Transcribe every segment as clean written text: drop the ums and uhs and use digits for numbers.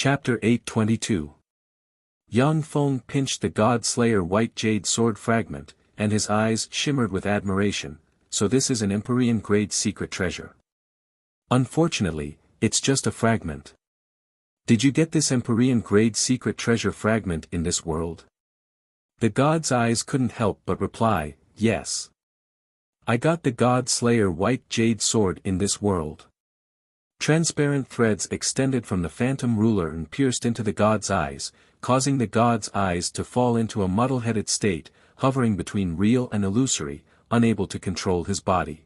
Chapter 822. Yang Feng pinched the God-Slayer white jade sword fragment, and his eyes shimmered with admiration. So this is an Empyrean-grade secret treasure. Unfortunately, it's just a fragment. Did you get this Empyrean-grade secret treasure fragment in this world? The god's eyes couldn't help but reply, yes. I got the God-Slayer white jade sword in this world. Transparent threads extended from the phantom ruler and pierced into the god's eyes, causing the god's eyes to fall into a muddle-headed state, hovering between real and illusory, unable to control his body.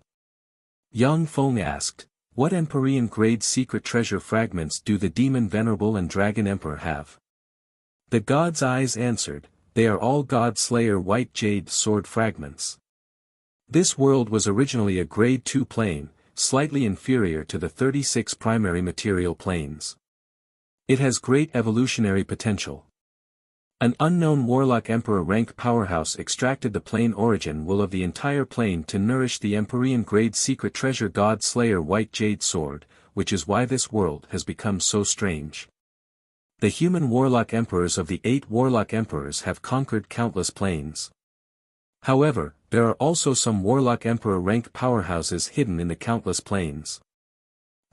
Yang Feng asked, what Empyrean-grade secret treasure fragments do the demon venerable and dragon emperor have? The god's eyes answered, they are all God-Slayer white jade sword fragments. This world was originally a grade 2 plane, slightly inferior to the 36 primary material planes. It has great evolutionary potential. An unknown warlock emperor rank powerhouse extracted the plane origin will of the entire plane to nourish the Empyrean-grade secret treasure God-Slayer white jade sword, which is why this world has become so strange. The human warlock emperors of the 8 warlock emperors have conquered countless planes. However, there are also some warlock emperor rank powerhouses hidden in the countless planes.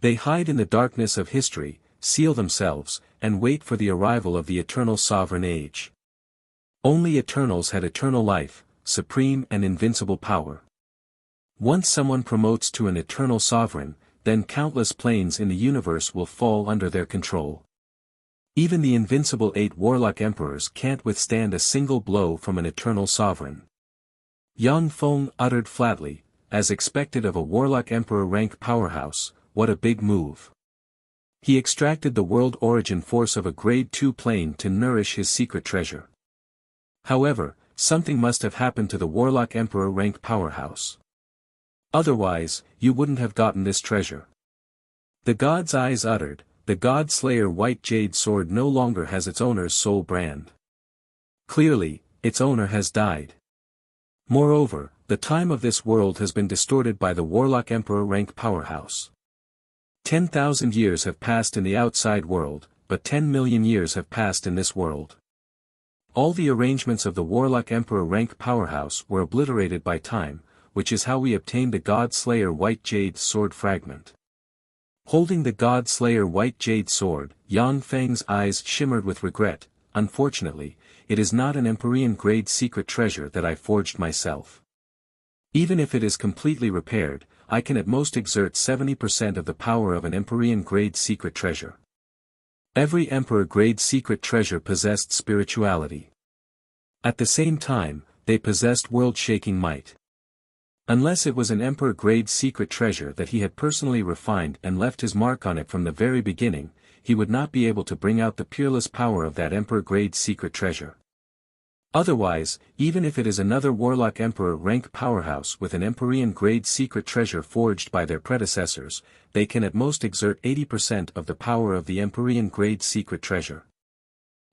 They hide in the darkness of history, seal themselves, and wait for the arrival of the eternal sovereign age. Only Eternals had eternal life, supreme and invincible power. Once someone promotes to an eternal sovereign, then countless planes in the universe will fall under their control. Even the invincible 8 warlock emperors can't withstand a single blow from an eternal sovereign. Yang Feng uttered flatly, as expected of a warlock emperor rank powerhouse, what a big move. He extracted the world origin force of a grade 2 plane to nourish his secret treasure. However, something must have happened to the warlock emperor rank powerhouse. Otherwise, you wouldn't have gotten this treasure. The god's eyes uttered, the God-Slayer white jade sword no longer has its owner's soul brand. Clearly, its owner has died. Moreover, the time of this world has been distorted by the warlock emperor rank powerhouse. 10,000 years have passed in the outside world, but 10 million years have passed in this world. All the arrangements of the warlock emperor rank powerhouse were obliterated by time, which is how we obtained the God-Slayer white jade sword fragment. Holding the God-Slayer white jade sword, Yang Feng's eyes shimmered with regret. Unfortunately, it is not an Empyrean-grade secret treasure that I forged myself. Even if it is completely repaired, I can at most exert 70% of the power of an Empyrean-grade secret treasure. Every Emperor-grade secret treasure possessed spirituality. At the same time, they possessed world-shaking might. Unless it was an Emperor-grade secret treasure that he had personally refined and left his mark on it from the very beginning, he would not be able to bring out the peerless power of that Emperor-grade secret treasure. Otherwise, even if it is another warlock emperor rank powerhouse with an Empyrean-grade secret treasure forged by their predecessors, they can at most exert 80% of the power of the Empyrean-grade secret treasure.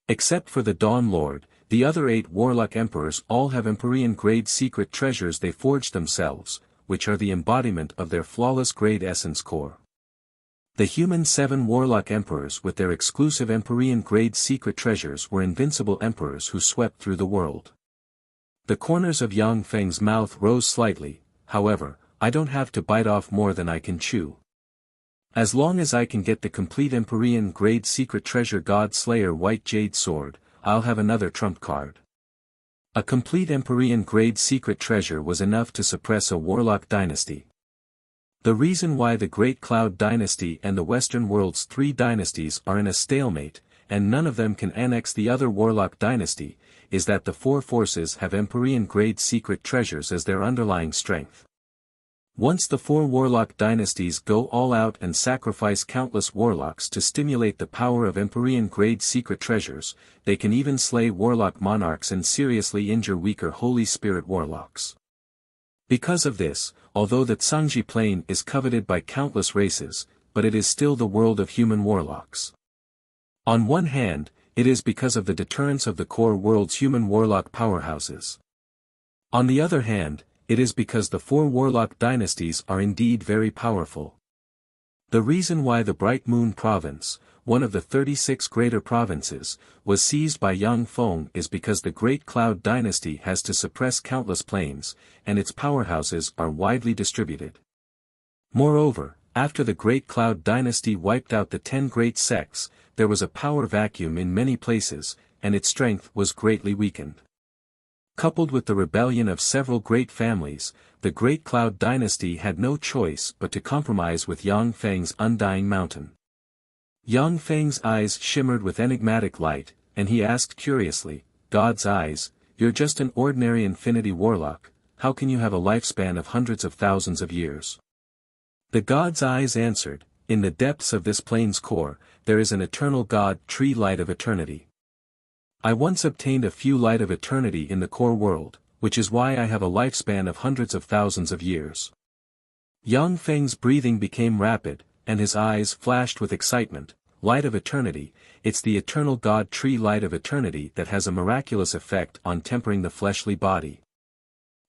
Except for the Dawn Lord, the other 8 warlock emperors all have Empyrean-grade secret treasures they forged themselves, which are the embodiment of their flawless grade essence core. The human 7 warlock emperors with their exclusive Empyrean-grade secret treasures were invincible emperors who swept through the world. The corners of Yang Feng's mouth rose slightly. However, I don't have to bite off more than I can chew. As long as I can get the complete Empyrean-grade secret treasure God-Slayer white jade sword, I'll have another trump card. A complete Empyrean-grade secret treasure was enough to suppress a warlock dynasty. The reason why the Great Cloud Dynasty and the Western world's 3 dynasties are in a stalemate, and none of them can annex the other Warlock Dynasty, is that the 4 forces have Empyrean-grade secret treasures as their underlying strength. Once the 4 Warlock Dynasties go all out and sacrifice countless warlocks to stimulate the power of Empyrean-grade secret treasures, they can even slay warlock monarchs and seriously injure weaker Holy Spirit warlocks. Because of this, although the Tsangji plane is coveted by countless races, but it is still the world of human warlocks. On one hand, it is because of the deterrence of the core world's human warlock powerhouses. On the other hand, it is because the 4 warlock dynasties are indeed very powerful. The reason why the Bright Moon Province, one of the 36 greater provinces, was seized by Yang Feng is because the Great Cloud Dynasty has to suppress countless planes, and its powerhouses are widely distributed. Moreover, after the Great Cloud Dynasty wiped out the 10 great sects, there was a power vacuum in many places, and its strength was greatly weakened. Coupled with the rebellion of several great families, the Great Cloud Dynasty had no choice but to compromise with Yang Feng's undying mountain. Yang Feng's eyes shimmered with enigmatic light, and he asked curiously, "God's eyes, you're just an ordinary infinity warlock, how can you have a lifespan of hundreds of thousands of years?" The God's eyes answered, "In the depths of this plane's core, there is an eternal God tree light of eternity. I once obtained a few light of eternity in the core world, which is why I have a lifespan of hundreds of thousands of years." Yang Feng's breathing became rapid, and his eyes flashed with excitement. "Light of eternity, it's the eternal God tree light of eternity that has a miraculous effect on tempering the fleshly body.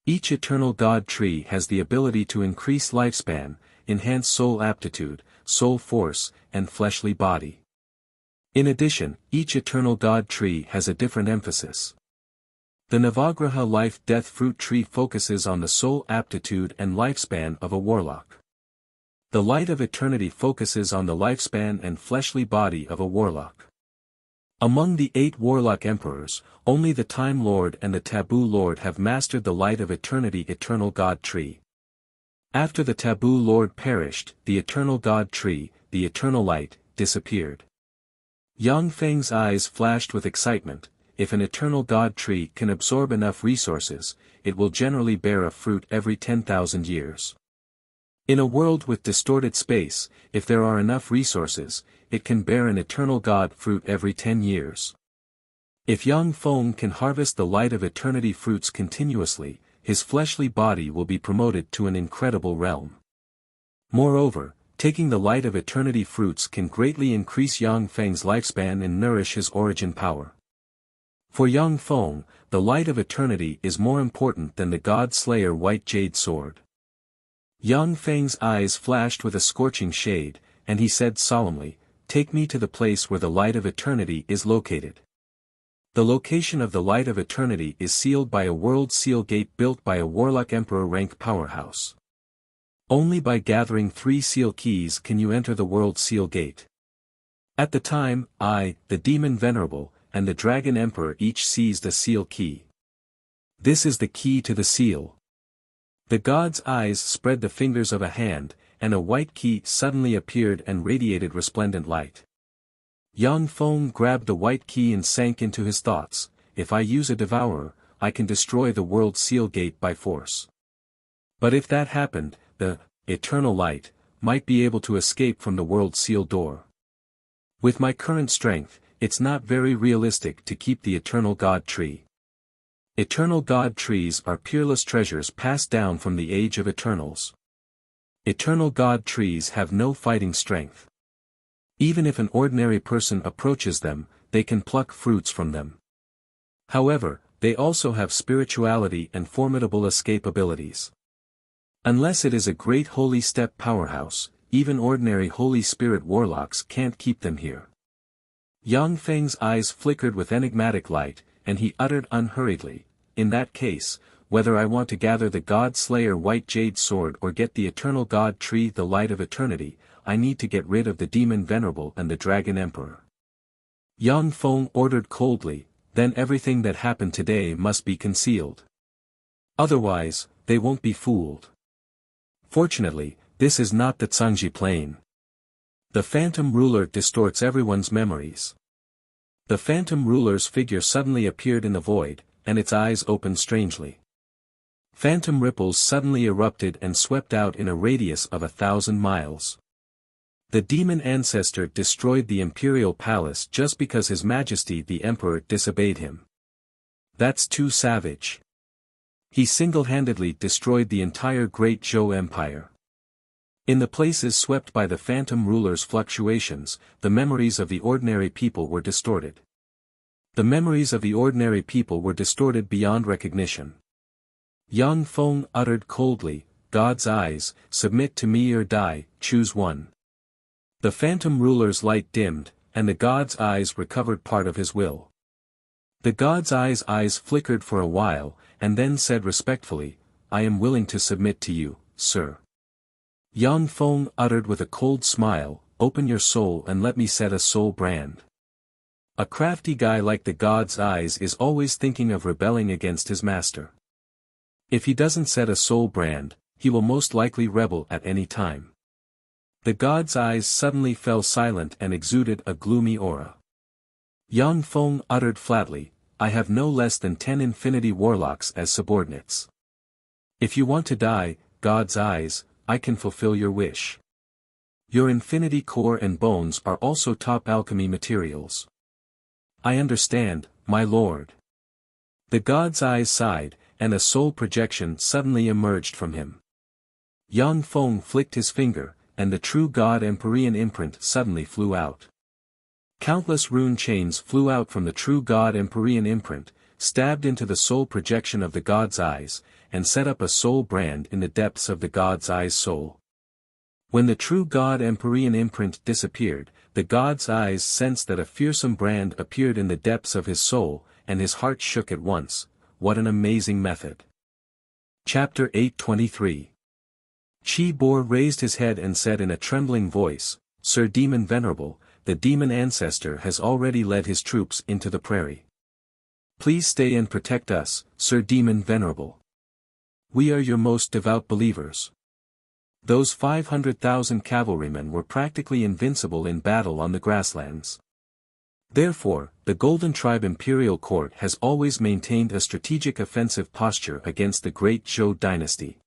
Each eternal God tree has the ability to increase lifespan, enhance soul aptitude, soul force, and fleshly body. In addition, each eternal God tree has a different emphasis. The Navagraha life-death fruit tree focuses on the soul aptitude and lifespan of a warlock. The light of eternity focuses on the lifespan and fleshly body of a warlock. Among the 8 warlock emperors, only the Time Lord and the Taboo Lord have mastered the light of eternity eternal God tree. After the Taboo Lord perished, the eternal God tree, the eternal light, disappeared. Yang Feng's eyes flashed with excitement. If an eternal God tree can absorb enough resources, it will generally bear a fruit every 10,000 years. In a world with distorted space, if there are enough resources, it can bear an eternal God fruit every 10 years. If Yang Feng can harvest the light of eternity fruits continuously, his fleshly body will be promoted to an incredible realm. Moreover, taking the light of eternity fruits can greatly increase Yang Feng's lifespan and nourish his origin power. For Yang Feng, the light of eternity is more important than the God Slayer White Jade Sword. Yang Feng's eyes flashed with a scorching shade, and he said solemnly, "Take me to the place where the light of eternity is located." The location of the light of eternity is sealed by a world seal gate built by a warlock emperor rank powerhouse. Only by gathering 3 seal keys can you enter the world seal gate. At the time, I, the demon venerable, and the dragon emperor each seized a seal key. This is the key to the seal. The god's eyes spread the fingers of a hand, and a white key suddenly appeared and radiated resplendent light. Yang Feng grabbed the white key and sank into his thoughts. If I use a devourer, I can destroy the world seal gate by force. But if that happened, the eternal light might be able to escape from the world seal door. With my current strength, it's not very realistic to keep the eternal God tree. Eternal God trees are peerless treasures passed down from the age of eternals. Eternal God trees have no fighting strength. Even if an ordinary person approaches them, they can pluck fruits from them. However, they also have spirituality and formidable escape abilities. Unless it is a great holy step powerhouse, even ordinary Holy Spirit warlocks can't keep them here. Yang Feng's eyes flickered with enigmatic light, and he uttered unhurriedly, "In that case, whether I want to gather the God Slayer White Jade Sword or get the eternal God tree the light of eternity, I need to get rid of the demon venerable and the dragon emperor." Yang Feng ordered coldly, "Then everything that happened today must be concealed. Otherwise, they won't be fooled." Fortunately, this is not the Zhangji plane. The phantom ruler distorts everyone's memories. The phantom ruler's figure suddenly appeared in the void, and its eyes opened strangely. Phantom ripples suddenly erupted and swept out in a radius of 1,000 miles. The demon ancestor destroyed the imperial palace just because His Majesty the Emperor disobeyed him. That's too savage. He single-handedly destroyed the entire Great Zhou Empire. In the places swept by the phantom ruler's fluctuations, the memories of the ordinary people were distorted. The memories of the ordinary people were distorted beyond recognition. Yang Feng uttered coldly, "God's eyes, submit to me or die, choose one." The phantom ruler's light dimmed, and the god's eyes recovered part of his will. The god's eyes flickered for a while, and then said respectfully, "I am willing to submit to you, sir." Yang Feng uttered with a cold smile, "Open your soul and let me set a soul brand." A crafty guy like the god's eyes is always thinking of rebelling against his master. If he doesn't set a soul brand, he will most likely rebel at any time. The god's eyes suddenly fell silent and exuded a gloomy aura. Yang Feng uttered flatly, "I have no less than 10 infinity warlocks as subordinates. If you want to die, god's eyes, I can fulfill your wish. Your infinity core and bones are also top alchemy materials." "I understand, my lord." The god's eyes sighed, and a soul projection suddenly emerged from him. Yang Feng flicked his finger, and the true god Empyrean imprint suddenly flew out. Countless rune chains flew out from the true god Empyrean imprint, stabbed into the soul projection of the god's eyes, and set up a soul brand in the depths of the god's eyes' soul. When the true god Empyrean imprint disappeared, the god's eyes sensed that a fearsome brand appeared in the depths of his soul, and his heart shook at once. What an amazing method! Chapter 823. Chi Bor raised his head and said in a trembling voice, "Sir Demon Venerable, the demon ancestor has already led his troops into the prairie. Please stay and protect us, Sir Demon Venerable. We are your most devout believers." Those 500,000 cavalrymen were practically invincible in battle on the grasslands. Therefore, the Golden Tribe Imperial Court has always maintained a strategic offensive posture against the Great Zhou dynasty.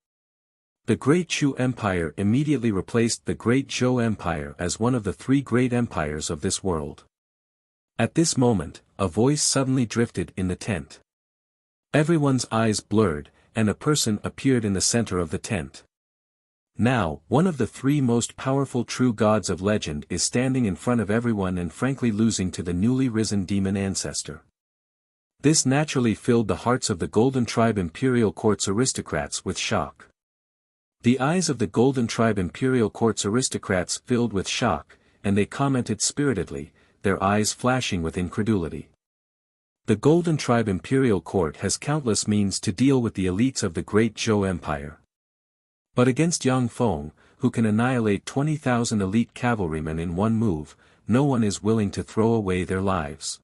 The Great Chu Empire immediately replaced the Great Zhou Empire as one of the 3 great empires of this world. At this moment, a voice suddenly drifted in the tent. Everyone's eyes blurred, and a person appeared in the center of the tent. Now, one of the 3 most powerful true gods of legend is standing in front of everyone and frankly losing to the newly risen demon ancestor. This naturally filled the hearts of the Golden Tribe Imperial Court's aristocrats with shock. The eyes of the Golden Tribe Imperial Court's aristocrats filled with shock, and they commented spiritedly, their eyes flashing with incredulity. The Golden Tribe Imperial Court has countless means to deal with the elites of the Great Zhou Empire. But against Yang Feng, who can annihilate 20,000 elite cavalrymen in one move, no one is willing to throw away their lives.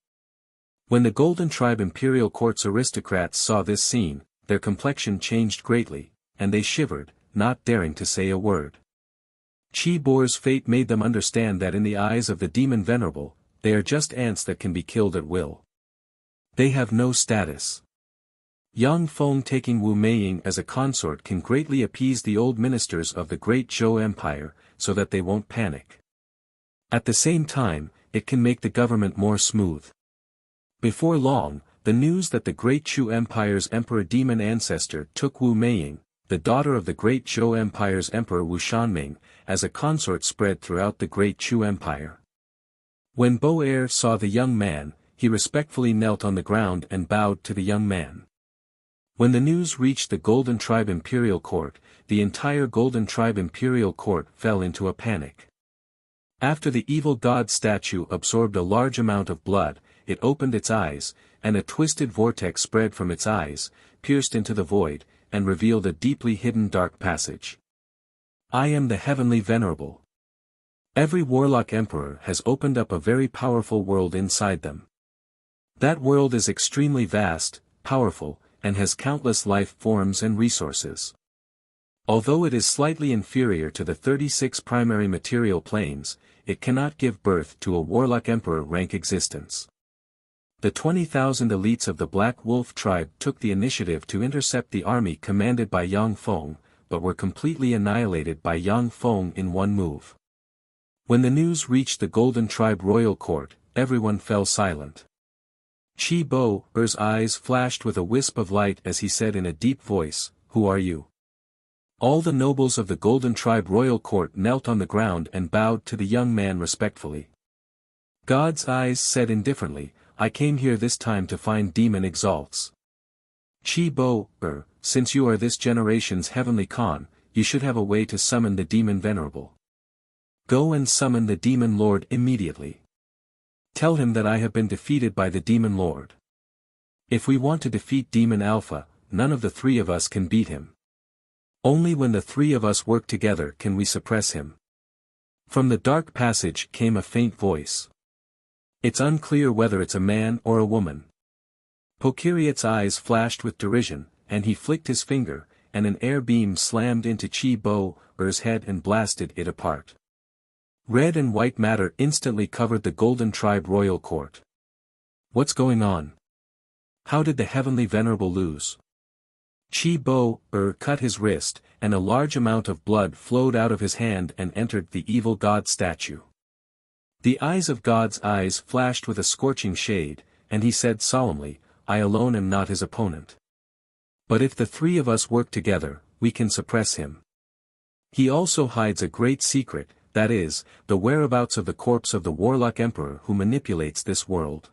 When the Golden Tribe Imperial Court's aristocrats saw this scene, their complexion changed greatly, and they shivered, not daring to say a word. Chi Bor's fate made them understand that in the eyes of the Demon Venerable, they are just ants that can be killed at will. They have no status. Yang Feng taking Wu Meiying as a consort can greatly appease the old ministers of the Great Zhou Empire, so that they won't panic. At the same time, it can make the government more smooth. Before long, the news that the Great Chu Empire's Emperor Demon ancestor took Wu Meiying, the daughter of the Great Zhou Empire's Emperor Wu Shanming, as a consort spread throughout the Great Chu Empire. When Bo-Er saw the young man, he respectfully knelt on the ground and bowed to the young man. When the news reached the Golden Tribe Imperial Court, the entire Golden Tribe Imperial Court fell into a panic. After the evil god statue absorbed a large amount of blood, it opened its eyes, and a twisted vortex spread from its eyes, pierced into the void, and revealed a deeply hidden dark passage. I am the Heavenly Venerable. Every warlock emperor has opened up a very powerful world inside them. That world is extremely vast, powerful, and has countless life forms and resources. Although it is slightly inferior to the 36 primary material planes, it cannot give birth to a warlock emperor rank existence. The 20,000 elites of the Black Wolf tribe took the initiative to intercept the army commanded by Yang Feng, but were completely annihilated by Yang Feng in one move. When the news reached the Golden Tribe Royal Court, everyone fell silent. Chi Bo-Er's eyes flashed with a wisp of light as he said in a deep voice, "Who are you?" All the nobles of the Golden Tribe Royal Court knelt on the ground and bowed to the young man respectfully. God's eyes said indifferently, "I came here this time to find Demon Exalts. Chi Bo-Er, since you are this generation's heavenly Khan, you should have a way to summon the Demon Venerable." Go and summon the demon lord immediately. Tell him that I have been defeated by the demon lord. If we want to defeat Demon Alpha, none of the three of us can beat him. Only when the three of us work together can we suppress him. From the dark passage came a faint voice. It's unclear whether it's a man or a woman. Pokiriot's eyes flashed with derision, and he flicked his finger, and an air beam slammed into Chi Bo-er's head and blasted it apart. Red and white matter instantly covered the Golden Tribe Royal Court. What's going on? How did the Heavenly Venerable lose? Chi Bo-er cut his wrist, and a large amount of blood flowed out of his hand and entered the evil god statue. The eyes of God's eyes flashed with a scorching shade, and he said solemnly, I alone am not his opponent. But if the three of us work together, we can suppress him. He also hides a great secret, that is, the whereabouts of the corpse of the Warlock Emperor who manipulates this world.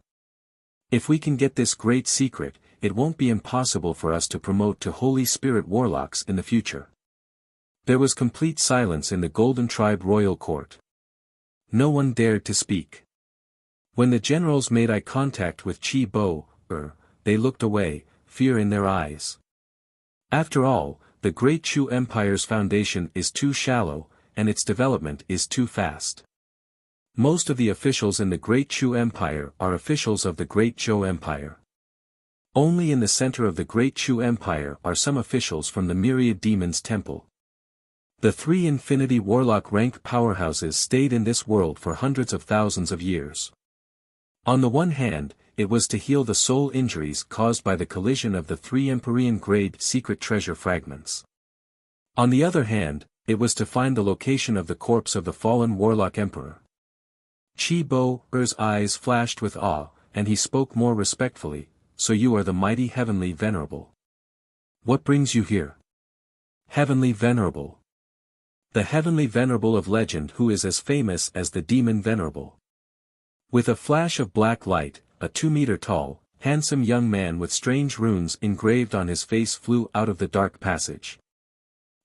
If we can get this great secret, it won't be impossible for us to promote to Holy Spirit Warlocks in the future. There was complete silence in the Golden Tribe Royal Court. No one dared to speak. When the generals made eye contact with Chi Bo-er, they looked away, fear in their eyes. After all, the Great Chu Empire's foundation is too shallow, and its development is too fast. Most of the officials in the Great Chu Empire are officials of the Great Zhou Empire. Only in the center of the Great Chu Empire are some officials from the Myriad Demons Temple. The three Infinity Warlock rank powerhouses stayed in this world for hundreds of thousands of years. On the one hand, it was to heal the soul injuries caused by the collision of the three Empyrean-grade secret treasure fragments. On the other hand, it was to find the location of the corpse of the fallen Warlock Emperor. Chi Bo-er's eyes flashed with awe, and he spoke more respectfully, so you are the mighty Heavenly Venerable. What brings you here? Heavenly Venerable. The Heavenly Venerable of legend who is as famous as the Demon Venerable. With a flash of black light, a 2-meter-tall, handsome young man with strange runes engraved on his face flew out of the dark passage.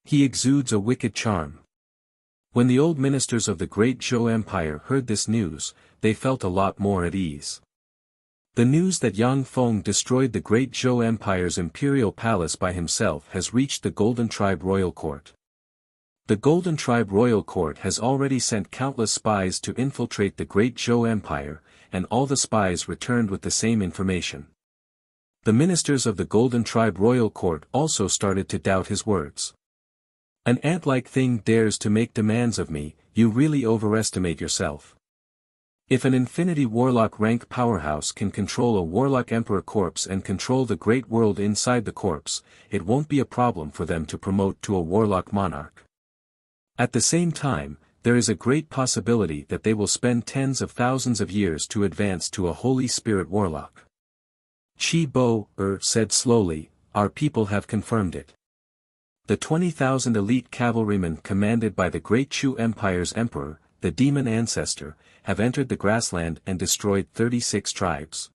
He exudes a wicked charm. When the old ministers of the Great Zhou Empire heard this news, they felt a lot more at ease. The news that Yang Feng destroyed the Great Zhou Empire's imperial palace by himself has reached the Golden Tribe Royal Court. The Golden Tribe Royal Court has already sent countless spies to infiltrate the Great Zhou Empire, and all the spies returned with the same information. The ministers of the Golden Tribe Royal Court also started to doubt his words. An ant-like thing dares to make demands of me, you really overestimate yourself. If an Infinity Warlock rank powerhouse can control a Warlock Emperor corpse and control the great world inside the corpse, it won't be a problem for them to promote to a Warlock Monarch. At the same time, there is a great possibility that they will spend tens of thousands of years to advance to a Holy Spirit Warlock. Chi Bo-er said slowly, our people have confirmed it. The 20,000 elite cavalrymen commanded by the Great Chu Empire's Emperor, the Demon Ancestor, have entered the grassland and destroyed 36 tribes.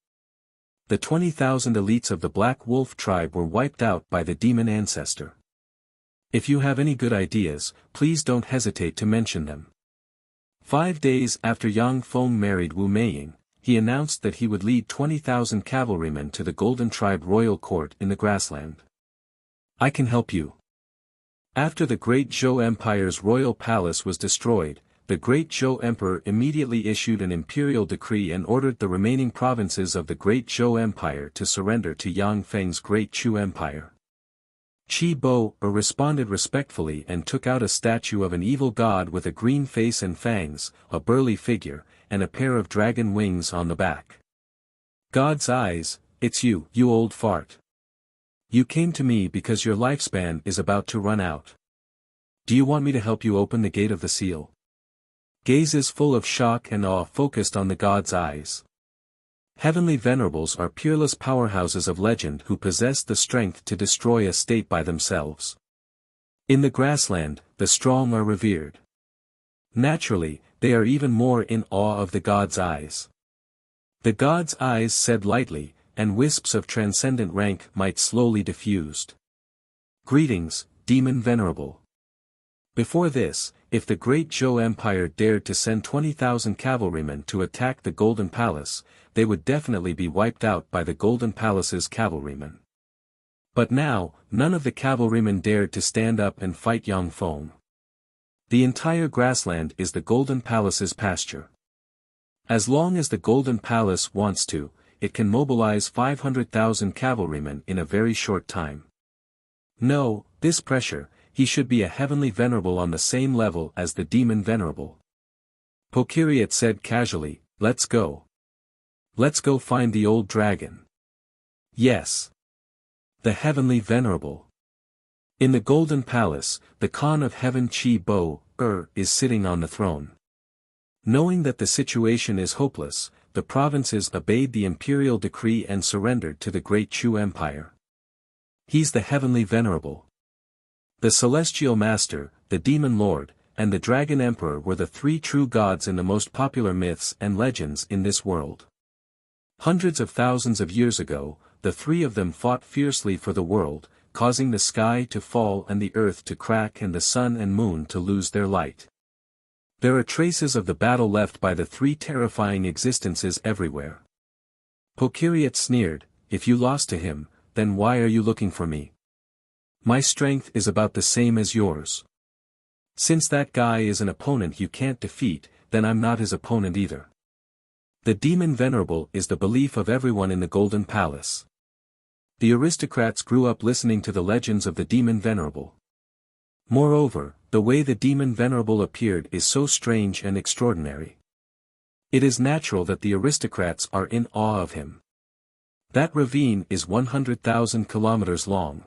The 20,000 elites of the Black Wolf tribe were wiped out by the Demon Ancestor. If you have any good ideas, please don't hesitate to mention them. 5 days after Yang Feng married Wu Meiying, he announced that he would lead 20,000 cavalrymen to the Golden Tribe Royal Court in the grassland. I can help you. After the Great Zhou Empire's royal palace was destroyed, the Great Zhou Emperor immediately issued an imperial decree and ordered the remaining provinces of the Great Zhou Empire to surrender to Yang Feng's Great Chu Empire. Chi Bo-er responded respectfully and took out a statue of an evil god with a green face and fangs, a burly figure, and a pair of dragon wings on the back. God's eyes, it's you, you old fart. You came to me because your lifespan is about to run out. Do you want me to help you open the gate of the seal? Gazes full of shock and awe focused on the god's eyes. Heavenly Venerables are peerless powerhouses of legend who possess the strength to destroy a state by themselves. In the grassland, the strong are revered. Naturally, they are even more in awe of the god's eyes. The god's eyes said lightly, and wisps of transcendent rank might slowly diffused. Greetings, Demon Venerable. Before this, if the Great Zhou Empire dared to send 20,000 cavalrymen to attack the Golden Palace, they would definitely be wiped out by the Golden Palace's cavalrymen. But now, none of the cavalrymen dared to stand up and fight Yang Feng. The entire grassland is the Golden Palace's pasture. As long as the Golden Palace wants to, it can mobilize 500,000 cavalrymen in a very short time. No, this pressure, he should be a heavenly venerable on the same level as the demon venerable. Pokyriot said casually, "Let's go. Let's go find the old dragon." Yes. The heavenly venerable. In the Golden Palace, the Khan of Heaven Chi Bo, is sitting on the throne. Knowing that the situation is hopeless, the provinces obeyed the imperial decree and surrendered to the Great Chu Empire. He's the heavenly venerable. The celestial master, the demon lord, and the dragon emperor were the three true gods in the most popular myths and legends in this world. Hundreds of thousands of years ago, the three of them fought fiercely for the world, causing the sky to fall and the earth to crack and the sun and moon to lose their light. There are traces of the battle left by the three terrifying existences everywhere. Pokyriot sneered, "If you lost to him, then why are you looking for me? My strength is about the same as yours. Since that guy is an opponent you can't defeat, then I'm not his opponent either." The demon venerable is the belief of everyone in the Golden Palace. The aristocrats grew up listening to the legends of the demon venerable. Moreover, the way the demon venerable appeared is so strange and extraordinary. It is natural that the aristocrats are in awe of him. That ravine is 100,000 kilometers long.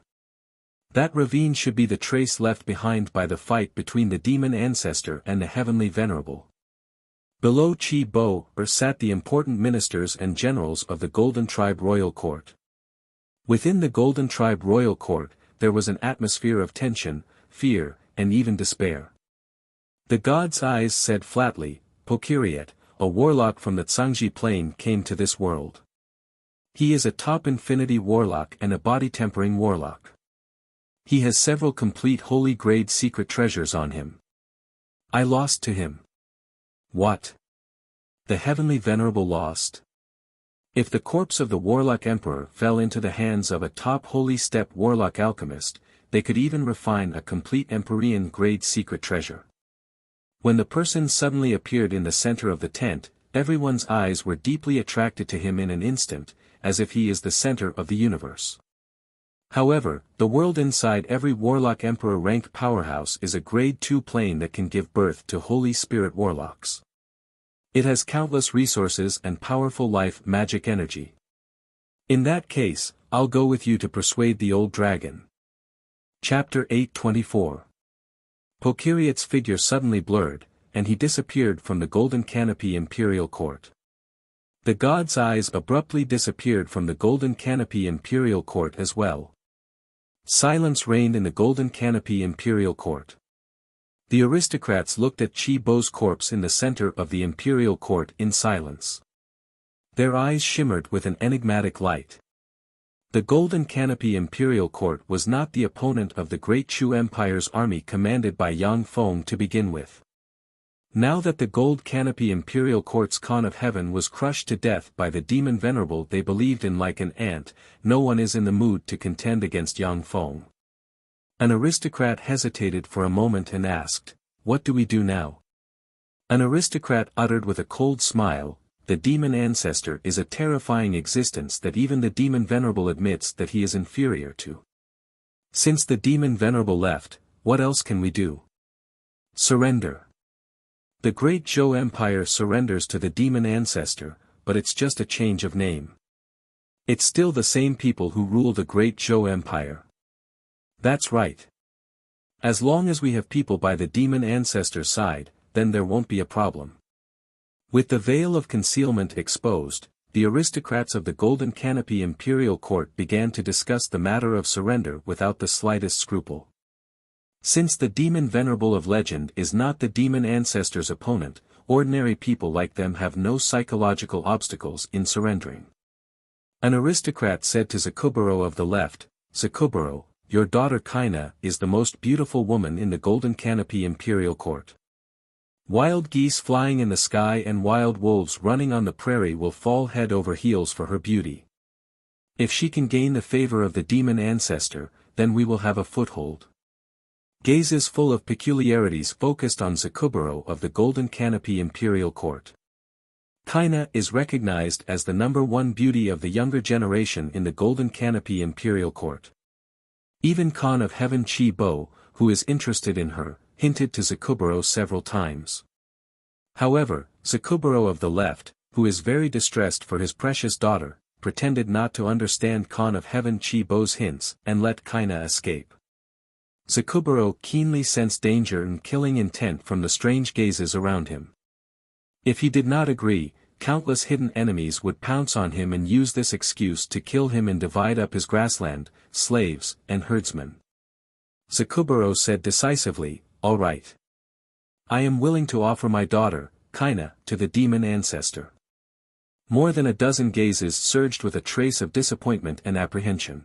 That ravine should be the trace left behind by the fight between the demon ancestor and the heavenly venerable. Below Chi Bo sat the important ministers and generals of the Golden Tribe Royal Court. Within the Golden Tribe Royal Court, there was an atmosphere of tension, fear, and even despair. The god's eyes said flatly, "Pokyriot, a warlock from the Tsangji Plain came to this world. He is a top infinity warlock and a body-tempering warlock. He has several complete holy grade secret treasures on him. I lost to him." What? The heavenly venerable lost? If the corpse of the warlock emperor fell into the hands of a top holy step warlock alchemist, they could even refine a complete Empyrean grade secret treasure. When the person suddenly appeared in the center of the tent, everyone's eyes were deeply attracted to him in an instant, as if he is the center of the universe. However, the world inside every warlock emperor rank powerhouse is a grade 2 plane that can give birth to holy spirit warlocks. It has countless resources and powerful life magic energy. In that case, I'll go with you to persuade the old dragon. Chapter 8:24. Pokyriot's figure suddenly blurred, and he disappeared from the Golden Canopy Imperial Court. The god's eyes abruptly disappeared from the Golden Canopy Imperial Court as well. Silence reigned in the Golden Canopy Imperial Court. The aristocrats looked at Chi Bo's corpse in the center of the Imperial Court in silence. Their eyes shimmered with an enigmatic light. The Golden Canopy Imperial Court was not the opponent of the Great Chu Empire's army commanded by Yang Feng to begin with. Now that the Gold Canopy Imperial Court's Khan of Heaven was crushed to death by the demon venerable they believed in like an ant, no one is in the mood to contend against Yang Feng. An aristocrat hesitated for a moment and asked, "What do we do now?" An aristocrat uttered with a cold smile, "The demon ancestor is a terrifying existence that even the demon venerable admits that he is inferior to. Since the demon venerable left, what else can we do? Surrender. The Great Zhou Empire surrenders to the demon ancestor, but it's just a change of name. It's still the same people who rule the Great Zhou Empire." That's right. As long as we have people by the demon ancestor's side, then there won't be a problem. With the veil of concealment exposed, the aristocrats of the Golden Canopy Imperial Court began to discuss the matter of surrender without the slightest scruple. Since the demon venerable of legend is not the demon ancestor's opponent, ordinary people like them have no psychological obstacles in surrendering. An aristocrat said to Zakuburo of the left, "Zakuburo, your daughter Kaina is the most beautiful woman in the Golden Canopy Imperial Court. Wild geese flying in the sky and wild wolves running on the prairie will fall head over heels for her beauty. If she can gain the favor of the demon ancestor, then we will have a foothold. Gazes full of peculiarities focused on Zakuburo of the Golden Canopy Imperial Court. Kaina is recognized as the #1 beauty of the younger generation in the Golden Canopy Imperial Court. Even Khan of Heaven Chi Bo, who is interested in her, hinted to Zakuburo several times. However, Zakuburo of the left, who is very distressed for his precious daughter, pretended not to understand Khan of Heaven Chi Bo's hints and let Kaina escape. Zakuburo keenly sensed danger and killing intent from the strange gazes around him. If he did not agree, countless hidden enemies would pounce on him and use this excuse to kill him and divide up his grassland, slaves, and herdsmen. Zakuburo said decisively, "All right. I am willing to offer my daughter, Kaina, to the demon ancestor." More than a dozen gazes surged with a trace of disappointment and apprehension.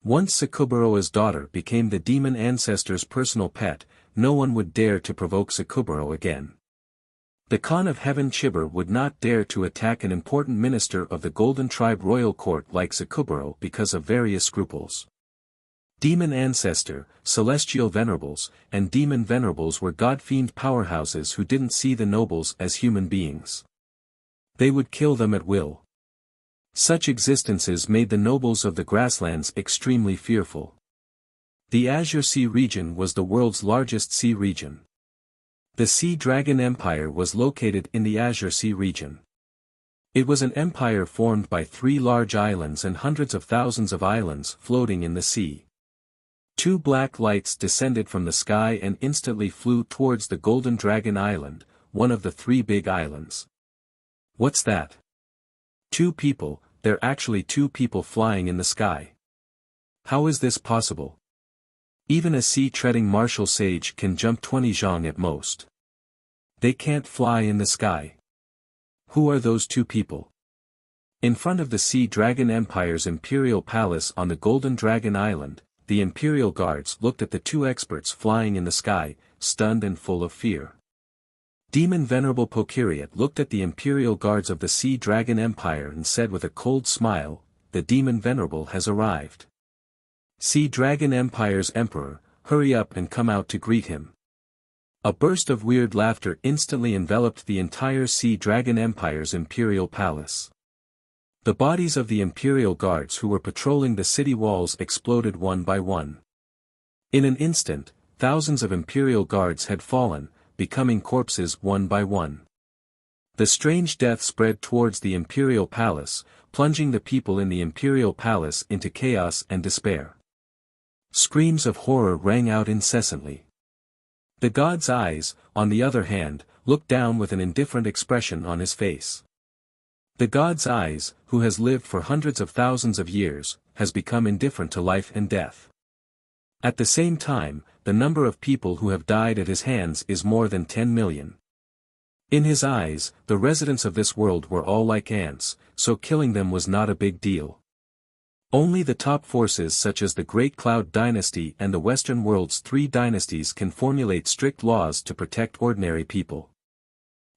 Once Sakuburo's daughter became the demon ancestor's personal pet, no one would dare to provoke Sakuburo again. The Khan of Heaven Chiber would not dare to attack an important minister of the Golden Tribe Royal Court like Sakuburo because of various scruples. Demon Ancestor, Celestial Venerables, and Demon Venerables were god-fiend powerhouses who didn't see the nobles as human beings. They would kill them at will. Such existences made the nobles of the grasslands extremely fearful. The Azure Sea region was the world's largest sea region. The Sea Dragon Empire was located in the Azure Sea region. It was an empire formed by 3 large islands and hundreds of thousands of islands floating in the sea. 2 black lights descended from the sky and instantly flew towards the Golden Dragon Island, one of the 3 big islands. What's that? 2 people, they're actually 2 people flying in the sky. How is this possible? Even a sea-treading martial sage can jump 20 zhang at most. They can't fly in the sky. Who are those 2 people? In front of the Sea Dragon Empire's Imperial Palace on the Golden Dragon Island, the Imperial Guards looked at the 2 experts flying in the sky, stunned and full of fear. Demon Venerable Pokiriot looked at the Imperial Guards of the Sea Dragon Empire and said with a cold smile, "The Demon Venerable has arrived. Sea Dragon Empire's Emperor, hurry up and come out to greet him." A burst of weird laughter instantly enveloped the entire Sea Dragon Empire's Imperial Palace. The bodies of the Imperial Guards who were patrolling the city walls exploded one by one. In an instant, thousands of Imperial Guards had fallen, becoming corpses one by one. The strange death spread towards the Imperial Palace, plunging the people in the Imperial Palace into chaos and despair. Screams of horror rang out incessantly. The god's eyes, on the other hand, looked down with an indifferent expression on his face. The god's eyes, who has lived for hundreds of thousands of years, has become indifferent to life and death. At the same time, the number of people who have died at his hands is more than 10 million. In his eyes, the residents of this world were all like ants, so killing them was not a big deal. Only the top forces such as the Great Cloud Dynasty and the Western world's 3 dynasties can formulate strict laws to protect ordinary people.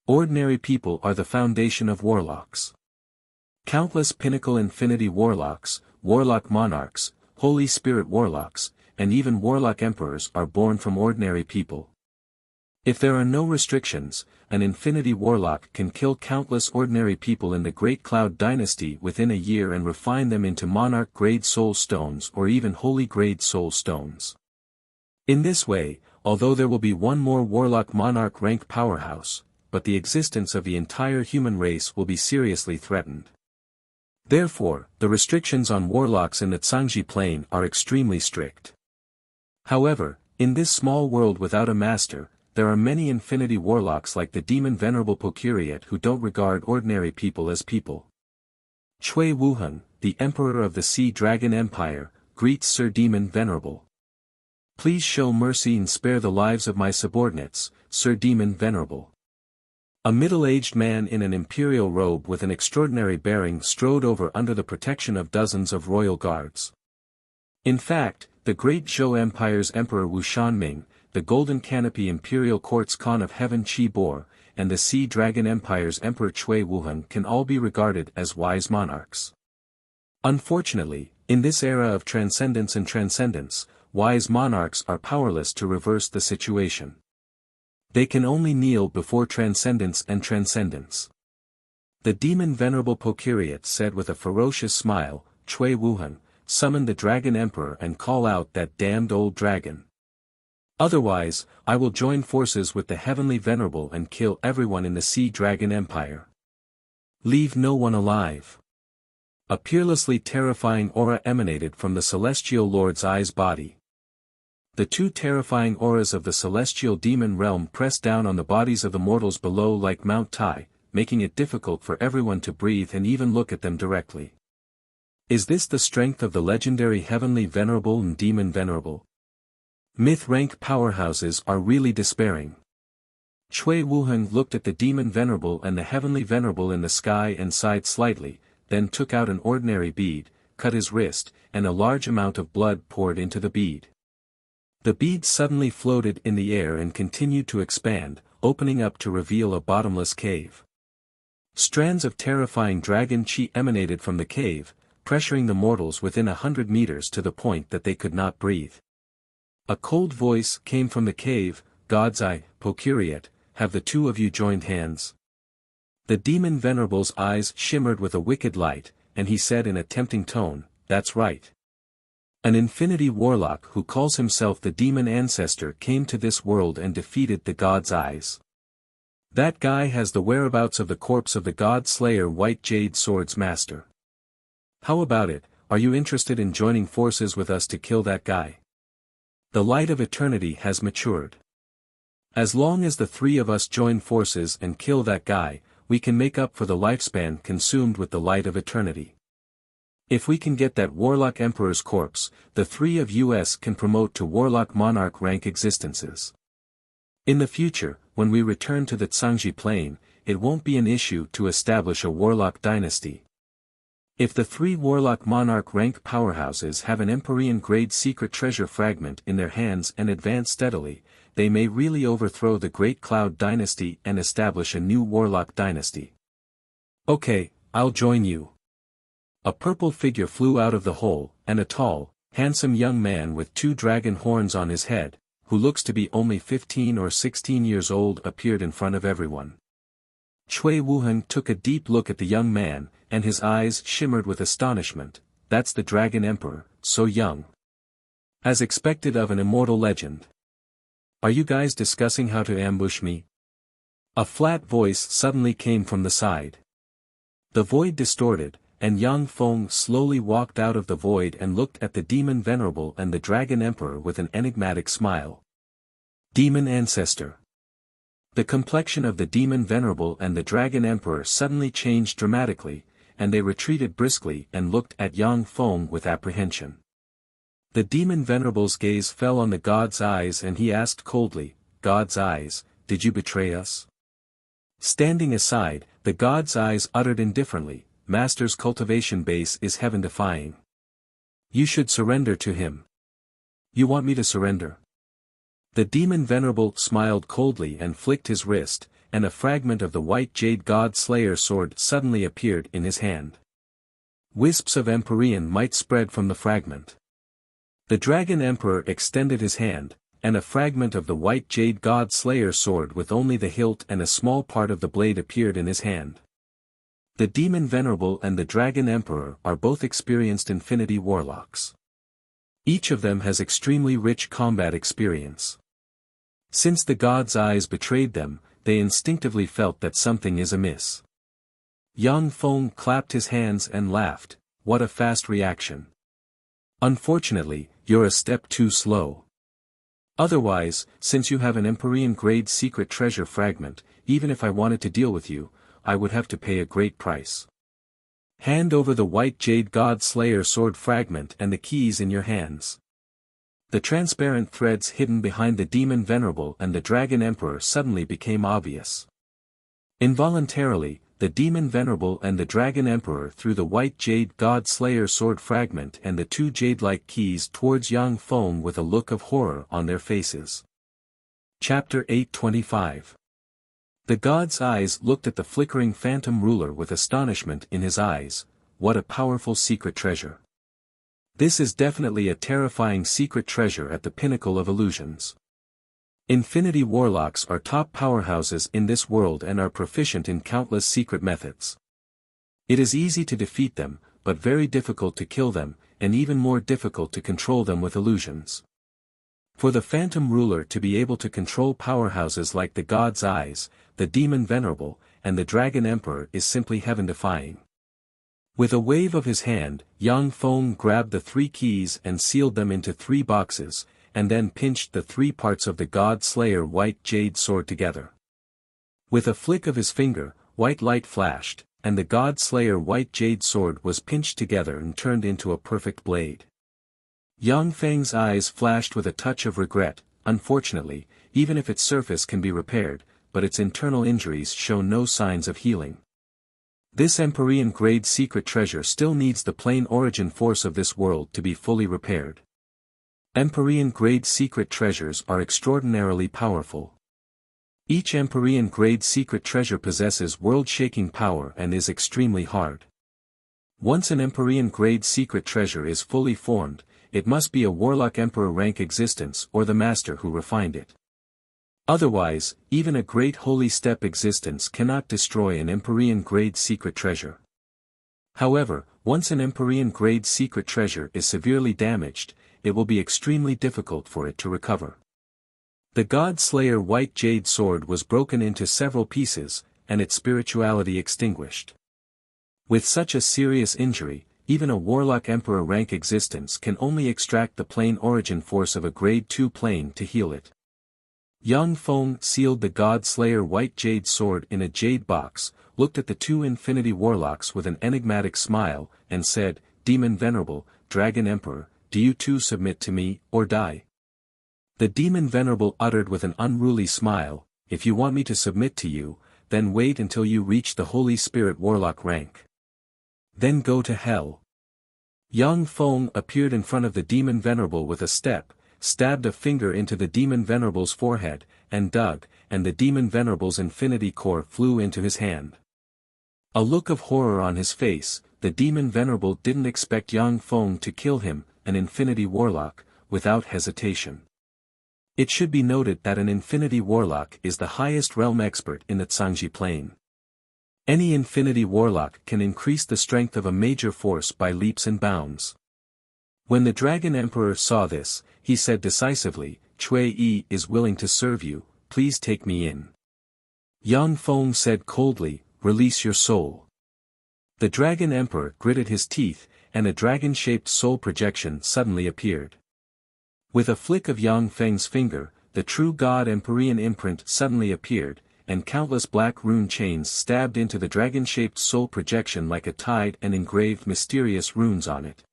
Ordinary people are the foundation of warlocks. Countless pinnacle infinity warlocks, warlock monarchs, Holy Spirit warlocks, and even warlock emperors are born from ordinary people. If there are no restrictions, an infinity warlock can kill countless ordinary people in the Great Cloud Dynasty within a year and refine them into monarch-grade soul stones or even holy-grade soul stones. In this way, although there will be one more warlock monarch rank powerhouse, but the existence of the entire human race will be seriously threatened. Therefore, the restrictions on warlocks in the Tsangji Plain are extremely strict. However, in this small world without a master, there are many infinity warlocks like the Demon Venerable Pokiriot who don't regard ordinary people as people. Chui Wuheng, the Emperor of the Sea Dragon Empire, greets Sir Demon Venerable. Please show mercy and spare the lives of my subordinates, Sir Demon Venerable. A middle-aged man in an imperial robe with an extraordinary bearing strode over under the protection of dozens of royal guards. In fact, the Great Zhou Empire's Emperor Wu Shanming, the Golden Canopy Imperial Court's Khan of Heaven Qi Bo, and the Sea Dragon Empire's Emperor Cui Wuheng can all be regarded as wise monarchs. Unfortunately, in this era of transcendence and transcendence, wise monarchs are powerless to reverse the situation. They can only kneel before transcendence and transcendence. The demon Venerable Procuriat said with a ferocious smile, Cui Wuheng, summon the Dragon Emperor and call out that damned old dragon. Otherwise, I will join forces with the Heavenly Venerable and kill everyone in the Sea Dragon Empire. Leave no one alive. A peerlessly terrifying aura emanated from the Celestial Lord's eyes body. The two terrifying auras of the celestial demon realm pressed down on the bodies of the mortals below like Mount Tai, making it difficult for everyone to breathe and even look at them directly. Is this the strength of the legendary Heavenly Venerable and Demon Venerable? Myth-rank powerhouses are really despairing. Cui Wuheng looked at the Demon Venerable and the Heavenly Venerable in the sky and sighed slightly, then took out an ordinary bead, cut his wrist, and a large amount of blood poured into the bead. The bead suddenly floated in the air and continued to expand, opening up to reveal a bottomless cave. Strands of terrifying dragon chi emanated from the cave, pressuring the mortals within 100 meters to the point that they could not breathe. A cold voice came from the cave, God's Eye, Procuriat, have the two of you joined hands? The Demon Venerable's eyes shimmered with a wicked light, and he said in a tempting tone, that's right. An infinity warlock who calls himself the Demon Ancestor came to this world and defeated the God's Eyes. That guy has the whereabouts of the corpse of the God Slayer White Jade Sword's master. How about it, are you interested in joining forces with us to kill that guy? The light of eternity has matured. As long as the three of us join forces and kill that guy, we can make up for the lifespan consumed with the light of eternity. If we can get that Warlock Emperor's corpse, the three of us can promote to Warlock Monarch rank existences. In the future, when we return to the Zhangji Plain, it won't be an issue to establish a Warlock dynasty. If the three Warlock Monarch rank powerhouses have an Empyrean grade secret treasure fragment in their hands and advance steadily, they may really overthrow the Great Cloud dynasty and establish a new Warlock dynasty. Okay, I'll join you. A purple figure flew out of the hole, and a tall, handsome young man with two dragon horns on his head, who looks to be only 15 or 16 years old, appeared in front of everyone. Cui Wuheng took a deep look at the young man, and his eyes shimmered with astonishment. That's the Dragon Emperor, so young. As expected of an immortal legend. Are you guys discussing how to ambush me? A flat voice suddenly came from the side. The void distorted, and Yang Feng slowly walked out of the void and looked at the Demon Venerable and the Dragon Emperor with an enigmatic smile. Demon Ancestor. The complexion of the Demon Venerable and the Dragon Emperor suddenly changed dramatically, and they retreated briskly and looked at Yang Feng with apprehension. The Demon Venerable's gaze fell on the God's Eyes and he asked coldly, God's Eyes, did you betray us? Standing aside, the God's Eyes uttered indifferently, Master's cultivation base is heaven-defying. You should surrender to him. You want me to surrender? The Demon Venerable smiled coldly and flicked his wrist, and a fragment of the white jade God Slayer sword suddenly appeared in his hand. Wisps of Empyrean might spread from the fragment. The Dragon Emperor extended his hand, and a fragment of the white jade God Slayer sword with only the hilt and a small part of the blade appeared in his hand. The Demon Venerable and the Dragon Emperor are both experienced infinity warlocks. Each of them has extremely rich combat experience. Since the God's Eyes betrayed them, they instinctively felt that something is amiss. Yang Feng clapped his hands and laughed, what a fast reaction. Unfortunately, you're a step too slow. Otherwise, since you have an Empyrean grade secret treasure fragment, even if I wanted to deal with you, I would have to pay a great price. Hand over the white jade God Slayer sword fragment and the keys in your hands. The transparent threads hidden behind the Demon Venerable and the Dragon Emperor suddenly became obvious. Involuntarily, the Demon Venerable and the Dragon Emperor threw the white jade God Slayer sword fragment and the two jade-like keys towards Yang Feng with a look of horror on their faces. Chapter 825. The god's eyes looked at the flickering phantom ruler with astonishment in his eyes. What a powerful secret treasure. This is definitely a terrifying secret treasure at the pinnacle of illusions. Infinity Warlocks are top powerhouses in this world and are proficient in countless secret methods. It is easy to defeat them, but very difficult to kill them, and even more difficult to control them with illusions. For the Phantom Ruler to be able to control powerhouses like the God's Eyes, the Demon Venerable, and the Dragon Emperor is simply heaven-defying. With a wave of his hand, Yang Feng grabbed the 3 keys and sealed them into 3 boxes, and then pinched the 3 parts of the God Slayer white jade sword together. With a flick of his finger, white light flashed, and the God Slayer white jade sword was pinched together and turned into a perfect blade. Yang Feng's eyes flashed with a touch of regret. Unfortunately, even if its surface can be repaired, but its internal injuries show no signs of healing. This Empyrean-grade secret treasure still needs the plain origin force of this world to be fully repaired. Empyrean-grade secret treasures are extraordinarily powerful. Each Empyrean-grade secret treasure possesses world-shaking power and is extremely hard. Once an Empyrean-grade secret treasure is fully formed, it must be a Warlock Emperor rank existence or the master who refined it. Otherwise, even a great holy step existence cannot destroy an Empyrean-grade secret treasure. However, once an Empyrean-grade secret treasure is severely damaged, it will be extremely difficult for it to recover. The God Slayer white jade sword was broken into several pieces, and its spirituality extinguished. With such a serious injury, even a Warlock Emperor rank existence can only extract the plane origin force of a grade 2 plane to heal it. Yang Feng sealed the God Slayer white jade sword in a jade box, looked at the 2 Infinity Warlocks with an enigmatic smile, and said, "Demon Venerable, Dragon Emperor, do you too submit to me, or die?" The Demon Venerable uttered with an unruly smile, "If you want me to submit to you, then wait until you reach the Holy Spirit Warlock rank. Then go to hell." Yang Feng appeared in front of the Demon Venerable with a step, stabbed a finger into the Demon Venerable's forehead, and dug, and the Demon Venerable's infinity core flew into his hand. A look of horror on his face, the Demon Venerable didn't expect Yang Feng to kill him, an Infinity Warlock, without hesitation. It should be noted that an Infinity Warlock is the highest realm expert in the Zhangji plane. Any Infinity Warlock can increase the strength of a major force by leaps and bounds. When the Dragon Emperor saw this, he said decisively, "Cui Yi is willing to serve you, please take me in." Yang Feng said coldly, "Release your soul." The Dragon Emperor gritted his teeth, and a dragon-shaped soul projection suddenly appeared. With a flick of Yang Feng's finger, the true God Empyrean imprint suddenly appeared, and countless black rune chains stabbed into the dragon-shaped soul projection like a tide and engraved mysterious runes on it.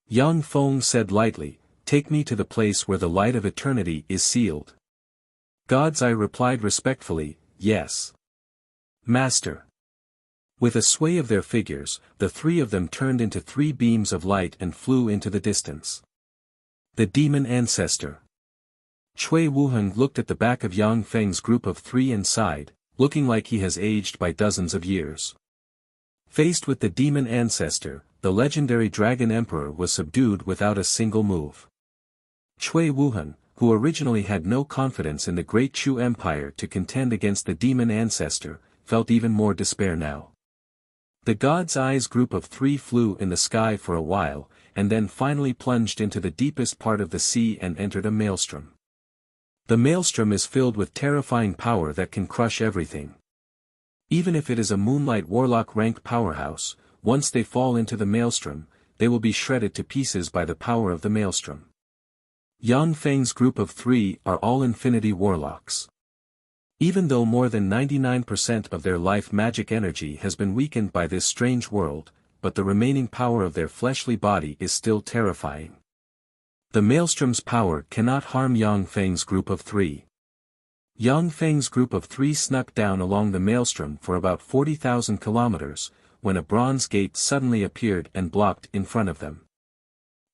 Yang Feng said lightly, "Take me to the place where the light of eternity is sealed." God's Eye replied respectfully, "Yes, Master." With a sway of their figures, the 3 of them turned into 3 beams of light and flew into the distance. The Demon Ancestor. Cui Wuheng looked at the back of Yang Feng's group of 3 and sighed, looking like he has aged by dozens of years. Faced with the Demon Ancestor, the legendary Dragon Emperor was subdued without a single move. Cui Wuheng, who originally had no confidence in the Great Chu Empire to contend against the Demon Ancestor, felt even more despair now. The God's Eyes group of 3 flew in the sky for a while, and then finally plunged into the deepest part of the sea and entered a maelstrom. The maelstrom is filled with terrifying power that can crush everything. Even if it is a Moonlight Warlock ranked powerhouse, once they fall into the maelstrom, they will be shredded to pieces by the power of the maelstrom. Yang Feng's group of 3 are all Infinity Warlocks. Even though more than 99% of their life magic energy has been weakened by this strange world, but the remaining power of their fleshly body is still terrifying. The maelstrom's power cannot harm Yang Feng's group of 3. Yang Feng's group of 3 snuck down along the maelstrom for about 40,000 kilometers, when a bronze gate suddenly appeared and blocked in front of them.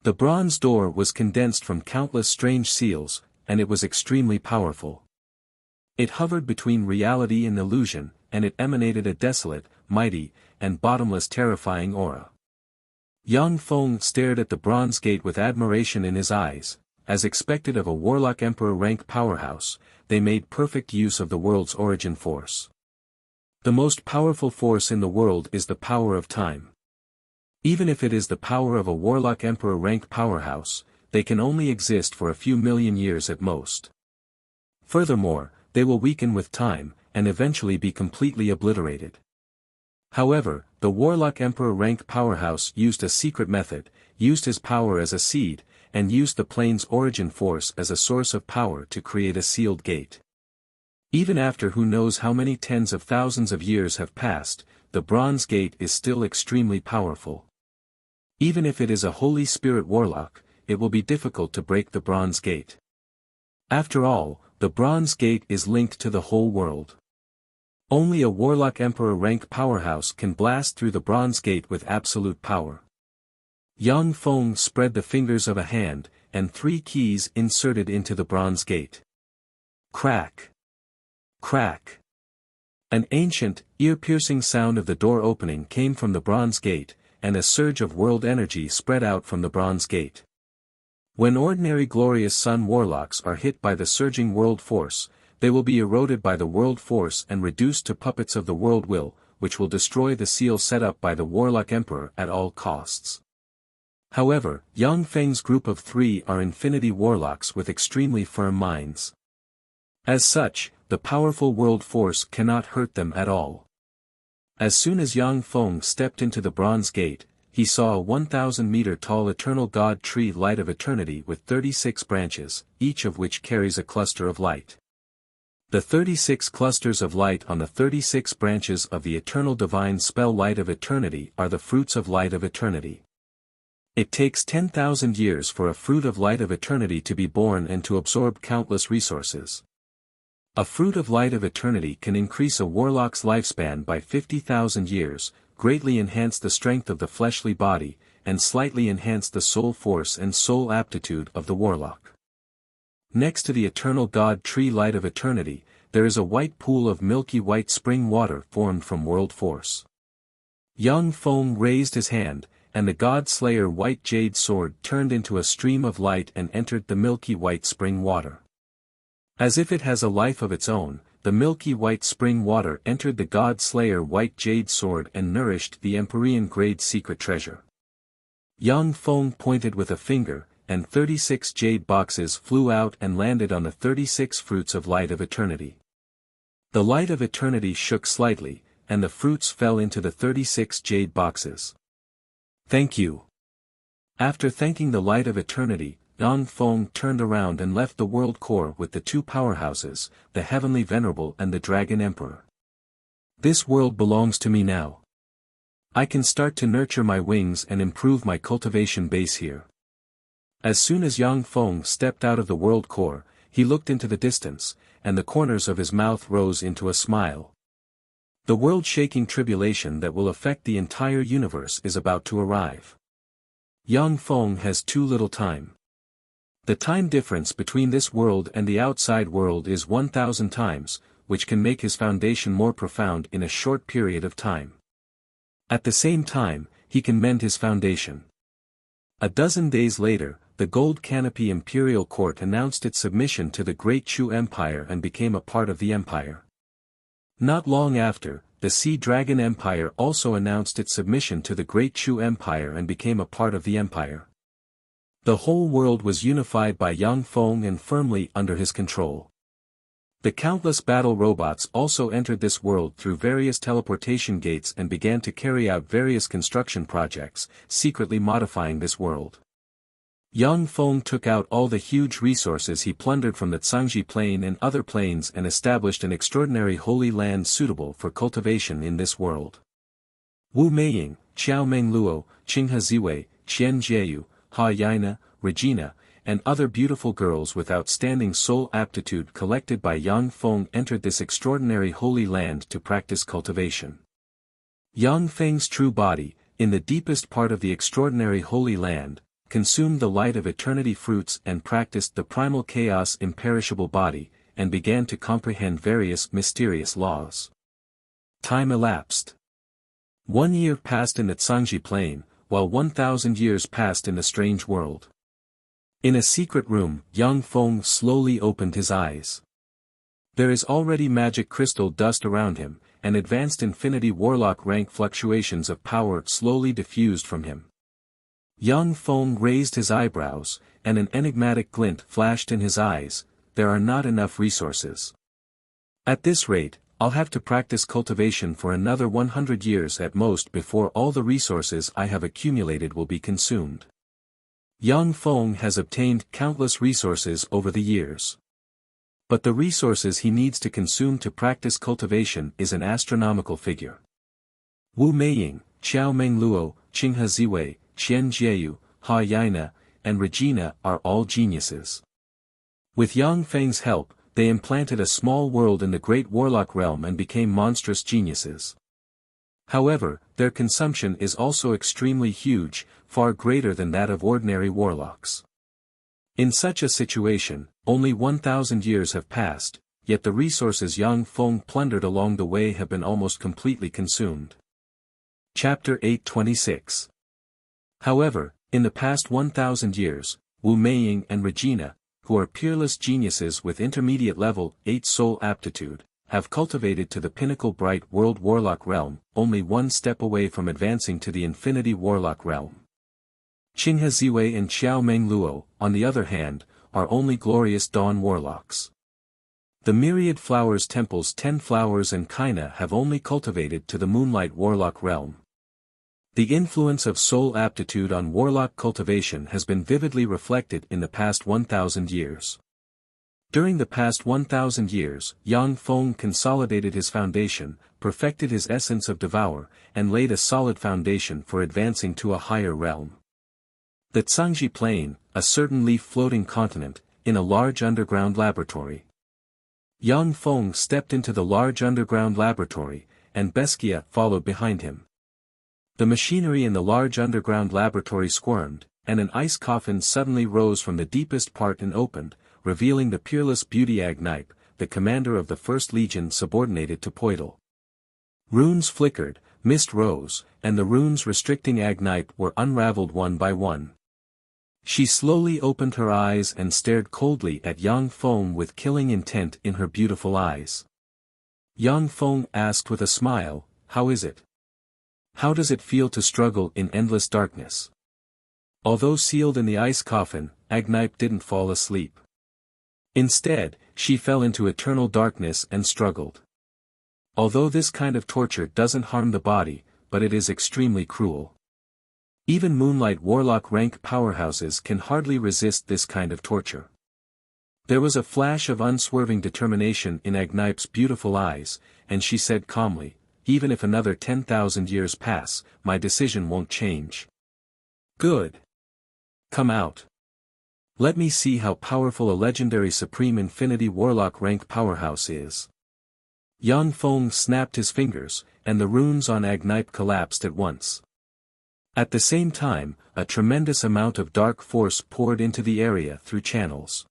The bronze door was condensed from countless strange seals, and it was extremely powerful. It hovered between reality and illusion, and it emanated a desolate, mighty, and bottomless terrifying aura. Yang Feng stared at the bronze gate with admiration in his eyes. As expected of a warlock emperor rank powerhouse, they made perfect use of the world's origin force. The most powerful force in the world is the power of time. Even if it is the power of a warlock emperor rank powerhouse, they can only exist for a few million years at most. Furthermore, they will weaken with time, and eventually be completely obliterated. However, the warlock emperor rank powerhouse used a secret method, used his power as a seed, and used the plane's origin force as a source of power to create a sealed gate. Even after who knows how many tens of thousands of years have passed, the bronze gate is still extremely powerful. Even if it is a Holy Spirit warlock, it will be difficult to break the bronze gate. After all, the bronze gate is linked to the whole world. Only a warlock emperor rank powerhouse can blast through the bronze gate with absolute power. Yang Feng spread the fingers of a hand, and 3 keys inserted into the bronze gate. Crack! Crack! An ancient, ear-piercing sound of the door opening came from the bronze gate, and a surge of world energy spread out from the bronze gate. When ordinary glorious sun warlocks are hit by the surging world force, they will be eroded by the world force and reduced to puppets of the world will, which will destroy the seal set up by the warlock emperor at all costs. However, Yang Feng's group of 3 are infinity warlocks with extremely firm minds. As such, the powerful world force cannot hurt them at all. As soon as Yang Feng stepped into the bronze gate, he saw a 1,000-meter-tall eternal god tree light of eternity with 36 branches, each of which carries a cluster of light. The 36 clusters of light on the 36 branches of the eternal divine spell light of eternity are the fruits of light of eternity. It takes 10,000 years for a fruit of light of eternity to be born and to absorb countless resources. A fruit of light of eternity can increase a warlock's lifespan by 50,000 years, greatly enhance the strength of the fleshly body, and slightly enhance the soul force and soul aptitude of the warlock. Next to the eternal god tree light of eternity, there is a white pool of milky white spring water formed from world force. Yang Feng raised his hand, and the God-Slayer white jade sword turned into a stream of light and entered the milky white spring water. As if it has a life of its own, the milky white spring water entered the God-Slayer white jade sword and nourished the Empyrean grade secret treasure. Yang Feng pointed with a finger, and 36 jade boxes flew out and landed on the 36 fruits of light of eternity. The light of eternity shook slightly, and the fruits fell into the 36 jade boxes. Thank you. After thanking the light of eternity, Yang Feng turned around and left the world core with the 2 powerhouses, the Heavenly Venerable and the Dragon Emperor. This world belongs to me now. I can start to nurture my wings and improve my cultivation base here. As soon as Yang Feng stepped out of the world core, he looked into the distance, and the corners of his mouth rose into a smile. The world-shaking tribulation that will affect the entire universe is about to arrive. Yang Feng has too little time. The time difference between this world and the outside world is 1,000 times, which can make his foundation more profound in a short period of time. At the same time, he can mend his foundation. A dozen days later, the Gold Canopy Imperial Court announced its submission to the Great Chu Empire and became a part of the empire. Not long after, the Sea Dragon Empire also announced its submission to the Great Chu Empire and became a part of the empire. The whole world was unified by Yang Feng and firmly under his control. The countless battle robots also entered this world through various teleportation gates and began to carry out various construction projects, secretly modifying this world. Yang Feng took out all the huge resources he plundered from the Cangji Plain and other plains and established an extraordinary holy land suitable for cultivation in this world. Wu Meiying, Qiao Mengluo, Qinghe Ziwei, Qian Jieyu, Ha Yaina, Regina, and other beautiful girls with outstanding soul aptitude collected by Yang Feng entered this extraordinary holy land to practice cultivation. Yang Feng's true body, in the deepest part of the extraordinary holy land, consumed the light of eternity fruits and practiced the primal chaos imperishable body, and began to comprehend various mysterious laws. Time elapsed. 1 year passed in the Tsangji plain, while 1,000 years passed in the strange world. In a secret room, Yang Feng slowly opened his eyes. There is already magic crystal dust around him, and advanced infinity warlock rank fluctuations of power slowly diffused from him. Yang Feng raised his eyebrows, and an enigmatic glint flashed in his eyes. There are not enough resources. At this rate, I'll have to practice cultivation for another 100 years at most before all the resources I have accumulated will be consumed. Yang Feng has obtained countless resources over the years. But the resources he needs to consume to practice cultivation is an astronomical figure. Wu Meiying, Qiao Mengluo, Qinghe Ziwei, Qian Jieyu, Ha Yaina, and Regina are all geniuses. With Yang Feng's help, they implanted a small world in the great warlock realm and became monstrous geniuses. However, their consumption is also extremely huge, far greater than that of ordinary warlocks. In such a situation, only 1,000 years have passed, yet the resources Yang Feng plundered along the way have been almost completely consumed. Chapter 826. However, in the past 1,000 years, Wu Meiying and Regina, who are peerless geniuses with intermediate level 8 soul aptitude, have cultivated to the pinnacle bright world warlock realm, only one step away from advancing to the infinity warlock realm. Qinghe Ziwei and Qiao Mengluo, on the other hand, are only glorious dawn warlocks. The myriad flowers temples 10 flowers and Kaina have only cultivated to the moonlight warlock realm. The influence of soul aptitude on warlock cultivation has been vividly reflected in the past 1,000 years. During the past 1,000 years, Yang Feng consolidated his foundation, perfected his essence of devour, and laid a solid foundation for advancing to a higher realm. The Tsangji plain, a certain leaf-floating continent, in a large underground laboratory. Yang Feng stepped into the large underground laboratory, and Beskia followed behind him. The machinery in the large underground laboratory squirmed, and an ice coffin suddenly rose from the deepest part and opened, revealing the peerless beauty Agnipe, the commander of the First Legion subordinated to Poidal. Runes flickered, mist rose, and the runes restricting Agnipe were unraveled one by one. She slowly opened her eyes and stared coldly at Yang Feng with killing intent in her beautiful eyes. Yang Feng asked with a smile, "How is it? How does it feel to struggle in endless darkness?" Although sealed in the ice coffin, Agnipe didn't fall asleep. Instead, she fell into eternal darkness and struggled. Although this kind of torture doesn't harm the body, but it is extremely cruel. Even moonlight warlock rank powerhouses can hardly resist this kind of torture. There was a flash of unswerving determination in Agnipe's beautiful eyes, and she said calmly, "Even if another 10,000 years pass, my decision won't change." "Good. Come out. Let me see how powerful a legendary supreme infinity warlock rank powerhouse is." Yang Feng snapped his fingers, and the runes on Agnipe collapsed at once. At the same time, a tremendous amount of dark force poured into the area through channels.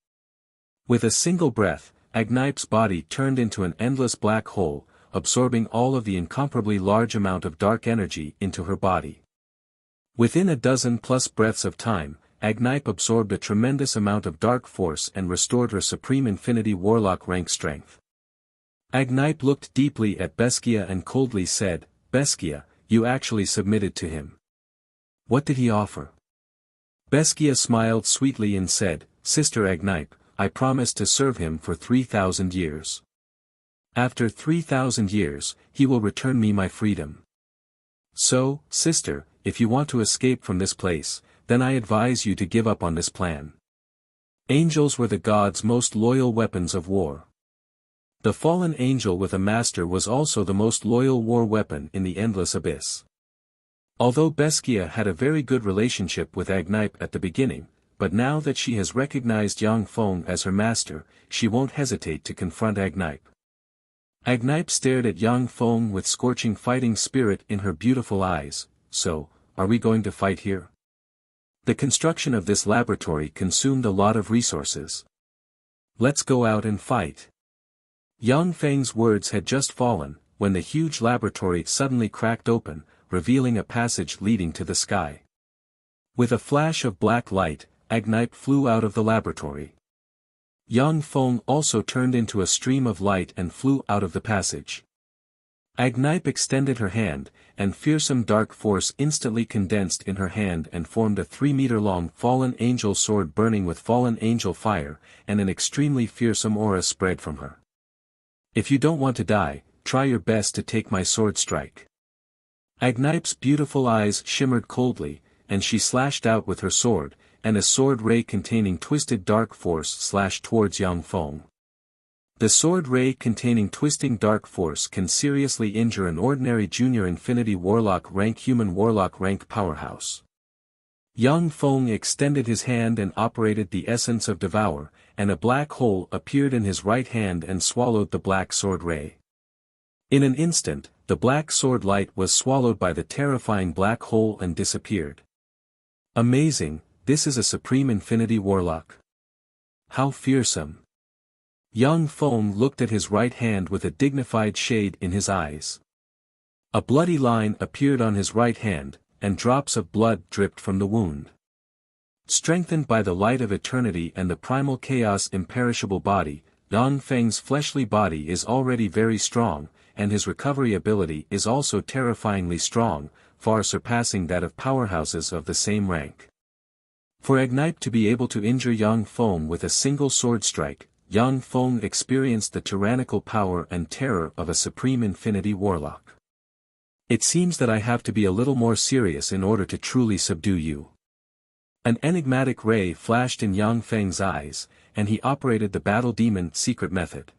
With a single breath, Agnipe's body turned into an endless black hole, absorbing all of the incomparably large amount of dark energy into her body. Within a dozen plus breaths of time, Agnipe absorbed a tremendous amount of dark force and restored her supreme infinity warlock rank strength. Agnipe looked deeply at Beskia and coldly said, "Beskia, you actually submitted to him. What did he offer?" Beskia smiled sweetly and said, "Sister Agnipe, I promised to serve him for 3,000 years. After 3,000 years, he will return me my freedom. So, sister, if you want to escape from this place, then I advise you to give up on this plan." Angels were the gods' most loyal weapons of war. The fallen angel with a master was also the most loyal war weapon in the endless abyss. Although Beskia had a very good relationship with Agnipe at the beginning, but now that she has recognized Yang Feng as her master, she won't hesitate to confront Agnipe. Agnipe stared at Yang Feng with scorching fighting spirit in her beautiful eyes. So, are we going to fight here? The construction of this laboratory consumed a lot of resources. Let's go out and fight. Yang Feng's words had just fallen, when the huge laboratory suddenly cracked open, revealing a passage leading to the sky. With a flash of black light, Agnipe flew out of the laboratory. Yang Feng also turned into a stream of light and flew out of the passage. Agnipe extended her hand, and fearsome dark force instantly condensed in her hand and formed a 3-meter-long fallen angel sword burning with fallen angel fire, and an extremely fearsome aura spread from her. If you don't want to die, try your best to take my sword strike. Agnipe's beautiful eyes shimmered coldly, and she slashed out with her sword, and a sword ray containing twisted dark force slashed towards Yang Feng. The sword ray containing twisting dark force can seriously injure an ordinary junior infinity warlock rank human warlock rank powerhouse. Yang Feng extended his hand and operated the essence of devour, and a black hole appeared in his right hand and swallowed the black sword ray. In an instant, the black sword light was swallowed by the terrifying black hole and disappeared. Amazing, this is a supreme infinity warlock. How fearsome. Yang Feng looked at his right hand with a dignified shade in his eyes. A bloody line appeared on his right hand, and drops of blood dripped from the wound. Strengthened by the light of eternity and the primal chaos imperishable body, Yang Feng's fleshly body is already very strong, and his recovery ability is also terrifyingly strong, far surpassing that of powerhouses of the same rank. For Agnipe to be able to injure Yang Feng with a single sword strike, Yang Feng experienced the tyrannical power and terror of a supreme infinity warlock. It seems that I have to be a little more serious in order to truly subdue you. An enigmatic ray flashed in Yang Feng's eyes, and he operated the Battle Demon secret method.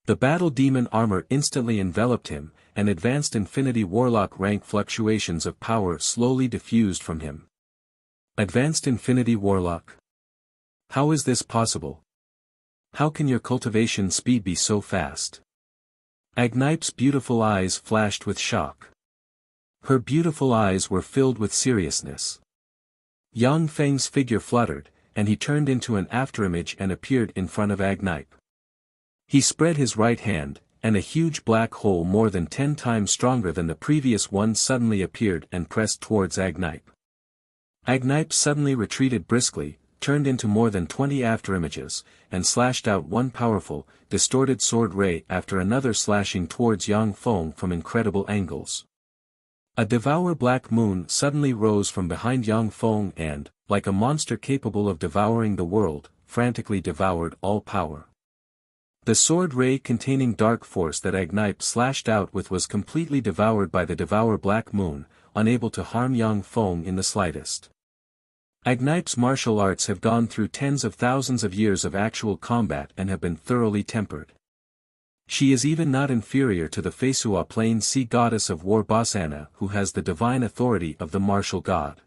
The Battle Demon armor instantly enveloped him, and advanced infinity warlock rank fluctuations of power slowly diffused from him. Advanced infinity warlock? How is this possible? How can your cultivation speed be so fast? Agnipe's beautiful eyes flashed with shock. Her beautiful eyes were filled with seriousness. Yang Feng's figure fluttered, and he turned into an afterimage and appeared in front of Agnipe. He spread his right hand, and a huge black hole more than 10 times stronger than the previous one suddenly appeared and pressed towards Agnipe. Agnipe suddenly retreated briskly, turned into more than 20 afterimages, and slashed out one powerful, distorted sword ray after another slashing towards Yang Feng from incredible angles. A devour black moon suddenly rose from behind Yang Feng and, like a monster capable of devouring the world, frantically devoured all power. The sword ray containing dark force that Agnipe slashed out with was completely devoured by the devour black moon, unable to harm Yang Feng in the slightest. Agnipe's martial arts have gone through tens of thousands of years of actual combat and have been thoroughly tempered. She is even not inferior to the Fesua Plain Sea Goddess of War Bosana who has the divine authority of the martial god.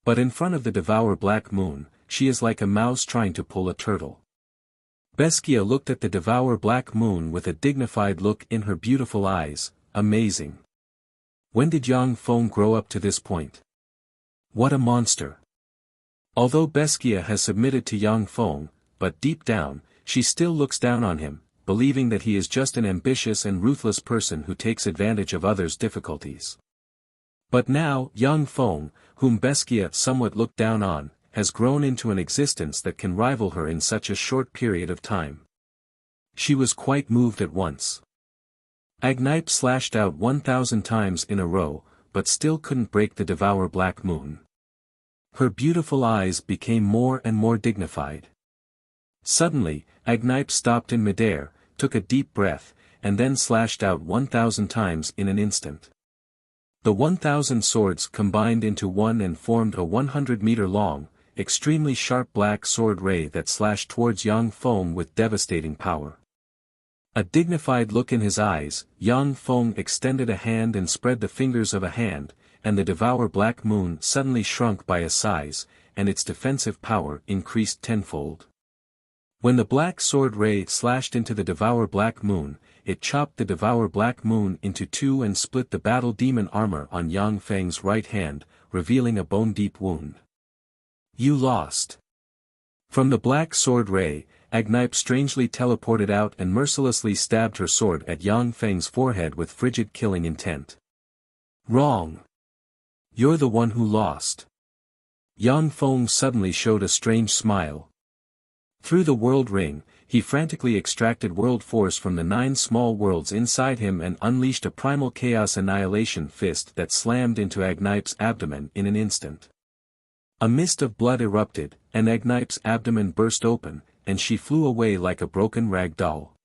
But in front of the devour black moon, she is like a mouse trying to pull a turtle. Beskia looked at the devour black moon with a dignified look in her beautiful eyes. Amazing. When did Yang Feng grow up to this point? What a monster. Although Beskia has submitted to Yang Feng, but deep down, she still looks down on him, believing that he is just an ambitious and ruthless person who takes advantage of others' difficulties. But now, Yang Feng, whom Beskia somewhat looked down on, has grown into an existence that can rival her in such a short period of time. She was quite moved at once. Agnipe slashed out 1,000 times in a row, but still couldn't break the devour black moon. Her beautiful eyes became more and more dignified. Suddenly, Agnipe stopped in midair, took a deep breath, and then slashed out 1,000 times in an instant. The 1,000 swords combined into one and formed a 100-meter-long, extremely sharp black sword ray that slashed towards Yang Feng with devastating power. A dignified look in his eyes, Yang Feng extended a hand and spread the fingers of a hand, and the Devour Black Moon suddenly shrunk by a size, and its defensive power increased tenfold. When the black sword ray slashed into the Devour Black Moon, it chopped the Devour Black Moon into two and split the battle demon armor on Yang Feng's right hand, revealing a bone-deep wound. You lost. From the black sword ray, Agnipe strangely teleported out and mercilessly stabbed her sword at Yang Feng's forehead with frigid killing intent. Wrong. You're the one who lost. Yang Feng suddenly showed a strange smile. Through the world ring, he frantically extracted world force from the 9 small worlds inside him and unleashed a primal chaos annihilation fist that slammed into Agnipe's abdomen in an instant. A mist of blood erupted, and Agnipe's abdomen burst open, and she flew away like a broken rag doll.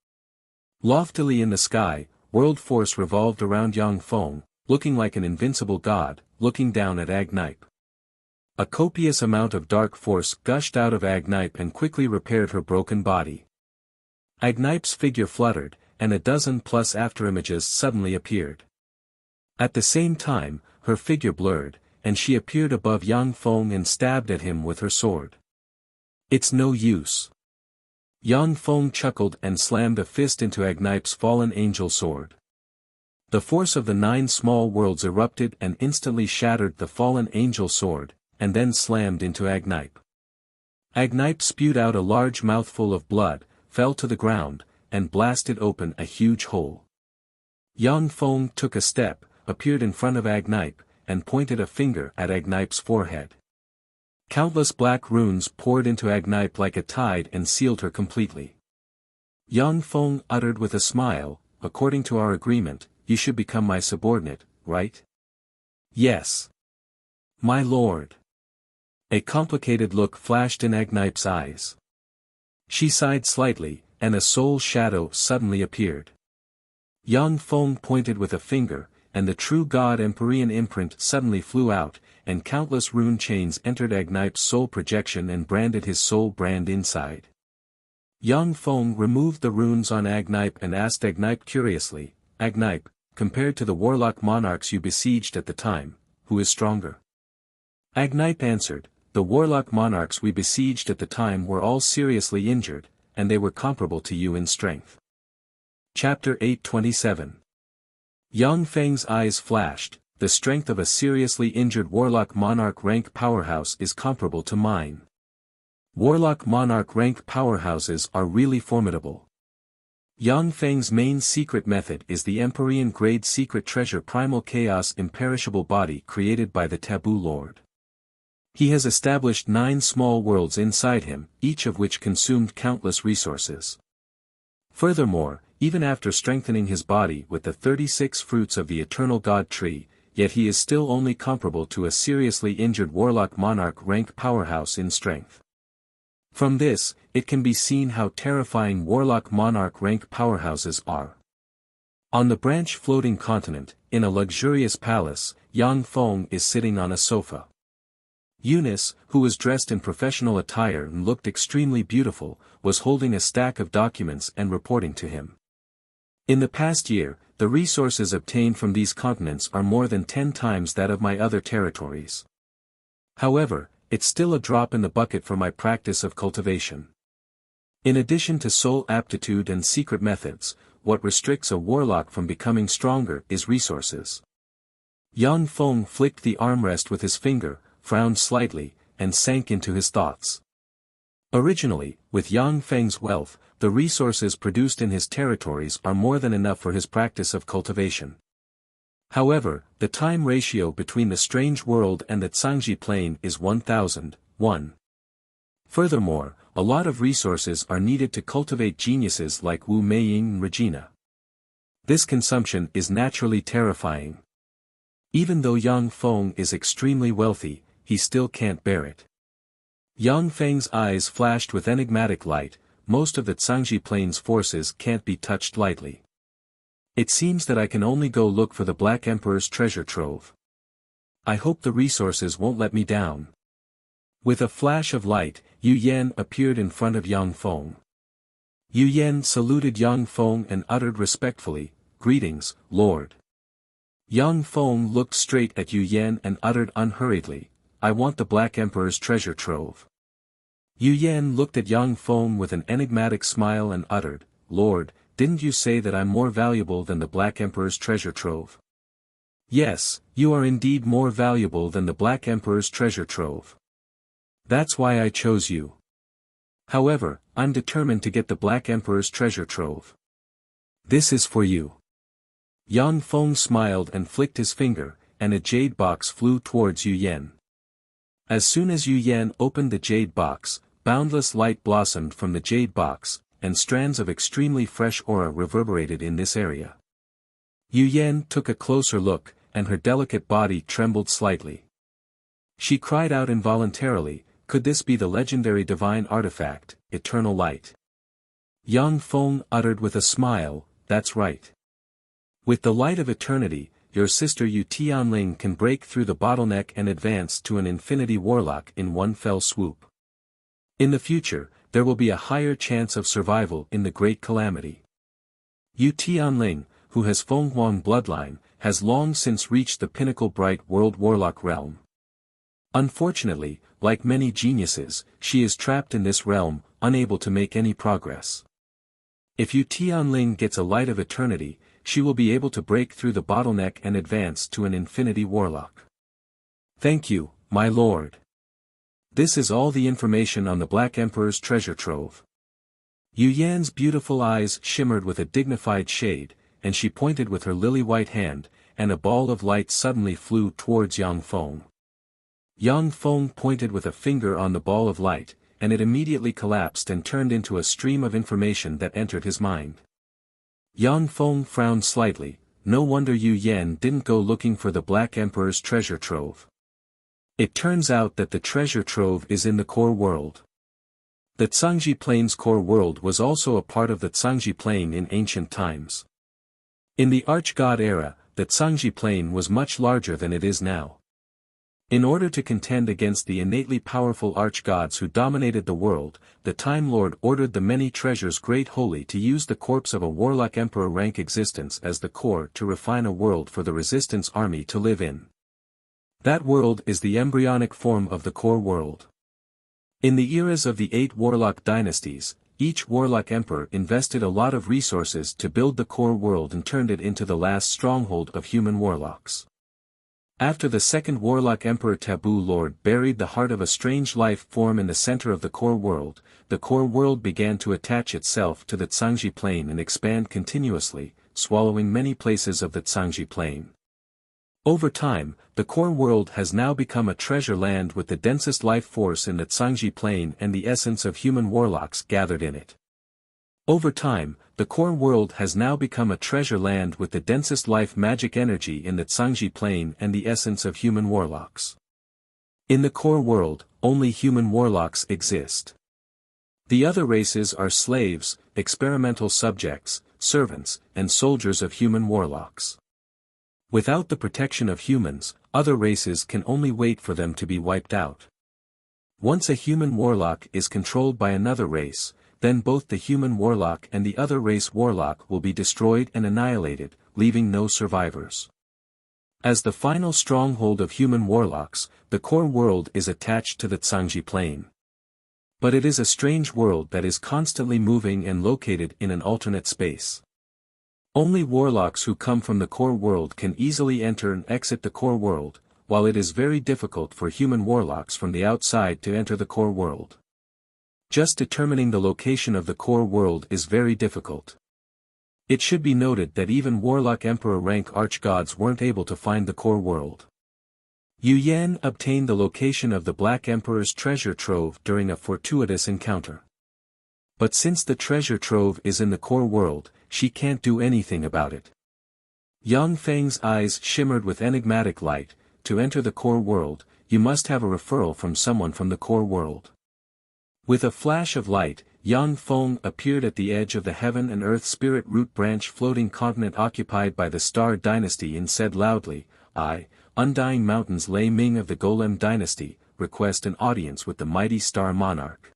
Loftily in the sky, world force revolved around Yang Feng, looking like an invincible god, looking down at Agnipe. A copious amount of dark force gushed out of Agnipe and quickly repaired her broken body. Agnipe's figure fluttered, and a dozen-plus afterimages suddenly appeared. At the same time, her figure blurred, and she appeared above Yang Feng and stabbed at him with her sword. It's no use. Yang Feng chuckled and slammed a fist into Agnipe's fallen angel sword. The force of the 9 small worlds erupted and instantly shattered the fallen angel sword, and then slammed into Agnipe. Agnipe spewed out a large mouthful of blood, fell to the ground, and blasted open a huge hole. Yang Feng took a step, appeared in front of Agnipe, and pointed a finger at Agnipe's forehead. Countless black runes poured into Agnipe like a tide and sealed her completely. Yang Feng uttered with a smile, according to our agreement, you should become my subordinate, right? Yes. My lord. A complicated look flashed in Agnipe's eyes. She sighed slightly, and a soul shadow suddenly appeared. Yang Feng pointed with a finger, and the true god Empyrean imprint suddenly flew out, and countless rune chains entered Agnipe's soul projection and branded his soul brand inside. Yang Feng removed the runes on Agnipe and asked Agnipe curiously, Agnipe, compared to the warlock monarchs you besieged at the time, who is stronger? Agnipe answered, the warlock monarchs we besieged at the time were all seriously injured, and they were comparable to you in strength. Chapter 827. Yang Feng's eyes flashed, the strength of a seriously injured warlock monarch rank powerhouse is comparable to mine. Warlock monarch rank powerhouses are really formidable. Yang Feng's main secret method is the Empyrean grade secret treasure primal chaos imperishable body created by the Taboo Lord. He has established 9 small worlds inside him, each of which consumed countless resources. Furthermore, even after strengthening his body with the 36 fruits of the eternal god tree, yet he is still only comparable to a seriously injured warlock monarch rank powerhouse in strength. From this, it can be seen how terrifying warlock monarch rank powerhouses are. On the branch floating continent, in a luxurious palace, Yang Feng is sitting on a sofa. Eunice, who was dressed in professional attire and looked extremely beautiful, was holding a stack of documents and reporting to him. In the past year, the resources obtained from these continents are more than 10 times that of my other territories. However, it's still a drop in the bucket for my practice of cultivation. In addition to soul aptitude and secret methods, what restricts a warlock from becoming stronger is resources. Yang Feng flicked the armrest with his finger, frowned slightly, and sank into his thoughts. Originally, with Yang Feng's wealth, the resources produced in his territories are more than enough for his practice of cultivation. However, the time ratio between the strange world and the Zhangji plain is 1001. Furthermore, a lot of resources are needed to cultivate geniuses like Wu Meiying and Regina. This consumption is naturally terrifying. Even though Yang Feng is extremely wealthy, he still can't bear it. Yang Feng's eyes flashed with enigmatic light, most of the Zhangji plain's forces can't be touched lightly. It seems that I can only go look for the Black Emperor's treasure trove. I hope the resources won't let me down. With a flash of light, Yu Yan appeared in front of Yang Feng. Yu Yan saluted Yang Feng and uttered respectfully, "Greetings, Lord." Yang Feng looked straight at Yu Yan and uttered unhurriedly, "I want the Black Emperor's treasure trove." Yu Yan looked at Yang Feng with an enigmatic smile and uttered, "Lord, didn't you say that I'm more valuable than the Black Emperor's treasure trove?" "Yes, you are indeed more valuable than the Black Emperor's treasure trove. That's why I chose you. However, I'm determined to get the Black Emperor's treasure trove. This is for you." Yang Feng smiled and flicked his finger, and a jade box flew towards Yu Yan. As soon as Yu Yan opened the jade box, boundless light blossomed from the jade box, and strands of extremely fresh aura reverberated in this area. Yu Yan took a closer look, and her delicate body trembled slightly. She cried out involuntarily, could this be the legendary divine artifact, eternal light? Yang Feng uttered with a smile, "That's right. With the light of eternity, your sister Yu Tianling can break through the bottleneck and advance to an infinity warlock in one fell swoop. In the future, there will be a higher chance of survival in the great calamity. Yu Tianling, who has Feng Huang bloodline, has long since reached the pinnacle bright world warlock realm. Unfortunately, like many geniuses, she is trapped in this realm, unable to make any progress. If Yu Tianling gets a light of eternity, she will be able to break through the bottleneck and advance to an infinity warlock." "Thank you, my lord. This is all the information on the Black Emperor's treasure trove." Yu Yan's beautiful eyes shimmered with a dignified shade, and she pointed with her lily-white hand, and a ball of light suddenly flew towards Yang Feng. Yang Feng pointed with a finger on the ball of light, and it immediately collapsed and turned into a stream of information that entered his mind. Yang Feng frowned slightly, no wonder Yu Yan didn't go looking for the Black Emperor's treasure trove. It turns out that the treasure trove is in the core world. The Cangji Plain's core world was also a part of the Cangji Plain in ancient times. In the Archgod era, the Cangji Plain was much larger than it is now. In order to contend against the innately powerful archgods who dominated the world, the Time Lord ordered the many treasures Great Holy to use the corpse of a warlock emperor rank existence as the core to refine a world for the resistance army to live in. That world is the embryonic form of the core world. In the eras of the 8 warlock dynasties, each warlock emperor invested a lot of resources to build the core world and turned it into the last stronghold of human warlocks. After the second warlock emperor Taboo Lord buried the heart of a strange life form in the center of the core world began to attach itself to the Cangji Plain and expand continuously, swallowing many places of the Cangji Plain. Over time, the core world has now become a treasure land with the densest life force in the Cangji Plain and the essence of human warlocks gathered in it. Over time, the core world has now become a treasure land with the densest life magic energy in the Cangji Plain and the essence of human warlocks. In the core world, only human warlocks exist. The other races are slaves, experimental subjects, servants, and soldiers of human warlocks. Without the protection of humans, other races can only wait for them to be wiped out. Once a human warlock is controlled by another race, then both the human warlock and the other race warlock will be destroyed and annihilated, leaving no survivors. As the final stronghold of human warlocks, the core world is attached to the Cangji Plain. But it is a strange world that is constantly moving and located in an alternate space. Only warlocks who come from the core world can easily enter and exit the core world, while it is very difficult for human warlocks from the outside to enter the core world. Just determining the location of the core world is very difficult. It should be noted that even warlock emperor rank archgods weren't able to find the core world. Yu Yan obtained the location of the Black Emperor's treasure trove during a fortuitous encounter. But since the treasure trove is in the core world, she can't do anything about it. Yang Feng's eyes shimmered with enigmatic light. To enter the core world, you must have a referral from someone from the core world. With a flash of light, Yang Feng appeared at the edge of the heaven and earth spirit root branch floating continent occupied by the Star Dynasty and said loudly, "I, Undying Mountains Lei Ming of the Golem Dynasty, request an audience with the mighty Star Monarch.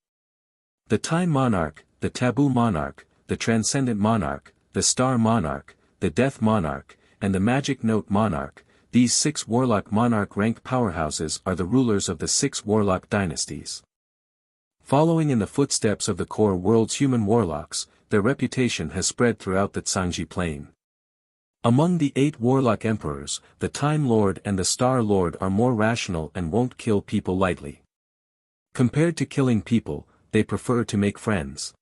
The Time Monarch, the Taboo Monarch, the Transcendent Monarch, the Star Monarch, the Death Monarch, and the Magic Note Monarch. These 6 Warlock Monarch rank powerhouses are the rulers of the 6 Warlock dynasties. Following in the footsteps of the core world's human warlocks, their reputation has spread throughout the Zhangji Plain. Among the 8 Warlock Emperors, the Time Lord and the Star Lord are more rational and won't kill people lightly. Compared to killing people, they prefer to make friends.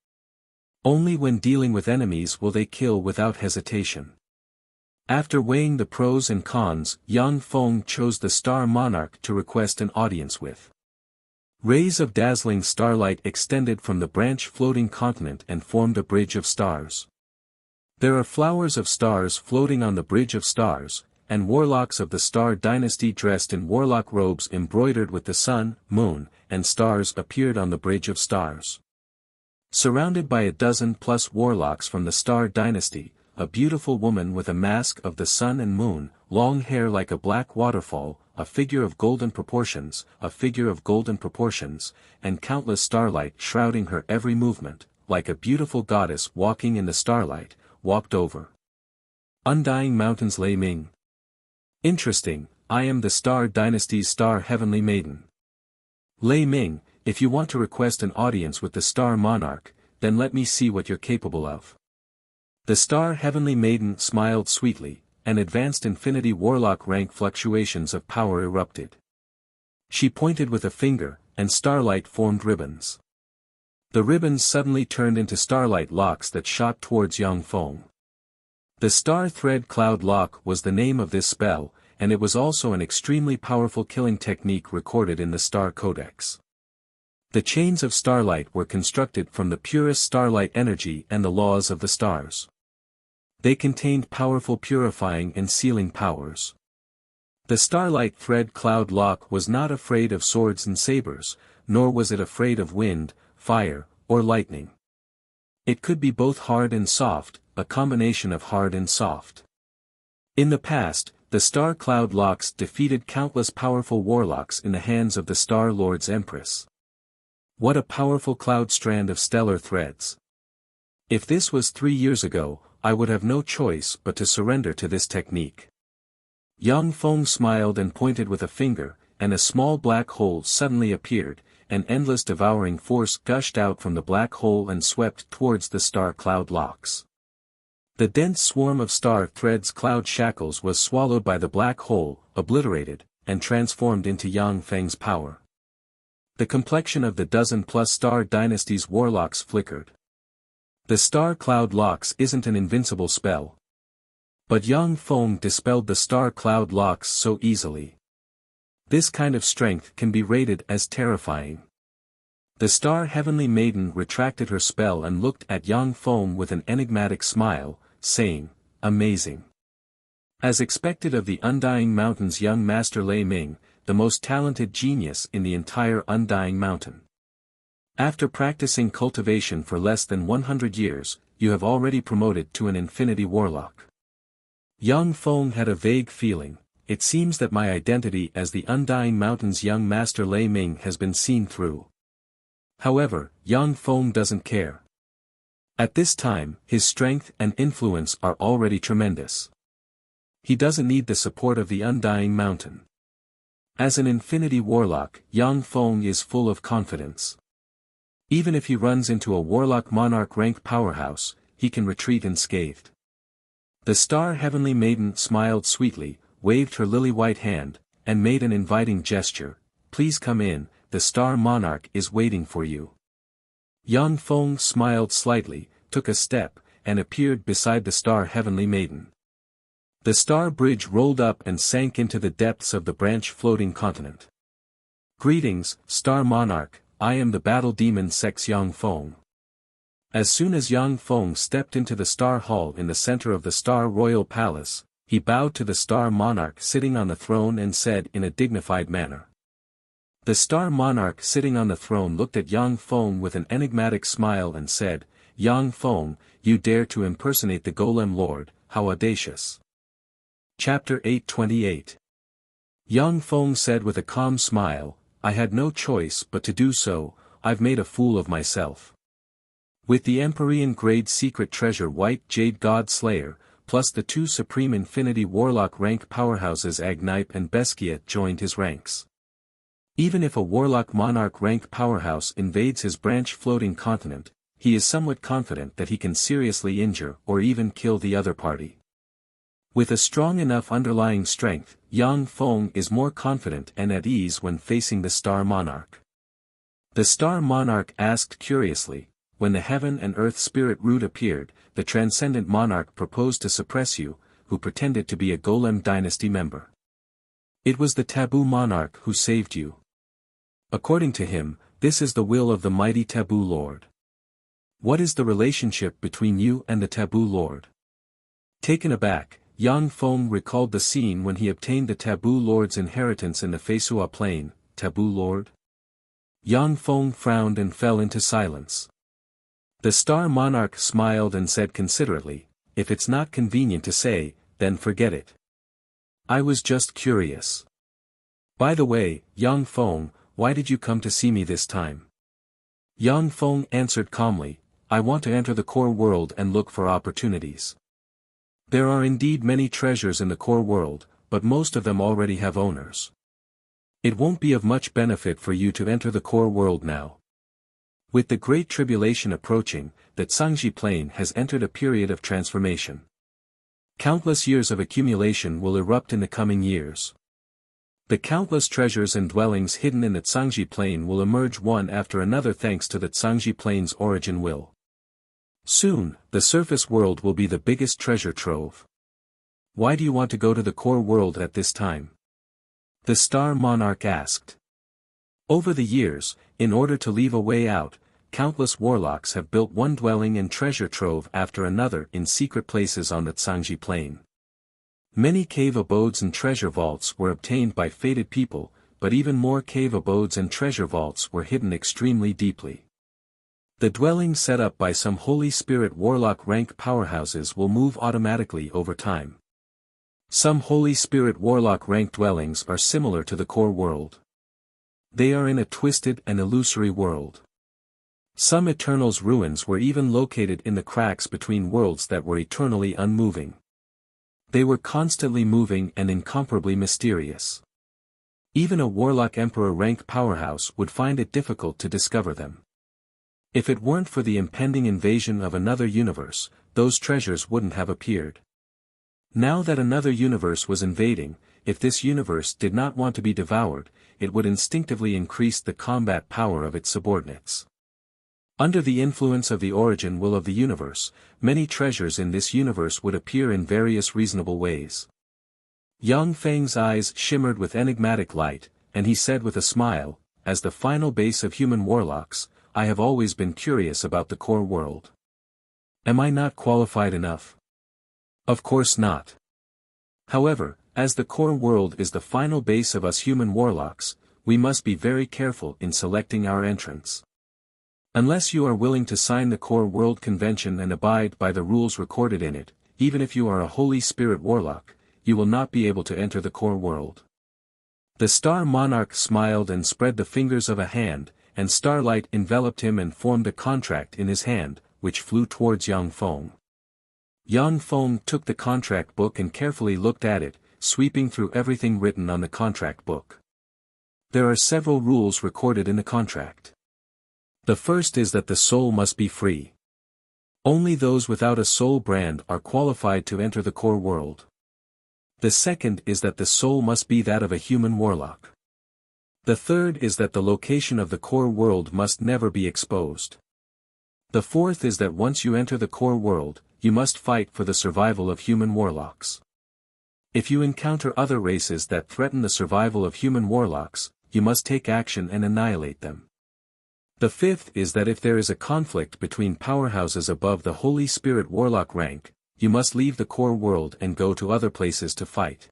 Only when dealing with enemies will they kill without hesitation. After weighing the pros and cons, Yang Feng chose the Star Monarch to request an audience with. Rays of dazzling starlight extended from the branch floating continent and formed a bridge of stars. There are flowers of stars floating on the bridge of stars, and warlocks of the Star Dynasty dressed in warlock robes embroidered with the sun, moon, and stars appeared on the bridge of stars. Surrounded by a dozen plus warlocks from the Star Dynasty, a beautiful woman with a mask of the sun and moon, long hair like a black waterfall, a figure of golden proportions, and countless starlight shrouding her every movement, like a beautiful goddess walking in the starlight, walked over. Undying Mountains Lei Ming. Interesting, I am the Star Dynasty's Star Heavenly Maiden. Lei Ming, if you want to request an audience with the Star Monarch, then let me see what you're capable of. The Star Heavenly Maiden smiled sweetly, and advanced infinity warlock rank fluctuations of power erupted. She pointed with a finger, and starlight formed ribbons. The ribbons suddenly turned into starlight locks that shot towards Yang Feng. The Star Thread Cloud Lock was the name of this spell, and it was also an extremely powerful killing technique recorded in the Star Codex. The chains of starlight were constructed from the purest starlight energy and the laws of the stars. They contained powerful purifying and sealing powers. The Starlight Thread Cloud Lock was not afraid of swords and sabers, nor was it afraid of wind, fire, or lightning. It could be both hard and soft, a combination of hard and soft. In the past, the Star Cloud Locks defeated countless powerful warlocks in the hands of the Star Lord's Empress. What a powerful cloud strand of stellar threads. If this was 3 years ago, I would have no choice but to surrender to this technique. Yang Feng smiled and pointed with a finger, and a small black hole suddenly appeared, an endless devouring force gushed out from the black hole and swept towards the Star Cloud Locks. The dense swarm of star threads cloud shackles was swallowed by the black hole, obliterated, and transformed into Yang Feng's power. The complexion of the dozen-plus Star Dynasty's warlocks flickered. The Star Cloud Locks isn't an invincible spell. But Yang Feng dispelled the Star Cloud Locks so easily. This kind of strength can be rated as terrifying. The Star Heavenly Maiden retracted her spell and looked at Yang Feng with an enigmatic smile, saying, "Amazing." As expected of the Undying Mountain's young master Lei Ming, the most talented genius in the entire Undying Mountain. After practicing cultivation for less than 100 years, you have already promoted to an infinity warlock. Yang Feng had a vague feeling, it seems that my identity as the Undying Mountain's young master Lei Ming has been seen through. However, Yang Feng doesn't care. At this time, his strength and influence are already tremendous. He doesn't need the support of the Undying Mountain. As an infinity warlock, Yang Feng is full of confidence. Even if he runs into a warlock monarch rank powerhouse, he can retreat unscathed. The Star Heavenly Maiden smiled sweetly, waved her lily-white hand, and made an inviting gesture. "Please come in, the Star Monarch is waiting for you." Yang Feng smiled slightly, took a step, and appeared beside the Star Heavenly Maiden. The star bridge rolled up and sank into the depths of the branch floating continent. "Greetings, Star Monarch, I am the battle demon Sex Yang Feng." As soon as Yang Feng stepped into the Star Hall in the center of the Star Royal Palace, he bowed to the Star Monarch sitting on the throne and said in a dignified manner. The Star Monarch sitting on the throne looked at Yang Feng with an enigmatic smile and said, "Yang Feng, you dare to impersonate the Golem Lord, how audacious." Chapter 828. Yang Feng said with a calm smile, "I had no choice but to do so, I've made a fool of myself. With the Empyrean grade secret treasure White Jade God Slayer, plus the two Supreme Infinity Warlock rank powerhouses Agnipe and Beskia joined his ranks. Even if a Warlock Monarch rank powerhouse invades his branch floating continent, he is somewhat confident that he can seriously injure or even kill the other party. With a strong enough underlying strength, Yang Feng is more confident and at ease when facing the Star Monarch. The Star Monarch asked curiously, when the Heaven and Earth Spirit Root appeared, the Transcendent Monarch proposed to suppress you, who pretended to be a Golem Dynasty member. It was the Taboo Monarch who saved you. According to him, this is the will of the mighty Taboo Lord. What is the relationship between you and the Taboo Lord? Taken aback, Yang Feng recalled the scene when he obtained the Taboo Lord's inheritance in the Feisua Plain. Taboo Lord? Yang Feng frowned and fell into silence. The Star Monarch smiled and said considerately, if it's not convenient to say, then forget it. I was just curious. By the way, Yang Feng, why did you come to see me this time? Yang Feng answered calmly, I want to enter the core world and look for opportunities. There are indeed many treasures in the core world, but most of them already have owners. It won't be of much benefit for you to enter the core world now. With the Great Tribulation approaching, the Cangji Plain has entered a period of transformation. Countless years of accumulation will erupt in the coming years. The countless treasures and dwellings hidden in the Cangji Plain will emerge one after another thanks to the Cangji Plain's origin will. Soon, the surface world will be the biggest treasure trove. Why do you want to go to the core world at this time? The Star Monarch asked. Over the years, in order to leave a way out, countless warlocks have built one dwelling and treasure trove after another in secret places on the Cangji Plain. Many cave abodes and treasure vaults were obtained by fated people, but even more cave abodes and treasure vaults were hidden extremely deeply. The dwellings set up by some Holy Spirit Warlock rank powerhouses will move automatically over time. Some Holy Spirit Warlock rank dwellings are similar to the core world. They are in a twisted and illusory world. Some Eternal's ruins were even located in the cracks between worlds that were eternally unmoving. They were constantly moving and incomparably mysterious. Even a Warlock Emperor rank powerhouse would find it difficult to discover them. If it weren't for the impending invasion of another universe, those treasures wouldn't have appeared. Now that another universe was invading, if this universe did not want to be devoured, it would instinctively increase the combat power of its subordinates. Under the influence of the origin will of the universe, many treasures in this universe would appear in various reasonable ways. Yang Feng's eyes shimmered with enigmatic light, and he said with a smile, as the final base of human warlocks, I have always been curious about the core world. Am I not qualified enough? Of course not. However, as the core world is the final base of us human warlocks, we must be very careful in selecting our entrance. Unless you are willing to sign the core world convention and abide by the rules recorded in it, even if you are a Holy Spirit Warlock, you will not be able to enter the core world. The Star Monarch smiled and spread the fingers of a hand, and starlight enveloped him and formed a contract in his hand, which flew towards Yang Feng. Yang Feng took the contract book and carefully looked at it, sweeping through everything written on the contract book. There are several rules recorded in the contract. The first is that the soul must be free. Only those without a soul brand are qualified to enter the core world. The second is that the soul must be that of a human warlock. The third is that the location of the core world must never be exposed. The fourth is that once you enter the core world, you must fight for the survival of human warlocks. If you encounter other races that threaten the survival of human warlocks, you must take action and annihilate them. The fifth is that if there is a conflict between powerhouses above the Holy Spirit Warlock rank, you must leave the core world and go to other places to fight.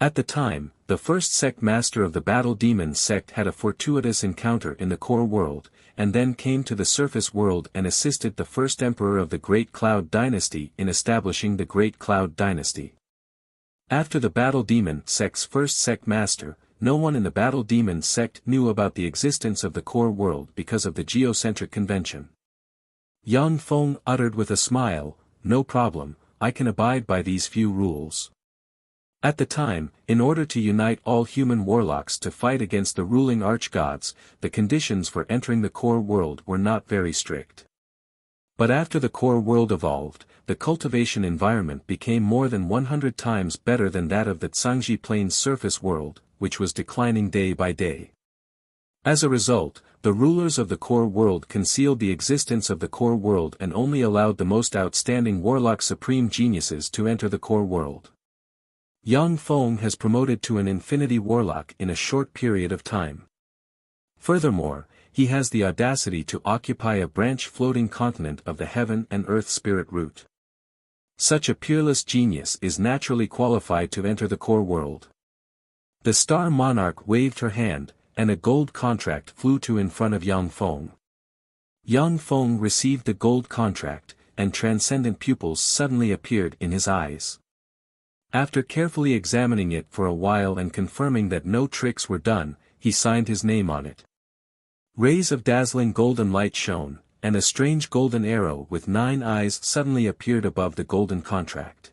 At the time, the first sect master of the Battle Demon sect had a fortuitous encounter in the core world, and then came to the surface world and assisted the first emperor of the Great Cloud Dynasty in establishing the Great Cloud Dynasty. After the Battle Demon sect's first sect master, no one in the Battle Demon sect knew about the existence of the core world because of the geocentric convention. Yang Feng uttered with a smile, no problem, I can abide by these few rules. At the time, in order to unite all human warlocks to fight against the ruling archgods, the conditions for entering the core world were not very strict. But after the core world evolved, the cultivation environment became more than 100 times better than that of the Tsangji Plains surface world, which was declining day by day. As a result, the rulers of the core world concealed the existence of the core world and only allowed the most outstanding warlock supreme geniuses to enter the core world. Yang Feng has promoted to an infinity warlock in a short period of time. Furthermore, he has the audacity to occupy a branch floating continent of the heaven and earth spirit root. Such a peerless genius is naturally qualified to enter the core world. The Star Monarch waved her hand, and a gold contract flew to in front of Yang Feng. Yang Feng received the gold contract, and transcendent pupils suddenly appeared in his eyes. After carefully examining it for a while and confirming that no tricks were done, he signed his name on it. Rays of dazzling golden light shone, and a strange golden arrow with 9 eyes suddenly appeared above the golden contract.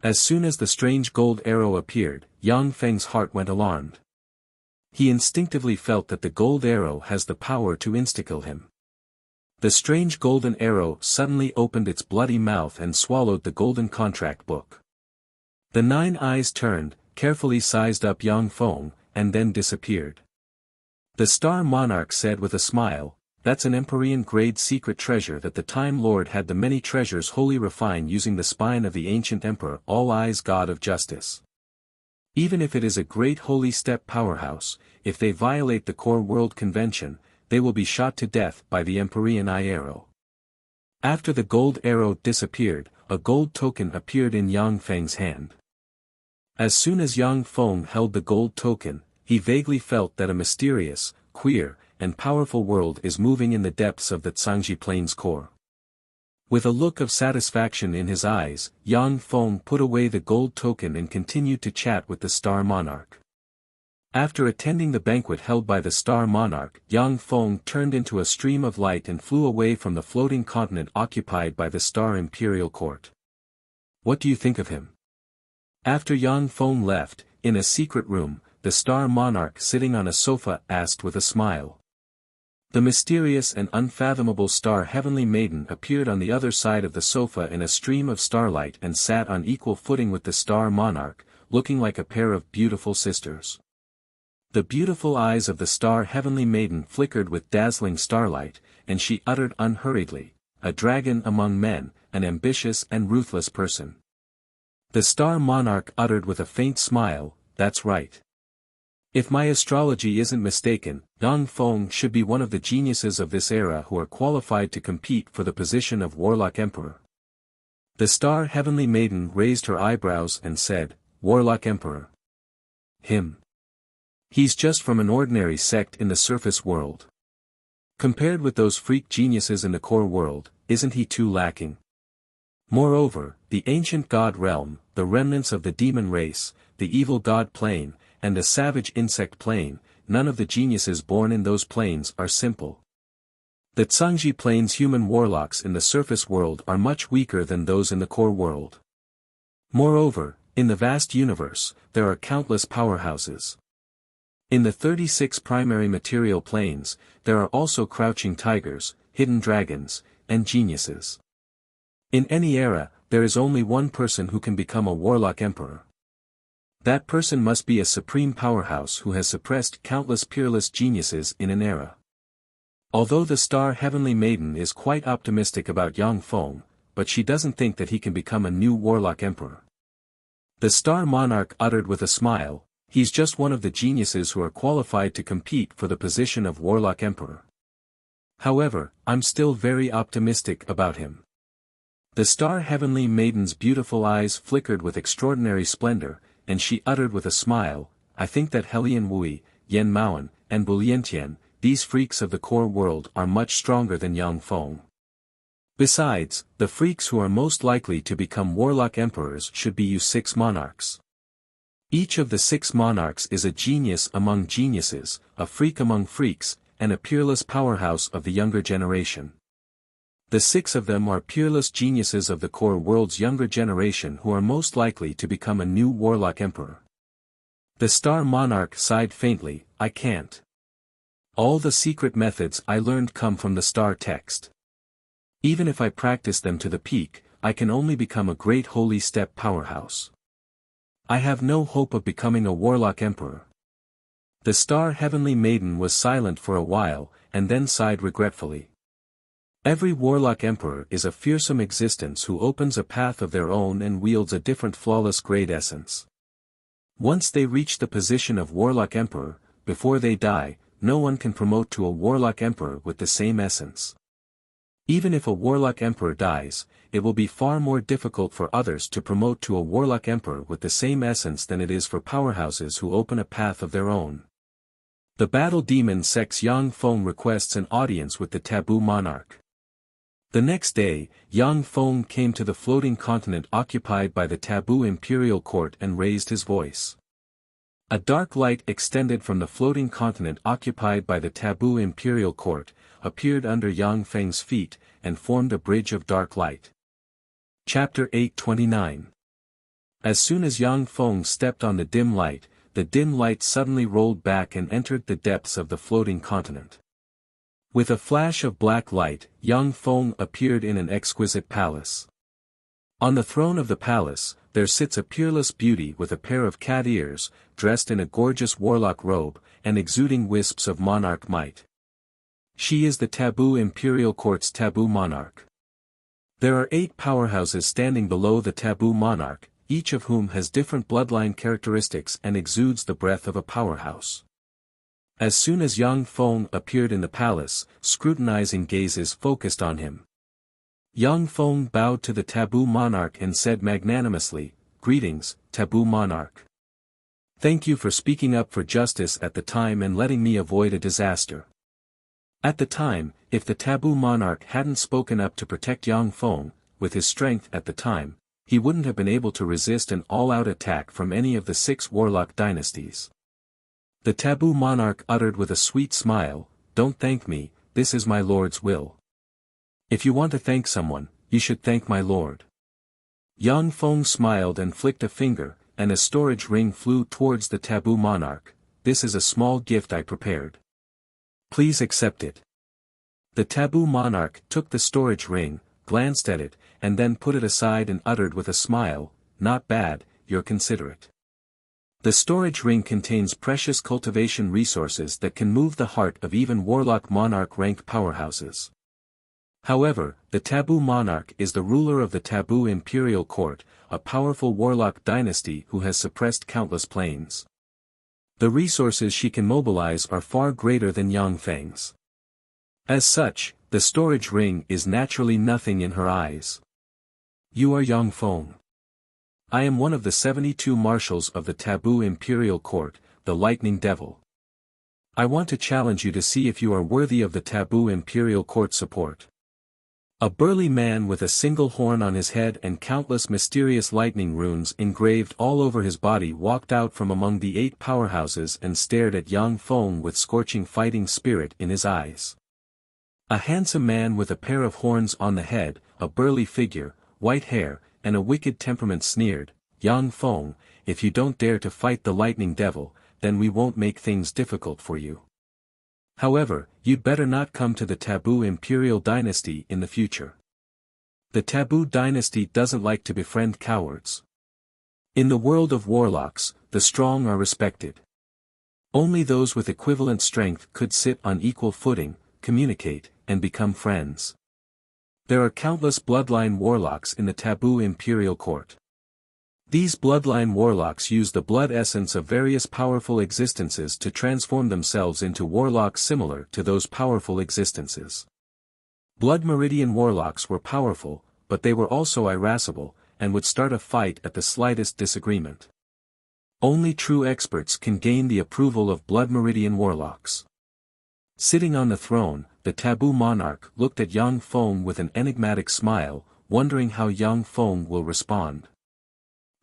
As soon as the strange gold arrow appeared, Yang Feng's heart went alarmed. He instinctively felt that the gold arrow has the power to insta-kill him. The strange golden arrow suddenly opened its bloody mouth and swallowed the golden contract book. The 9 eyes turned, carefully sized up Yang Feng, and then disappeared. The Star Monarch said with a smile, "That's an Empyrean-grade secret treasure that the Time Lord had the many treasures wholly refined using the spine of the ancient Emperor All-Eyes God of Justice. Even if it is a great holy step powerhouse, if they violate the core world convention, they will be shot to death by the Empyrean eye arrow." After the gold arrow disappeared, a gold token appeared in Yang Feng's hand. As soon as Yang Feng held the gold token, he vaguely felt that a mysterious, queer, and powerful world is moving in the depths of the Tsangji Plains core. With a look of satisfaction in his eyes, Yang Feng put away the gold token and continued to chat with the Star Monarch. After attending the banquet held by the Star Monarch, Yang Feng turned into a stream of light and flew away from the floating continent occupied by the Star Imperial Court. What do you think of him? After Yang Feng left, in a secret room, the Star Monarch sitting on a sofa asked with a smile. The mysterious and unfathomable Star Heavenly Maiden appeared on the other side of the sofa in a stream of starlight and sat on equal footing with the Star Monarch, looking like a pair of beautiful sisters. The beautiful eyes of the Star Heavenly Maiden flickered with dazzling starlight, and she uttered unhurriedly, "A dragon among men, an ambitious and ruthless person." The Star Monarch uttered with a faint smile, "That's right. If my astrology isn't mistaken, Yang Feng should be one of the geniuses of this era who are qualified to compete for the position of Warlock Emperor." The Star Heavenly Maiden raised her eyebrows and said, "Warlock Emperor? Him? He's just from an ordinary sect in the surface world. Compared with those freak geniuses in the core world, isn't he too lacking? Moreover, the ancient god realm, the remnants of the demon race, the evil god plane, and the savage insect plane, none of the geniuses born in those planes are simple. The Tsangji Plains human warlocks in the surface world are much weaker than those in the core world. Moreover, in the vast universe, there are countless powerhouses. In the 36 primary material planes, there are also crouching tigers, hidden dragons, and geniuses. In any era, there is only one person who can become a Warlock Emperor. That person must be a supreme powerhouse who has suppressed countless peerless geniuses in an era. Although the Star Heavenly Maiden is quite optimistic about Yang Feng, but she doesn't think that he can become a new Warlock Emperor. The Star Monarch uttered with a smile, "He's just one of the geniuses who are qualified to compete for the position of Warlock Emperor. However, I'm still very optimistic about him." The Star Heavenly Maiden's beautiful eyes flickered with extraordinary splendor, and she uttered with a smile, "I think that Helian Wui, Yen Maoan, and Bulientian, these freaks of the core world are much stronger than Yang Feng. Besides, the freaks who are most likely to become Warlock Emperors should be you 6 monarchs. Each of the 6 monarchs is a genius among geniuses, a freak among freaks, and a peerless powerhouse of the younger generation. The 6 of them are peerless geniuses of the core world's younger generation who are most likely to become a new warlock emperor. The Star Monarch sighed faintly, I can't. All the secret methods I learned come from the star text. Even if I practice them to the peak, I can only become a great holy step powerhouse. I have no hope of becoming a warlock emperor. The Star Heavenly Maiden was silent for a while, and then sighed regretfully. Every warlock emperor is a fearsome existence who opens a path of their own and wields a different flawless grade essence. Once they reach the position of warlock emperor, before they die, no one can promote to a warlock emperor with the same essence. Even if a warlock emperor dies, it will be far more difficult for others to promote to a warlock emperor with the same essence than it is for powerhouses who open a path of their own. The battle demon Sex Yang Feng requests an audience with the taboo monarch. The next day, Yang Feng came to the floating continent occupied by the taboo imperial court and raised his voice. A dark light extended from the floating continent occupied by the taboo imperial court, appeared under Yang Feng's feet, and formed a bridge of dark light. Chapter 829. As soon as Yang Feng stepped on the dim light suddenly rolled back and entered the depths of the floating continent. With a flash of black light, Yang Feng appeared in an exquisite palace. On the throne of the palace, there sits a peerless beauty with a pair of cat ears, dressed in a gorgeous warlock robe, and exuding wisps of monarch might. She is the taboo imperial court's taboo monarch. There are 8 powerhouses standing below the taboo monarch, each of whom has different bloodline characteristics and exudes the breath of a powerhouse. As soon as Yang Feng appeared in the palace, scrutinizing gazes focused on him. Yang Feng bowed to the taboo monarch and said magnanimously, "Greetings, taboo monarch. Thank you for speaking up for justice at the time and letting me avoid a disaster." At the time, if the taboo monarch hadn't spoken up to protect Yang Feng, with his strength at the time, he wouldn't have been able to resist an all-out attack from any of the 6 warlock dynasties. The taboo monarch uttered with a sweet smile, "Don't thank me, this is my lord's will. If you want to thank someone, you should thank my lord." Yang Feng smiled and flicked a finger, and a storage ring flew towards the taboo monarch. "This is a small gift I prepared. Please accept it." The taboo monarch took the storage ring, glanced at it, and then put it aside and uttered with a smile, "Not bad, you're considerate." The storage ring contains precious cultivation resources that can move the heart of even warlock monarch-ranked powerhouses. However, the taboo monarch is the ruler of the taboo imperial court, a powerful warlock dynasty who has suppressed countless planes. The resources she can mobilize are far greater than Yang Feng's. As such, the storage ring is naturally nothing in her eyes. "You are Yang Feng. I am one of the 72 marshals of the taboo imperial court, the lightning devil. I want to challenge you to see if you are worthy of the taboo imperial court support." A burly man with a single horn on his head and countless mysterious lightning runes engraved all over his body walked out from among the 8 powerhouses and stared at Yang Feng with scorching fighting spirit in his eyes. A handsome man with a pair of horns on the head, a burly figure, white hair, and a wicked temperament sneered, "Yang Feng, if you don't dare to fight the lightning devil, then we won't make things difficult for you. However, you'd better not come to the taboo imperial dynasty in the future. The taboo dynasty doesn't like to befriend cowards. In the world of warlocks, the strong are respected. Only those with equivalent strength could sit on equal footing, communicate, and become friends. There are countless bloodline warlocks in the taboo imperial court. These bloodline warlocks use the blood essence of various powerful existences to transform themselves into warlocks similar to those powerful existences. Blood Meridian warlocks were powerful, but they were also irascible, and would start a fight at the slightest disagreement. Only true experts can gain the approval of Blood Meridian warlocks. Sitting on the throne, the taboo monarch looked at Yang Feng with an enigmatic smile, wondering how Yang Feng will respond.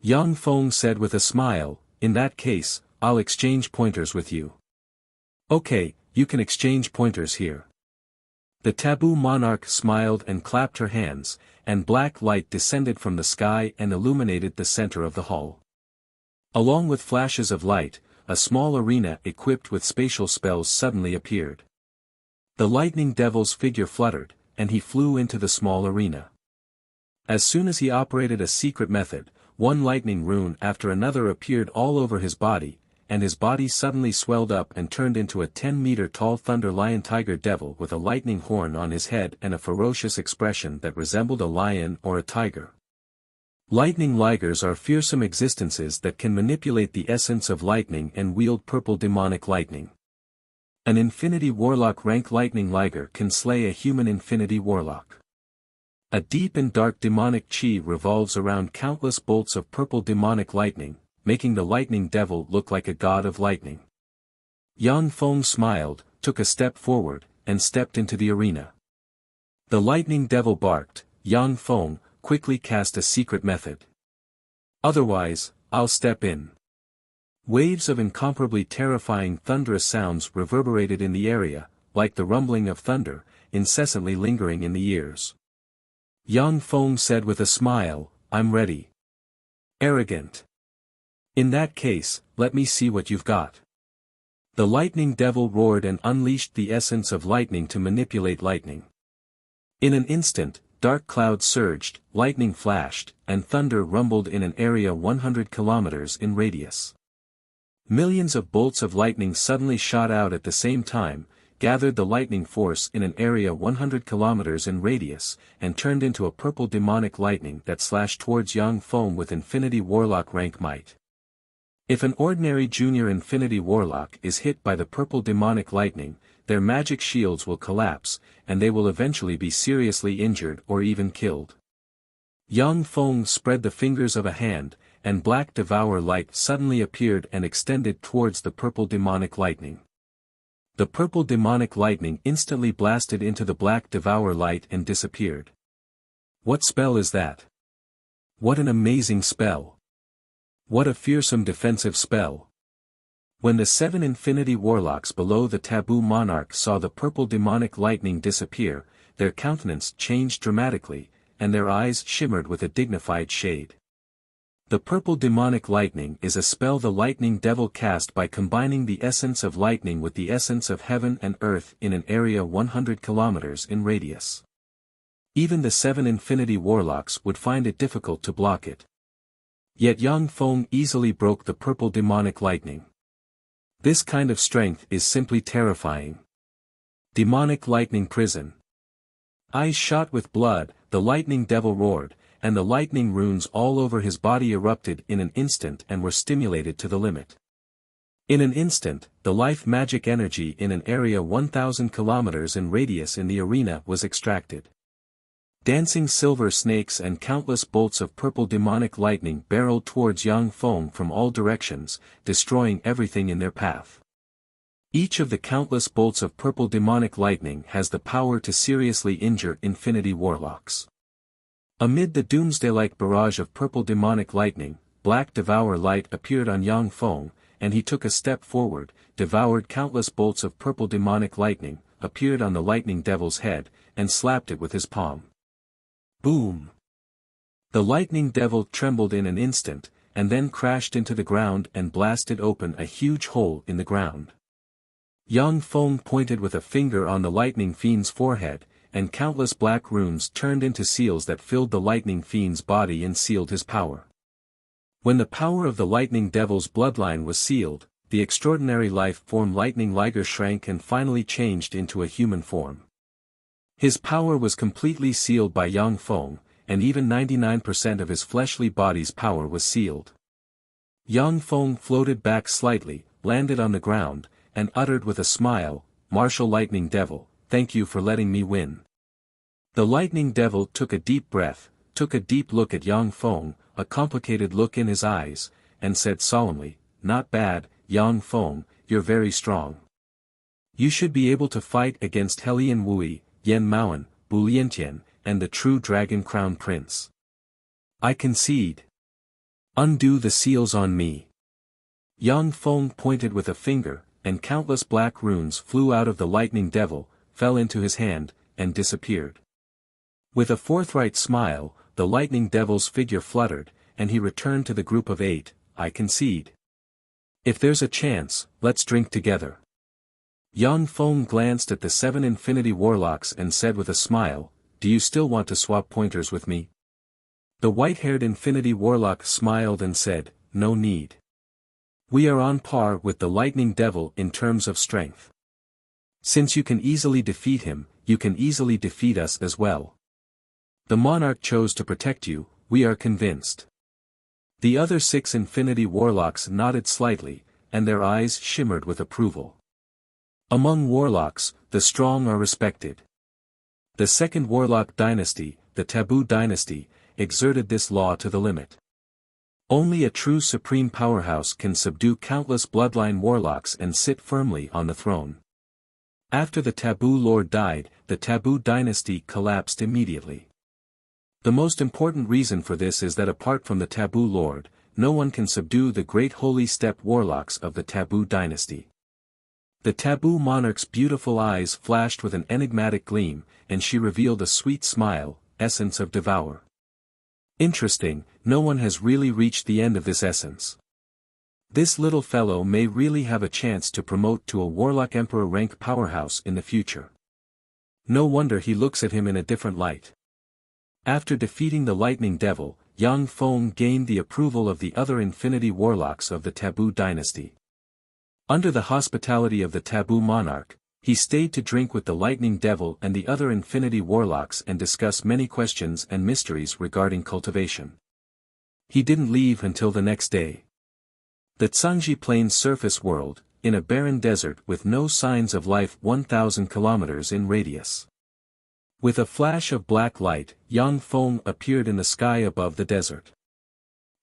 Yang Feng said with a smile, "In that case, I'll exchange pointers with you." "Okay, you can exchange pointers here." The taboo monarch smiled and clapped her hands, and black light descended from the sky and illuminated the center of the hall. Along with flashes of light, a small arena equipped with spatial spells suddenly appeared. The lightning devil's figure fluttered, and he flew into the small arena. As soon as he operated a secret method, one lightning rune after another appeared all over his body, and his body suddenly swelled up and turned into a 10-meter-tall thunder lion tiger devil with a lightning horn on his head and a ferocious expression that resembled a lion or a tiger. Lightning ligers are fearsome existences that can manipulate the essence of lightning and wield purple demonic lightning. An Infinity Warlock rank lightning liger can slay a human Infinity Warlock. A deep and dark demonic chi revolves around countless bolts of purple demonic lightning, making the lightning devil look like a god of lightning. Yang Feng smiled, took a step forward, and stepped into the arena. The lightning devil barked. Yang Feng quickly cast a secret method. Otherwise, I'll step in. Waves of incomparably terrifying thunderous sounds reverberated in the area, like the rumbling of thunder, incessantly lingering in the ears. Yang Feng said with a smile, I'm ready. Arrogant. In that case, let me see what you've got. The lightning devil roared and unleashed the essence of lightning to manipulate lightning. In an instant, dark clouds surged, lightning flashed, and thunder rumbled in an area 100 kilometers in radius. Millions of bolts of lightning suddenly shot out at the same time, gathered the lightning force in an area 100 kilometers in radius, and turned into a purple demonic lightning that slashed towards Yang Feng with Infinity Warlock rank might. If an ordinary junior Infinity Warlock is hit by the purple demonic lightning, their magic shields will collapse, and they will eventually be seriously injured or even killed. Yang Feng spread the fingers of a hand, and black devour light suddenly appeared and extended towards the purple demonic lightning. The purple demonic lightning instantly blasted into the black devour light and disappeared. What spell is that? What an amazing spell! What a fearsome defensive spell! When the 7 Infinity Warlocks below the taboo monarch saw the purple demonic lightning disappear, their countenance changed dramatically, and their eyes shimmered with a dignified shade. The purple demonic lightning is a spell the lightning devil cast by combining the essence of lightning with the essence of heaven and earth in an area 100 kilometers in radius. Even the 7 Infinity Warlocks would find it difficult to block it. Yet Yang Feng easily broke the purple demonic lightning. This kind of strength is simply terrifying. Demonic lightning prison. Eyes shot with blood, the lightning devil roared, and the lightning runes all over his body erupted in an instant and were stimulated to the limit. In an instant, the life magic energy in an area 1,000 kilometers in radius in the arena was extracted. Dancing silver snakes and countless bolts of purple demonic lightning barreled towards Yang Feng from all directions, destroying everything in their path. Each of the countless bolts of purple demonic lightning has the power to seriously injure Infinity Warlocks. Amid the doomsday-like barrage of purple demonic lightning, black devour light appeared on Yang Feng, and he took a step forward, devoured countless bolts of purple demonic lightning, appeared on the lightning devil's head, and slapped it with his palm. Boom! The lightning devil trembled in an instant, and then crashed into the ground and blasted open a huge hole in the ground. Yang Feng pointed with a finger on the lightning fiend's forehead, and countless black runes turned into seals that filled the lightning fiend's body and sealed his power. When the power of the lightning devil's bloodline was sealed, the extraordinary life form lightning liger shrank and finally changed into a human form. His power was completely sealed by Yang Feng, and even 99% of his fleshly body's power was sealed. Yang Feng floated back slightly, landed on the ground, and uttered with a smile, "Martial Lightning Devil, thank you for letting me win." The Lightning Devil took a deep breath, took a deep look at Yang Feng, a complicated look in his eyes, and said solemnly, "Not bad, Yang Feng, you're very strong. You should be able to fight against Helian Wui, Yen Maoan, Bulientian, and the true Dragon Crown Prince. I concede. Undo the seals on me." Yang Feng pointed with a finger, and countless black runes flew out of the lightning devil, fell into his hand, and disappeared. With a forthright smile, the lightning devil's figure fluttered, and he returned to the group of 8. I concede. If there's a chance, let's drink together. Yang Feng glanced at the 7 Infinity Warlocks and said with a smile, do you still want to swap pointers with me? The white-haired Infinity Warlock smiled and said, no need. We are on par with the Lightning Devil in terms of strength. Since you can easily defeat him, you can easily defeat us as well. The monarch chose to protect you, we are convinced. The other 6 Infinity Warlocks nodded slightly, and their eyes shimmered with approval. Among warlocks, the strong are respected. The second Warlock dynasty, the Taboo dynasty, exerted this law to the limit. Only a true supreme powerhouse can subdue countless bloodline warlocks and sit firmly on the throne. After the Taboo Lord died, the Taboo dynasty collapsed immediately. The most important reason for this is that apart from the Taboo Lord, no one can subdue the great holy steppe warlocks of the Taboo dynasty. The Taboo monarch's beautiful eyes flashed with an enigmatic gleam, and she revealed a sweet smile, essence of devour. Interesting, no one has really reached the end of this essence. This little fellow may really have a chance to promote to a Warlock Emperor rank powerhouse in the future. No wonder he looks at him in a different light. After defeating the Lightning Devil, Yang Feng gained the approval of the other Infinity Warlocks of the Taboo dynasty. Under the hospitality of the Taboo monarch, he stayed to drink with the Lightning Devil and the other Infinity Warlocks and discuss many questions and mysteries regarding cultivation. He didn't leave until the next day. The Tsangji Plains surface world, in a barren desert with no signs of life 1,000 kilometers in radius. With a flash of black light, Yang Feng appeared in the sky above the desert.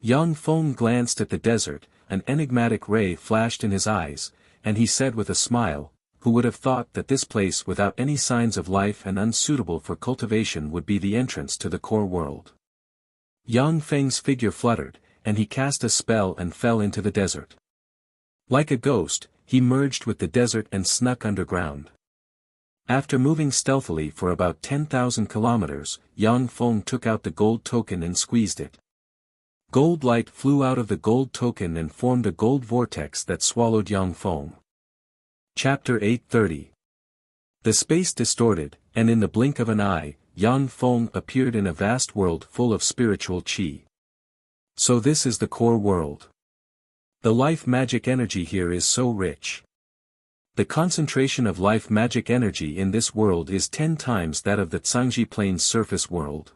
Yang Feng glanced at the desert, an enigmatic ray flashed in his eyes, and he said with a smile, who would have thought that this place without any signs of life and unsuitable for cultivation would be the entrance to the core world. Yang Feng's figure fluttered, and he cast a spell and fell into the desert. Like a ghost, he merged with the desert and snuck underground. After moving stealthily for about 10,000 kilometers, Yang Feng took out the gold token and squeezed it. Gold light flew out of the gold token and formed a gold vortex that swallowed Yang Feng. Chapter 830. The space distorted, and in the blink of an eye, Yang Feng appeared in a vast world full of spiritual qi. So this is the core world. The life magic energy here is so rich. The concentration of life magic energy in this world is 10 times that of the Tsangji Plains surface world.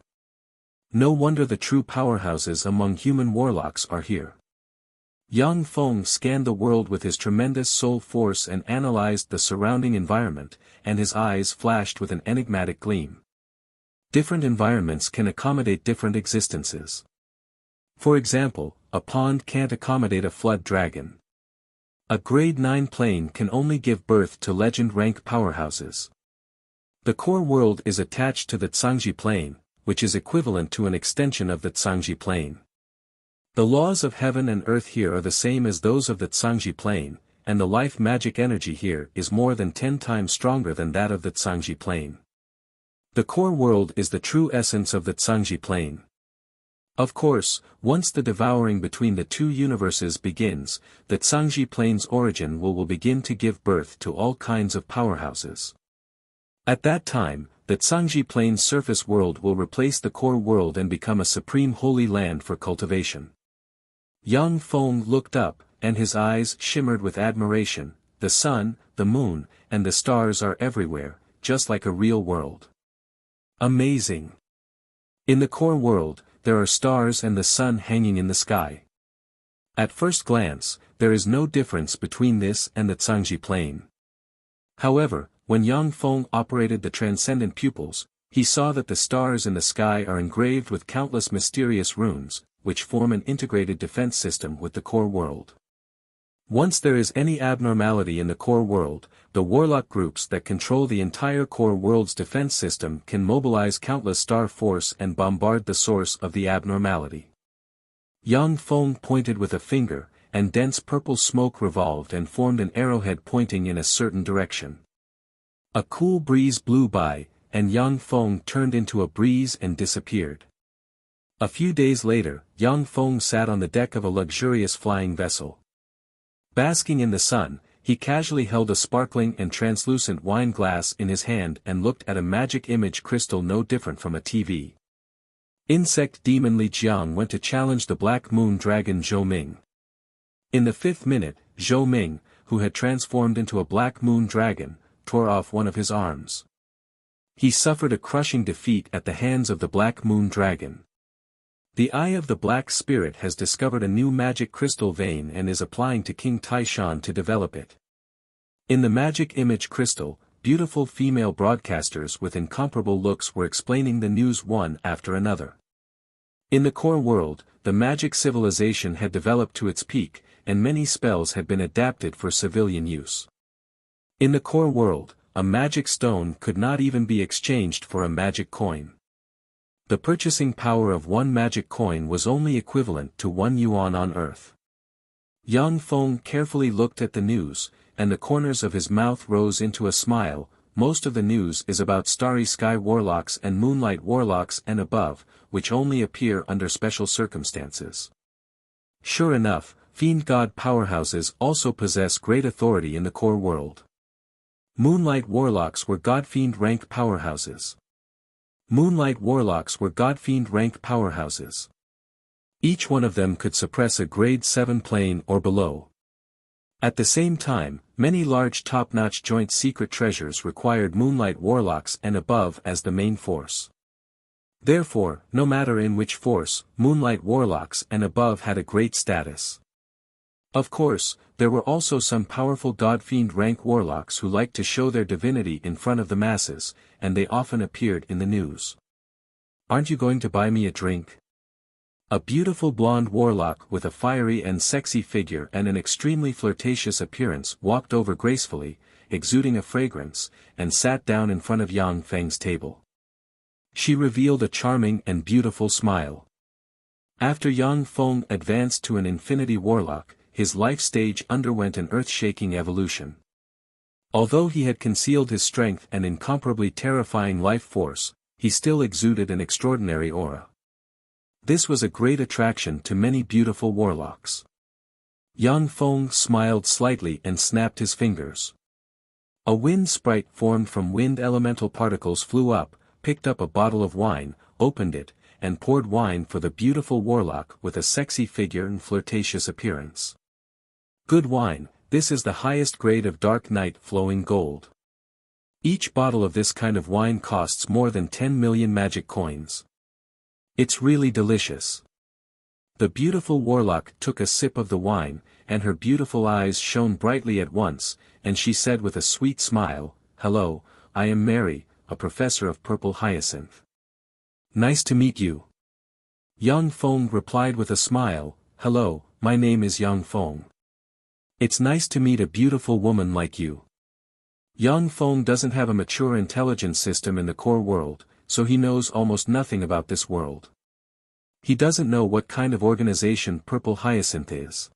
No wonder the true powerhouses among human warlocks are here. Yang Feng scanned the world with his tremendous soul force and analyzed the surrounding environment, and his eyes flashed with an enigmatic gleam. Different environments can accommodate different existences. For example, a pond can't accommodate a flood dragon. A grade 9 plane can only give birth to legend rank powerhouses. The core world is attached to the Tsangji Plain, which is equivalent to an extension of the Tsangji Plain. The laws of heaven and earth here are the same as those of the Tsangji Plain, and the life magic energy here is more than 10 times stronger than that of the Tsangji Plain. The core world is the true essence of the Tsangji Plain. Of course, once the devouring between the two universes begins, the Tsangji Plain's origin will begin to give birth to all kinds of powerhouses. At that time, the Tsangji Plain's surface world will replace the core world and become a supreme holy land for cultivation. Yang Feng looked up, and his eyes shimmered with admiration. The sun, the moon, and the stars are everywhere, just like a real world. Amazing! In the core world, there are stars and the sun hanging in the sky. At first glance, there is no difference between this and the Tsangji Plain. However, when Yang Feng operated the transcendent pupils, he saw that the stars in the sky are engraved with countless mysterious runes, which form an integrated defense system with the core world. Once there is any abnormality in the core world, the warlock groups that control the entire core world's defense system can mobilize countless star force and bombard the source of the abnormality. Yang Feng pointed with a finger, and dense purple smoke revolved and formed an arrowhead pointing in a certain direction. A cool breeze blew by, and Yang Feng turned into a breeze and disappeared. A few days later, Yang Feng sat on the deck of a luxurious flying vessel. Basking in the sun, he casually held a sparkling and translucent wine glass in his hand and looked at a magic image crystal no different from a TV. Insect demon Li Jiang went to challenge the Black Moon Dragon Zhou Ming. In the 5th minute, Zhou Ming, who had transformed into a Black Moon Dragon, tore off one of his arms. He suffered a crushing defeat at the hands of the Black Moon Dragon. The Eye of the Black Spirit has discovered a new magic crystal vein and is applying to King Taishan to develop it. In the magic image crystal, beautiful female broadcasters with incomparable looks were explaining the news one after another. In the core world, the magic civilization had developed to its peak, and many spells had been adapted for civilian use. In the core world, a magic stone could not even be exchanged for a magic coin. The purchasing power of one magic coin was only equivalent to 1 yuan on Earth. Yang Feng carefully looked at the news, and the corners of his mouth rose into a smile. Most of the news is about starry sky warlocks and moonlight warlocks and above, which only appear under special circumstances. Sure enough, fiend god powerhouses also possess great authority in the core world. Moonlight warlocks were god-fiend rank powerhouses. Moonlight warlocks were god-fiend rank powerhouses. Each one of them could suppress a grade 7 plane or below. At the same time, many large top-notch joint secret treasures required moonlight warlocks and above as the main force. Therefore, no matter in which force, moonlight warlocks and above had a great status. Of course, there were also some powerful god-fiend rank warlocks who liked to show their divinity in front of the masses, and they often appeared in the news. "Aren't you going to buy me a drink?" A beautiful blonde warlock with a fiery and sexy figure and an extremely flirtatious appearance walked over gracefully, exuding a fragrance, and sat down in front of Yang Feng's table. She revealed a charming and beautiful smile. After Yang Feng advanced to an infinity warlock, his life stage underwent an earth-shaking evolution. Although he had concealed his strength and incomparably terrifying life force, he still exuded an extraordinary aura. This was a great attraction to many beautiful warlocks. Yang Feng smiled slightly and snapped his fingers. A wind sprite formed from wind elemental particles flew up, picked up a bottle of wine, opened it, and poured wine for the beautiful warlock with a sexy figure and flirtatious appearance. "Good wine, this is the highest grade of dark night flowing gold. Each bottle of this kind of wine costs more than 10 million magic coins. It's really delicious." The beautiful warlock took a sip of the wine, and her beautiful eyes shone brightly at once, and she said with a sweet smile, "Hello, I am Mary, a professor of Purple Hyacinth. Nice to meet you." Yang Feng replied with a smile, "Hello, my name is Yang Feng. It's nice to meet a beautiful woman like you." Yang Feng doesn't have a mature intelligence system in the core world, so he knows almost nothing about this world. He doesn't know what kind of organization Purple Hyacinth is.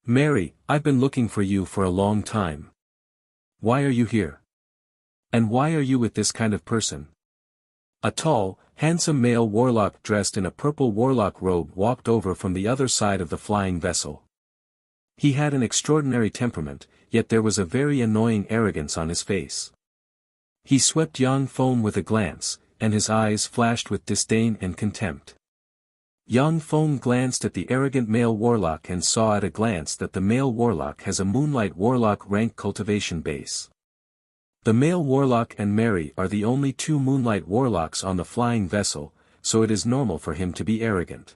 "Mary, I've been looking for you for a long time. Why are you here? And why are you with this kind of person?" A tall, handsome male warlock dressed in a purple warlock robe walked over from the other side of the flying vessel. He had an extraordinary temperament, yet there was a very annoying arrogance on his face. He swept Yang Feng with a glance, and his eyes flashed with disdain and contempt. Yang Feng glanced at the arrogant male warlock and saw at a glance that the male warlock has a moonlight warlock rank cultivation base. The male warlock and Mary are the only two moonlight warlocks on the flying vessel, so it is normal for him to be arrogant.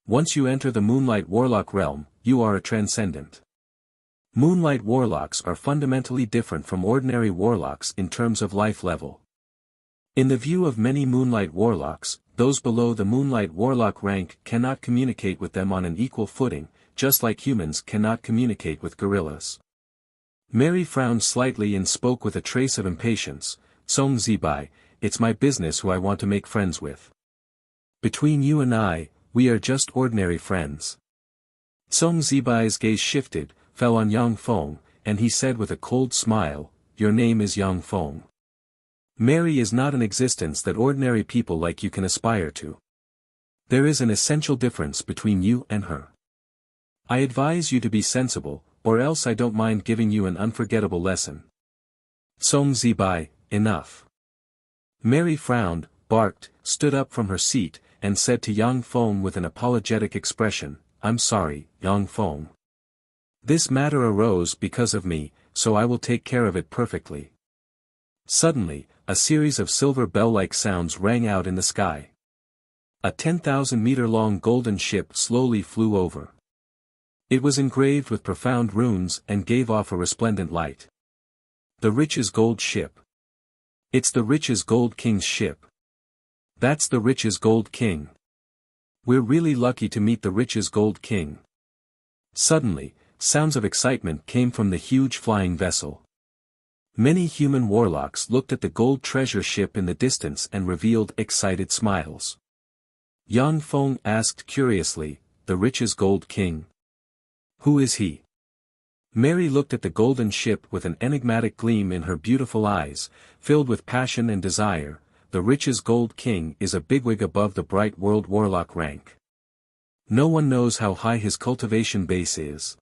Once you enter the moonlight warlock realm, you are a transcendent. Moonlight warlocks are fundamentally different from ordinary warlocks in terms of life level. In the view of many moonlight warlocks, those below the moonlight warlock rank cannot communicate with them on an equal footing, just like humans cannot communicate with gorillas. Mary frowned slightly and spoke with a trace of impatience, "Song Zibai, it's my business who I want to make friends with. Between you and I, we are just ordinary friends." Song Zibai's gaze shifted, fell on Yang Feng, and he said with a cold smile, "Your name is Yang Feng." Mary is not an existence that ordinary people like you can aspire to. There is an essential difference between you and her. I advise you to be sensible, or else I don't mind giving you an unforgettable lesson. Song Zibai, enough. Mary frowned, barked, stood up from her seat, and said to Yang Feng with an apologetic expression, I'm sorry, Yang Feng. This matter arose because of me, so I will take care of it perfectly. Suddenly, a series of silver bell-like sounds rang out in the sky. A 10,000-meter-long golden ship slowly flew over. It was engraved with profound runes and gave off a resplendent light. The Rich's Gold Ship. It's the Rich's Gold King's ship. That's the Rich's Gold King. We're really lucky to meet the Rich's Gold King. Suddenly, sounds of excitement came from the huge flying vessel. Many human warlocks looked at the gold treasure ship in the distance and revealed excited smiles. Yang Feng asked curiously, the Rich's Gold King? Who is he? Mary looked at the golden ship with an enigmatic gleam in her beautiful eyes, filled with passion and desire. The Rich's Gold King is a bigwig above the bright world warlock rank. No one knows how high his cultivation base is.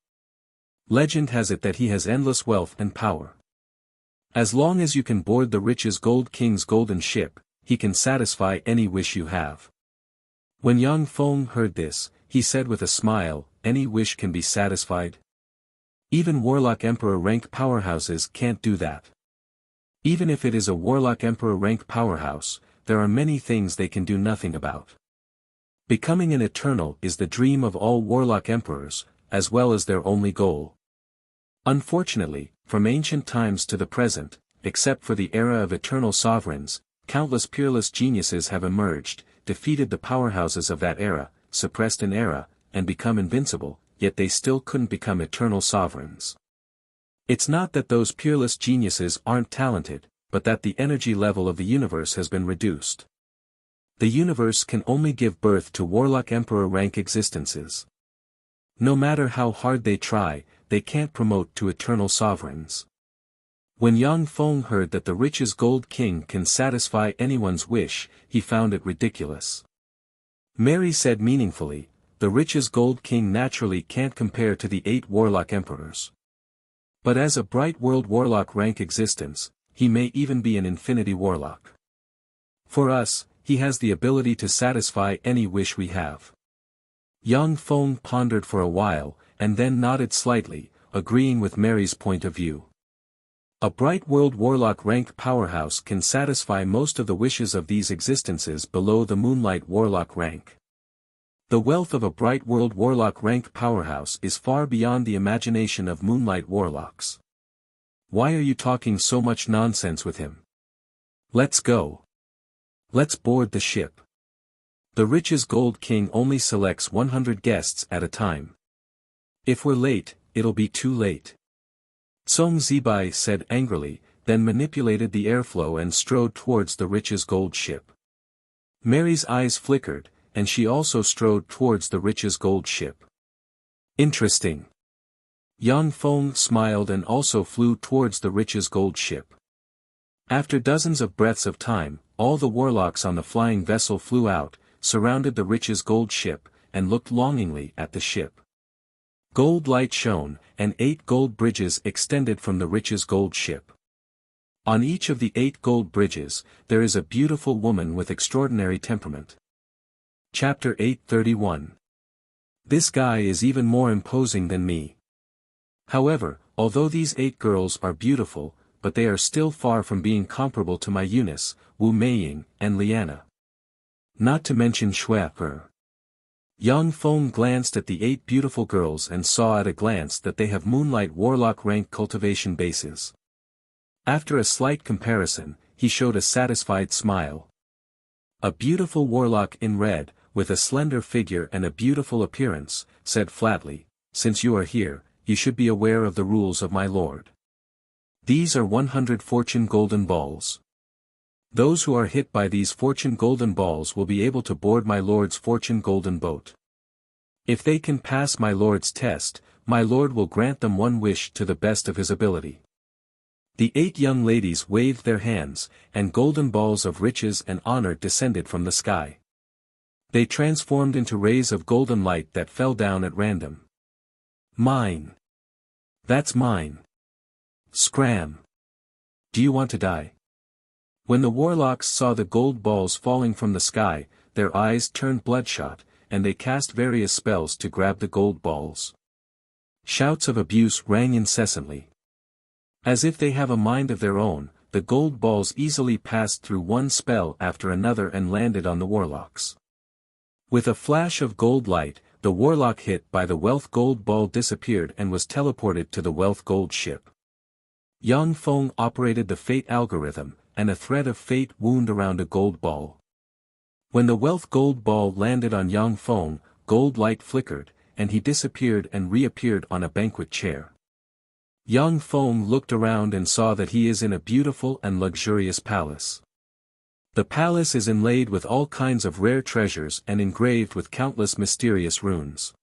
Legend has it that he has endless wealth and power. As long as you can board the Rich's Gold King's golden ship, he can satisfy any wish you have. When Yang Feng heard this, he said with a smile, any wish can be satisfied? Even Warlock Emperor rank powerhouses can't do that. Even if it is a Warlock Emperor rank powerhouse, there are many things they can do nothing about. Becoming an Eternal is the dream of all Warlock Emperors, as well as their only goal. Unfortunately, from ancient times to the present, except for the era of Eternal Sovereigns, countless peerless geniuses have emerged, defeated the powerhouses of that era, suppressed an era, and become invincible, yet they still couldn't become Eternal Sovereigns. It's not that those peerless geniuses aren't talented, but that the energy level of the universe has been reduced. The universe can only give birth to Warlock Emperor rank existences. No matter how hard they try, they can't promote to Eternal Sovereigns. When Yang Feng heard that the Rich's Gold King can satisfy anyone's wish, he found it ridiculous. Mary said meaningfully, the Rich's Gold King naturally can't compare to the 8 Warlock Emperors. But as a bright world Warlock rank existence, he may even be an Infinity Warlock. For us, he has the ability to satisfy any wish we have. Yang Feng pondered for a while, and then nodded slightly, agreeing with Mary's point of view. A bright world Warlock rank powerhouse can satisfy most of the wishes of these existences below the Moonlight Warlock rank. The wealth of a bright world Warlock rank powerhouse is far beyond the imagination of Moonlight Warlocks. Why are you talking so much nonsense with him? Let's go. Let's board the ship. The Rich's Gold King only selects 100 guests at a time. If we're late, it'll be too late. Song Zibai said angrily, then manipulated the airflow and strode towards the Rich's Gold ship. Mary's eyes flickered, and she also strode towards the Rich's Gold ship. Interesting. Yang Feng smiled and also flew towards the Rich's Gold ship. After dozens of breaths of time, all the warlocks on the flying vessel flew out, surrounded the Rich's Gold ship, and looked longingly at the ship. Gold light shone, and 8 gold bridges extended from the Rich's Gold ship. On each of the 8 gold bridges, there is a beautiful woman with extraordinary temperament. Chapter 831. This guy is even more imposing than me. However, although these 8 girls are beautiful, but they are still far from being comparable to my Eunice, Wu Meiying, and Liana. Not to mention Xue Er. Yang Feng glanced at the 8 beautiful girls and saw at a glance that they have Moonlight Warlock rank cultivation bases. After a slight comparison, he showed a satisfied smile. A beautiful warlock in red, with a slender figure and a beautiful appearance, said flatly, since you are here, you should be aware of the rules of my lord. These are 100 fortune golden balls. Those who are hit by these fortune golden balls will be able to board my lord's fortune golden boat. If they can pass my lord's test, my lord will grant them one wish to the best of his ability. The 8 young ladies waved their hands, and golden balls of riches and honor descended from the sky. They transformed into rays of golden light that fell down at random. Mine. That's mine. Scram. Do you want to die? When the warlocks saw the gold balls falling from the sky, their eyes turned bloodshot, and they cast various spells to grab the gold balls. Shouts of abuse rang incessantly. As if they have a mind of their own, the gold balls easily passed through one spell after another and landed on the warlocks. With a flash of gold light, the warlock hit by the wealth gold ball disappeared and was teleported to the wealth gold ship. Yang Feng operated the fate algorithm, and a thread of fate wound around a gold ball. When the wealth gold ball landed on Yang Feng, gold light flickered, and he disappeared and reappeared on a banquet chair. Yang Feng looked around and saw that he is in a beautiful and luxurious palace. The palace is inlaid with all kinds of rare treasures and engraved with countless mysterious runes.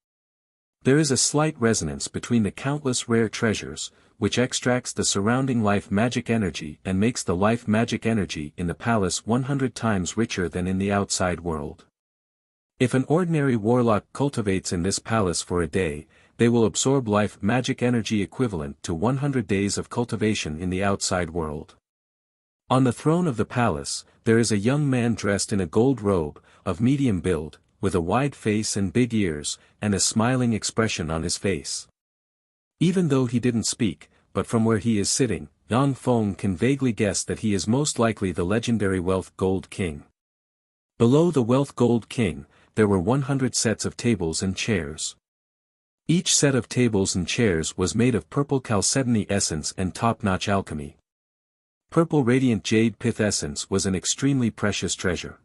There is a slight resonance between the countless rare treasures, which extracts the surrounding life magic energy and makes the life magic energy in the palace 100 times richer than in the outside world. If an ordinary warlock cultivates in this palace for a day, they will absorb life magic energy equivalent to 100 days of cultivation in the outside world. On the throne of the palace, there is a young man dressed in a gold robe, of medium build, with a wide face and big ears, and a smiling expression on his face. Even though he didn't speak, but from where he is sitting, Yang Feng can vaguely guess that he is most likely the legendary Wealth Gold King. Below the Wealth Gold King, there were 100 sets of tables and chairs. Each set of tables and chairs was made of purple chalcedony essence and top-notch alchemy. Purple radiant jade pith essence was an extremely precious treasure.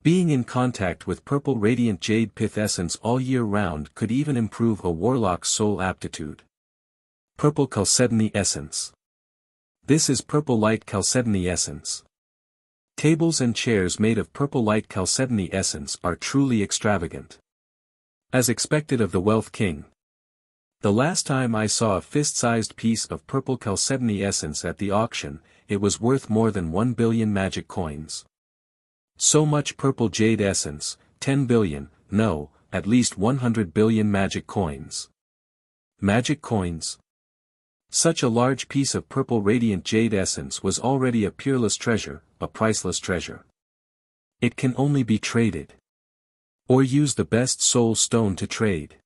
Being in contact with purple radiant jade pith essence all year round could even improve a warlock's soul aptitude. Purple chalcedony essence. This is purple light chalcedony essence. Tables and chairs made of purple light chalcedony essence are truly extravagant. As expected of the Wealth King. The last time I saw a fist-sized piece of purple chalcedony essence at the auction, it was worth more than 1 billion magic coins. So much purple jade essence, 10 billion, no, at least 100 billion magic coins. Magic coins? Such a large piece of purple radiant jade essence was already a peerless treasure, a priceless treasure. It can only be traded. Or use the best soul stone to trade.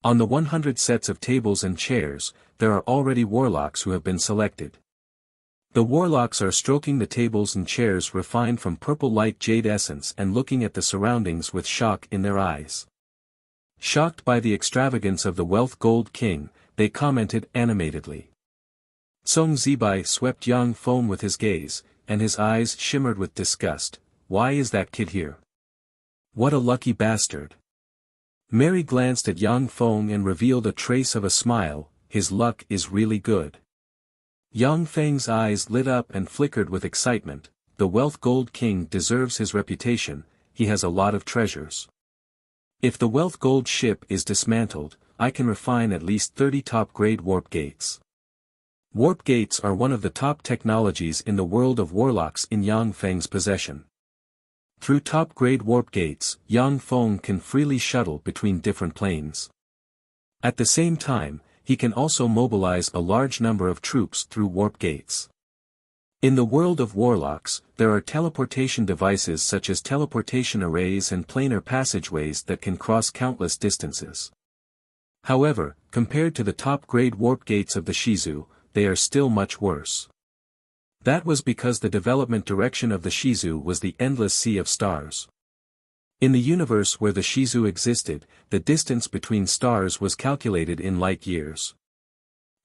On the 100 sets of tables and chairs, there are already warlocks who have been selected. The warlocks are stroking the tables and chairs refined from purple light jade essence and looking at the surroundings with shock in their eyes. Shocked by the extravagance of the Wealth Gold King, they commented animatedly. Song Zibai swept Yang Feng with his gaze, and his eyes shimmered with disgust. Why is that kid here? What a lucky bastard. Mary glanced at Yang Feng and revealed a trace of a smile. His luck is really good. Yang Feng's eyes lit up and flickered with excitement. The Wealth Gold King deserves his reputation, he has a lot of treasures. If the Wealth Gold ship is dismantled, I can refine at least 30 top-grade warp gates. Warp gates are one of the top technologies in the world of warlocks in Yang Feng's possession. Through top-grade warp gates, Yang Feng can freely shuttle between different planes. At the same time, he can also mobilize a large number of troops through warp gates. In the world of warlocks, there are teleportation devices such as teleportation arrays and planar passageways that can cross countless distances. However, compared to the top-grade warp gates of the Shizu, they are still much worse. That was because the development direction of the Shizu was the endless sea of stars. In the universe where the Shizu existed, the distance between stars was calculated in light years.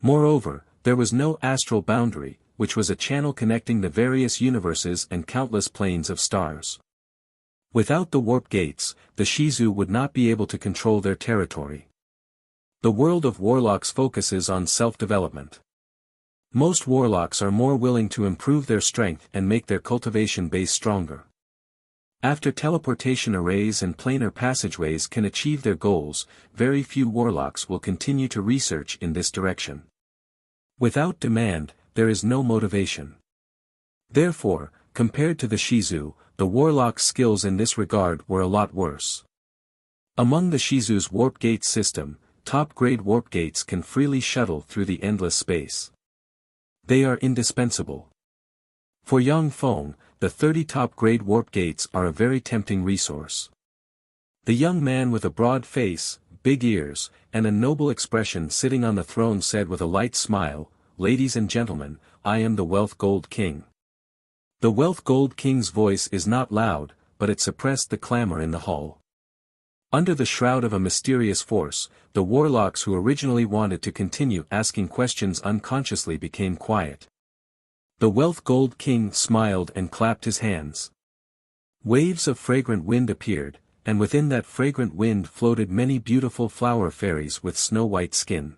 Moreover, there was no astral boundary, which was a channel connecting the various universes and countless planes of stars. Without the warp gates, the Shizu would not be able to control their territory. The world of warlocks focuses on self-development. Most warlocks are more willing to improve their strength and make their cultivation base stronger. After teleportation arrays and planar passageways can achieve their goals, very few warlocks will continue to research in this direction. Without demand, there is no motivation. Therefore, compared to the Shizu, the warlock's skills in this regard were a lot worse. Among the Shizu's warp gate system, top-grade warp gates can freely shuttle through the endless space. They are indispensable. For Yang Feng, the 30 top-grade warp gates are a very tempting resource. The young man with a broad face, big ears, and a noble expression sitting on the throne said with a light smile, "Ladies and gentlemen, I am the Wealth Gold King." The Wealth Gold King's voice is not loud, but it suppressed the clamor in the hall. Under the shroud of a mysterious force, the warlocks who originally wanted to continue asking questions unconsciously became quiet. The Wealth Gold King smiled and clapped his hands. Waves of fragrant wind appeared, and within that fragrant wind floated many beautiful flower fairies with snow-white skin.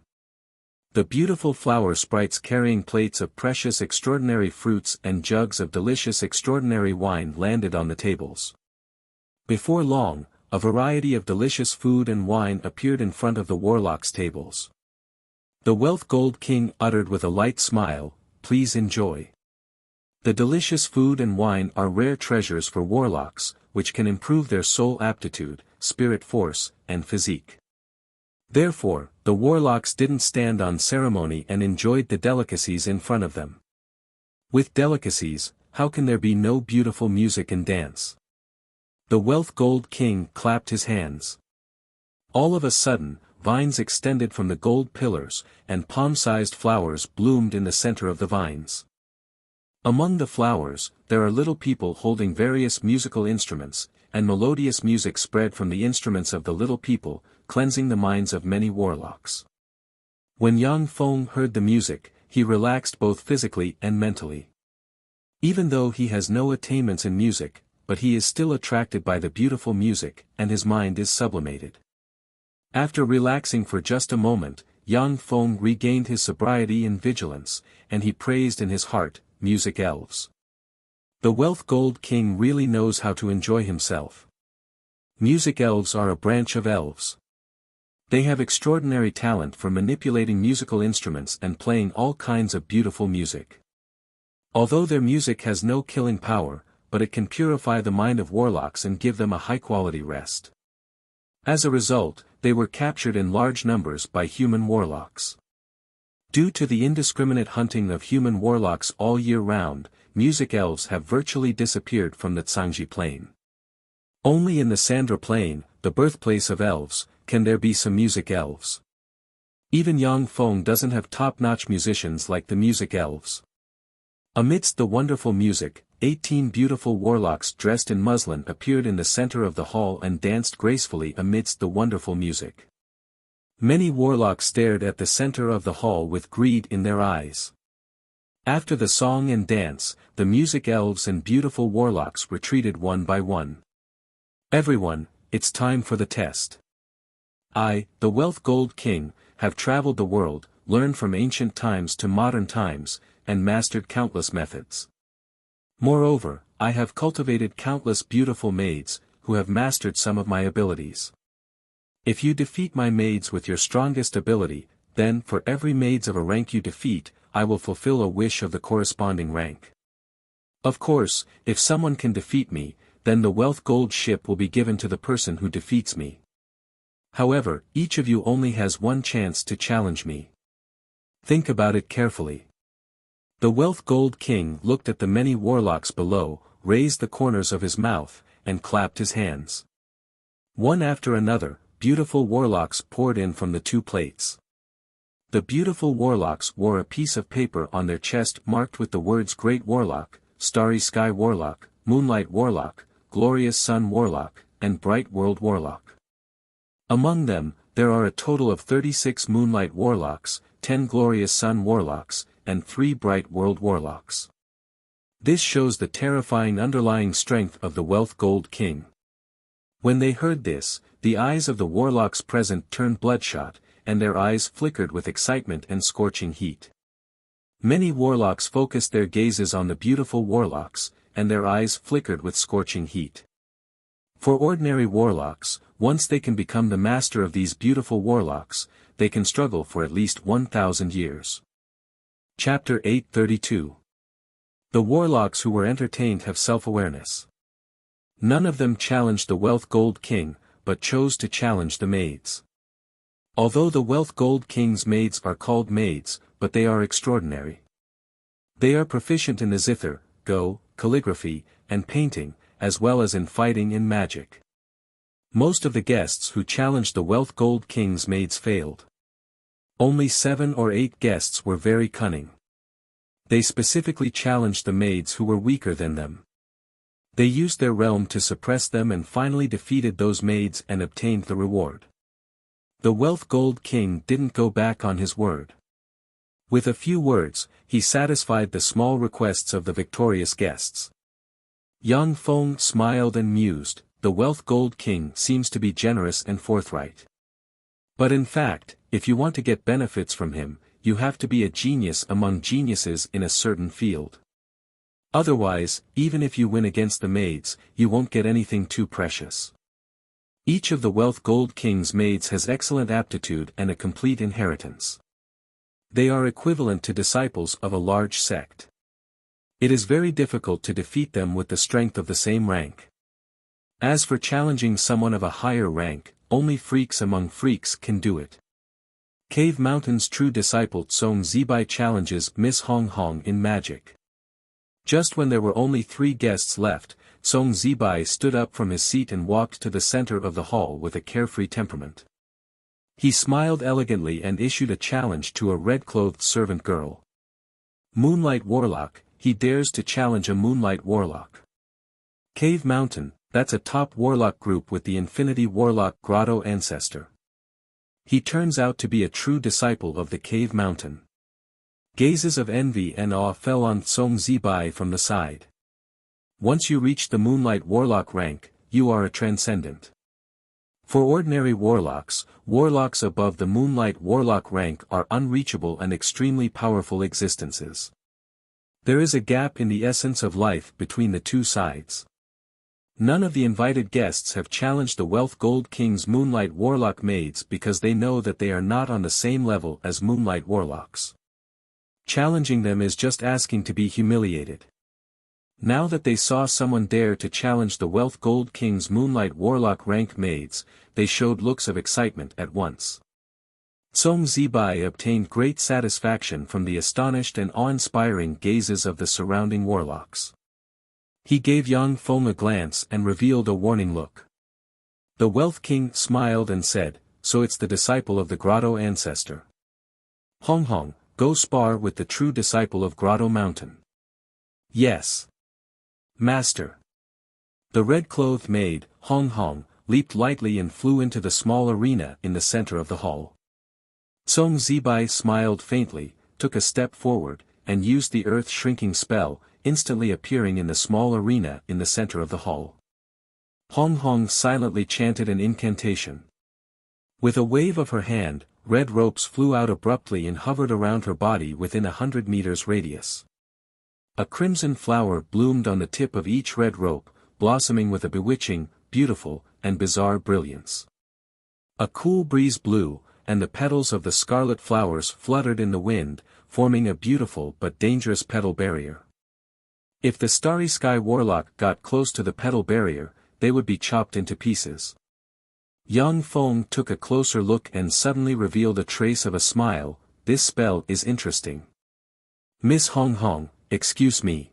The beautiful flower sprites carrying plates of precious extraordinary fruits and jugs of delicious extraordinary wine landed on the tables. Before long, a variety of delicious food and wine appeared in front of the warlocks' tables. The Wealth Gold King uttered with a light smile, "Please enjoy." The delicious food and wine are rare treasures for warlocks, which can improve their soul aptitude, spirit force, and physique. Therefore, the warlocks didn't stand on ceremony and enjoyed the delicacies in front of them. With delicacies, how can there be no beautiful music and dance? The Wealth Gold King clapped his hands. All of a sudden, vines extended from the gold pillars, and palm-sized flowers bloomed in the center of the vines. Among the flowers, there are little people holding various musical instruments, and melodious music spread from the instruments of the little people, cleansing the minds of many warlocks. When Yang Feng heard the music, he relaxed both physically and mentally. Even though he has no attainments in music, but he is still attracted by the beautiful music, and his mind is sublimated. After relaxing for just a moment, Yang Feng regained his sobriety and vigilance, and he praised in his heart, "Music elves. The Wealth Gold King really knows how to enjoy himself." Music elves are a branch of elves. They have extraordinary talent for manipulating musical instruments and playing all kinds of beautiful music. Although their music has no killing power, but it can purify the mind of warlocks and give them a high-quality rest. As a result, they were captured in large numbers by human warlocks. Due to the indiscriminate hunting of human warlocks all year round, music elves have virtually disappeared from the Zhangji Plain. Only in the Sandra Plain, the birthplace of elves, can there be some music elves. Even Yang Feng doesn't have top-notch musicians like the music elves. Amidst the wonderful music, 18 beautiful warlocks dressed in muslin appeared in the center of the hall and danced gracefully amidst the wonderful music. Many warlocks stared at the center of the hall with greed in their eyes. After the song and dance, the music elves and beautiful warlocks retreated one by one. "Everyone, it's time for the test. I, the Wealth Gold King, have traveled the world, learned from ancient times to modern times, and mastered countless methods. Moreover, I have cultivated countless beautiful maids, who have mastered some of my abilities. If you defeat my maids with your strongest ability, then for every maids of a rank you defeat, I will fulfill a wish of the corresponding rank. Of course, if someone can defeat me, then the Wealth Gold ship will be given to the person who defeats me. However, each of you only has one chance to challenge me. Think about it carefully." The Wealth Gold King looked at the many warlocks below, raised the corners of his mouth, and clapped his hands. One after another, beautiful warlocks poured in from the two plates. The beautiful warlocks wore a piece of paper on their chest marked with the words Great Warlock, Starry Sky Warlock, Moonlight Warlock, Glorious Sun Warlock, and Bright World Warlock. Among them, there are a total of 36 Moonlight Warlocks, 10 Glorious Sun Warlocks, and 3 Bright World Warlocks. This shows the terrifying underlying strength of the Wealth Gold King. When they heard this, the eyes of the warlocks present turned bloodshot, and their eyes flickered with excitement and scorching heat. Many warlocks focused their gazes on the beautiful warlocks, and their eyes flickered with scorching heat. For ordinary warlocks, once they can become the master of these beautiful warlocks, they can struggle for at least 1,000 years. Chapter 832. The warlocks who were entertained have self-awareness. None of them challenged the Wealth Gold King, but chose to challenge the maids. Although the Wealth Gold King's maids are called maids, but they are extraordinary. They are proficient in the zither, go, calligraphy, and painting, as well as in fighting and magic. Most of the guests who challenged the Wealth Gold King's maids failed. Only 7 or 8 guests were very cunning. They specifically challenged the maids who were weaker than them. They used their realm to suppress them and finally defeated those maids and obtained the reward. The Wealth Gold King didn't go back on his word. With a few words, he satisfied the small requests of the victorious guests. Yang Feng smiled and mused, the Wealth Gold King seems to be generous and forthright. But in fact, if you want to get benefits from him, you have to be a genius among geniuses in a certain field. Otherwise, even if you win against the maids, you won't get anything too precious. Each of the Wealth Gold King's maids has excellent aptitude and a complete inheritance. They are equivalent to disciples of a large sect. It is very difficult to defeat them with the strength of the same rank. As for challenging someone of a higher rank, only freaks among freaks can do it. Cave Mountain's true disciple Song Zibai challenges Miss Hong Hong in magic. Just when there were only 3 guests left, Song Zibai stood up from his seat and walked to the center of the hall with a carefree temperament. He smiled elegantly and issued a challenge to a red-clothed servant girl. Moonlight Warlock, he dares to challenge a Moonlight Warlock. Cave Mountain, that's a top warlock group with the Infinity Warlock Grotto ancestor. He turns out to be a true disciple of the Cave Mountain. Gazes of envy and awe fell on Song Zibai from the side. Once you reach the Moonlight Warlock rank, you are a transcendent. For ordinary warlocks, warlocks above the Moonlight Warlock rank are unreachable and extremely powerful existences. There is a gap in the essence of life between the two sides. None of the invited guests have challenged the Wealth Gold King's Moonlight Warlock maids because they know that they are not on the same level as Moonlight Warlocks. Challenging them is just asking to be humiliated. Now that they saw someone dare to challenge the Wealth Gold King's Moonlight Warlock rank maids, they showed looks of excitement at once. Song Zibai obtained great satisfaction from the astonished and awe-inspiring gazes of the surrounding warlocks. He gave Yang Feng a glance and revealed a warning look. The Wealth King smiled and said, "So it's the disciple of the Grotto ancestor. Hong Hong, go spar with the true disciple of Grotto Mountain." "Yes, Master." The red-clothed maid, Hong Hong, leaped lightly and flew into the small arena in the center of the hall. Song Zibai smiled faintly, took a step forward, and used the earth-shrinking spell, instantly appearing in the small arena in the center of the hall. Hong Hong silently chanted an incantation. With a wave of her hand, red ropes flew out abruptly and hovered around her body within 100 meters radius. A crimson flower bloomed on the tip of each red rope, blossoming with a bewitching, beautiful, and bizarre brilliance. A cool breeze blew, and the petals of the scarlet flowers fluttered in the wind, forming a beautiful but dangerous petal barrier. If the Starry Sky Warlock got close to the petal barrier, they would be chopped into pieces. Yang Feng took a closer look and suddenly revealed a trace of a smile. "This spell is interesting. Miss Hong Hong, excuse me."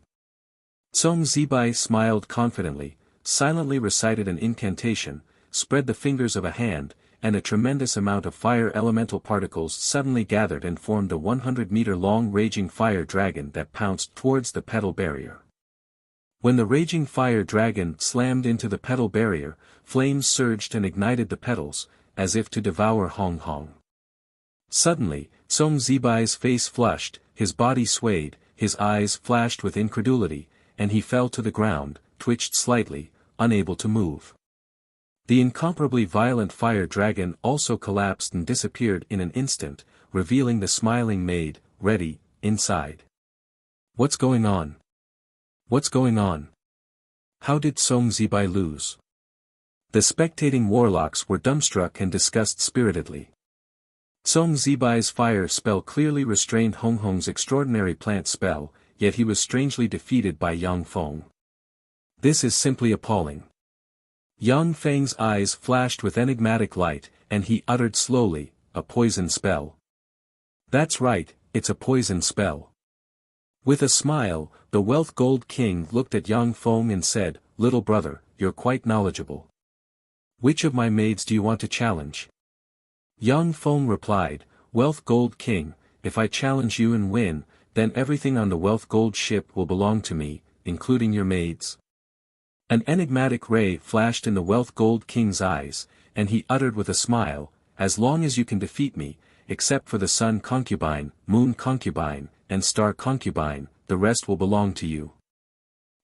Song Zibai smiled confidently, silently recited an incantation, spread the fingers of a hand, and a tremendous amount of fire elemental particles suddenly gathered and formed a 100-meter-long raging fire dragon that pounced towards the petal barrier. When the raging fire dragon slammed into the petal barrier, flames surged and ignited the petals, as if to devour Hong Hong. Suddenly, Song Zibai's face flushed, his body swayed, his eyes flashed with incredulity, and he fell to the ground, twitched slightly, unable to move. The incomparably violent fire dragon also collapsed and disappeared in an instant, revealing the smiling maid, ready, inside. "What's going on? What's going on? How did Song Zibai lose?" The spectating warlocks were dumbstruck and discussed spiritedly. Song Zibai's fire spell clearly restrained Hong Hong's extraordinary plant spell, yet he was strangely defeated by Yang Feng. This is simply appalling. Yang Feng's eyes flashed with enigmatic light, and he uttered slowly, "A poison spell." "That's right, it's a poison spell." With a smile, the Wealth Gold King looked at Yang Feng and said, "Little brother, you're quite knowledgeable. Which of my maids do you want to challenge?" Yang Feng replied, "Wealth Gold King, if I challenge you and win, then everything on the Wealth Gold ship will belong to me, including your maids." An enigmatic ray flashed in the Wealth Gold King's eyes, and he uttered with a smile, "As long as you can defeat me, except for the Sun Concubine, Moon Concubine, and Star Concubine, the rest will belong to you."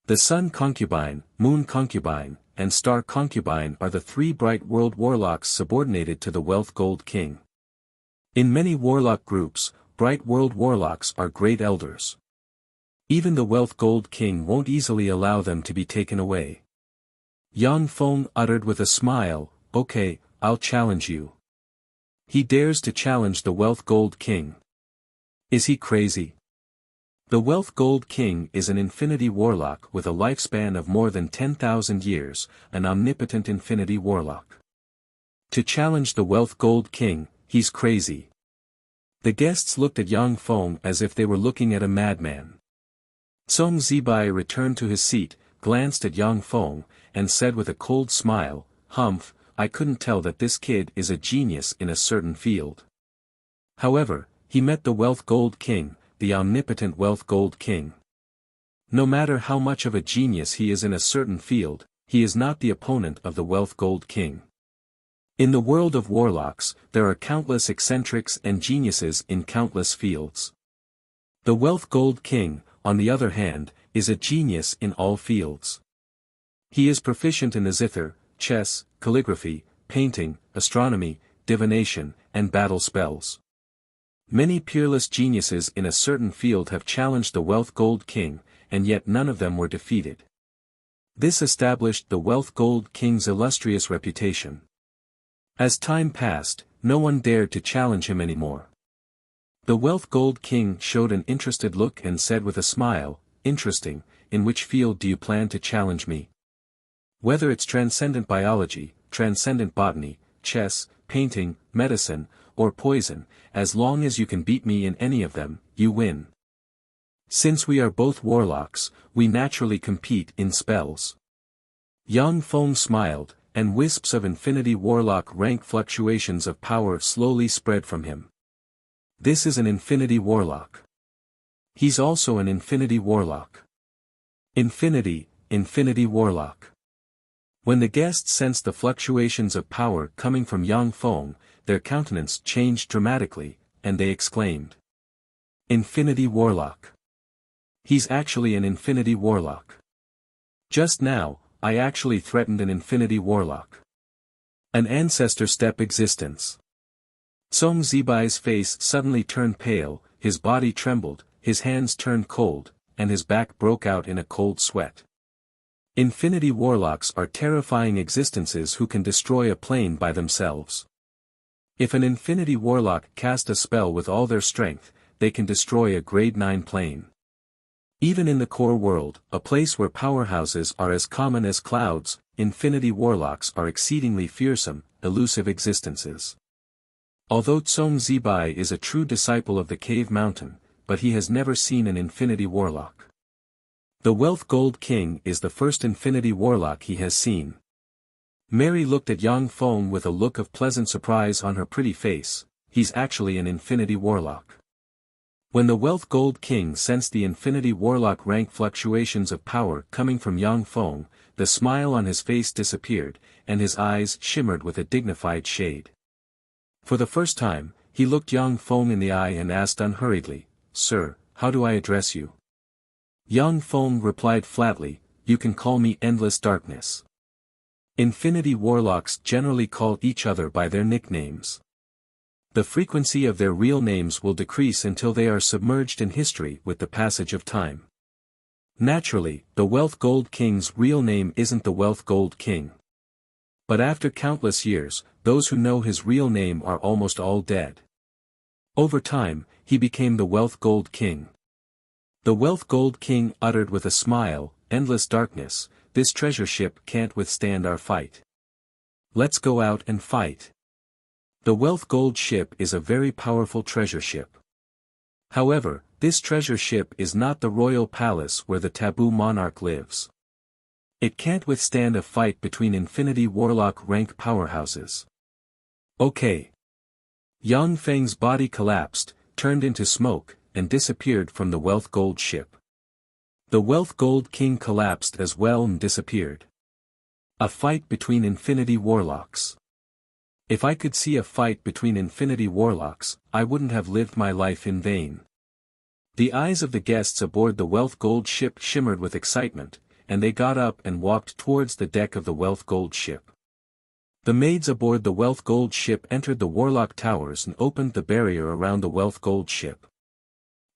The Sun Concubine, Moon Concubine, and Star Concubine are the three Bright World Warlocks subordinated to the Wealth Gold King. In many warlock groups, Bright World Warlocks are great elders. Even the Wealth Gold King won't easily allow them to be taken away. Yang Feng uttered with a smile, "Okay, I'll challenge you." He dares to challenge the Wealth Gold King. Is he crazy? The Wealth Gold King is an infinity warlock with a lifespan of more than 10,000 years, an omnipotent infinity warlock. To challenge the Wealth Gold King, he's crazy. The guests looked at Yang Feng as if they were looking at a madman. Song Zibai returned to his seat, glanced at Yang Feng, and said with a cold smile, "Humph, I couldn't tell that this kid is a genius in a certain field." However, he met the Wealth Gold King, the omnipotent Wealth Gold King. No matter how much of a genius he is in a certain field, he is not the opponent of the Wealth Gold King. In the world of warlocks, there are countless eccentrics and geniuses in countless fields. The Wealth Gold King, on the other hand, is a genius in all fields. He is proficient in the zither, chess, calligraphy, painting, astronomy, divination, and battle spells. Many peerless geniuses in a certain field have challenged the Wealth Gold King, and yet none of them were defeated. This established the Wealth Gold King's illustrious reputation. As time passed, no one dared to challenge him anymore. The Wealth Gold King showed an interested look and said with a smile, "Interesting, in which field do you plan to challenge me?" "Whether it's transcendent biology, transcendent botany, chess, painting, medicine, or poison, as long as you can beat me in any of them, you win. Since we are both warlocks, we naturally compete in spells." Yang Feng smiled, and wisps of infinity warlock rank fluctuations of power slowly spread from him. This is an infinity warlock. He's also an infinity warlock. Infinity warlock. When the guests sensed the fluctuations of power coming from Yang Feng, their countenance changed dramatically, and they exclaimed, "Infinity warlock. He's actually an infinity warlock. Just now, I actually threatened an infinity warlock. An ancestor step existence." Song Zibai's face suddenly turned pale, his body trembled, his hands turned cold, and his back broke out in a cold sweat. Infinity warlocks are terrifying existences who can destroy a plane by themselves. If an infinity warlock cast a spell with all their strength, they can destroy a grade 9 plane. Even in the core world, a place where powerhouses are as common as clouds, infinity warlocks are exceedingly fearsome, elusive existences. Although Song Zibai is a true disciple of the Cave Mountain, but he has never seen an infinity warlock. The Wealth Gold King is the first infinity warlock he has seen. Mary looked at Yang Feng with a look of pleasant surprise on her pretty face. He's actually an infinity warlock. When the Wealth Gold King sensed the infinity warlock rank fluctuations of power coming from Yang Feng, the smile on his face disappeared, and his eyes shimmered with a dignified shade. For the first time, he looked Yang Feng in the eye and asked unhurriedly, "Sir, how do I address you?" Yang Feng replied flatly, "You can call me Endless Darkness." Infinity warlocks generally call each other by their nicknames. The frequency of their real names will decrease until they are submerged in history with the passage of time. Naturally, the Wealth Gold King's real name isn't the Wealth Gold King. But after countless years, those who know his real name are almost all dead. Over time, he became the Wealth Gold King. The Wealth Gold King uttered with a smile, "Endless darkness, this treasure ship can't withstand our fight. Let's go out and fight." The Wealth Gold ship is a very powerful treasure ship. However, this treasure ship is not the royal palace where the taboo monarch lives. It can't withstand a fight between Infinity Warlock rank powerhouses. Okay. Yang Feng's body collapsed, turned into smoke, and disappeared from the Wealth Gold ship. The Wealth Gold King collapsed as well and disappeared. A fight between Infinity Warlocks. If I could see a fight between Infinity Warlocks, I wouldn't have lived my life in vain. The eyes of the guests aboard the Wealth Gold ship shimmered with excitement, and they got up and walked towards the deck of the Wealth Gold ship. The maids aboard the Wealth Gold ship entered the Warlock Towers and opened the barrier around the Wealth Gold ship.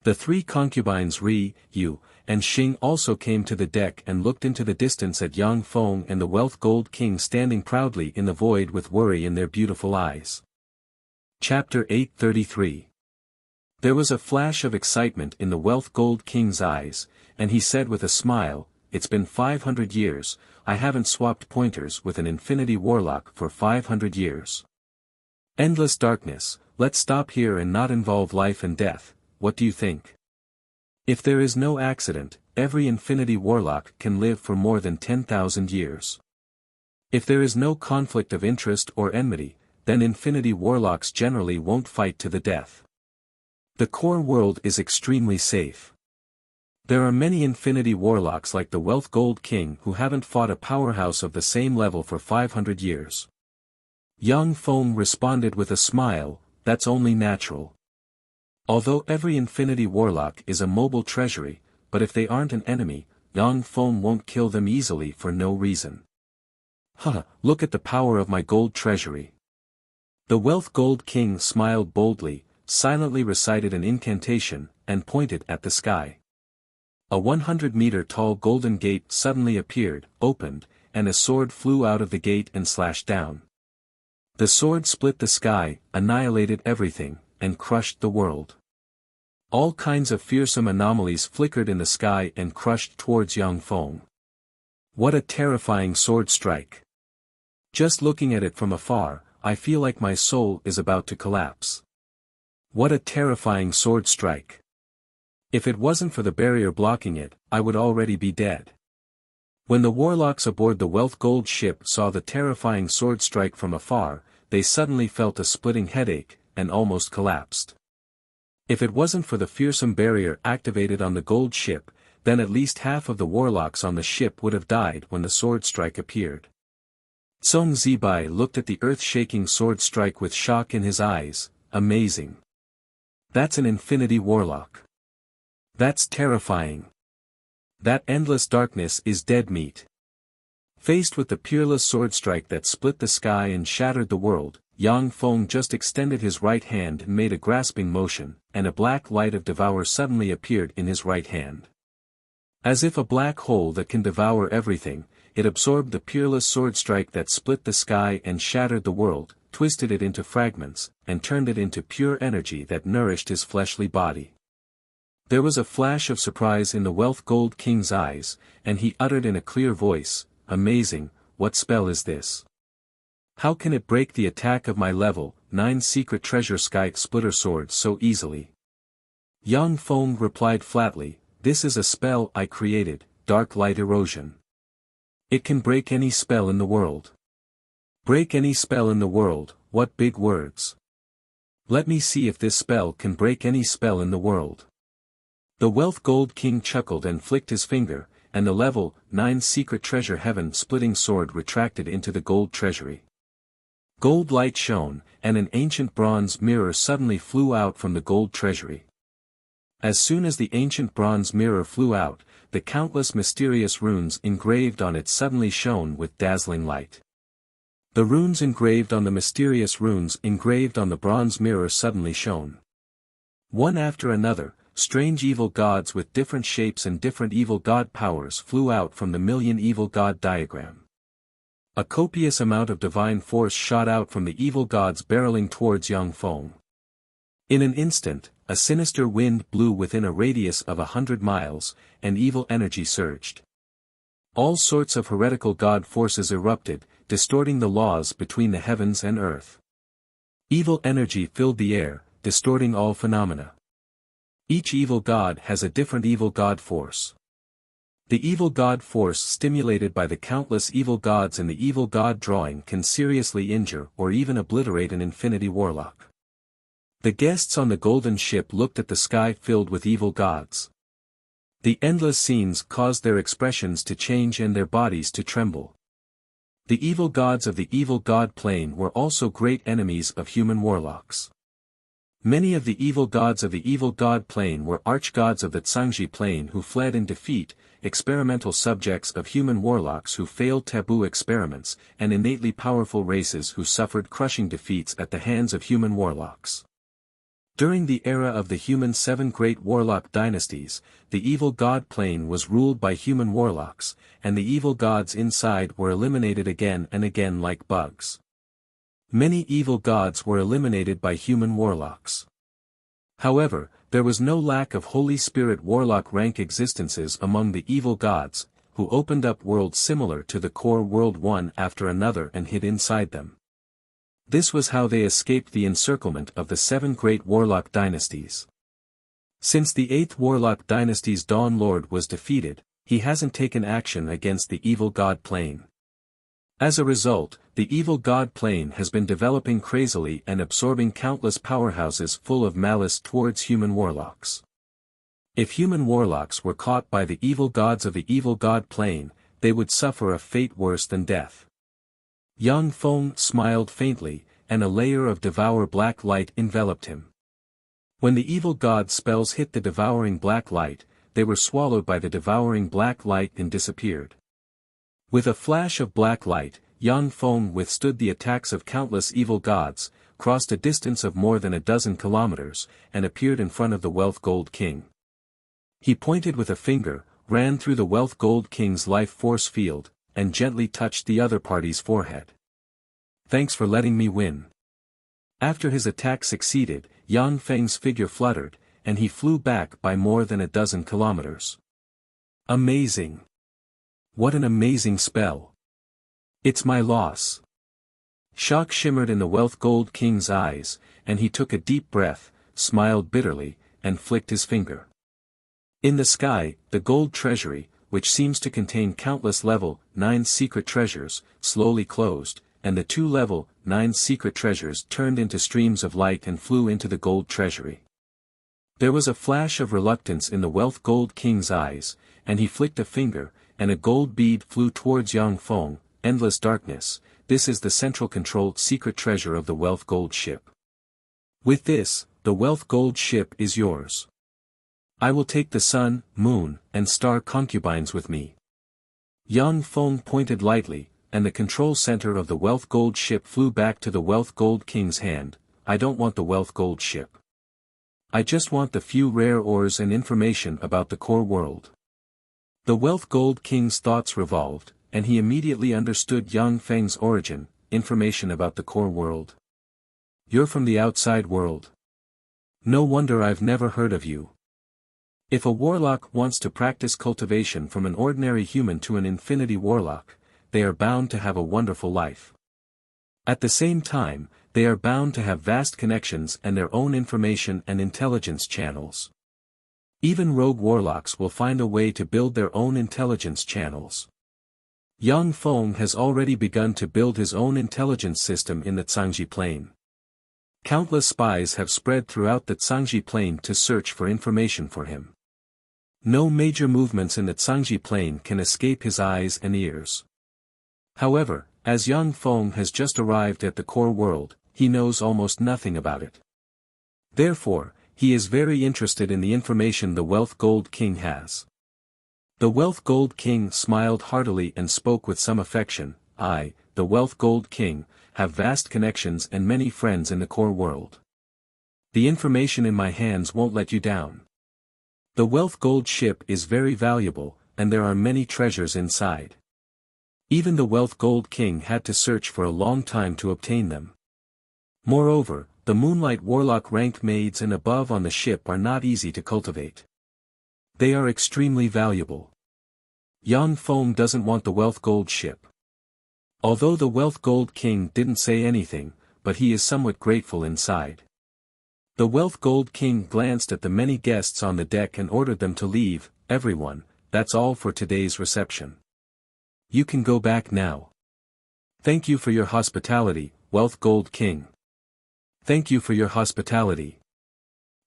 The three concubines Ri, Yu, and Xing also came to the deck and looked into the distance at Yang Feng and the Wealth Gold King standing proudly in the void with worry in their beautiful eyes. Chapter 833. There was a flash of excitement in the Wealth Gold King's eyes, and he said with a smile, "It's been 500 years, I haven't swapped pointers with an Infinity Warlock for 500 years. Endless darkness, let's stop here and not involve life and death, what do you think? If there is no accident, every Infinity Warlock can live for more than 10,000 years. If there is no conflict of interest or enmity, then Infinity Warlocks generally won't fight to the death. The core world is extremely safe. There are many Infinity Warlocks like the Wealth Gold King who haven't fought a powerhouse of the same level for 500 years. Yang Feng responded with a smile, "That's only natural. Although every Infinity Warlock is a mobile treasury, but if they aren't an enemy, Yang Feng won't kill them easily for no reason. Haha, look at the power of my gold treasury." The Wealth Gold King smiled boldly, silently recited an incantation, and pointed at the sky. A 100-meter tall golden gate suddenly appeared, opened, and a sword flew out of the gate and slashed down. The sword split the sky, annihilated everything, and crushed the world. All kinds of fearsome anomalies flickered in the sky and crushed towards Yang Feng. What a terrifying sword strike! Just looking at it from afar, I feel like my soul is about to collapse. What a terrifying sword strike! If it wasn't for the barrier blocking it, I would already be dead. When the warlocks aboard the Wealth Gold ship saw the terrifying sword strike from afar, they suddenly felt a splitting headache, and almost collapsed. If it wasn't for the fearsome barrier activated on the gold ship, then at least half of the warlocks on the ship would have died when the sword strike appeared. Song Zibai looked at the earth-shaking sword strike with shock in his eyes. Amazing. That's an Infinity Warlock. That's terrifying. That endless darkness is dead meat. Faced with the peerless sword strike that split the sky and shattered the world, Yang Feng just extended his right hand and made a grasping motion, and a black light of devour suddenly appeared in his right hand. As if a black hole that can devour everything, it absorbed the peerless sword strike that split the sky and shattered the world, twisted it into fragments, and turned it into pure energy that nourished his fleshly body. There was a flash of surprise in the Wealth Gold King's eyes, and he uttered in a clear voice, "Amazing, what spell is this? How can it break the attack of my level 9 secret treasure sky splitter sword so easily?" Yang Feng replied flatly, "This is a spell I created, Dark Light Erosion. It can break any spell in the world." Break any spell in the world, what big words. Let me see if this spell can break any spell in the world. The Wealth Gold King chuckled and flicked his finger, and the level 9 secret treasure heaven-splitting sword retracted into the gold treasury. Gold light shone, and an ancient bronze mirror suddenly flew out from the gold treasury. As soon as the ancient bronze mirror flew out, the countless mysterious runes engraved on it suddenly shone with dazzling light. The runes engraved on the mysterious runes engraved on the bronze mirror suddenly shone. One after another, strange evil gods with different shapes and different evil god powers flew out from the million evil god diagram. A copious amount of divine force shot out from the evil gods barreling towards Yang Feng. In an instant, a sinister wind blew within a radius of 100 miles, and evil energy surged. All sorts of heretical god forces erupted, distorting the laws between the heavens and earth. Evil energy filled the air, distorting all phenomena. Each evil god has a different evil god force. The evil god force stimulated by the countless evil gods in the evil god drawing can seriously injure or even obliterate an infinity warlock. The guests on the golden ship looked at the sky filled with evil gods. The endless scenes caused their expressions to change and their bodies to tremble. The evil gods of the evil god plane were also great enemies of human warlocks. Many of the evil gods of the evil god plane were archgods of the Tsangji plane who fled in defeat, experimental subjects of human warlocks who failed taboo experiments, and innately powerful races who suffered crushing defeats at the hands of human warlocks. During the era of the human 7 great warlock dynasties, the evil god plane was ruled by human warlocks, and the evil gods inside were eliminated again and again like bugs. Many evil gods were eliminated by human warlocks. However, there was no lack of Holy Spirit warlock rank existences among the evil gods, who opened up worlds similar to the core world one after another and hid inside them. This was how they escaped the encirclement of the 7 great warlock dynasties. Since the 8th warlock dynasty's Dawn Lord was defeated, he hasn't taken action against the evil god plane. As a result, the evil god plane has been developing crazily and absorbing countless powerhouses full of malice towards human warlocks. If human warlocks were caught by the evil gods of the evil god plane, they would suffer a fate worse than death. Yang Feng smiled faintly, and a layer of devour black light enveloped him. When the evil god's spells hit the devouring black light, they were swallowed by the devouring black light and disappeared. With a flash of black light, Yang Feng withstood the attacks of countless evil gods, crossed a distance of more than 12 kilometers, and appeared in front of the Wealth Gold King. He pointed with a finger, ran through the Wealth Gold King's life force field, and gently touched the other party's forehead. "Thanks for letting me win." After his attack succeeded, Yang Feng's figure fluttered, and he flew back by more than 12 kilometers. Amazing! What an amazing spell! It's my loss. Shock shimmered in the Wealth Gold King's eyes, and he took a deep breath, smiled bitterly, and flicked his finger. In the sky, the gold treasury, which seems to contain countless level 9 secret treasures, slowly closed, and the 2 level 9 secret treasures turned into streams of light and flew into the gold treasury. There was a flash of reluctance in the Wealth Gold King's eyes, and he flicked a finger, and a gold bead flew towards Yang Feng. Endless darkness, this is the central controlled secret treasure of the Wealth Gold ship. With this, the Wealth Gold ship is yours. I will take the sun, moon, and star concubines with me. Yang Feng pointed lightly, and the control center of the Wealth Gold ship flew back to the Wealth Gold King's hand. I don't want the Wealth Gold ship. I just want the few rare ores and information about the core world. The Wealth Gold King's thoughts revolved, and he immediately understood Yang Feng's origin, information about the core world. You're from the outside world. No wonder I've never heard of you. If a warlock wants to practice cultivation from an ordinary human to an infinity warlock, they are bound to have a wonderful life. At the same time, they are bound to have vast connections and their own information and intelligence channels. Even rogue warlocks will find a way to build their own intelligence channels. Yang Feng has already begun to build his own intelligence system in the Tsangji Plain. Countless spies have spread throughout the Tsangji Plain to search for information for him. No major movements in the Tsangji Plain can escape his eyes and ears. However, as Yang Feng has just arrived at the core world, he knows almost nothing about it. Therefore, he is very interested in the information the Wealth Gold King has. The Wealth Gold King smiled heartily and spoke with some affection. I, the Wealth Gold King, have vast connections and many friends in the core world. The information in my hands won't let you down. The Wealth Gold ship is very valuable, and there are many treasures inside. Even the Wealth Gold King had to search for a long time to obtain them. Moreover, The Moonlight Warlock rank maids and above on the ship are not easy to cultivate. They are extremely valuable. Yang Feng doesn't want the Wealth Gold ship. Although the Wealth Gold King didn't say anything, but he is somewhat grateful inside. The Wealth Gold King glanced at the many guests on the deck and ordered them to leave. Everyone, that's all for today's reception. You can go back now. Thank you for your hospitality, Wealth Gold King. Thank you for your hospitality.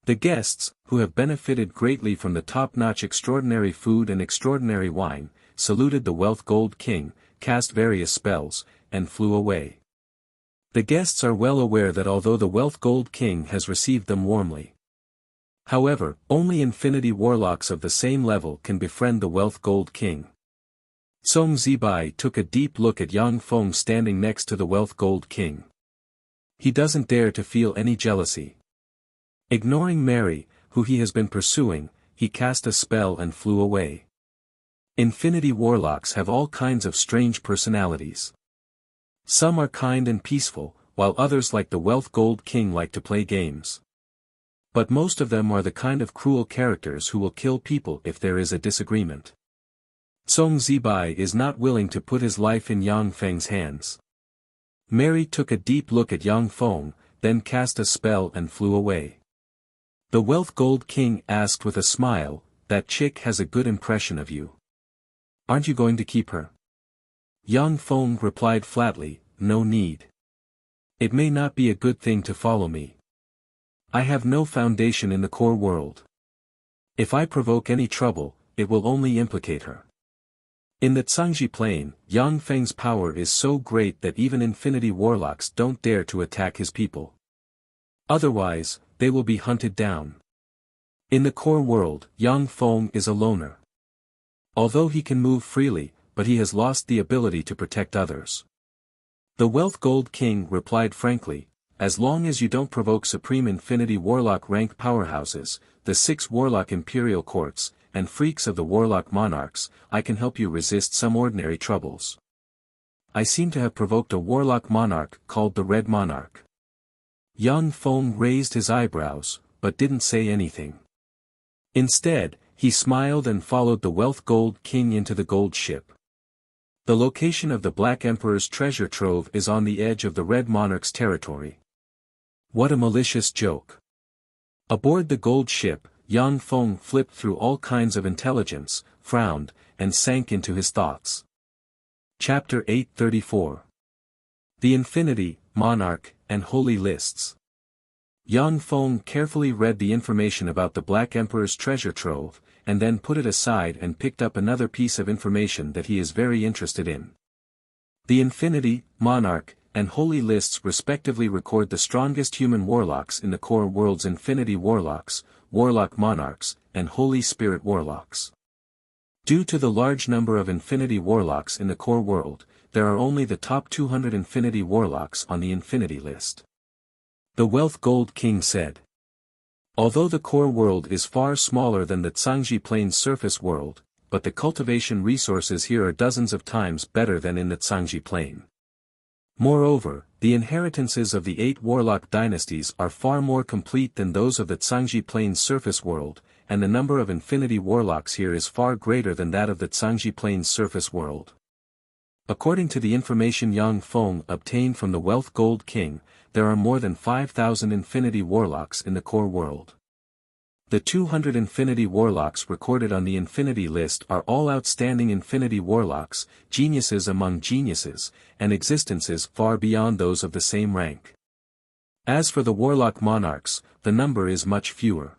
The guests, who have benefited greatly from the top-notch extraordinary food and extraordinary wine, saluted the Wealth Gold King, cast various spells, and flew away. The guests are well aware that although the Wealth Gold King has received them warmly. However, only infinity warlocks of the same level can befriend the Wealth Gold King. Song Zibai took a deep look at Yang Feng standing next to the Wealth Gold King. He doesn't dare to feel any jealousy. Ignoring Mary, who he has been pursuing, he cast a spell and flew away. Infinity warlocks have all kinds of strange personalities. Some are kind and peaceful, while others like the Wealth Gold King like to play games. But most of them are the kind of cruel characters who will kill people if there is a disagreement. Song Zibai is not willing to put his life in Yang Feng's hands. Mary took a deep look at Yang Feng, then cast a spell and flew away. The Wealth Gold King asked with a smile, "That chick has a good impression of you. Aren't you going to keep her?" Yang Feng replied flatly, "No need. It may not be a good thing to follow me. I have no foundation in the core world. If I provoke any trouble, it will only implicate her." In the Cangji Plain, Yang Feng's power is so great that even infinity warlocks don't dare to attack his people. Otherwise, they will be hunted down. In the core world, Yang Feng is a loner. Although he can move freely, but he has lost the ability to protect others. The Wealth Gold King replied frankly, "As long as you don't provoke Supreme Infinity Warlock rank powerhouses, the 6 Warlock Imperial Courts, and freaks of the Warlock Monarchs, I can help you resist some ordinary troubles. I seem to have provoked a Warlock Monarch called the Red Monarch." Yang Feng raised his eyebrows, but didn't say anything. Instead, he smiled and followed the Wealth Gold King into the gold ship. The location of the Black Emperor's treasure trove is on the edge of the Red Monarch's territory. What a malicious joke. Aboard the gold ship, Yang Feng flipped through all kinds of intelligence, frowned, and sank into his thoughts. Chapter 834. The Infinity, Monarch, and Holy Lists. Yang Feng carefully read the information about the Black Emperor's treasure trove, and then put it aside and picked up another piece of information that he is very interested in. The Infinity, Monarch, and Holy Lists respectively record the strongest human warlocks in the core world's Infinity Warlocks, Warlock Monarchs, and Holy Spirit Warlocks. Due to the large number of Infinity Warlocks in the core world, there are only the top 200 Infinity Warlocks on the Infinity List. The Wealth Gold King said. Although the core world is far smaller than the Cangji Plains surface world, but the cultivation resources here are dozens of times better than in the Cangji Plain. Moreover, the inheritances of the 8 warlock dynasties are far more complete than those of the Cangji Plains surface world, and the number of infinity warlocks here is far greater than that of the Cangji Plains surface world. According to the information Yang Feng obtained from the Wealth Gold King, there are more than 5,000 infinity warlocks in the core world. The 200 infinity warlocks recorded on the Infinity List are all outstanding infinity warlocks, geniuses among geniuses, and existences far beyond those of the same rank. As for the Warlock Monarchs, the number is much fewer.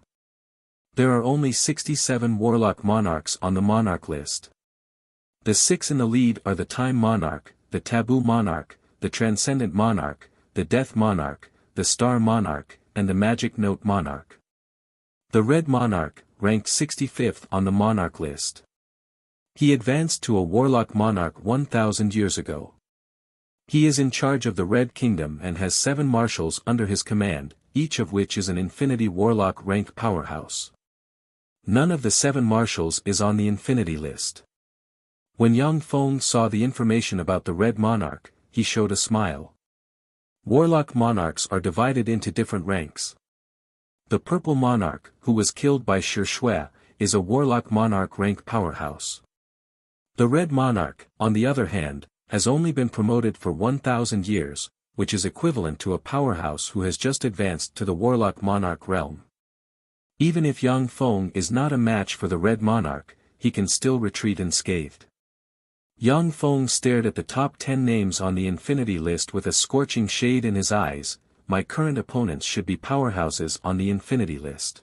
There are only 67 Warlock Monarchs on the Monarch List. The 6 in the lead are the Time Monarch, the Taboo Monarch, the Transcendent Monarch, the Death Monarch, the Star Monarch, and the Magic Note Monarch. The Red Monarch, ranked 65th on the Monarch List. He advanced to a Warlock Monarch 1,000 years ago. He is in charge of the Red Kingdom and has 7 marshals under his command, each of which is an Infinity Warlock rank powerhouse. None of the 7 marshals is on the Infinity List. When Yang Feng saw the information about the Red Monarch, he showed a smile. Warlock monarchs are divided into different ranks. The purple monarch, who was killed by Shi Shui, is a warlock monarch rank powerhouse. The red monarch, on the other hand, has only been promoted for 1,000 years, which is equivalent to a powerhouse who has just advanced to the warlock monarch realm. Even if Yang Feng is not a match for the red monarch, he can still retreat unscathed. Yang Feng stared at the top 10 names on the infinity list with a scorching shade in his eyes. My current opponents should be powerhouses on the infinity list.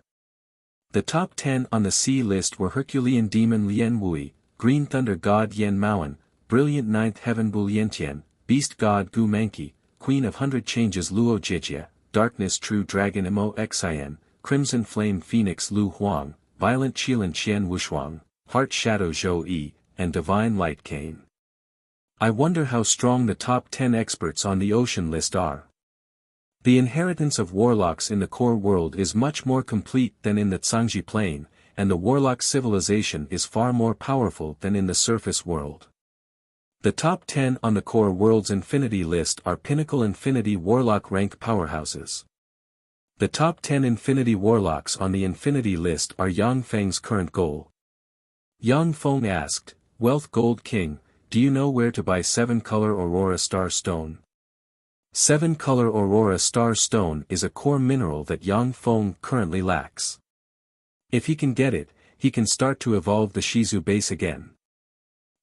The top 10 on the C list were Herculean demon Lian Wui, Green Thunder god Yan Maoan, Brilliant Ninth Heaven Bu Liantian, Beast god Gu Manqi, Queen of Hundred Changes Luo Jijia, Darkness True Dragon Mo Xian, Crimson Flame Phoenix Lu Huang, Violent Qilin Qian Wushuang, Heart Shadow Zhou Yi, and Divine Light Cain. I wonder how strong the top 10 experts on the ocean list are. The inheritance of warlocks in the core world is much more complete than in the Zhangji Plain, and the warlock civilization is far more powerful than in the surface world. The top 10 on the core world's infinity list are pinnacle infinity warlock rank powerhouses. The top 10 infinity warlocks on the infinity list are Yang Feng's current goal. Yang Feng asked, Wealth Gold King, do you know where to buy 7-color Aurora Star Stone? 7-color Aurora Star Stone is a core mineral that Yang Feng currently lacks. If he can get it, he can start to evolve the Shizu base again.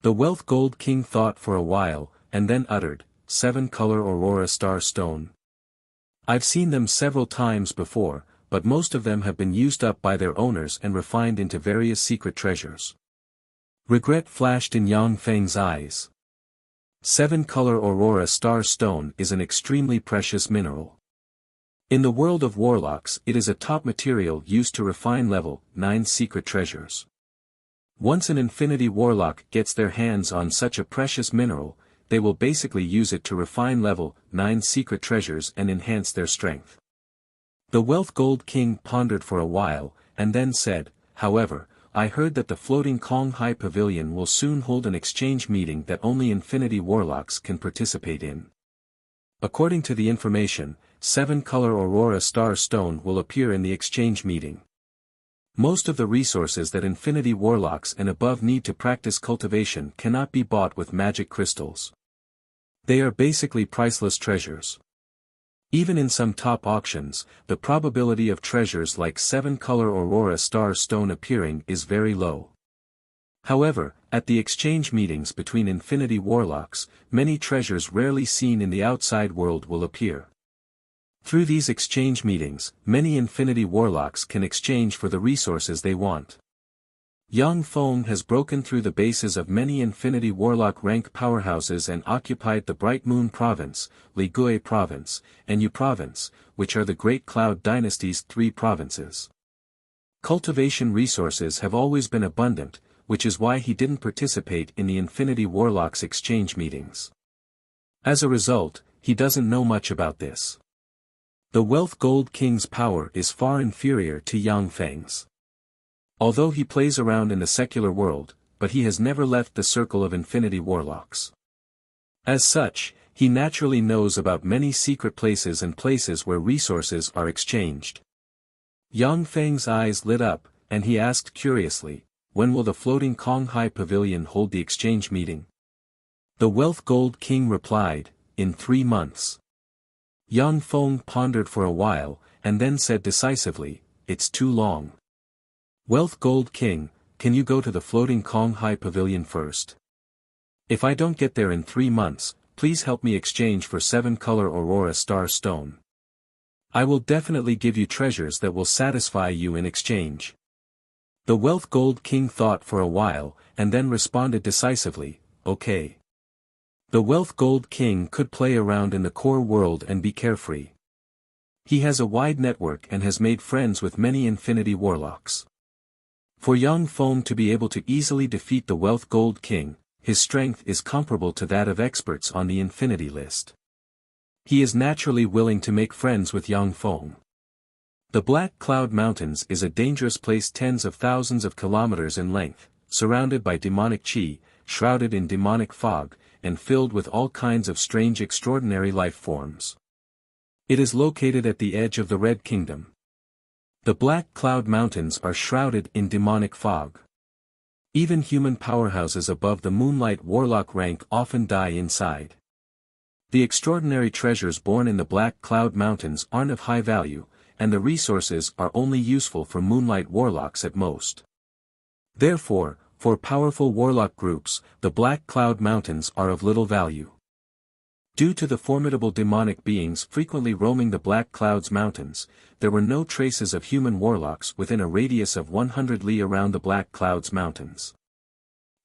The Wealth Gold King thought for a while, and then uttered, 7-color Aurora Star Stone. I've seen them several times before, but most of them have been used up by their owners and refined into various secret treasures. Regret flashed in Yang Feng's eyes. 7-color Aurora Star Stone is an extremely precious mineral. In the world of warlocks it is a top material used to refine level 9 secret treasures. Once an infinity warlock gets their hands on such a precious mineral, they will basically use it to refine level 9 secret treasures and enhance their strength. The Wealth Gold King pondered for a while, and then said, however, I heard that the floating Konghai Pavilion will soon hold an exchange meeting that only infinity warlocks can participate in. According to the information, 7-color Aurora Star Stone will appear in the exchange meeting. Most of the resources that infinity warlocks and above need to practice cultivation cannot be bought with magic crystals. They are basically priceless treasures. Even in some top auctions, the probability of treasures like 7-color Aurora Star Stone appearing is very low. However, at the exchange meetings between infinity warlocks, many treasures rarely seen in the outside world will appear. Through these exchange meetings, many infinity warlocks can exchange for the resources they want. Yang Feng has broken through the bases of many infinity warlock rank powerhouses and occupied the Bright Moon Province, Ligui Province, and Yu Province, which are the Great Cloud Dynasty's 3 provinces. Cultivation resources have always been abundant, which is why he didn't participate in the infinity warlocks exchange meetings. As a result, he doesn't know much about this. The Wealth Gold King's power is far inferior to Yang Feng's. Although he plays around in the secular world, but he has never left the circle of infinity warlocks. As such, he naturally knows about many secret places and places where resources are exchanged. Yang Feng's eyes lit up, and he asked curiously, when will the floating Konghai Pavilion hold the exchange meeting? The Wealth Gold King replied, in 3 months. Yang Feng pondered for a while, and then said decisively, it's too long. Wealth Gold King, can you go to the floating Konghai Pavilion first? If I don't get there in 3 months, please help me exchange for 7-color Aurora Star Stone. I will definitely give you treasures that will satisfy you in exchange. The Wealth Gold King thought for a while, and then responded decisively, okay. The Wealth Gold King could play around in the core world and be carefree. He has a wide network and has made friends with many infinity warlocks. For Yang Feng to be able to easily defeat the Wealth Gold King, his strength is comparable to that of experts on the infinity list. He is naturally willing to make friends with Yang Feng. The Black Cloud Mountains is a dangerous place tens of thousands of kilometers in length, surrounded by demonic qi, shrouded in demonic fog, and filled with all kinds of strange extraordinary life forms. It is located at the edge of the Red Kingdom. The Black Cloud Mountains are shrouded in demonic fog. Even human powerhouses above the Moonlight Warlock rank often die inside. The extraordinary treasures born in the Black Cloud Mountains aren't of high value, and the resources are only useful for Moonlight Warlocks at most. Therefore, for powerful warlock groups, the Black Cloud Mountains are of little value. Due to the formidable demonic beings frequently roaming the Black Clouds Mountains, there were no traces of human warlocks within a radius of 100 li around the Black Clouds Mountains.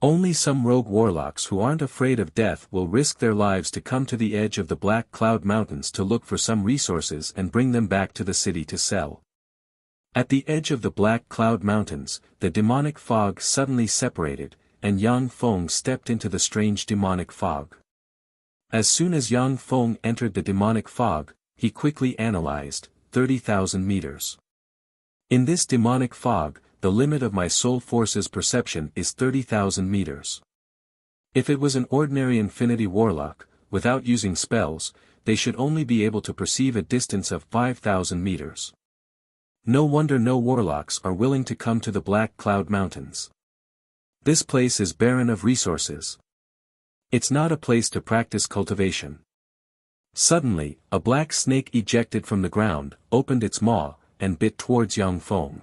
Only some rogue warlocks who aren't afraid of death will risk their lives to come to the edge of the Black Cloud Mountains to look for some resources and bring them back to the city to sell. At the edge of the Black Cloud Mountains, the demonic fog suddenly separated, and Yang Feng stepped into the strange demonic fog. As soon as Yang Feng entered the demonic fog, he quickly analyzed, 30,000 meters. In this demonic fog, the limit of my soul force's perception is 30,000 meters. If it was an ordinary infinity warlock, without using spells, they should only be able to perceive a distance of 5,000 meters. No wonder no warlocks are willing to come to the Black Cloud Mountains. This place is barren of resources. It's not a place to practice cultivation. Suddenly, a black snake ejected from the ground, opened its maw, and bit towards Yang Feng.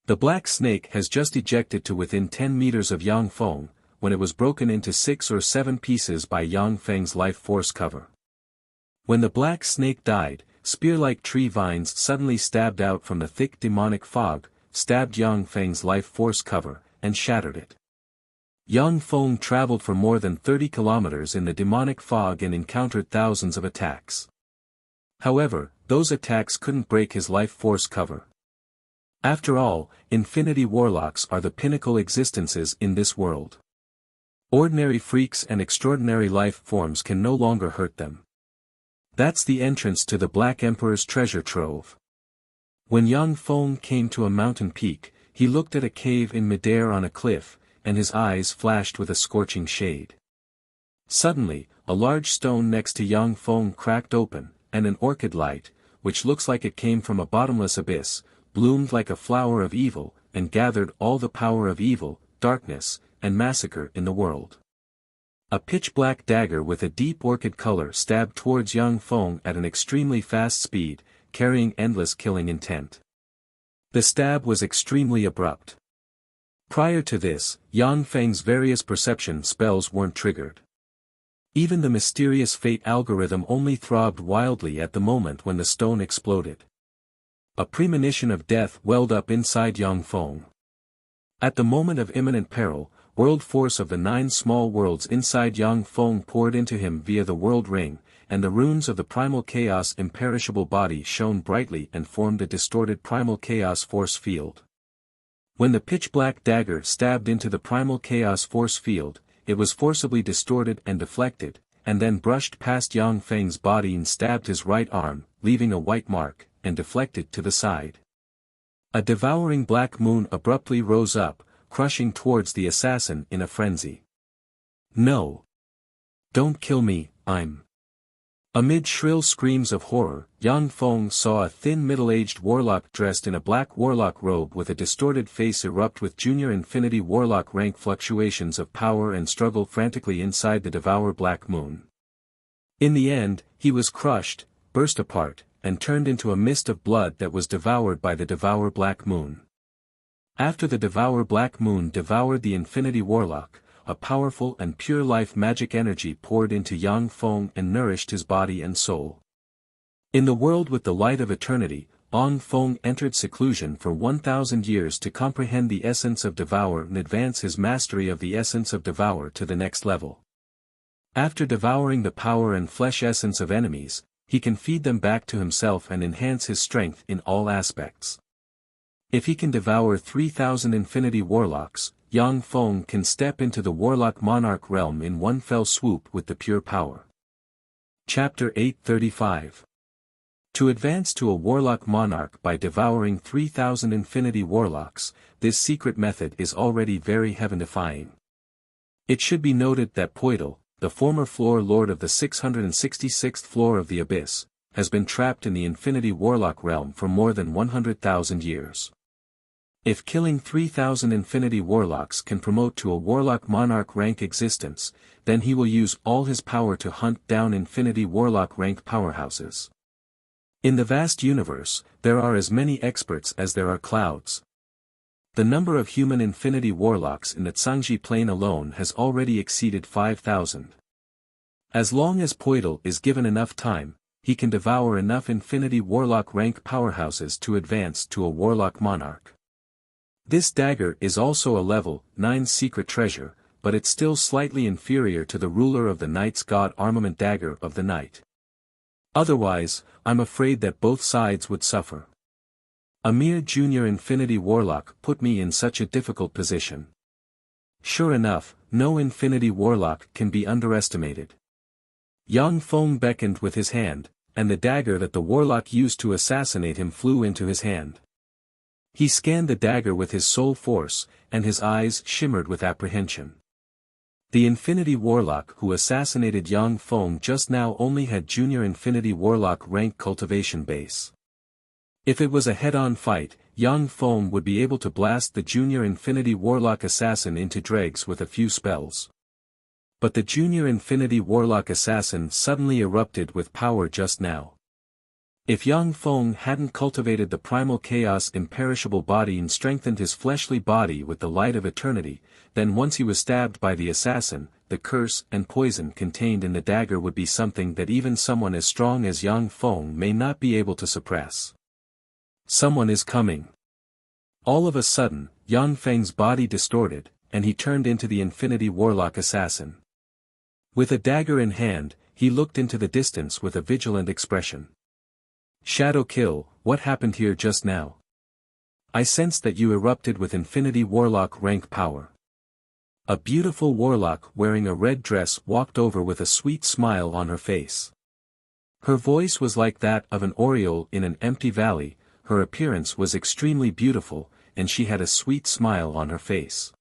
The black snake has just ejected to within 10 meters of Yang Feng, when it was broken into 6 or 7 pieces by Yang Feng's life force cover. When the black snake died, spear-like tree vines suddenly stabbed out from the thick demonic fog, stabbed Yang Feng's life force cover, and shattered it. Yang Feng traveled for more than 30 kilometers in the demonic fog and encountered thousands of attacks. However, those attacks couldn't break his life force cover. After all, infinity warlocks are the pinnacle existences in this world. Ordinary freaks and extraordinary life forms can no longer hurt them. That's the entrance to the Black Emperor's treasure trove. When Yang Feng came to a mountain peak, he looked at a cave in midair on a cliff, and his eyes flashed with a scorching shade. Suddenly, a large stone next to Yang Feng cracked open, and an orchid light, which looks like it came from a bottomless abyss, bloomed like a flower of evil, and gathered all the power of evil, darkness, and massacre in the world. A pitch-black dagger with a deep orchid color stabbed towards Yang Feng at an extremely fast speed, carrying endless killing intent. The stab was extremely abrupt. Prior to this, Yang Feng's various perception spells weren't triggered. Even the mysterious fate algorithm only throbbed wildly at the moment when the stone exploded. A premonition of death welled up inside Yang Feng. At the moment of imminent peril, world force of the 9 small worlds inside Yang Feng poured into him via the world ring, and the runes of the primal chaos imperishable body shone brightly and formed a distorted primal chaos force field. When the pitch-black dagger stabbed into the primal chaos force field, it was forcibly distorted and deflected, and then brushed past Yang Feng's body and stabbed his right arm, leaving a white mark, and deflected to the side. A devouring black moon abruptly rose up, crushing towards the assassin in a frenzy. "No! Don't kill me, I'm..." Amid shrill screams of horror, Yang Feng saw a thin middle-aged warlock dressed in a black warlock robe with a distorted face erupt with junior infinity warlock rank fluctuations of power and struggle frantically inside the devour black moon. In the end, he was crushed, burst apart, and turned into a mist of blood that was devoured by the devour black moon. After the devour black moon devoured the infinity warlock, a powerful and pure life magic energy poured into Yang Feng and nourished his body and soul. In the world with the light of eternity, Yang Feng entered seclusion for 1,000 years to comprehend the essence of Devour and advance his mastery of the essence of Devour to the next level. After devouring the power and flesh essence of enemies, he can feed them back to himself and enhance his strength in all aspects. If he can devour 3,000 infinity warlocks, Yang Feng can step into the warlock monarch realm in one fell swoop with the pure power. Chapter 835. To advance to a warlock monarch by devouring 3,000 infinity warlocks, this secret method is already very heaven-defying. It should be noted that Poidal, the former floor lord of the 666th floor of the Abyss, has been trapped in the Infinity Warlock realm for more than 100,000 years. If killing 3,000 Infinity Warlocks can promote to a Warlock Monarch rank existence, then he will use all his power to hunt down Infinity Warlock rank powerhouses. In the vast universe, there are as many experts as there are clouds. The number of human Infinity Warlocks in the Tsangji plane alone has already exceeded 5,000. As long as Poidal is given enough time, he can devour enough Infinity Warlock rank powerhouses to advance to a Warlock Monarch. This dagger is also a level 9 secret treasure, but it's still slightly inferior to the ruler of the Knight's God armament dagger of the Knight. Otherwise, I'm afraid that both sides would suffer. A mere junior Infinity Warlock put me in such a difficult position. Sure enough, no Infinity Warlock can be underestimated. Yang Feng beckoned with his hand, and the dagger that the Warlock used to assassinate him flew into his hand. He scanned the dagger with his soul force, and his eyes shimmered with apprehension. The Infinity Warlock who assassinated Yang Feng just now only had Junior Infinity Warlock rank cultivation base. If it was a head-on fight, Yang Feng would be able to blast the Junior Infinity Warlock assassin into dregs with a few spells. But the Junior Infinity Warlock assassin suddenly erupted with power just now. If Yang Feng hadn't cultivated the primal chaos imperishable body and strengthened his fleshly body with the light of eternity, then once he was stabbed by the assassin, the curse and poison contained in the dagger would be something that even someone as strong as Yang Feng may not be able to suppress. Someone is coming. All of a sudden, Yang Feng's body distorted, and he turned into the Infinity Warlock assassin. With a dagger in hand, he looked into the distance with a vigilant expression. Shadow Kill, what happened here just now? I sensed that you erupted with Infinity Warlock rank power. A beautiful warlock wearing a red dress walked over with a sweet smile on her face. Her voice was like that of an oriole in an empty valley, her appearance was extremely beautiful, and she had a sweet smile on her face.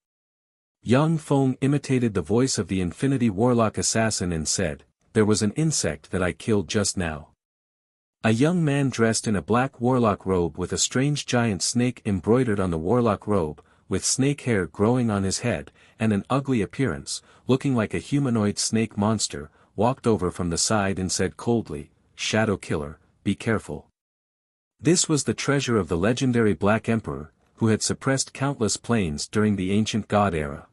Yang Feng imitated the voice of the Infinity Warlock assassin and said, "There was an insect that I killed just now." A young man dressed in a black warlock robe with a strange giant snake embroidered on the warlock robe, with snake hair growing on his head, and an ugly appearance, looking like a humanoid snake monster, walked over from the side and said coldly, "Shadow Killer, be careful." This was the treasure of the legendary Black Emperor, who had suppressed countless planes during the ancient god era.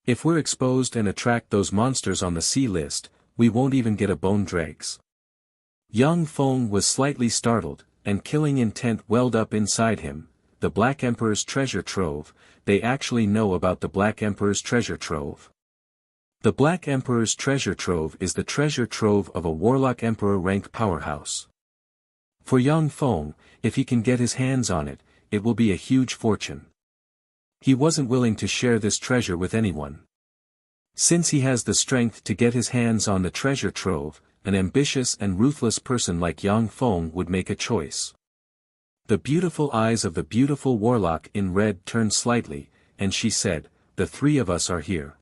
If we're exposed and attract those monsters on the sea list, we won't even get a bone dregs. Yang Feng was slightly startled, and killing intent welled up inside him. The Black Emperor's treasure trove, they actually know about the Black Emperor's treasure trove. The Black Emperor's treasure trove is the treasure trove of a Warlock Emperor rank powerhouse. For Yang Feng, if he can get his hands on it, it will be a huge fortune. He wasn't willing to share this treasure with anyone. Since he has the strength to get his hands on the treasure trove, an ambitious and ruthless person like Yang Feng would make a choice. The beautiful eyes of the beautiful warlock in red turned slightly, and she said, "The three of us are here.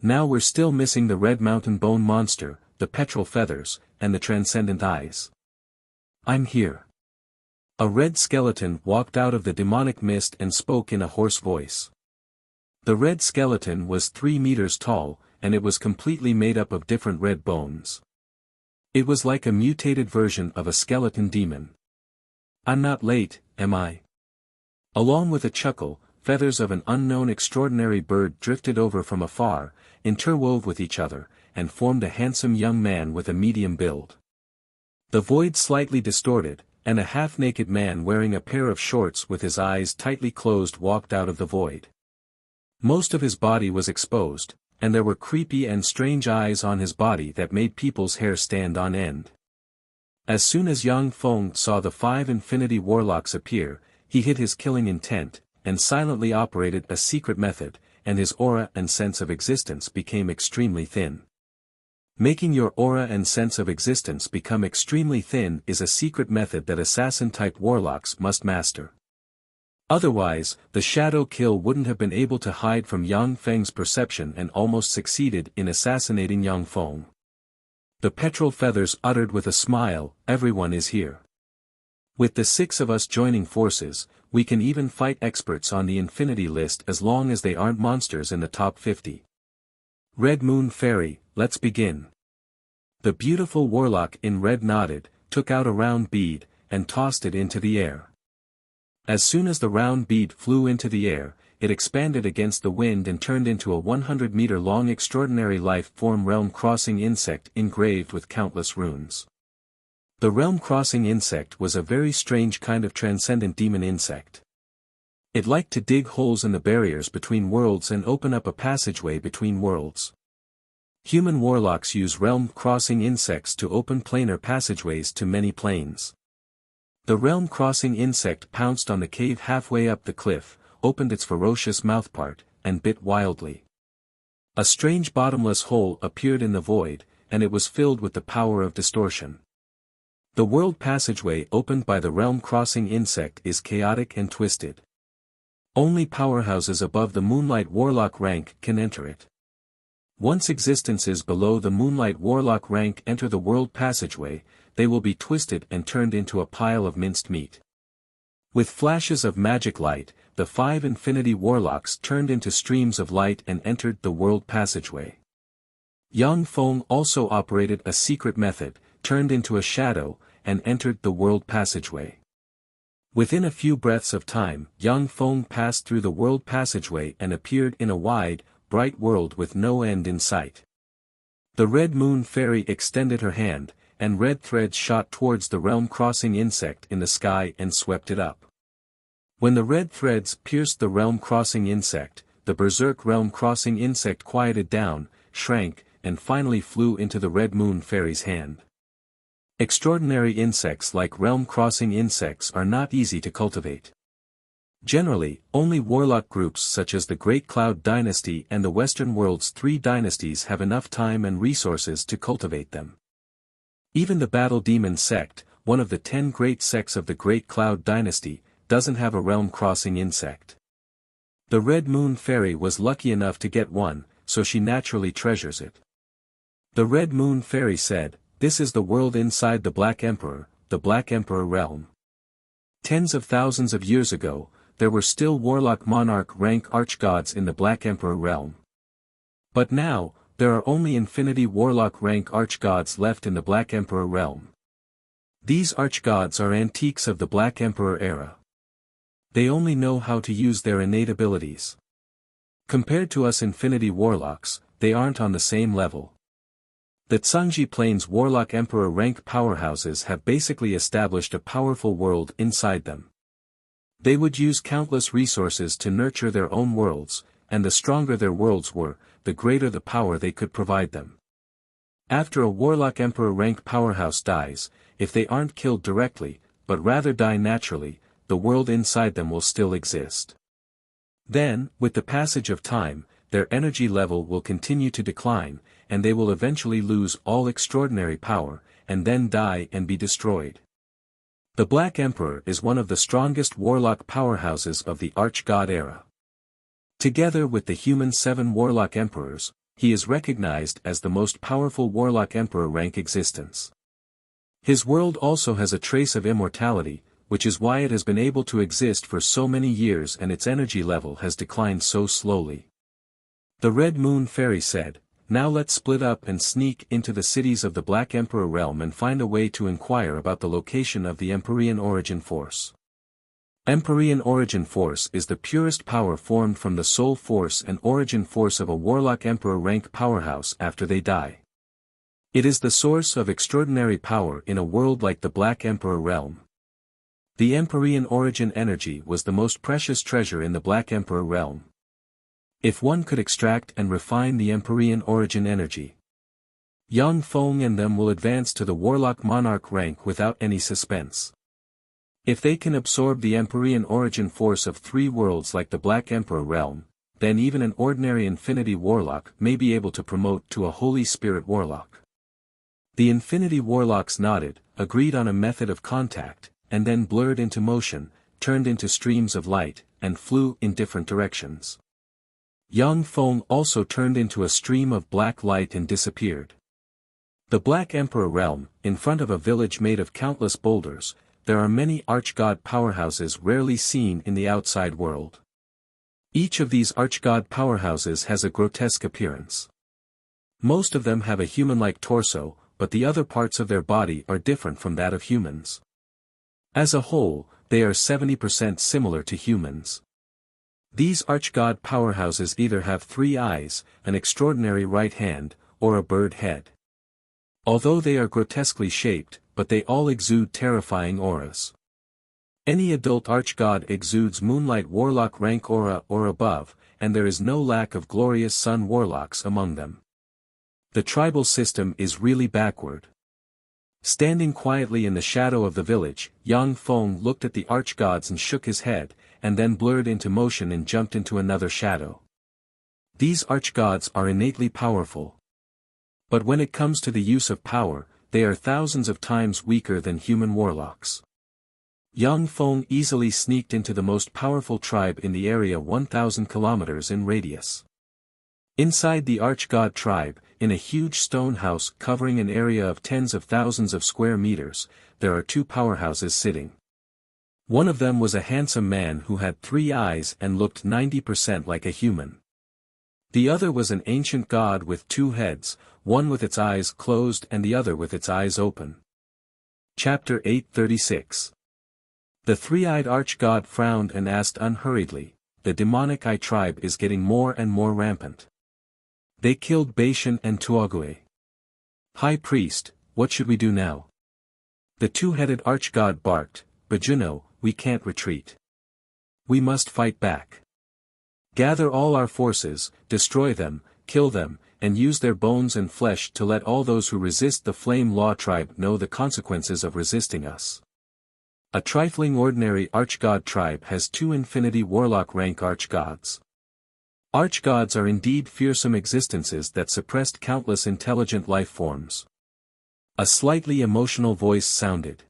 Now we're still missing the red mountain bone monster, the petrol feathers, and the transcendent eyes. I'm here." A red skeleton walked out of the demonic mist and spoke in a hoarse voice. The red skeleton was 3 meters tall, and it was completely made up of different red bones. It was like a mutated version of a skeleton demon. "I'm not late, am I?" Along with a chuckle, feathers of an unknown extraordinary bird drifted over from afar, interwove with each other, and formed a handsome young man with a medium build. The void slightly distorted, and a half-naked man wearing a pair of shorts with his eyes tightly closed walked out of the void. Most of his body was exposed, and there were creepy and strange eyes on his body that made people's hair stand on end. As soon as Yang Feng saw the 5 Infinity Warlocks appear, he hid his killing intent, and silently operated a secret method, and his aura and sense of existence became extremely thin. Making your aura and sense of existence become extremely thin is a secret method that assassin-type warlocks must master. Otherwise, the Shadow Kill wouldn't have been able to hide from Yang Feng's perception and almost succeeded in assassinating Yang Feng. The petrel feathers uttered with a smile, everyone is here. With the 6 of us joining forces, we can even fight experts on the infinity list as long as they aren't monsters in the top 50. Red Moon Fairy, let's begin. The beautiful warlock in red nodded, took out a round bead, and tossed it into the air. As soon as the round bead flew into the air, it expanded against the wind and turned into a 100-meter-long extraordinary life-form realm-crossing insect engraved with countless runes. The realm-crossing insect was a very strange kind of transcendent demon insect. It liked to dig holes in the barriers between worlds and open up a passageway between worlds. Human warlocks use realm-crossing insects to open planar passageways to many planes. The realm-crossing insect pounced on the cave halfway up the cliff, opened its ferocious mouthpart, and bit wildly. A strange bottomless hole appeared in the void, and it was filled with the power of distortion. The world passageway opened by the realm-crossing insect is chaotic and twisted. Only powerhouses above the Moonlight Warlock rank can enter it. Once existences below the Moonlight Warlock rank enter the world passageway, they will be twisted and turned into a pile of minced meat. With flashes of magic light, the 5 Infinity Warlocks turned into streams of light and entered the world passageway. Yang Feng also operated a secret method, turned into a shadow, and entered the world passageway. Within a few breaths of time, Yang Feng passed through the world passageway and appeared in a wide, bright world with no end in sight. The Red Moon Fairy extended her hand, and red threads shot towards the realm-crossing insect in the sky and swept it up. When the red threads pierced the realm-crossing insect, the berserk realm-crossing insect quieted down, shrank, and finally flew into the Red Moon Fairy's hand. Extraordinary insects like realm-crossing insects are not easy to cultivate. Generally, only warlock groups such as the Great Cloud Dynasty and the Western World's 3 dynasties have enough time and resources to cultivate them. Even the Battle Demon sect, one of the 10 great sects of the Great Cloud Dynasty, doesn't have a realm-crossing insect. The Red Moon Fairy was lucky enough to get one, so she naturally treasures it. The Red Moon Fairy said, "This is the world inside the Black Emperor realm. Tens of thousands of years ago, there were still Warlock Monarch rank archgods in the Black Emperor realm. But now, there are only Infinity Warlock rank archgods left in the Black Emperor realm. These archgods are antiques of the Black Emperor era. They only know how to use their innate abilities. Compared to us Infinity Warlocks, they aren't on the same level. The Tsangji Plains Warlock Emperor rank powerhouses have basically established a powerful world inside them. They would use countless resources to nurture their own worlds, and the stronger their worlds were, the greater the power they could provide them. After a Warlock Emperor rank powerhouse dies, if they aren't killed directly, but rather die naturally, the world inside them will still exist. Then, with the passage of time, their energy level will continue to decline, and they will eventually lose all extraordinary power, and then die and be destroyed. The Black Emperor is one of the strongest warlock powerhouses of the Archgod era. Together with the human 7 Warlock Emperors, he is recognized as the most powerful Warlock Emperor rank existence. His world also has a trace of immortality, which is why it has been able to exist for so many years and its energy level has declined so slowly. The Red Moon Fairy said, "Now let's split up and sneak into the cities of the Black Emperor realm and find a way to inquire about the location of the Empyrean Origin Force." Empyrean Origin Force is the purest power formed from the soul force and origin force of a Warlock Emperor rank powerhouse after they die. It is the source of extraordinary power in a world like the Black Emperor realm. The Empyrean Origin energy was the most precious treasure in the Black Emperor realm. If one could extract and refine the Empyrean Origin energy, Yang Feng and them will advance to the Warlock Monarch rank without any suspense. If they can absorb the Empyrean Origin force of 3 worlds like the Black Emperor realm, then even an ordinary Infinity Warlock may be able to promote to a Holy Spirit Warlock. The Infinity Warlocks nodded, agreed on a method of contact, and then blurred into motion, turned into streams of light, and flew in different directions. Yang Feng also turned into a stream of black light and disappeared. The Black Emperor realm, in front of a village made of countless boulders, there are many archgod powerhouses rarely seen in the outside world. Each of these archgod powerhouses has a grotesque appearance. Most of them have a human-like torso, but the other parts of their body are different from that of humans. As a whole, they are 70% similar to humans. These archgod powerhouses either have 3 eyes, an extraordinary right hand, or a bird head. Although they are grotesquely shaped, but they all exude terrifying auras. Any adult archgod exudes Moonlight Warlock rank aura or above, and there is no lack of glorious Sun Warlocks among them. The tribal system is really backward. Standing quietly in the shadow of the village, Yang Feng looked at the archgods and shook his head, and then blurred into motion and jumped into another shadow. These archgods are innately powerful. But when it comes to the use of power, they are thousands of times weaker than human warlocks. Yang Feng easily sneaked into the most powerful tribe in the area 1,000 kilometers in radius. Inside the archgod tribe, in a huge stone house covering an area of tens of thousands of square meters, there are 2 powerhouses sitting. One of them was a handsome man who had 3 eyes and looked 90% like a human. The other was an ancient god with 2 heads, one with its eyes closed and the other with its eyes open. Chapter 836. The 3-eyed archgod frowned and asked unhurriedly, "The demonic eye tribe is getting more and more rampant. They killed Beishan and Tuogue. High priest, what should we do now?" The 2-headed archgod barked, "Bajuno, we can't retreat. We must fight back. Gather all our forces, destroy them, kill them, and use their bones and flesh to let all those who resist the Flame Law tribe know the consequences of resisting us." A trifling ordinary archgod tribe has 2 infinity warlock rank archgods. Archgods are indeed fearsome existences that suppressed countless intelligent life forms. A slightly emotional voice sounded.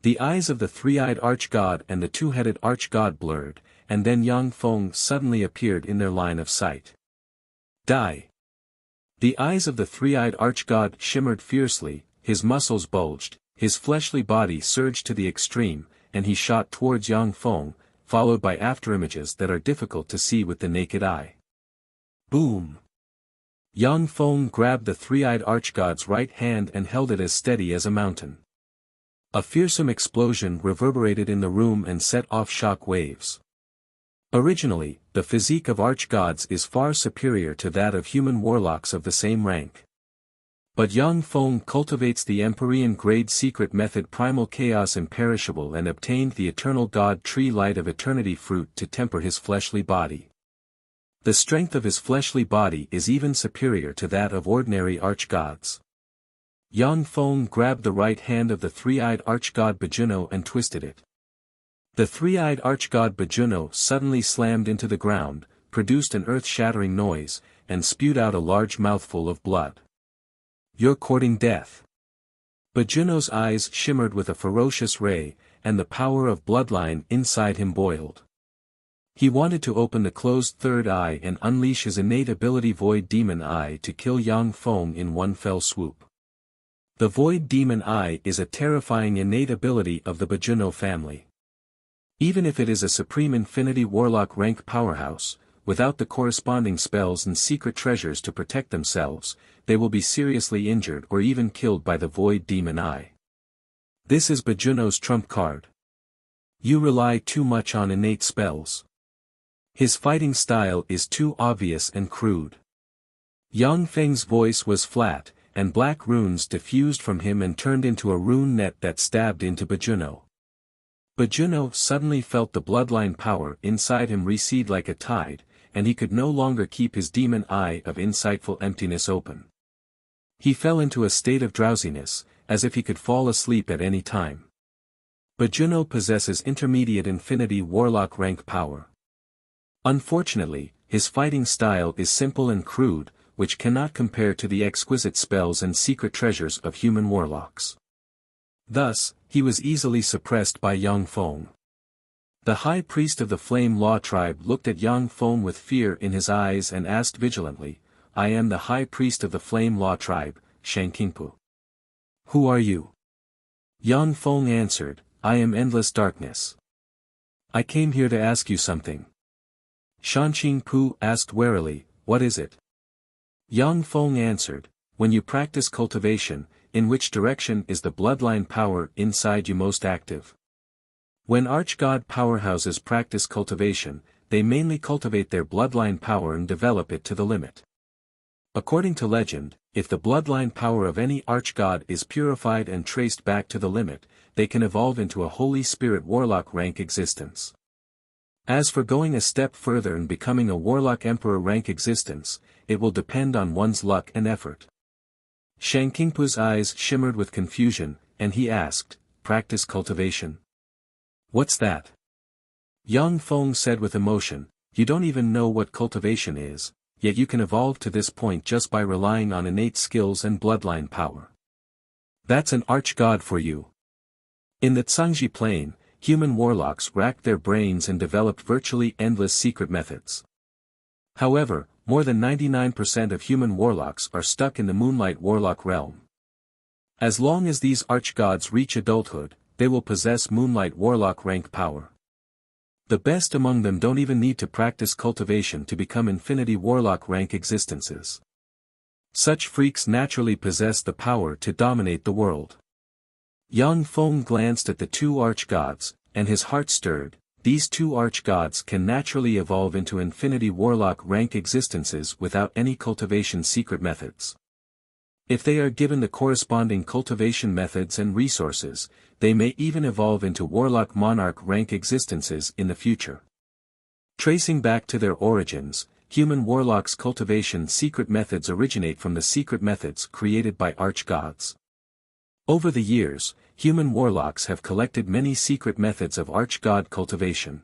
The eyes of the 3-eyed archgod and the 2-headed archgod blurred, and then Yang Feng suddenly appeared in their line of sight. Die! The eyes of the 3-eyed archgod shimmered fiercely, his muscles bulged, his fleshly body surged to the extreme, and he shot towards Yang Feng, followed by afterimages that are difficult to see with the naked eye. Boom! Yang Feng grabbed the 3-eyed archgod's right hand and held it as steady as a mountain. A fearsome explosion reverberated in the room and set off shock waves. Originally, the physique of archgods is far superior to that of human warlocks of the same rank. But Yang Feng cultivates the Empyrean grade secret method Primal Chaos Imperishable and obtained the Eternal God Tree Light of Eternity fruit to temper his fleshly body. The strength of his fleshly body is even superior to that of ordinary archgods. Yang Feng grabbed the right hand of the 3-eyed archgod Bajuno and twisted it. The 3-eyed archgod Bajuno suddenly slammed into the ground, produced an earth-shattering noise, and spewed out a large mouthful of blood. "You're courting death." Bajuno's eyes shimmered with a ferocious ray, and the power of bloodline inside him boiled. He wanted to open the closed 3rd eye and unleash his innate ability Void Demon Eye to kill Yang Feng in one fell swoop. The Void Demon Eye is a terrifying innate ability of the Bajuno family. Even if it is a supreme infinity warlock rank powerhouse, without the corresponding spells and secret treasures to protect themselves, they will be seriously injured or even killed by the Void Demon Eye. This is Bajuno's trump card. You rely too much on innate spells. His fighting style is too obvious and crude. Yang Feng's voice was flat, and black runes diffused from him and turned into a rune net that stabbed into Bajuno. Bajuno suddenly felt the bloodline power inside him recede like a tide, and he could no longer keep his demon eye of insightful emptiness open. He fell into a state of drowsiness, as if he could fall asleep at any time. Bajuno possesses intermediate infinity warlock rank power. Unfortunately, his fighting style is simple and crude, which cannot compare to the exquisite spells and secret treasures of human warlocks. Thus, he was easily suppressed by Yang Feng. The high priest of the Flame Law tribe looked at Yang Feng with fear in his eyes and asked vigilantly, "I am the high priest of the Flame Law tribe, Shangqingpu. Who are you? Yang Feng answered, I am endless darkness. I came here to ask you something. Shangqingpu asked warily, what is it? Yang Feng answered, when you practice cultivation, in which direction is the bloodline power inside you most active? When archgod powerhouses practice cultivation, they mainly cultivate their bloodline power and develop it to the limit. According to legend, if the bloodline power of any archgod is purified and traced back to the limit, they can evolve into a Holy Spirit warlock rank existence. As for going a step further and becoming a warlock emperor rank existence, it will depend on one's luck and effort. Shangqingpu's eyes shimmered with confusion, and he asked, practice cultivation? What's that? Yang Feng said with emotion, you don't even know what cultivation is, yet you can evolve to this point just by relying on innate skills and bloodline power. That's an archgod for you. In the Zhangji Plain, human warlocks racked their brains and developed virtually endless secret methods. However, more than 99% of human warlocks are stuck in the Moonlight Warlock realm. As long as these archgods reach adulthood, they will possess Moonlight Warlock rank power. The best among them don't even need to practice cultivation to become Infinity Warlock rank existences. Such freaks naturally possess the power to dominate the world. Yang Feng glanced at the two archgods, and his heart stirred. These two archgods can naturally evolve into Infinity Warlock rank existences without any cultivation secret methods. If they are given the corresponding cultivation methods and resources, they may even evolve into Warlock Monarch rank existences in the future. Tracing back to their origins, human warlocks' cultivation secret methods originate from the secret methods created by archgods. Over the years, human warlocks have collected many secret methods of archgod cultivation.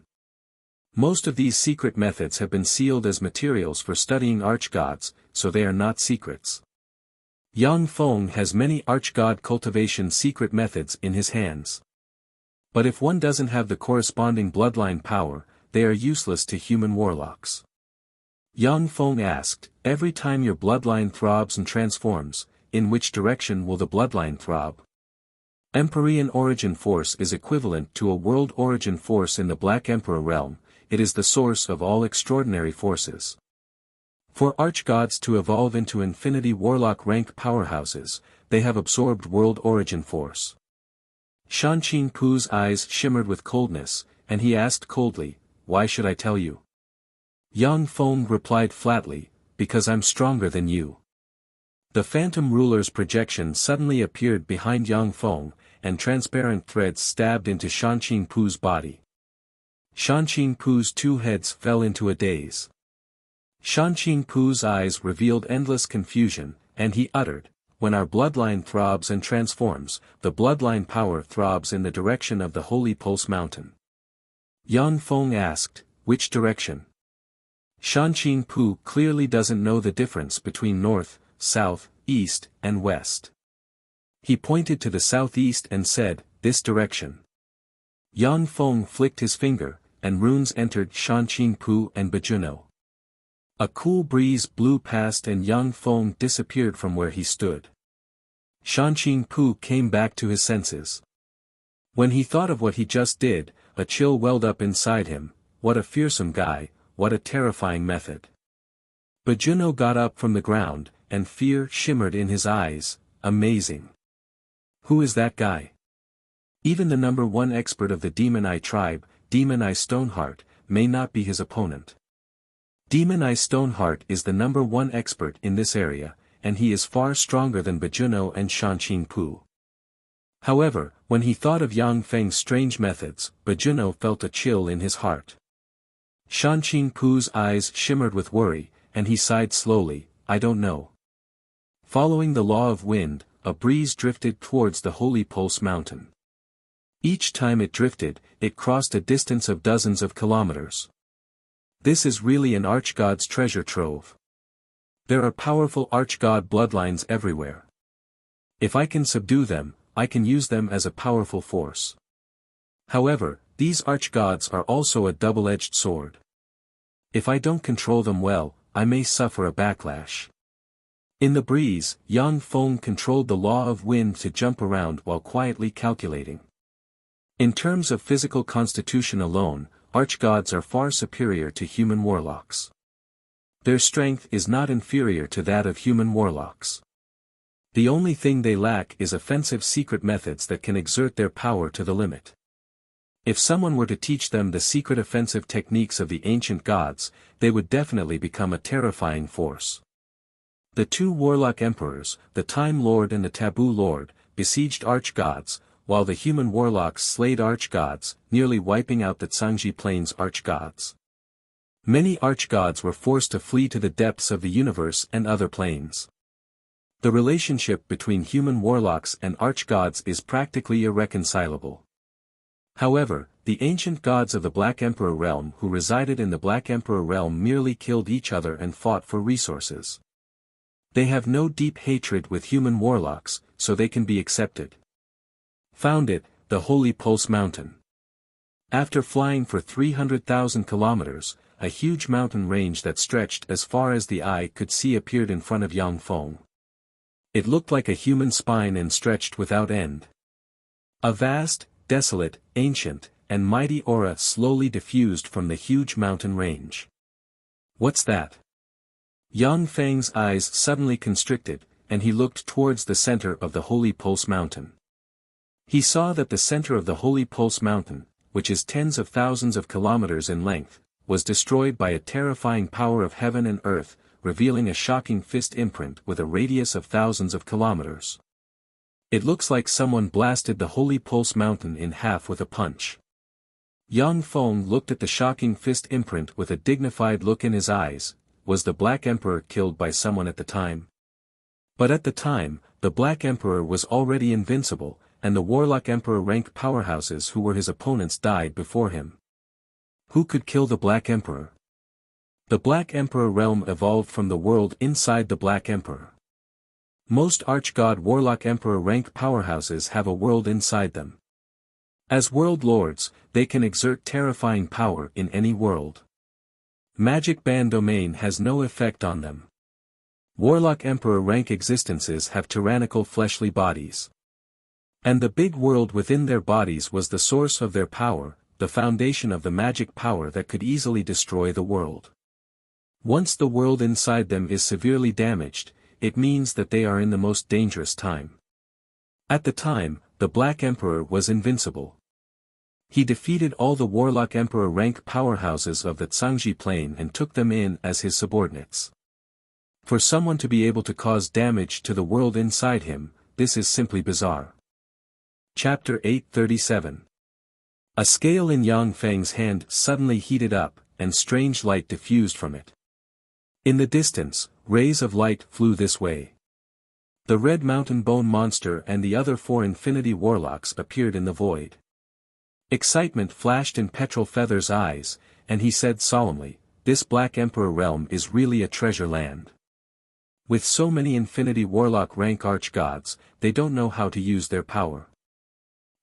Most of these secret methods have been sealed as materials for studying archgods, so they are not secrets. Yang Feng has many archgod cultivation secret methods in his hands. But if one doesn't have the corresponding bloodline power, they are useless to human warlocks. Yang Feng asked, every time your bloodline throbs and transforms, in which direction will the bloodline throb? Empyrean origin force is equivalent to a world origin force in the Black Emperor realm, it is the source of all extraordinary forces. For archgods to evolve into Infinity Warlock rank powerhouses, they have absorbed world origin force. Shangqingpu's eyes shimmered with coldness, and he asked coldly, why should I tell you? Yang Feng replied flatly, because I'm stronger than you. The phantom ruler's projection suddenly appeared behind Yang Feng, and transparent threads stabbed into Shangqingpu's body. Shangqingpu's two heads fell into a daze. Shangqingpu's eyes revealed endless confusion, and he uttered, when our bloodline throbs and transforms, the bloodline power throbs in the direction of the Holy Pulse Mountain. Yang Feng asked, which direction? Shangqingpu clearly doesn't know the difference between north, south, east, and west. He pointed to the southeast and said, this direction. Yang Feng flicked his finger, and runes entered Shangqingpu and Bajuno. A cool breeze blew past and Yang Feng disappeared from where he stood. Shangqingpu came back to his senses. When he thought of what he just did, a chill welled up inside him. What a fearsome guy, what a terrifying method. Bajuno got up from the ground, and fear shimmered in his eyes. Amazing. Who is that guy? Even the number one expert of the Demon Eye tribe, Demon Eye Stoneheart, may not be his opponent. Demon Eye Stoneheart is the number one expert in this area, and he is far stronger than Bajuno and Shangqingpu. However, when he thought of Yang Feng's strange methods, Bajuno felt a chill in his heart. Shangqingpu's eyes shimmered with worry, and he sighed slowly, I don't know. Following the law of wind, a breeze drifted towards the Holy Pulse Mountain. Each time it drifted, it crossed a distance of dozens of kilometers. This is really an archgod's treasure trove. There are powerful archgod bloodlines everywhere. If I can subdue them, I can use them as a powerful force. However, these archgods are also a double-edged sword. If I don't control them well, I may suffer a backlash. In the breeze, Yang Feng controlled the law of wind to jump around while quietly calculating. In terms of physical constitution alone, archgods are far superior to human warlocks. Their strength is not inferior to that of human warlocks. The only thing they lack is offensive secret methods that can exert their power to the limit. If someone were to teach them the secret offensive techniques of the ancient gods, they would definitely become a terrifying force. The two warlock emperors, the Time Lord and the Taboo Lord, besieged archgods, while the human warlocks slayed archgods, nearly wiping out the Zhangji Plains archgods. Many archgods were forced to flee to the depths of the universe and other planes. The relationship between human warlocks and archgods is practically irreconcilable. However, the ancient gods of the Black Emperor realm who resided in the Black Emperor realm merely killed each other and fought for resources. They have no deep hatred with human warlocks, so they can be accepted. Found it, the Holy Pulse Mountain. After flying for 300,000 kilometers, a huge mountain range that stretched as far as the eye could see appeared in front of Yang Feng. It looked like a human spine and stretched without end. A vast, desolate, ancient, and mighty aura slowly diffused from the huge mountain range. What's that? Yang Feng's eyes suddenly constricted, and he looked towards the center of the Holy Pulse Mountain. He saw that the center of the Holy Pulse Mountain, which is tens of thousands of kilometers in length, was destroyed by a terrifying power of heaven and earth, revealing a shocking fist imprint with a radius of thousands of kilometers. It looks like someone blasted the Holy Pulse Mountain in half with a punch. Yang Feng looked at the shocking fist imprint with a dignified look in his eyes. Was the Black Emperor killed by someone at the time? But at the time, the Black Emperor was already invincible, and the Warlock Emperor rank powerhouses who were his opponents died before him. Who could kill the Black Emperor? The Black Emperor realm evolved from the world inside the Black Emperor. Most Archgod Warlock Emperor rank powerhouses have a world inside them. As world lords, they can exert terrifying power in any world. Magic Band domain has no effect on them. Warlock Emperor rank existences have tyrannical fleshly bodies. And the big world within their bodies was the source of their power, the foundation of the magic power that could easily destroy the world. Once the world inside them is severely damaged, it means that they are in the most dangerous time. At the time, the Black Emperor was invincible. He defeated all the Warlock Emperor rank powerhouses of the Zhangji Plain and took them in as his subordinates. For someone to be able to cause damage to the world inside him, this is simply bizarre. Chapter 837. A scale in Yang Feng's hand suddenly heated up, and strange light diffused from it. In the distance, rays of light flew this way. The Red Mountain Bone Monster and the other 4 Infinity Warlocks appeared in the void. Excitement flashed in Petrol Feather's eyes, and he said solemnly, "This Black Emperor realm is really a treasure land. With so many Infinity Warlock rank archgods, they don't know how to use their power.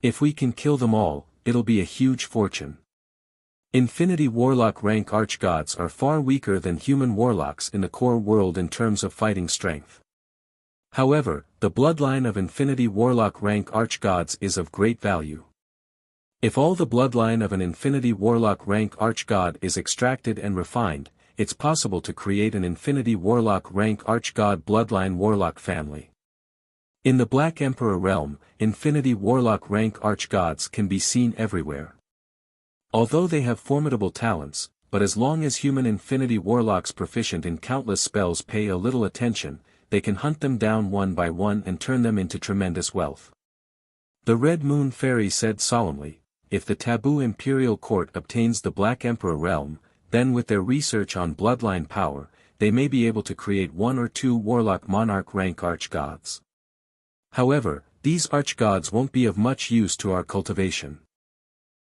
If we can kill them all, it'll be a huge fortune." Infinity Warlock rank archgods are far weaker than human warlocks in the core world in terms of fighting strength. However, the bloodline of Infinity Warlock rank archgods is of great value. If all the bloodline of an Infinity Warlock rank archgod is extracted and refined, it's possible to create an Infinity Warlock rank archgod bloodline warlock family. In the Black Emperor realm, Infinity Warlock rank archgods can be seen everywhere. Although they have formidable talents, but as long as human Infinity Warlocks proficient in countless spells pay a little attention, they can hunt them down one by one and turn them into tremendous wealth. The Red Moon Fairy said solemnly, "If the Taboo Imperial Court obtains the Black Emperor realm, then with their research on bloodline power, they may be able to create 1 or 2 Warlock Monarch rank archgods. However, these archgods won't be of much use to our cultivation.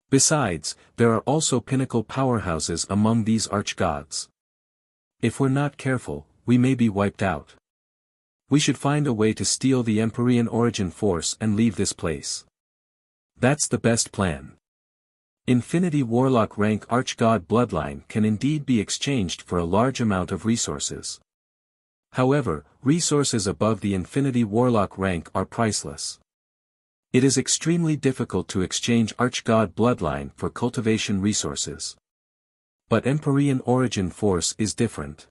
Besides, there are also pinnacle powerhouses among these archgods. If we're not careful, we may be wiped out. We should find a way to steal the Empyrean origin force and leave this place. That's the best plan. Infinity Warlock rank archgod bloodline can indeed be exchanged for a large amount of resources. However, resources above the Infinity Warlock rank are priceless. It is extremely difficult to exchange Archgod bloodline for cultivation resources. But Empyrean origin force is different.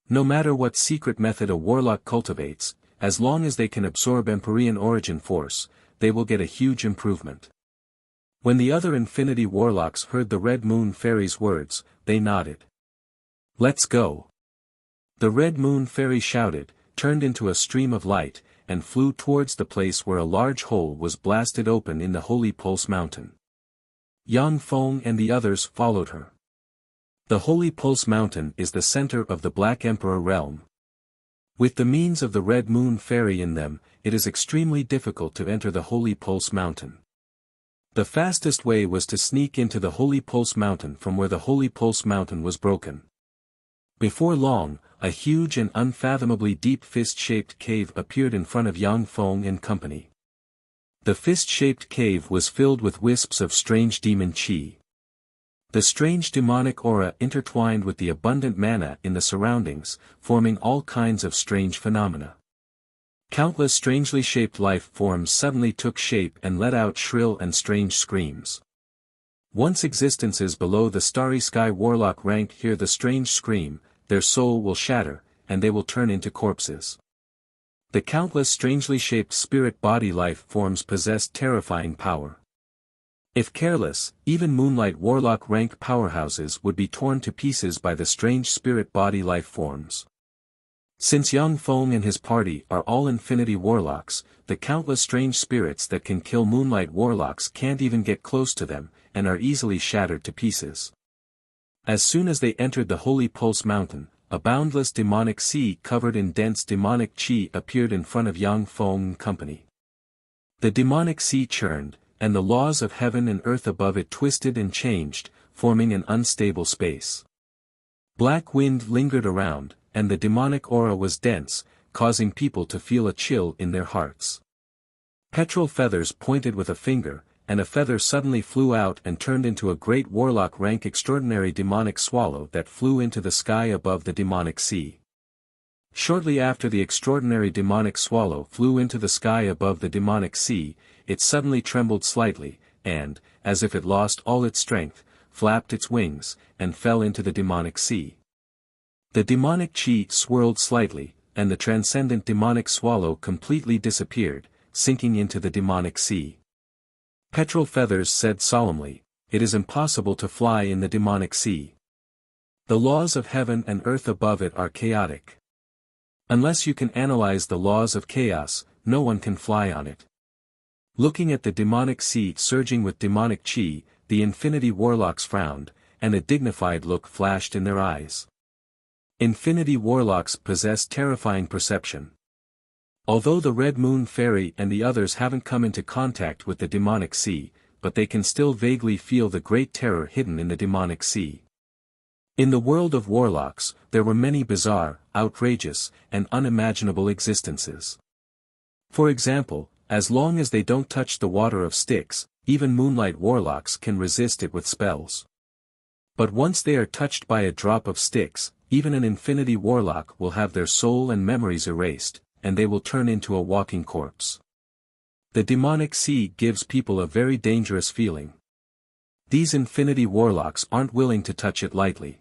No matter what secret method a warlock cultivates, as long as they can absorb Empyrean origin force, they will get a huge improvement. When the other Infinity Warlocks heard the Red Moon Fairy's words, they nodded. "Let's go." The Red Moon Fairy shouted, turned into a stream of light, and flew towards the place where a large hole was blasted open in the Holy Pulse Mountain. Yang Feng and the others followed her. The Holy Pulse Mountain is the center of the Black Emperor realm. With the means of the Red Moon Fairy in them, it is extremely difficult to enter the Holy Pulse Mountain. The fastest way was to sneak into the Holy Pulse Mountain from where the Holy Pulse Mountain was broken. Before long, a huge and unfathomably deep fist-shaped cave appeared in front of Yang Feng and company. The fist-shaped cave was filled with wisps of strange demon qi. The strange demonic aura intertwined with the abundant mana in the surroundings, forming all kinds of strange phenomena. Countless strangely shaped life forms suddenly took shape and let out shrill and strange screams. Once existences below the Starry Sky Warlock rank hear the strange scream, their soul will shatter, and they will turn into corpses. The countless strangely shaped spirit body life forms possess terrifying power. If careless, even Moonlight Warlock rank powerhouses would be torn to pieces by the strange spirit body life forms. Since Yang Feng and his party are all Infinity Warlocks, the countless strange spirits that can kill Moonlight Warlocks can't even get close to them, and are easily shattered to pieces. As soon as they entered the Holy Pulse Mountain, a boundless demonic sea covered in dense demonic qi appeared in front of Yang Feng and company. The demonic sea churned, and the laws of heaven and earth above it twisted and changed, forming an unstable space. Black wind lingered around, and the demonic aura was dense, causing people to feel a chill in their hearts. Petrol feathers pointed with a finger, and a feather suddenly flew out and turned into a great warlock rank extraordinary demonic swallow that flew into the sky above the demonic sea. Shortly after the extraordinary demonic swallow flew into the sky above the demonic sea, it suddenly trembled slightly, and, as if it lost all its strength, flapped its wings, and fell into the demonic sea. The demonic qi swirled slightly, and the transcendent demonic swallow completely disappeared, sinking into the demonic sea. Petrol Feathers said solemnly, "It is impossible to fly in the demonic sea. The laws of heaven and earth above it are chaotic. Unless you can analyze the laws of chaos, no one can fly on it." Looking at the demonic sea surging with demonic qi, the Infinity Warlocks frowned, and a dignified look flashed in their eyes. Infinity Warlocks possess terrifying perception. Although the Red Moon Fairy and the others haven't come into contact with the demonic sea, but they can still vaguely feel the great terror hidden in the demonic sea. In the world of warlocks, there were many bizarre, outrageous, and unimaginable existences. For example, as long as they don't touch the water of Styx, even Moonlight Warlocks can resist it with spells. But once they are touched by a drop of Styx, even an Infinity Warlock will have their soul and memories erased, and they will turn into a walking corpse. The demonic sea gives people a very dangerous feeling. These Infinity Warlocks aren't willing to touch it lightly.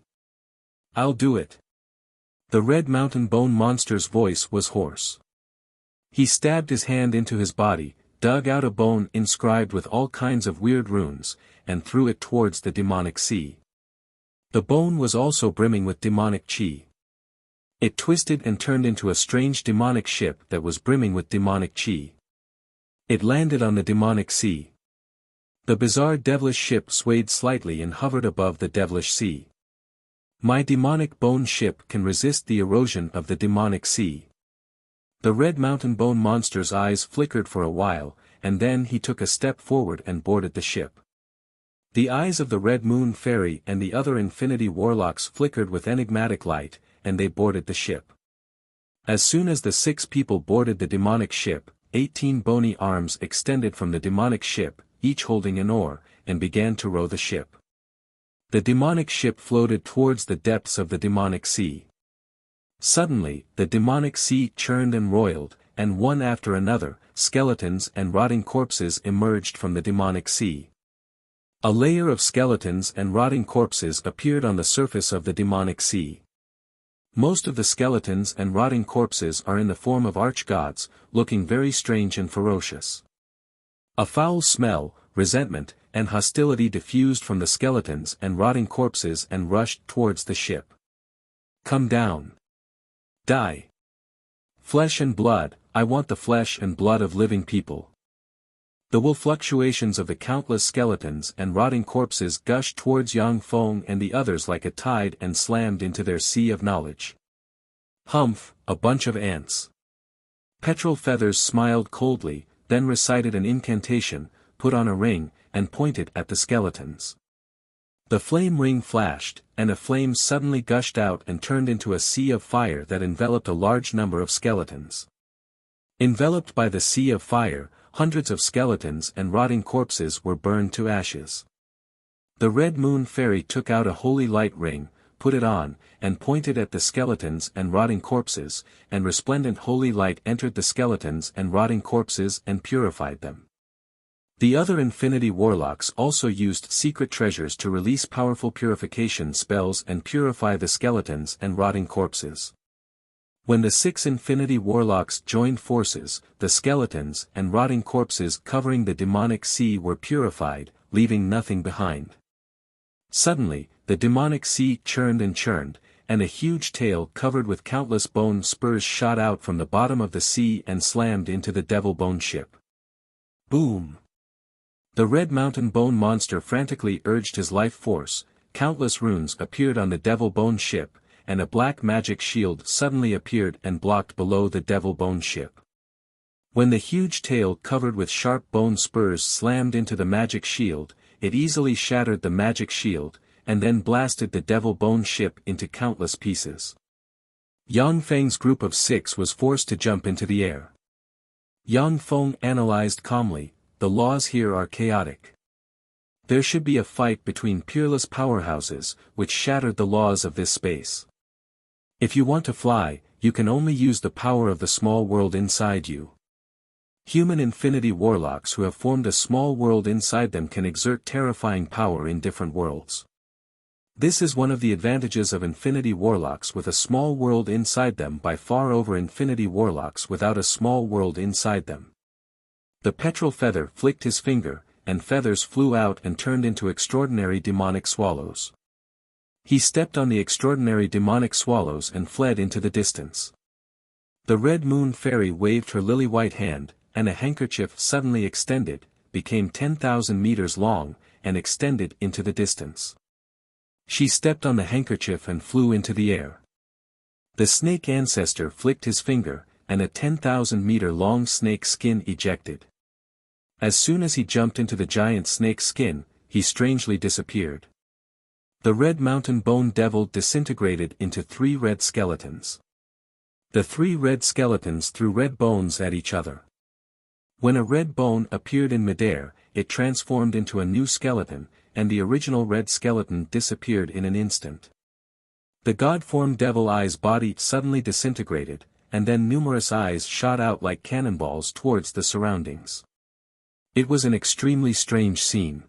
"I'll do it." The Red Mountain Bone Monster's voice was hoarse. He stabbed his hand into his body, dug out a bone inscribed with all kinds of weird runes, and threw it towards the demonic sea. The bone was also brimming with demonic qi. It twisted and turned into a strange demonic ship that was brimming with demonic qi. It landed on the demonic sea. The bizarre devilish ship swayed slightly and hovered above the devilish sea. "My demonic bone ship can resist the erosion of the demonic sea." The Red Mountain Bone Monster's eyes flickered for a while, and then he took a step forward and boarded the ship. The eyes of the Red Moon Fairy and the other Infinity Warlocks flickered with enigmatic light, and they boarded the ship. As soon as the 6 people boarded the demonic ship, 18 bony arms extended from the demonic ship, each holding an oar, and began to row the ship. The demonic ship floated towards the depths of the demonic sea. Suddenly, the demonic sea churned and roiled, and one after another, skeletons and rotting corpses emerged from the demonic sea. A layer of skeletons and rotting corpses appeared on the surface of the demonic sea. Most of the skeletons and rotting corpses are in the form of archgods, looking very strange and ferocious. A foul smell, resentment, and hostility diffused from the skeletons and rotting corpses and rushed towards the ship. "Come down. Die. Flesh and blood, I want the flesh and blood of living people." The wool fluctuations of the countless skeletons and rotting corpses gushed towards Yang Feng and the others like a tide and slammed into their sea of knowledge. "Humph, a bunch of ants." Petrol Feathers smiled coldly, then recited an incantation, put on a ring, and pointed at the skeletons. The flame ring flashed, and a flame suddenly gushed out and turned into a sea of fire that enveloped a large number of skeletons. Enveloped by the sea of fire, hundreds of skeletons and rotting corpses were burned to ashes. The Red Moon Fairy took out a holy light ring, put it on, and pointed at the skeletons and rotting corpses, and resplendent holy light entered the skeletons and rotting corpses and purified them. The other Infinity Warlocks also used secret treasures to release powerful purification spells and purify the skeletons and rotting corpses. When the 6 Infinity Warlocks joined forces, the skeletons and rotting corpses covering the demonic sea were purified, leaving nothing behind. Suddenly, the demonic sea churned, and a huge tail covered with countless bone spurs shot out from the bottom of the sea and slammed into the Devil Bone ship. Boom! The Red Mountain Bone monster frantically urged his life force, countless runes appeared on the Devil Bone ship, and a black magic shield suddenly appeared and blocked below the Devil Bone ship. When the huge tail covered with sharp bone spurs slammed into the magic shield, it easily shattered the magic shield, and then blasted the Devil Bone ship into countless pieces. Yang Feng's group of 6 was forced to jump into the air. Yang Feng analyzed calmly, "The laws here are chaotic. There should be a fight between peerless powerhouses, which shattered the laws of this space. If you want to fly, you can only use the power of the small world inside you. Human Infinity Warlocks who have formed a small world inside them can exert terrifying power in different worlds. This is one of the advantages of Infinity Warlocks with a small world inside them by far over Infinity Warlocks without a small world inside them." The Petrol Feather flicked his finger, and feathers flew out and turned into extraordinary demonic swallows. He stepped on the extraordinary demonic swallows and fled into the distance. The Red Moon Fairy waved her lily-white hand, and a handkerchief suddenly extended, became 10,000 meters long, and extended into the distance. She stepped on the handkerchief and flew into the air. The snake ancestor flicked his finger, and a 10,000-meter-long snake skin ejected. As soon as he jumped into the giant snake skin, he strangely disappeared. The Red Mountain Bone Devil disintegrated into 3 red skeletons. The 3 red skeletons threw red bones at each other. When a red bone appeared in midair, it transformed into a new skeleton, and the original red skeleton disappeared in an instant. The god-form Devil Eye's body suddenly disintegrated, and then numerous eyes shot out like cannonballs towards the surroundings. It was an extremely strange scene.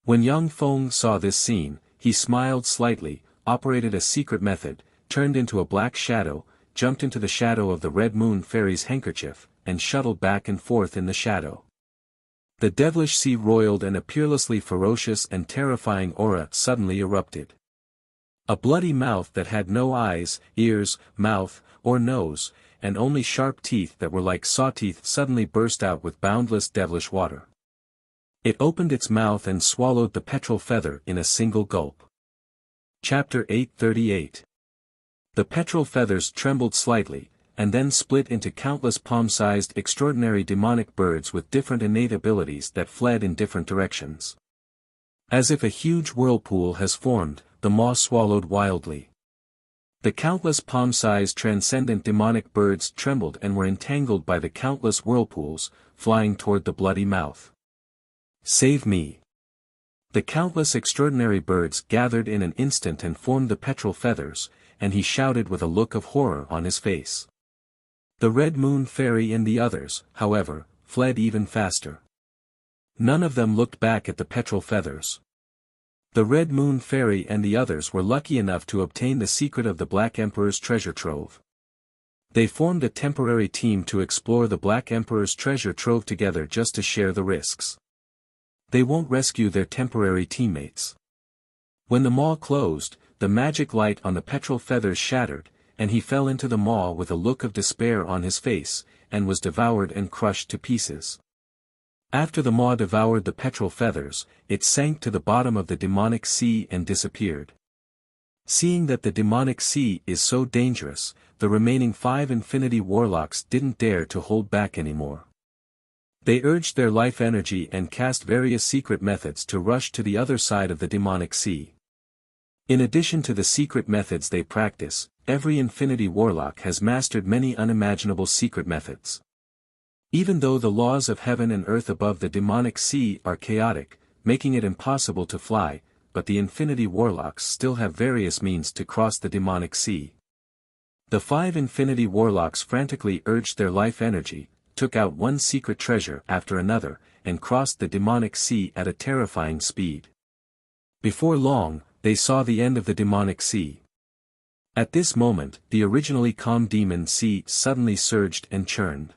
When Yang Feng saw this scene, he smiled slightly, operated a secret method, turned into a black shadow, jumped into the shadow of the Red Moon Fairy's handkerchief, and shuttled back and forth in the shadow. The devilish sea roiled and a peerlessly ferocious and terrifying aura suddenly erupted. A bloody mouth that had no eyes, ears, mouth, or nose, and only sharp teeth that were like saw teeth suddenly burst out with boundless devilish water. It opened its mouth and swallowed the Petrol Feather in a single gulp. Chapter 838. The Petrol Feathers trembled slightly, and then split into countless palm-sized extraordinary demonic birds with different innate abilities that fled in different directions. As if a huge whirlpool has formed, the maw swallowed wildly. The countless palm-sized transcendent demonic birds trembled and were entangled by the countless whirlpools, flying toward the bloody mouth. "Save me!" The countless extraordinary birds gathered in an instant and formed the Petrol Feathers, and he shouted with a look of horror on his face. The Red Moon Fairy and the others, however, fled even faster. None of them looked back at the petrol feathers. The Red Moon Fairy and the others were lucky enough to obtain the secret of the Black Emperor's treasure trove. They formed a temporary team to explore the Black Emperor's treasure trove together just to share the risks. They won't rescue their temporary teammates. When the maw closed, the magic light on the petrol feathers shattered, and he fell into the maw with a look of despair on his face, and was devoured and crushed to pieces. After the maw devoured the petrol feathers, it sank to the bottom of the demonic sea and disappeared. Seeing that the demonic sea is so dangerous, the remaining 5 Infinity Warlocks didn't dare to hold back anymore. They urged their life energy and cast various secret methods to rush to the other side of the demonic sea. In addition to the secret methods they practice, every Infinity Warlock has mastered many unimaginable secret methods. Even though the laws of heaven and earth above the demonic sea are chaotic, making it impossible to fly, but the Infinity Warlocks still have various means to cross the demonic sea. The 5 Infinity Warlocks frantically urged their life energy, took out one secret treasure after another, and crossed the demonic sea at a terrifying speed. Before long, they saw the end of the demonic sea. At this moment, the originally calm demon sea suddenly surged and churned.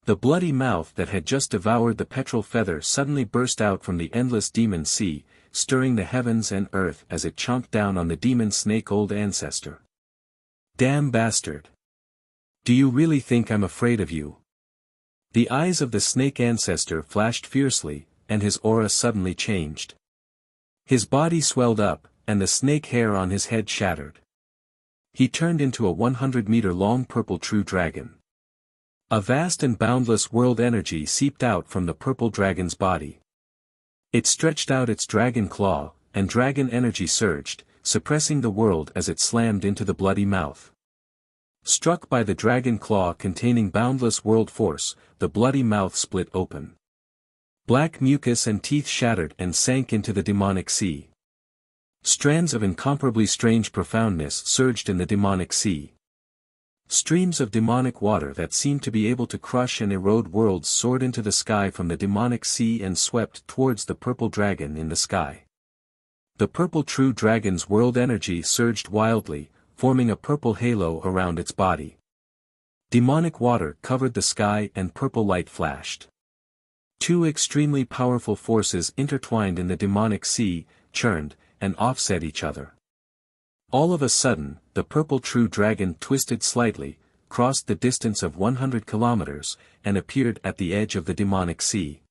The bloody mouth that had just devoured the petrol feather suddenly burst out from the endless demon sea, stirring the heavens and earth as it chomped down on the demon snake old ancestor. Damn bastard! Do you really think I'm afraid of you? The eyes of the snake ancestor flashed fiercely, and his aura suddenly changed. His body swelled up, and the snake hair on his head shattered. He turned into a 100-meter-long purple true dragon. A vast and boundless world energy seeped out from the purple dragon's body. It stretched out its dragon claw, and dragon energy surged, suppressing the world as it slammed into the bloody mouth. Struck by the dragon claw containing boundless world force, the bloody mouth split open. Black mucus and teeth shattered and sank into the demonic sea. Strands of incomparably strange profoundness surged in the demonic sea. Streams of demonic water that seemed to be able to crush and erode worlds soared into the sky from the demonic sea and swept towards the purple dragon in the sky. The purple true dragon's world energy surged wildly, forming a purple halo around its body. Demonic water covered the sky and purple light flashed. Two extremely powerful forces intertwined in the demonic sea, churned, and offset each other. All of a sudden, the purple true dragon twisted slightly, crossed the distance of 100 kilometers, and appeared at the edge of the demonic sea.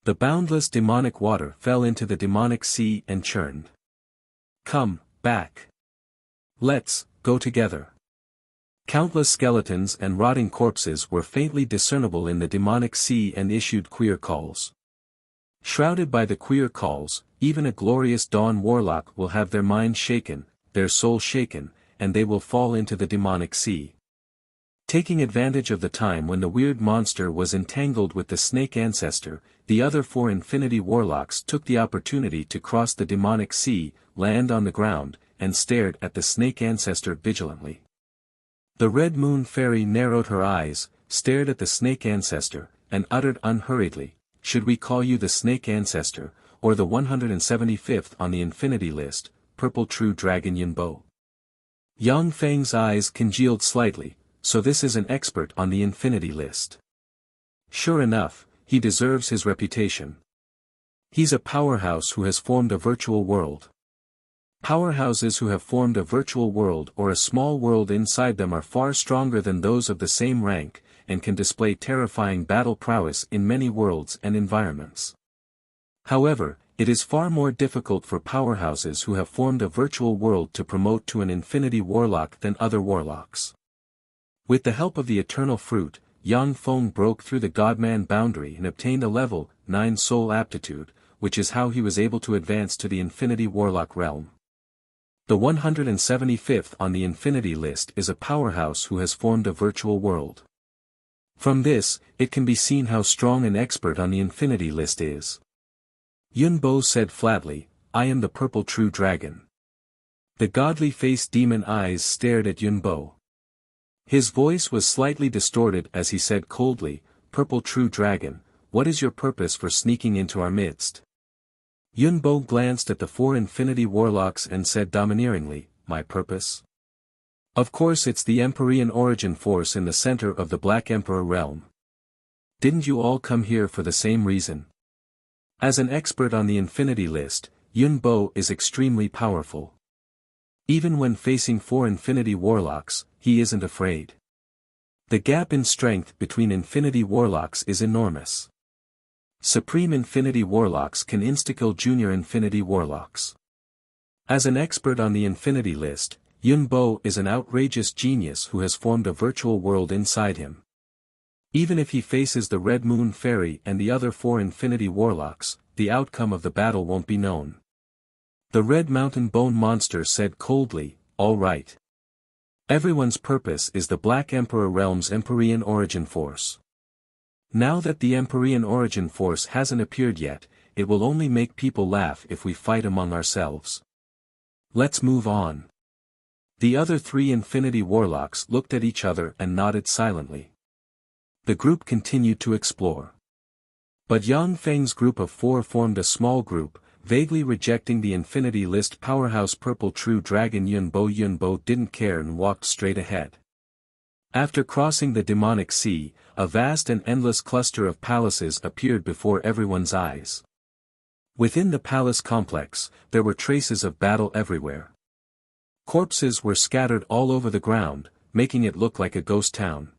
The boundless demonic water fell into the demonic sea and churned. Come, back. Let's go together. Countless skeletons and rotting corpses were faintly discernible in the demonic sea and issued queer calls. Shrouded by the queer calls, even a glorious dawn warlock will have their mind shaken, their soul shaken, and they will fall into the demonic sea. Taking advantage of the time when the weird monster was entangled with the snake ancestor, the other 4 Infinity Warlocks took the opportunity to cross the demonic sea, land on the ground, and stared at the snake ancestor vigilantly. The Red Moon Fairy narrowed her eyes, stared at the snake ancestor, and uttered unhurriedly, "Should we call you the snake ancestor, or the 175th on the infinity list, purple true dragon Yunbo?" Yang Feng's eyes congealed slightly, so this is an expert on the infinity list. Sure enough, he deserves his reputation. He's a powerhouse who has formed a virtual world. Powerhouses who have formed a virtual world or a small world inside them are far stronger than those of the same rank, and can display terrifying battle prowess in many worlds and environments. However, it is far more difficult for powerhouses who have formed a virtual world to promote to an Infinity Warlock than other warlocks. With the help of the Eternal Fruit, Yang Feng broke through the Godman boundary and obtained a level 9 soul aptitude, which is how he was able to advance to the Infinity Warlock realm. The 175th on the Infinity list is a powerhouse who has formed a virtual world. From this, it can be seen how strong an expert on the Infinity list is. Yunbo said flatly, "I am the purple true dragon." The godly-faced demon eyes stared at Yunbo. His voice was slightly distorted as he said coldly, "Purple True Dragon, what is your purpose for sneaking into our midst?" Yunbo glanced at the four Infinity Warlocks and said domineeringly, "My purpose? Of course it's the Empyrean origin force in the center of the Black Emperor realm. Didn't you all come here for the same reason?" As an expert on the Infinity List, Yunbo is extremely powerful. Even when facing four Infinity Warlocks, he isn't afraid. The gap in strength between Infinity Warlocks is enormous. Supreme Infinity Warlocks can insta-kill Junior Infinity Warlocks. As an expert on the Infinity List, Yunbo is an outrageous genius who has formed a virtual world inside him. Even if he faces the Red Moon Fairy and the other four Infinity Warlocks, the outcome of the battle won't be known. The Red Mountain Bone Monster said coldly, "All right. Everyone's purpose is the Black Emperor realm's Empyrean origin force. Now that the Empyrean origin force hasn't appeared yet, it will only make people laugh if we fight among ourselves. Let's move on." The other three Infinity Warlocks looked at each other and nodded silently. The group continued to explore. But Yang Feng's group of four formed a small group, vaguely rejecting the Infinity List powerhouse Purple True Dragon Yunbo. Yunbo didn't care and walked straight ahead. After crossing the demonic sea, a vast and endless cluster of palaces appeared before everyone's eyes. Within the palace complex, there were traces of battle everywhere. Corpses were scattered all over the ground, making it look like a ghost town.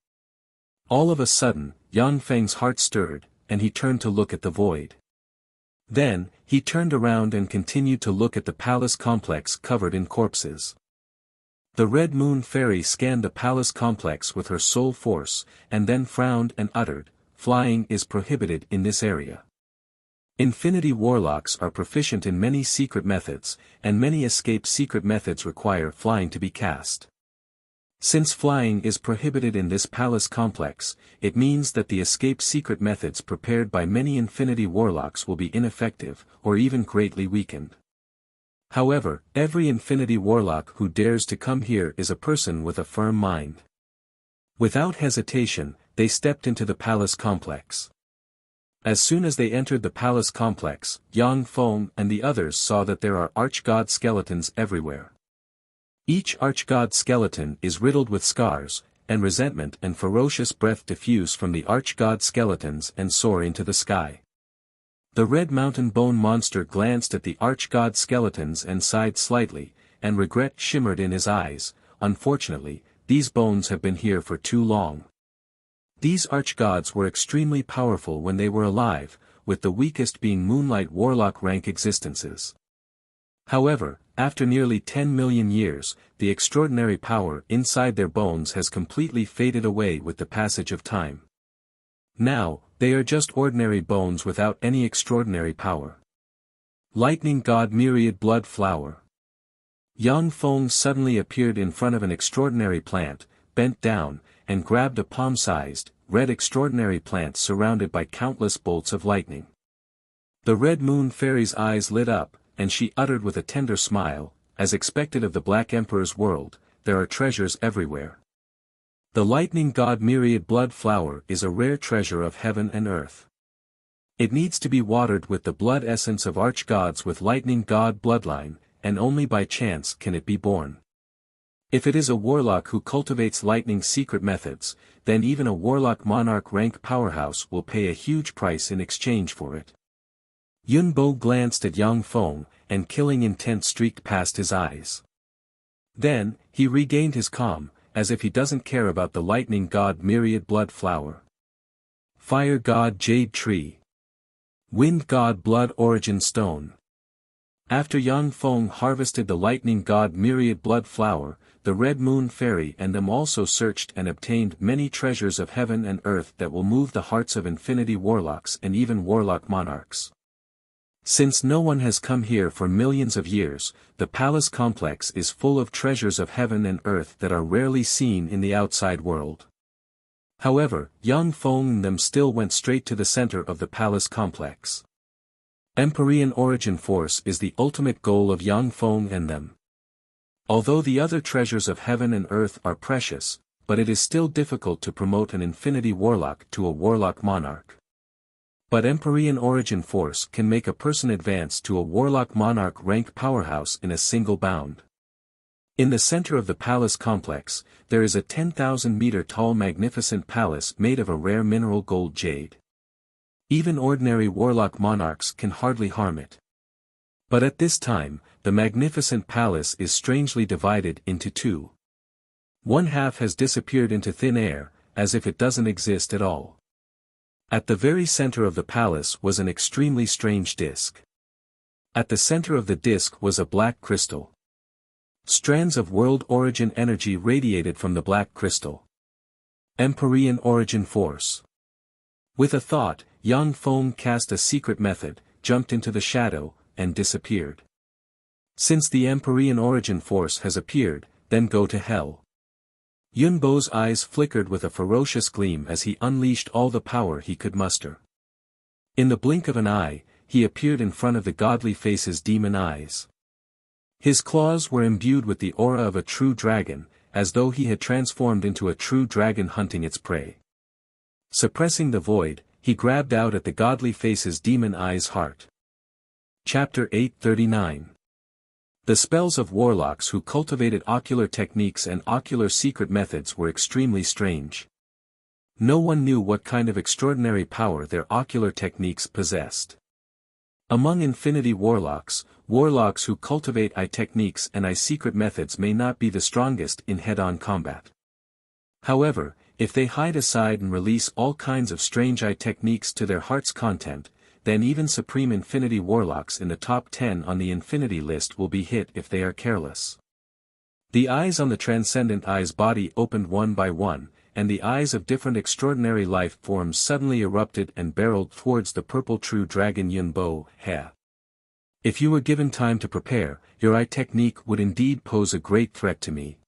All of a sudden, Yang Feng's heart stirred, and he turned to look at the void. Then, he turned around and continued to look at the palace complex covered in corpses. The Red Moon Fairy scanned the palace complex with her soul force, and then frowned and uttered, "Flying is prohibited in this area." Infinity Warlocks are proficient in many secret methods, and many escape secret methods require flying to be cast. Since flying is prohibited in this palace complex, it means that the escape secret methods prepared by many Infinity Warlocks will be ineffective, or even greatly weakened. However, every Infinity Warlock who dares to come here is a person with a firm mind. Without hesitation, they stepped into the palace complex. As soon as they entered the palace complex, Yang Feng and the others saw that there are arch-god skeletons everywhere. Each arch-god skeleton is riddled with scars, and resentment and ferocious breath diffuse from the arch-god skeletons and soar into the sky. The Red Mountain Bone Monster glanced at the arch-god skeletons and sighed slightly, and regret shimmered in his eyes. Unfortunately, these bones have been here for too long. These arch-gods were extremely powerful when they were alive, with the weakest being Moonlight Warlock rank existences. However, after nearly 10 million years, the extraordinary power inside their bones has completely faded away with the passage of time. Now, they are just ordinary bones without any extraordinary power. Lightning God Myriad Blood Flower. Yang Feng suddenly appeared in front of an extraordinary plant, bent down, and grabbed a palm-sized, red extraordinary plant surrounded by countless bolts of lightning. The Red Moon Fairy's eyes lit up, and she uttered with a tender smile, "As expected of the Black Emperor's world, there are treasures everywhere. The Lightning God Myriad Blood Flower is a rare treasure of heaven and earth. It needs to be watered with the blood essence of arch-gods with Lightning God bloodline, and only by chance can it be born. If it is a warlock who cultivates lightning secret methods, then even a warlock monarch rank powerhouse will pay a huge price in exchange for it." Yunbo glanced at Yang Feng, and killing intent streaked past his eyes. Then, he regained his calm, as if he doesn't care about the Lightning God Myriad Blood Flower. Fire God Jade Tree. Wind God Blood Origin Stone. After Yang Feng harvested the Lightning God Myriad Blood Flower, the Red Moon Fairy and them also searched and obtained many treasures of heaven and earth that will move the hearts of Infinity Warlocks and even Warlock Monarchs. Since no one has come here for millions of years, the palace complex is full of treasures of heaven and earth that are rarely seen in the outside world. However, Yang Feng and them still went straight to the center of the palace complex. Empyrean origin force is the ultimate goal of Yang Feng and them. Although the other treasures of heaven and earth are precious, but it is still difficult to promote an infinity warlock to a warlock monarch. But Empyrean origin force can make a person advance to a warlock monarch rank powerhouse in a single bound. In the center of the palace complex, there is a 10,000-meter tall magnificent palace made of a rare mineral gold jade. Even ordinary warlock monarchs can hardly harm it. But at this time, the magnificent palace is strangely divided into two. One half has disappeared into thin air, as if it doesn't exist at all. At the very center of the palace was an extremely strange disk. At the center of the disk was a black crystal. Strands of world origin energy radiated from the black crystal. Empyrean origin force. With a thought, Yang Feng cast a secret method, jumped into the shadow, and disappeared. Since the Empyrean origin force has appeared, then go to hell. Yunbo's eyes flickered with a ferocious gleam as he unleashed all the power he could muster. In the blink of an eye, he appeared in front of the godly face's demon eyes. His claws were imbued with the aura of a true dragon, as though he had transformed into a true dragon hunting its prey. Suppressing the void, he grabbed out at the godly face's demon eye's heart. Chapter 839. The spells of warlocks who cultivated ocular techniques and ocular secret methods were extremely strange. No one knew what kind of extraordinary power their ocular techniques possessed. Among infinity warlocks, warlocks who cultivate eye techniques and eye secret methods may not be the strongest in head-on combat. However, if they hide aside and release all kinds of strange eye techniques to their heart's content, then even supreme infinity warlocks in the top 10 on the infinity list will be hit if they are careless. The eyes on the transcendent eye's body opened one by one, and the eyes of different extraordinary life forms suddenly erupted and barreled towards the purple true dragon Yunbo, He. If you were given time to prepare, your eye technique would indeed pose a great threat to me.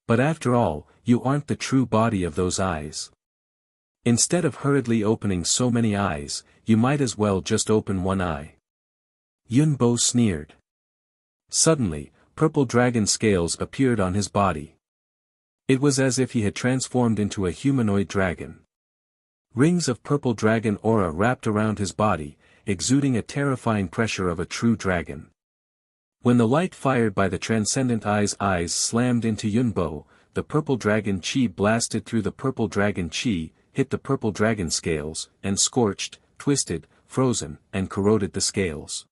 But after all, you aren't the true body of those eyes. Instead of hurriedly opening so many eyes, you might as well just open one eye. Yunbo sneered. Suddenly, purple dragon scales appeared on his body. It was as if he had transformed into a humanoid dragon. Rings of purple dragon aura wrapped around his body, exuding a terrifying pressure of a true dragon. When the light fired by the transcendent eye's eyes slammed into Yunbo, the purple dragon chi blasted through the purple dragon chi, hit the purple dragon scales, and scorched, twisted, frozen, and corroded the scales.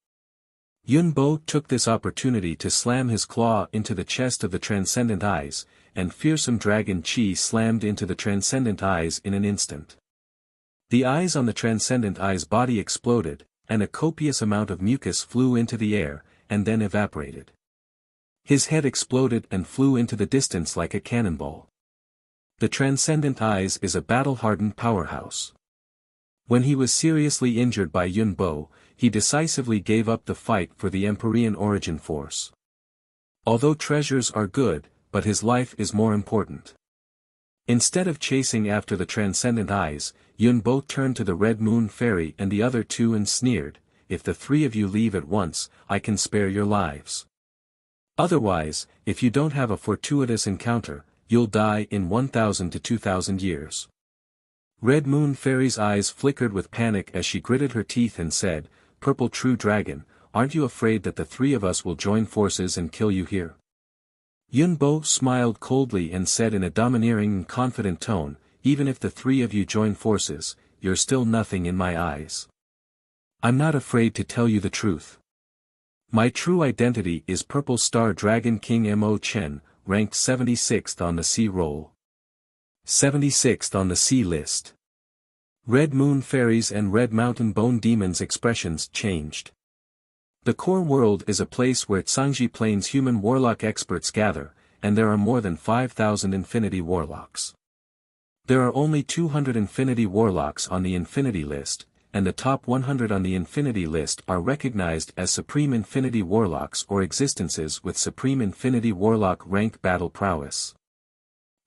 Yunbo took this opportunity to slam his claw into the chest of the transcendent eyes, and fearsome dragon chi slammed into the transcendent eyes in an instant. The eyes on the transcendent eye's body exploded, and a copious amount of mucus flew into the air, and then evaporated. His head exploded and flew into the distance like a cannonball. The transcendent eyes is a battle-hardened powerhouse. When he was seriously injured by Yunbo, he decisively gave up the fight for the Empyrean origin force. Although treasures are good, but his life is more important. Instead of chasing after the transcendent eyes, Yunbo turned to the Red Moon Fairy and the other two and sneered, "If the three of you leave at once, I can spare your lives. Otherwise, if you don't have a fortuitous encounter, you'll die in 1,000 to 2,000 years." Red Moon Fairy's eyes flickered with panic as she gritted her teeth and said, "Purple True Dragon, aren't you afraid that the three of us will join forces and kill you here?" Yunbo smiled coldly and said in a domineering and confident tone, "Even if the three of you join forces, you're still nothing in my eyes. I'm not afraid to tell you the truth. My true identity is Purple Star Dragon King Mo Chen, ranked 76th on the C roll. 76th on the C list." Red Moon Fairies and Red Mountain Bone Demons' expressions changed. The core world is a place where Tsangji Plains human warlock experts gather, and there are more than 5,000 infinity warlocks. There are only 200 infinity warlocks on the infinity list, and the top 100 on the infinity list are recognized as supreme infinity warlocks or existences with supreme infinity warlock rank battle prowess.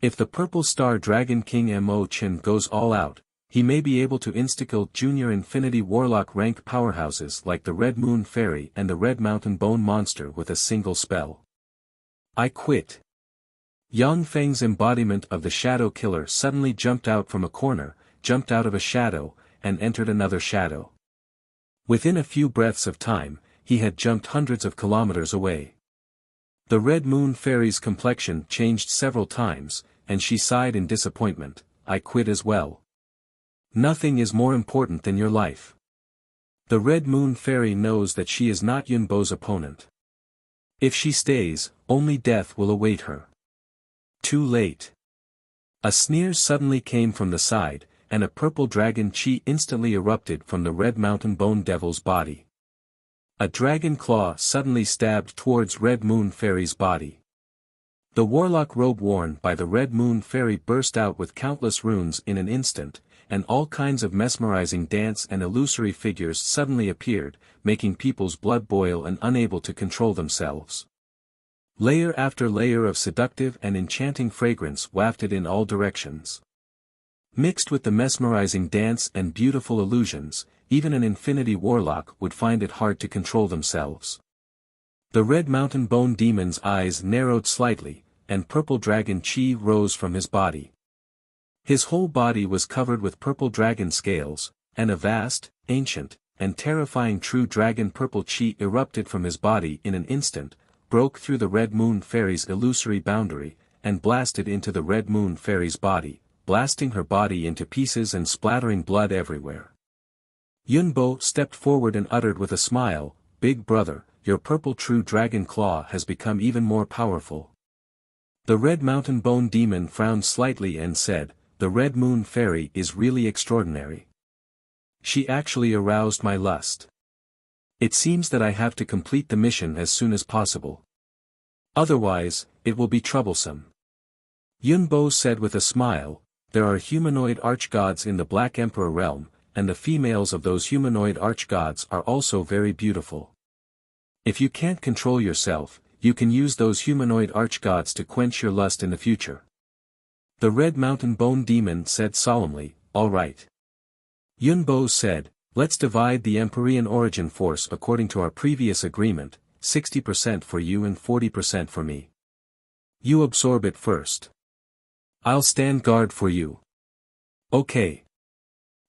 If the Purple Star Dragon King Mo Chen goes all out, he may be able to insta-kill junior infinity warlock rank powerhouses like the Red Moon Fairy and the Red Mountain Bone Monster with a single spell. I quit. Yang Feng's embodiment of the shadow killer suddenly jumped out from a corner, jumped out of a shadow, and entered another shadow. Within a few breaths of time, he had jumped hundreds of kilometers away. The Red Moon Fairy's complexion changed several times, and she sighed in disappointment. I quit as well. Nothing is more important than your life. The Red Moon Fairy knows that she is not Yunbo's opponent. If she stays, only death will await her. Too late. A sneer suddenly came from the side, and a purple dragon chi instantly erupted from the Red Mountain Bone Devil's body. A dragon claw suddenly stabbed towards Red Moon Fairy's body. The warlock robe worn by the Red Moon Fairy burst out with countless runes in an instant, and all kinds of mesmerizing dance and illusory figures suddenly appeared, making people's blood boil and unable to control themselves. Layer after layer of seductive and enchanting fragrance wafted in all directions. Mixed with the mesmerizing dance and beautiful illusions, even an infinity warlock would find it hard to control themselves. The Red Mountain Bone Demon's eyes narrowed slightly, and purple dragon chi rose from his body. His whole body was covered with purple dragon scales, and a vast, ancient, and terrifying true dragon purple chi erupted from his body in an instant, broke through the Red Moon Fairy's illusory boundary, and blasted into the Red Moon Fairy's body, blasting her body into pieces and splattering blood everywhere. Yunbo stepped forward and uttered with a smile, "Big brother, your purple true dragon claw has become even more powerful." The Red Mountain Bone Demon frowned slightly and said, "The Red Moon Fairy is really extraordinary. She actually aroused my lust. It seems that I have to complete the mission as soon as possible. Otherwise, it will be troublesome." Yunbo said with a smile, "There are humanoid archgods in the Black Emperor realm, and the females of those humanoid archgods are also very beautiful. If you can't control yourself, you can use those humanoid archgods to quench your lust in the future." The Red Mountain Bone Demon said solemnly, "All right." Yunbo said, "Let's divide the Empyrean origin force according to our previous agreement, 60% for you and 40% for me. You absorb it first. I'll stand guard for you." "Okay."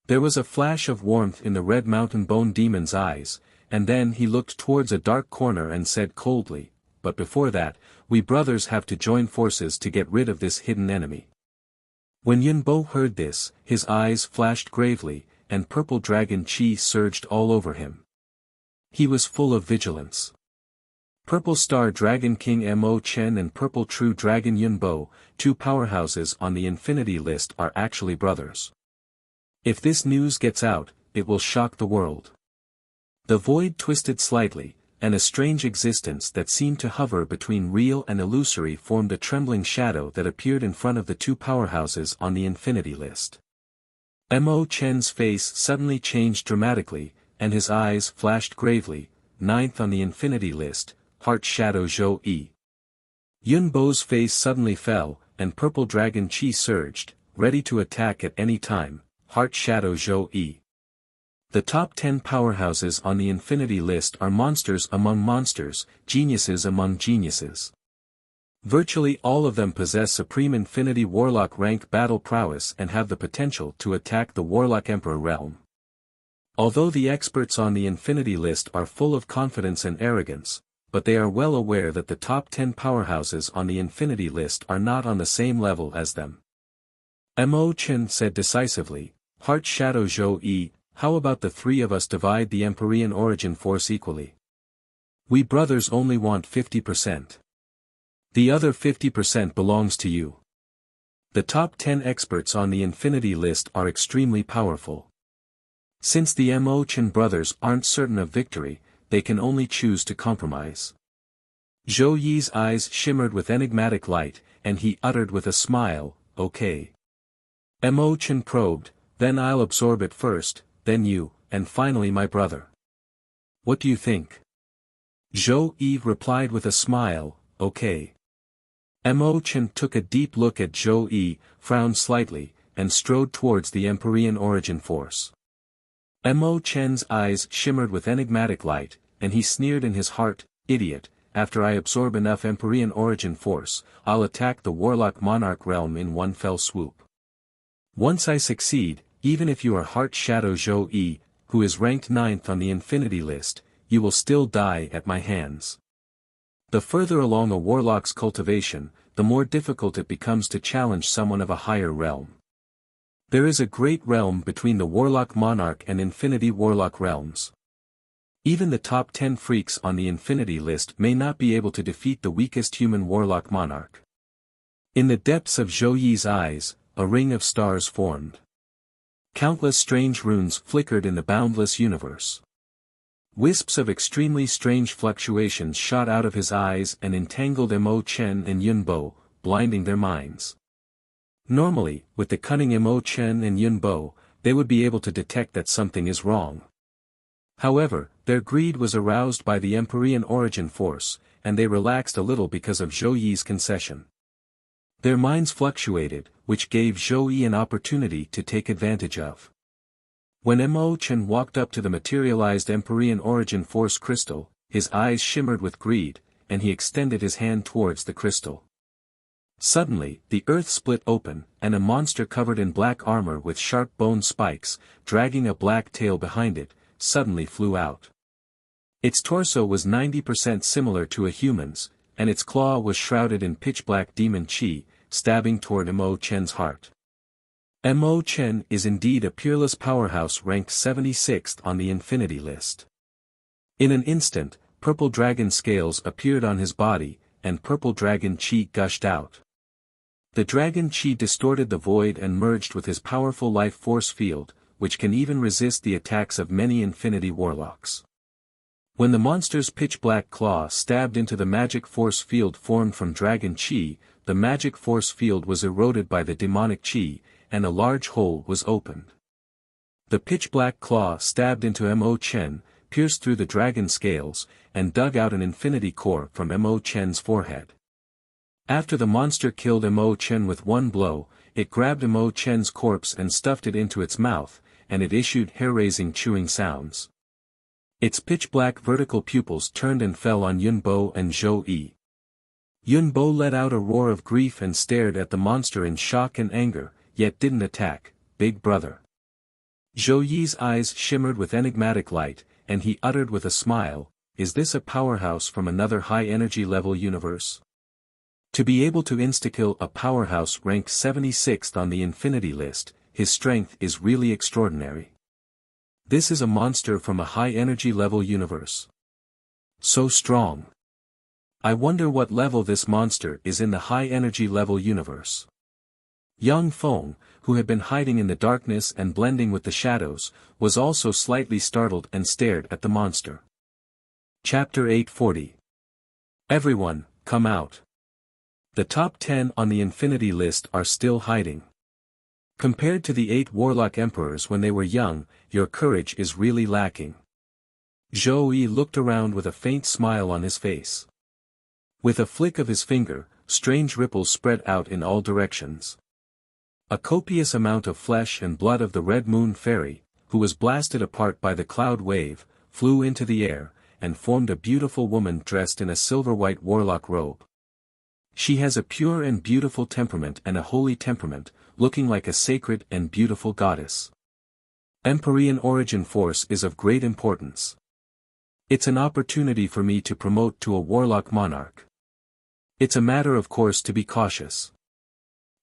There was a flash of warmth in the Red Mountain Bone Demon's eyes, and then he looked towards a dark corner and said coldly, "But before that, we brothers have to join forces to get rid of this hidden enemy." When Yunbo heard this, his eyes flashed gravely, and purple dragon chi surged all over him. He was full of vigilance. Purple Star Dragon King Mo Chen and Purple True Dragon Yunbo, two powerhouses on the Infinity List, are actually brothers. If this news gets out, it will shock the world. The void twisted slightly, and a strange existence that seemed to hover between real and illusory formed a trembling shadow that appeared in front of the two powerhouses on the Infinity List. Mo Chen's face suddenly changed dramatically, and his eyes flashed gravely. "Ninth on the Infinity List, Heart Shadow Zhou Yi." Yunbo's face suddenly fell, and purple dragon chi surged, ready to attack at any time. Heart Shadow Zhou Yi. The top 10 powerhouses on the Infinity List are monsters among monsters, geniuses among geniuses. Virtually all of them possess supreme Infinity Warlock rank battle prowess and have the potential to attack the Warlock Emperor realm. Although the experts on the Infinity List are full of confidence and arrogance, but they are well aware that the top 10 powerhouses on the Infinity List are not on the same level as them. Mo Chen said decisively, "Heart Shadow Zhou Yi, how about the three of us divide the Empyrean origin force equally? We brothers only want 50%. The other 50% belongs to you." The top 10 experts on the Infinity List are extremely powerful. Since the Mo Chen brothers aren't certain of victory, they can only choose to compromise. Zhou Yi's eyes shimmered with enigmatic light, and he uttered with a smile, "Okay." Mo Chen probed, "Then I'll absorb it first, then you, and finally my brother. What do you think?" Zhou Yi replied with a smile, "Okay." Mo Chen took a deep look at Zhou Yi, frowned slightly, and strode towards the Empyrean origin force. Mo Chen's eyes shimmered with enigmatic light, and he sneered in his heart, "Idiot, after I absorb enough Empyrean origin force, I'll attack the Warlock Monarch realm in one fell swoop. Once I succeed, even if you are Heart Shadow Zhou Yi, who is ranked 9th on the Infinity list, you will still die at my hands. The further along a warlock's cultivation, the more difficult it becomes to challenge someone of a higher realm. There is a great realm between the Warlock Monarch and Infinity Warlock realms. Even the top 10 freaks on the Infinity list may not be able to defeat the weakest human Warlock Monarch. In the depths of Zhou Yi's eyes, a ring of stars formed. Countless strange runes flickered in the boundless universe. Wisps of extremely strange fluctuations shot out of his eyes and entangled Mo Chen and Yun Bo, blinding their minds. Normally, with the cunning Mo Chen and Yun Bo, they would be able to detect that something is wrong. However, their greed was aroused by the Empyrean origin force, and they relaxed a little because of Zhou Yi's concession. Their minds fluctuated, which gave Zhou Yi an opportunity to take advantage of. When Mo Chen walked up to the materialized Empyrean origin force crystal, his eyes shimmered with greed, and he extended his hand towards the crystal. Suddenly, the earth split open, and a monster covered in black armor with sharp bone spikes, dragging a black tail behind it, suddenly flew out. Its torso was 90% similar to a human's, and its claw was shrouded in pitch-black demon chi, stabbing toward Mo Chen's heart. Mo Chen is indeed a peerless powerhouse ranked 76th on the Infinity list. In an instant, purple dragon scales appeared on his body, and purple dragon chi gushed out. The dragon chi distorted the void and merged with his powerful life force field, which can even resist the attacks of many Infinity Warlocks. When the monster's pitch-black claw stabbed into the magic force field formed from dragon chi, the magic force field was eroded by the demonic chi, and a large hole was opened. The pitch-black claw stabbed into Mo Chen, pierced through the dragon scales, and dug out an infinity core from Mo Chen's forehead. After the monster killed Mo Chen with one blow, it grabbed Mo Chen's corpse and stuffed it into its mouth, and it issued hair-raising chewing sounds. Its pitch-black vertical pupils turned and fell on Yun Bo and Zhou Yi. Yun Bo let out a roar of grief and stared at the monster in shock and anger, yet didn't attack, big brother. Zhou Yi's eyes shimmered with enigmatic light, and he uttered with a smile, "Is this a powerhouse from another high-energy level universe?" To be able to insta-kill a powerhouse ranked 76th on the Infinity list, his strength is really extraordinary. This is a monster from a high-energy level universe. So strong. I wonder what level this monster is in the high-energy level universe. Yang Feng, who had been hiding in the darkness and blending with the shadows, was also slightly startled and stared at the monster. Chapter 840. Everyone, come out. The top 10 on the Infinity list are still hiding. Compared to the 8 Warlock Emperors when they were young, your courage is really lacking. Zhou Yi looked around with a faint smile on his face. With a flick of his finger, strange ripples spread out in all directions. A copious amount of flesh and blood of the Red Moon Fairy, who was blasted apart by the cloud wave, flew into the air, and formed a beautiful woman dressed in a silver-white warlock robe. She has a pure and beautiful temperament and a holy temperament, looking like a sacred and beautiful goddess. Empyrean origin force is of great importance. It's an opportunity for me to promote to a warlock monarch. It's a matter of course to be cautious.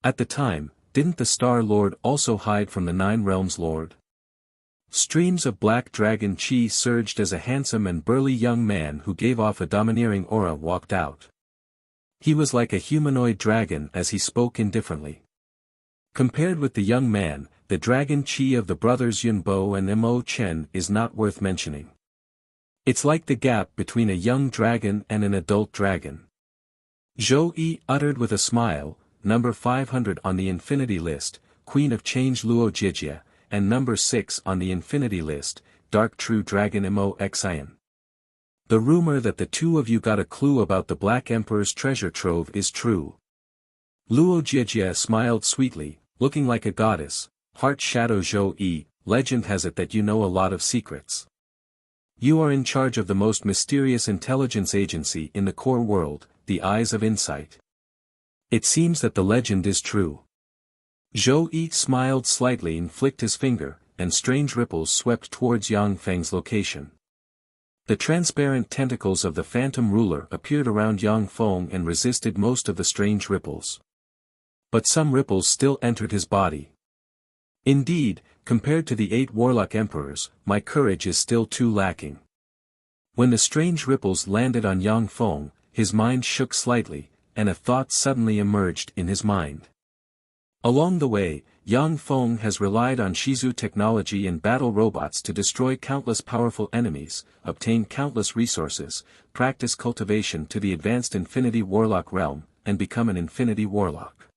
At the time, didn't the Star Lord also hide from the Nine Realms Lord? Streams of black dragon chi surged as a handsome and burly young man who gave off a domineering aura walked out. He was like a humanoid dragon as he spoke indifferently. Compared with the young man, the dragon chi of the brothers Yun Bo and Mo Chen is not worth mentioning. It's like the gap between a young dragon and an adult dragon. Zhou Yi uttered with a smile, number 500 on the Infinity list, Queen of Change Luo Jijia, and number 6 on the Infinity list, Dark True Dragon Mo Xian. The rumor that the two of you got a clue about the Black Emperor's treasure trove is true. Luo Jijia smiled sweetly, looking like a goddess. Heart Shadow Zhou Yi, legend has it that you know a lot of secrets. You are in charge of the most mysterious intelligence agency in the core world, the Eyes of Insight. It seems that the legend is true. Zhou Yi smiled slightly and flicked his finger, and strange ripples swept towards Yang Feng's location. The transparent tentacles of the phantom ruler appeared around Yang Feng and resisted most of the strange ripples. But some ripples still entered his body. Indeed, compared to the 8 warlock emperors, my courage is still too lacking. When the strange ripples landed on Yang Feng, his mind shook slightly, and a thought suddenly emerged in his mind. Along the way, Yang Feng has relied on Shizu technology and battle robots to destroy countless powerful enemies, obtain countless resources, practice cultivation to the advanced Infinity Warlock realm, and become an Infinity Warlock.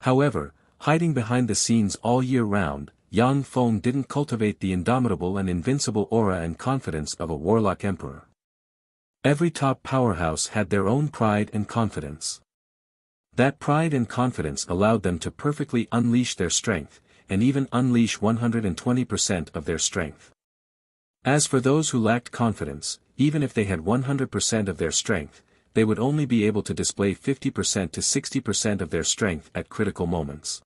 However, hiding behind the scenes all year round, Yang Feng didn't cultivate the indomitable and invincible aura and confidence of a warlock emperor. Every top powerhouse had their own pride and confidence. That pride and confidence allowed them to perfectly unleash their strength, and even unleash 120% of their strength. As for those who lacked confidence, even if they had 100% of their strength, they would only be able to display 50% to 60% of their strength at critical moments.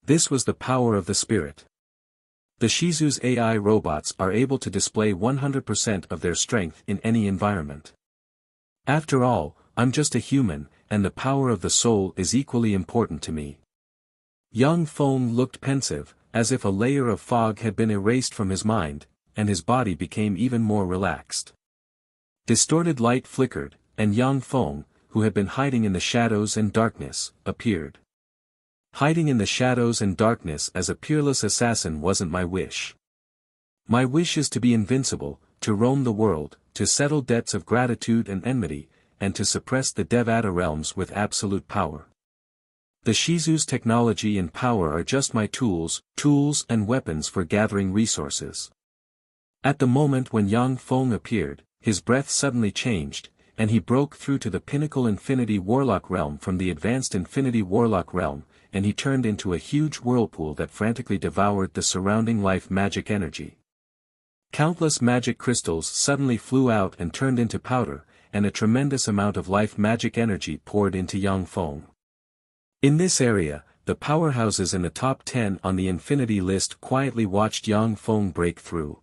This was the power of the spirit. The Shizu's AI robots are able to display 100% of their strength in any environment. After all, I'm just a human, and the power of the soul is equally important to me. Yang Feng looked pensive, as if a layer of fog had been erased from his mind, and his body became even more relaxed. Distorted light flickered, and Yang Feng, who had been hiding in the shadows and darkness, appeared. Hiding in the shadows and darkness as a peerless assassin wasn't my wish. My wish is to be invincible, to roam the world, to settle debts of gratitude and enmity, and to suppress the Devata realms with absolute power. The Shizu's technology and power are just my tools and weapons for gathering resources. At the moment when Yang Feng appeared, his breath suddenly changed, and he broke through to the pinnacle Infinity Warlock realm from the advanced Infinity Warlock realm, and he turned into a huge whirlpool that frantically devoured the surrounding life magic energy. Countless magic crystals suddenly flew out and turned into powder, and a tremendous amount of life magic energy poured into Yang Feng. In this area, the powerhouses in the top 10 on the Infinity list quietly watched Yang Feng break through.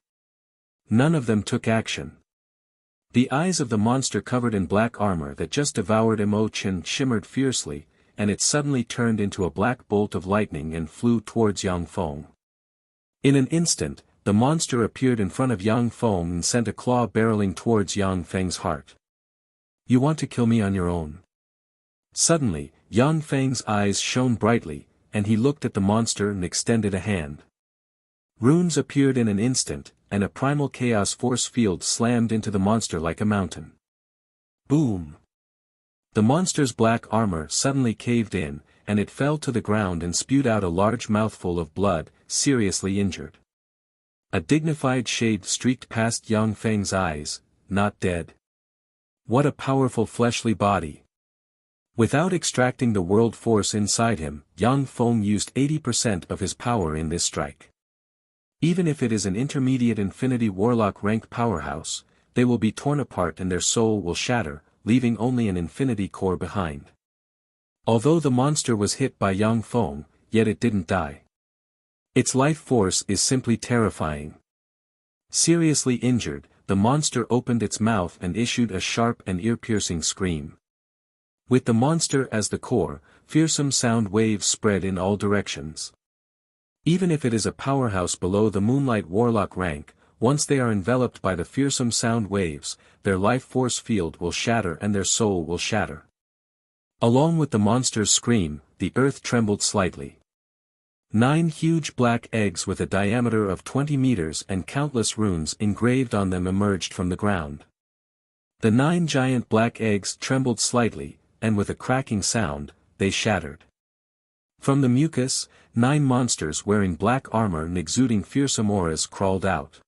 None of them took action. The eyes of the monster covered in black armor that just devoured Mo Chen shimmered fiercely, and it suddenly turned into a black bolt of lightning and flew towards Yang Feng. In an instant, the monster appeared in front of Yang Feng and sent a claw barreling towards Yang Feng's heart. You want to kill me on your own? Suddenly, Yang Feng's eyes shone brightly, and he looked at the monster and extended a hand. Runes appeared in an instant, and a primal chaos force field slammed into the monster like a mountain. Boom! The monster's black armor suddenly caved in, and it fell to the ground and spewed out a large mouthful of blood, seriously injured. A dignified shade streaked past Yang Feng's eyes, not dead. What a powerful fleshly body. Without extracting the world force inside him, Yang Feng used 80% of his power in this strike. Even if it is an intermediate Infinity Warlock rank powerhouse, they will be torn apart and their soul will shatter, leaving only an infinity core behind. Although the monster was hit by Yang Feng, yet it didn't die. Its life force is simply terrifying. Seriously injured, the monster opened its mouth and issued a sharp and ear-piercing scream. With the monster as the core, fearsome sound waves spread in all directions. Even if it is a powerhouse below the Moonlight Warlock rank, once they are enveloped by the fearsome sound waves, their life force field will shatter and their soul will shatter. Along with the monster's scream, the earth trembled slightly. 9 huge black eggs with a diameter of 20 meters and countless runes engraved on them emerged from the ground. The 9 giant black eggs trembled slightly, and with a cracking sound, they shattered. From the mucus, 9 monsters wearing black armor and exuding fearsome auras crawled out.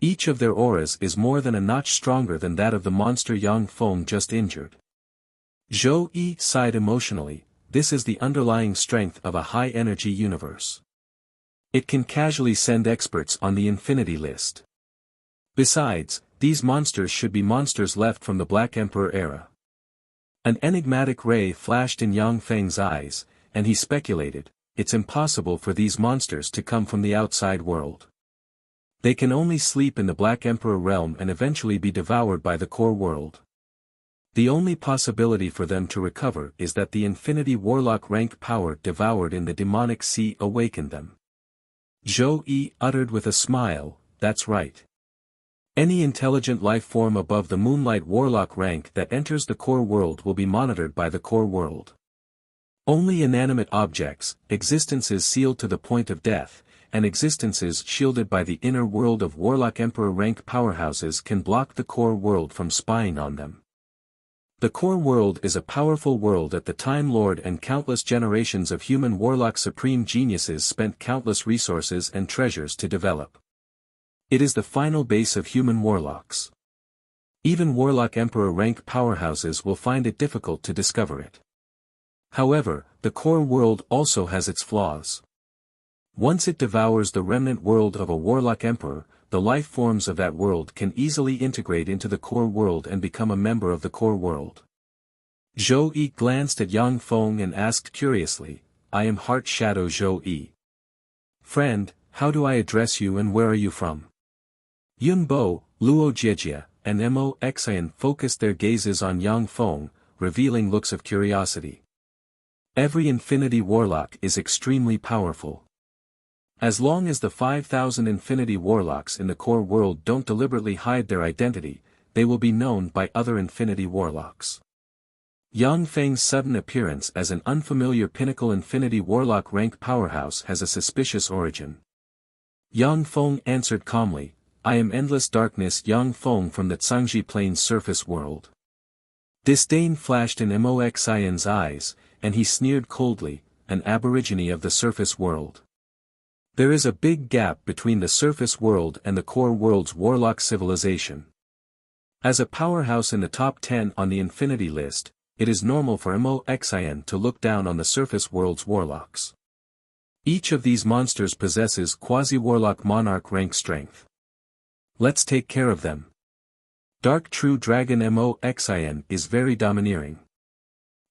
Each of their auras is more than a notch stronger than that of the monster Yang Feng just injured. Zhou Yi sighed emotionally. This is the underlying strength of a high-energy universe. It can casually send experts on the infinity list. Besides, these monsters should be monsters left from the Black Emperor era. An enigmatic ray flashed in Yang Feng's eyes, and he speculated, it's impossible for these monsters to come from the outside world. They can only sleep in the Black Emperor realm and eventually be devoured by the core world. The only possibility for them to recover is that the Infinity Warlock rank power devoured in the demonic sea awakened them. Zhou Yi uttered with a smile, that's right. Any intelligent life form above the Moonlight Warlock rank that enters the core world will be monitored by the core world. Only inanimate objects, existences sealed to the point of death, and existences shielded by the inner world of Warlock Emperor rank powerhouses can block the core world from spying on them. The core world is a powerful world at the Time Lord and countless generations of human Warlock supreme geniuses spent countless resources and treasures to develop. It is the final base of human Warlocks. Even Warlock Emperor rank powerhouses will find it difficult to discover it. However, the core world also has its flaws. Once it devours the remnant world of a Warlock Emperor, the life forms of that world can easily integrate into the core world and become a member of the core world. Zhou Yi glanced at Yang Feng and asked curiously, I am Heart Shadow Zhou Yi. Friend, how do I address you and where are you from? Yun Bo, Luo Jiejie, and Mo Xian focused their gazes on Yang Feng, revealing looks of curiosity. Every Infinity Warlock is extremely powerful. As long as the 5,000 Infinity Warlocks in the core world don't deliberately hide their identity, they will be known by other Infinity Warlocks. Yang Feng's sudden appearance as an unfamiliar pinnacle Infinity Warlock rank powerhouse has a suspicious origin. Yang Feng answered calmly, I am Endless Darkness Yang Feng from the Zhangji Plains surface world. Disdain flashed in Mo Xian's eyes, and he sneered coldly, an aborigine of the surface world. There is a big gap between the surface world and the core world's Warlock civilization. As a powerhouse in the top 10 on the Infinity list, it is normal for Mo Xian to look down on the surface world's Warlocks. Each of these monsters possesses quasi-Warlock monarch rank strength. Let's take care of them. Dark True Dragon Mo Xian is very domineering.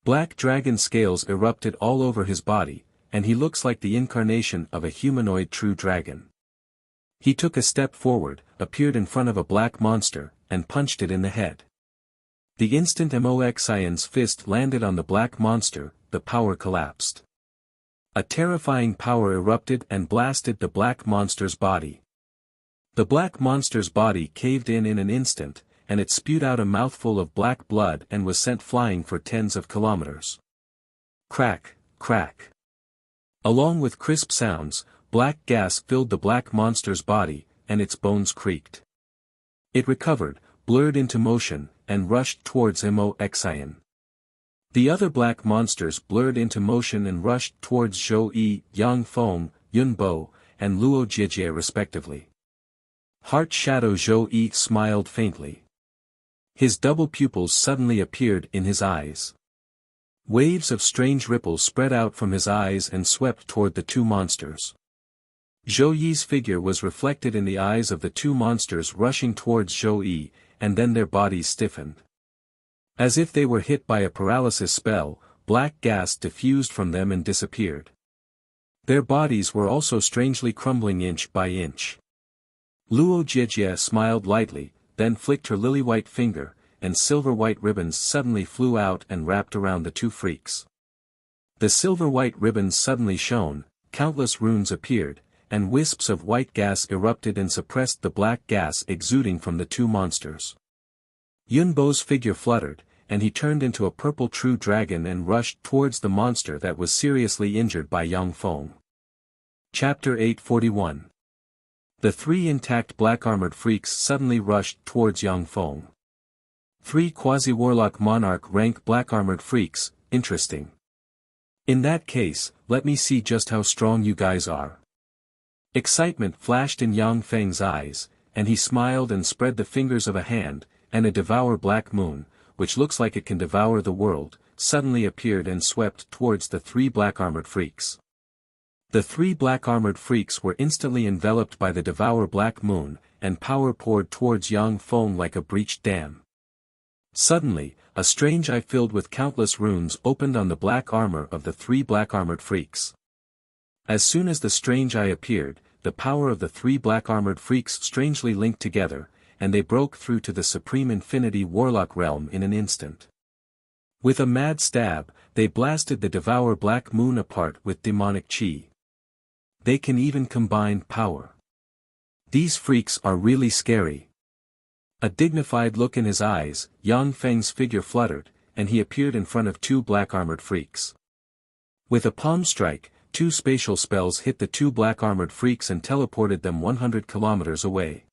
Black dragon scales erupted all over his body, and he looks like the incarnation of a humanoid true dragon. He took a step forward, appeared in front of a black monster, and punched it in the head. The instant Mo Xian's fist landed on the black monster, the power collapsed. A terrifying power erupted and blasted the black monster's body. The black monster's body caved in an instant, and it spewed out a mouthful of black blood and was sent flying for tens of kilometers. Crack, crack. Along with crisp sounds, black gas filled the black monster's body, and its bones creaked. It recovered, blurred into motion, and rushed towards Mo Xian. The other black monsters blurred into motion and rushed towards Zhou Yi, Yang Feng, Yun Bo, and Luo Jiejie respectively. Heart Shadow Zhou Yi smiled faintly. His double pupils suddenly appeared in his eyes. Waves of strange ripples spread out from his eyes and swept toward the two monsters. Zhou Yi's figure was reflected in the eyes of the two monsters rushing towards Zhou Yi, and then their bodies stiffened. As if they were hit by a paralysis spell, black gas diffused from them and disappeared. Their bodies were also strangely crumbling inch by inch. Luo Jiejie smiled lightly, then flicked her lily-white finger, and silver-white ribbons suddenly flew out and wrapped around the two freaks. The silver-white ribbons suddenly shone, countless runes appeared, and wisps of white gas erupted and suppressed the black gas exuding from the two monsters. Yun Bo's figure fluttered, and he turned into a purple true dragon and rushed towards the monster that was seriously injured by Yang Feng. Chapter 841. The three intact black-armored freaks suddenly rushed towards Yang Feng. Three quasi-warlock monarch rank black-armored freaks, interesting. In that case, let me see just how strong you guys are. Excitement flashed in Yang Feng's eyes, and he smiled and spread the fingers of a hand, and a devour black moon, which looks like it can devour the world, suddenly appeared and swept towards the three black-armored freaks. The three black-armored freaks were instantly enveloped by the devour black moon, and power poured towards Yang Feng like a breached dam. Suddenly, a strange eye filled with countless runes opened on the black armor of the three black-armored freaks. As soon as the strange eye appeared, the power of the three black-armored freaks strangely linked together, and they broke through to the supreme infinity warlock realm in an instant. With a mad stab, they blasted the devour black moon apart with demonic chi. They can even combine power. These freaks are really scary. A dignified look in his eyes, Yang Feng's figure fluttered, and he appeared in front of two black-armored freaks. With a palm strike, two spatial spells hit the two black-armored freaks and teleported them 100 kilometers away.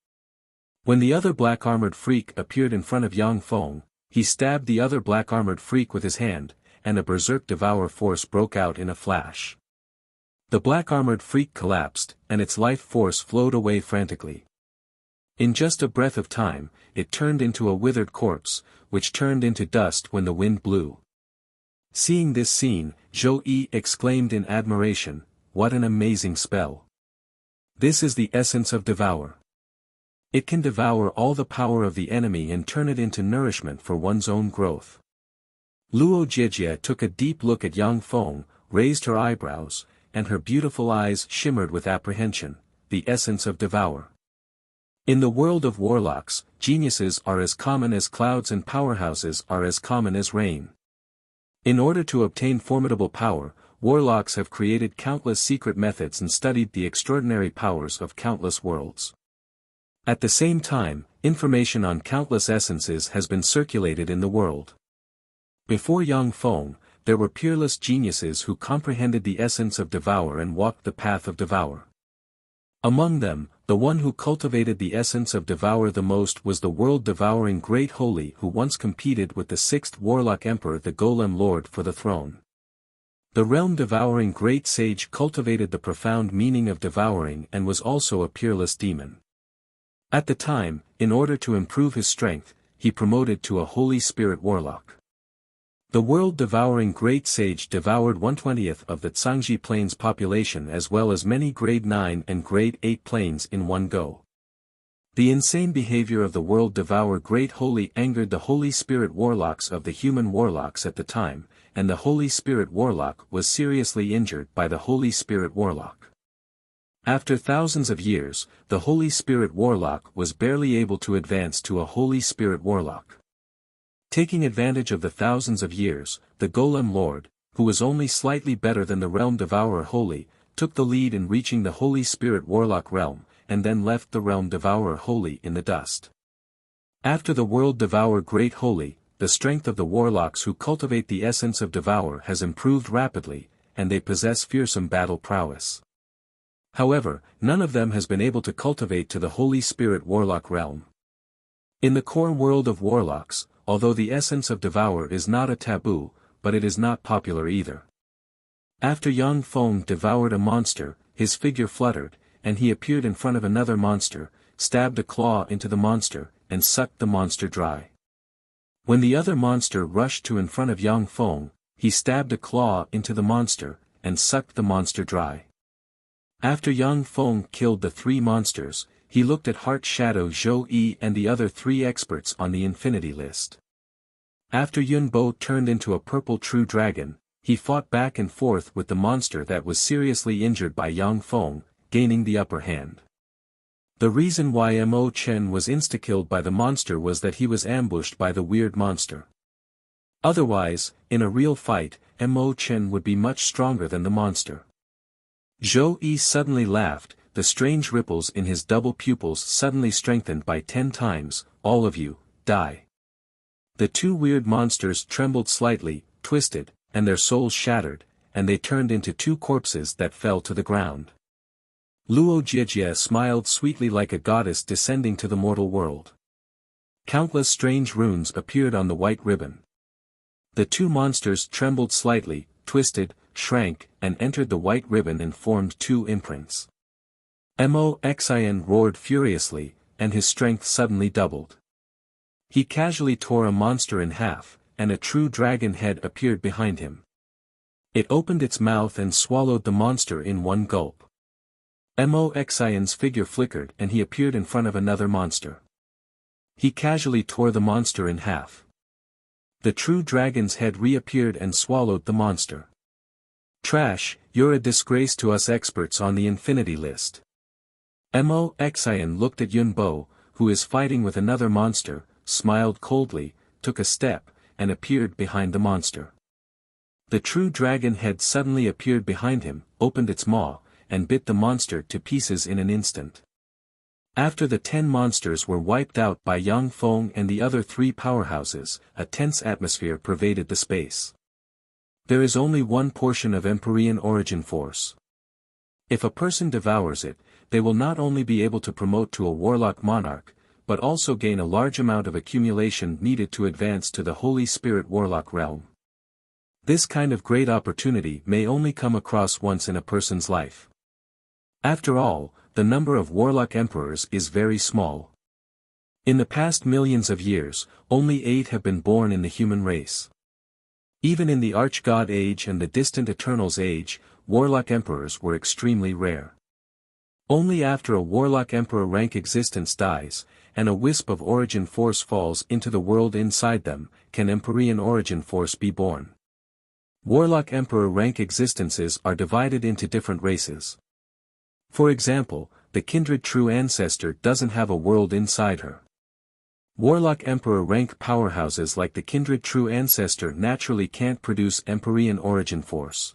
When the other black-armored freak appeared in front of Yang Feng, he stabbed the other black-armored freak with his hand, and a berserk devour force broke out in a flash. The black-armored freak collapsed, and its life force flowed away frantically. In just a breath of time, it turned into a withered corpse, which turned into dust when the wind blew. Seeing this scene, Zhou Yi exclaimed in admiration, "What an amazing spell! This is the essence of Devour. It can devour all the power of the enemy and turn it into nourishment for one's own growth." Luo Jiejie took a deep look at Yang Feng, raised her eyebrows, and her beautiful eyes shimmered with apprehension, the essence of Devour. In the world of warlocks, geniuses are as common as clouds and powerhouses are as common as rain. In order to obtain formidable power, warlocks have created countless secret methods and studied the extraordinary powers of countless worlds. At the same time, information on countless essences has been circulated in the world. Before Yang Feng, there were peerless geniuses who comprehended the essence of Devour and walked the path of Devour. Among them, the one who cultivated the essence of Devour the most was the world-devouring Great Holy who once competed with the sixth warlock emperor the Golem Lord for the throne. The realm-devouring Great Sage cultivated the profound meaning of devouring and was also a peerless demon. At the time, in order to improve his strength, he promoted to a Holy Spirit warlock. The world-devouring Great Sage devoured 1/20th of the Zhangji Plains population as well as many Grade 9 and Grade 8 plains in one go. The insane behavior of the world-devourer Great Holy angered the Holy Spirit warlocks of the human warlocks at the time, and the Holy Spirit warlock was seriously injured by the Holy Spirit warlock. After thousands of years, the Holy Spirit warlock was barely able to advance to a Holy Spirit warlock. Taking advantage of the thousands of years, the Golem Lord, who was only slightly better than the Realm Devourer Holy, took the lead in reaching the Holy Spirit Warlock realm, and then left the Realm Devourer Holy in the dust. After the World Devourer Great Holy, the strength of the warlocks who cultivate the essence of Devour has improved rapidly, and they possess fearsome battle prowess. However, none of them has been able to cultivate to the Holy Spirit Warlock realm. In the core world of warlocks, although the essence of Devour is not a taboo, but it is not popular either. After Yang Feng devoured a monster, his figure fluttered, and he appeared in front of another monster, stabbed a claw into the monster, and sucked the monster dry. When the other monster rushed to in front of Yang Feng, he stabbed a claw into the monster, and sucked the monster dry. After Yang Feng killed the three monsters, he looked at Heart Shadow Zhou Yi and the other three experts on the Infinity List. After Yun Bo turned into a purple true dragon, he fought back and forth with the monster that was seriously injured by Yang Feng, gaining the upper hand. The reason why Mo Chen was insta-killed by the monster was that he was ambushed by the weird monster. Otherwise, in a real fight, Mo Chen would be much stronger than the monster. Zhou Yi suddenly laughed. The strange ripples in his double pupils suddenly strengthened by 10 times, "All of you, die." The two weird monsters trembled slightly, twisted, and their souls shattered, and they turned into two corpses that fell to the ground. Luo Jiejie smiled sweetly like a goddess descending to the mortal world. Countless strange runes appeared on the white ribbon. The two monsters trembled slightly, twisted, shrank, and entered the white ribbon and formed two imprints. Mo Xian roared furiously, and his strength suddenly doubled. He casually tore a monster in half, and a true dragon head appeared behind him. It opened its mouth and swallowed the monster in one gulp. Moxion's figure flickered and he appeared in front of another monster. He casually tore the monster in half. The true dragon's head reappeared and swallowed the monster. Trash, you're a disgrace to us experts on the infinity list. Moxion looked at Yunbo, who is fighting with another monster, smiled coldly, took a step, and appeared behind the monster. The true dragon head suddenly appeared behind him, opened its maw, and bit the monster to pieces in an instant. After the 10 monsters were wiped out by Yang Feng and the other 3 powerhouses, a tense atmosphere pervaded the space. There is only one portion of Empyrean origin force. If a person devours it, they will not only be able to promote to a warlock monarch, but also gain a large amount of accumulation needed to advance to the Holy Spirit warlock realm. This kind of great opportunity may only come across once in a person's life. After all, the number of warlock emperors is very small. In the past millions of years, only 8 have been born in the human race. Even in the Archgod Age and the distant Eternals Age, warlock emperors were extremely rare. Only after a warlock emperor rank existence dies, and a wisp of origin force falls into the world inside them, can Empyrean origin force be born. Warlock emperor rank existences are divided into different races. For example, the kindred true ancestor doesn't have a world inside her. Warlock emperor rank powerhouses like the kindred true ancestor naturally can't produce Empyrean origin force.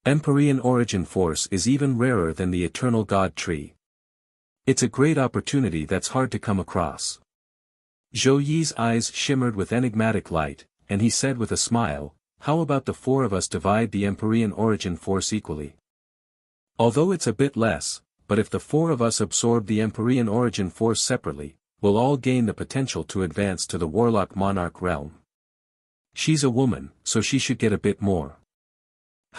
Empyrean origin force is even rarer than the eternal god tree. It's a great opportunity that's hard to come across. Zhou Yi's eyes shimmered with enigmatic light, and he said with a smile, "How about the 4 of us divide the Empyrean origin force equally? Although it's a bit less, but if the 4 of us absorb the Empyrean origin force separately, we'll all gain the potential to advance to the warlock monarch realm. She's a woman, so she should get a bit more.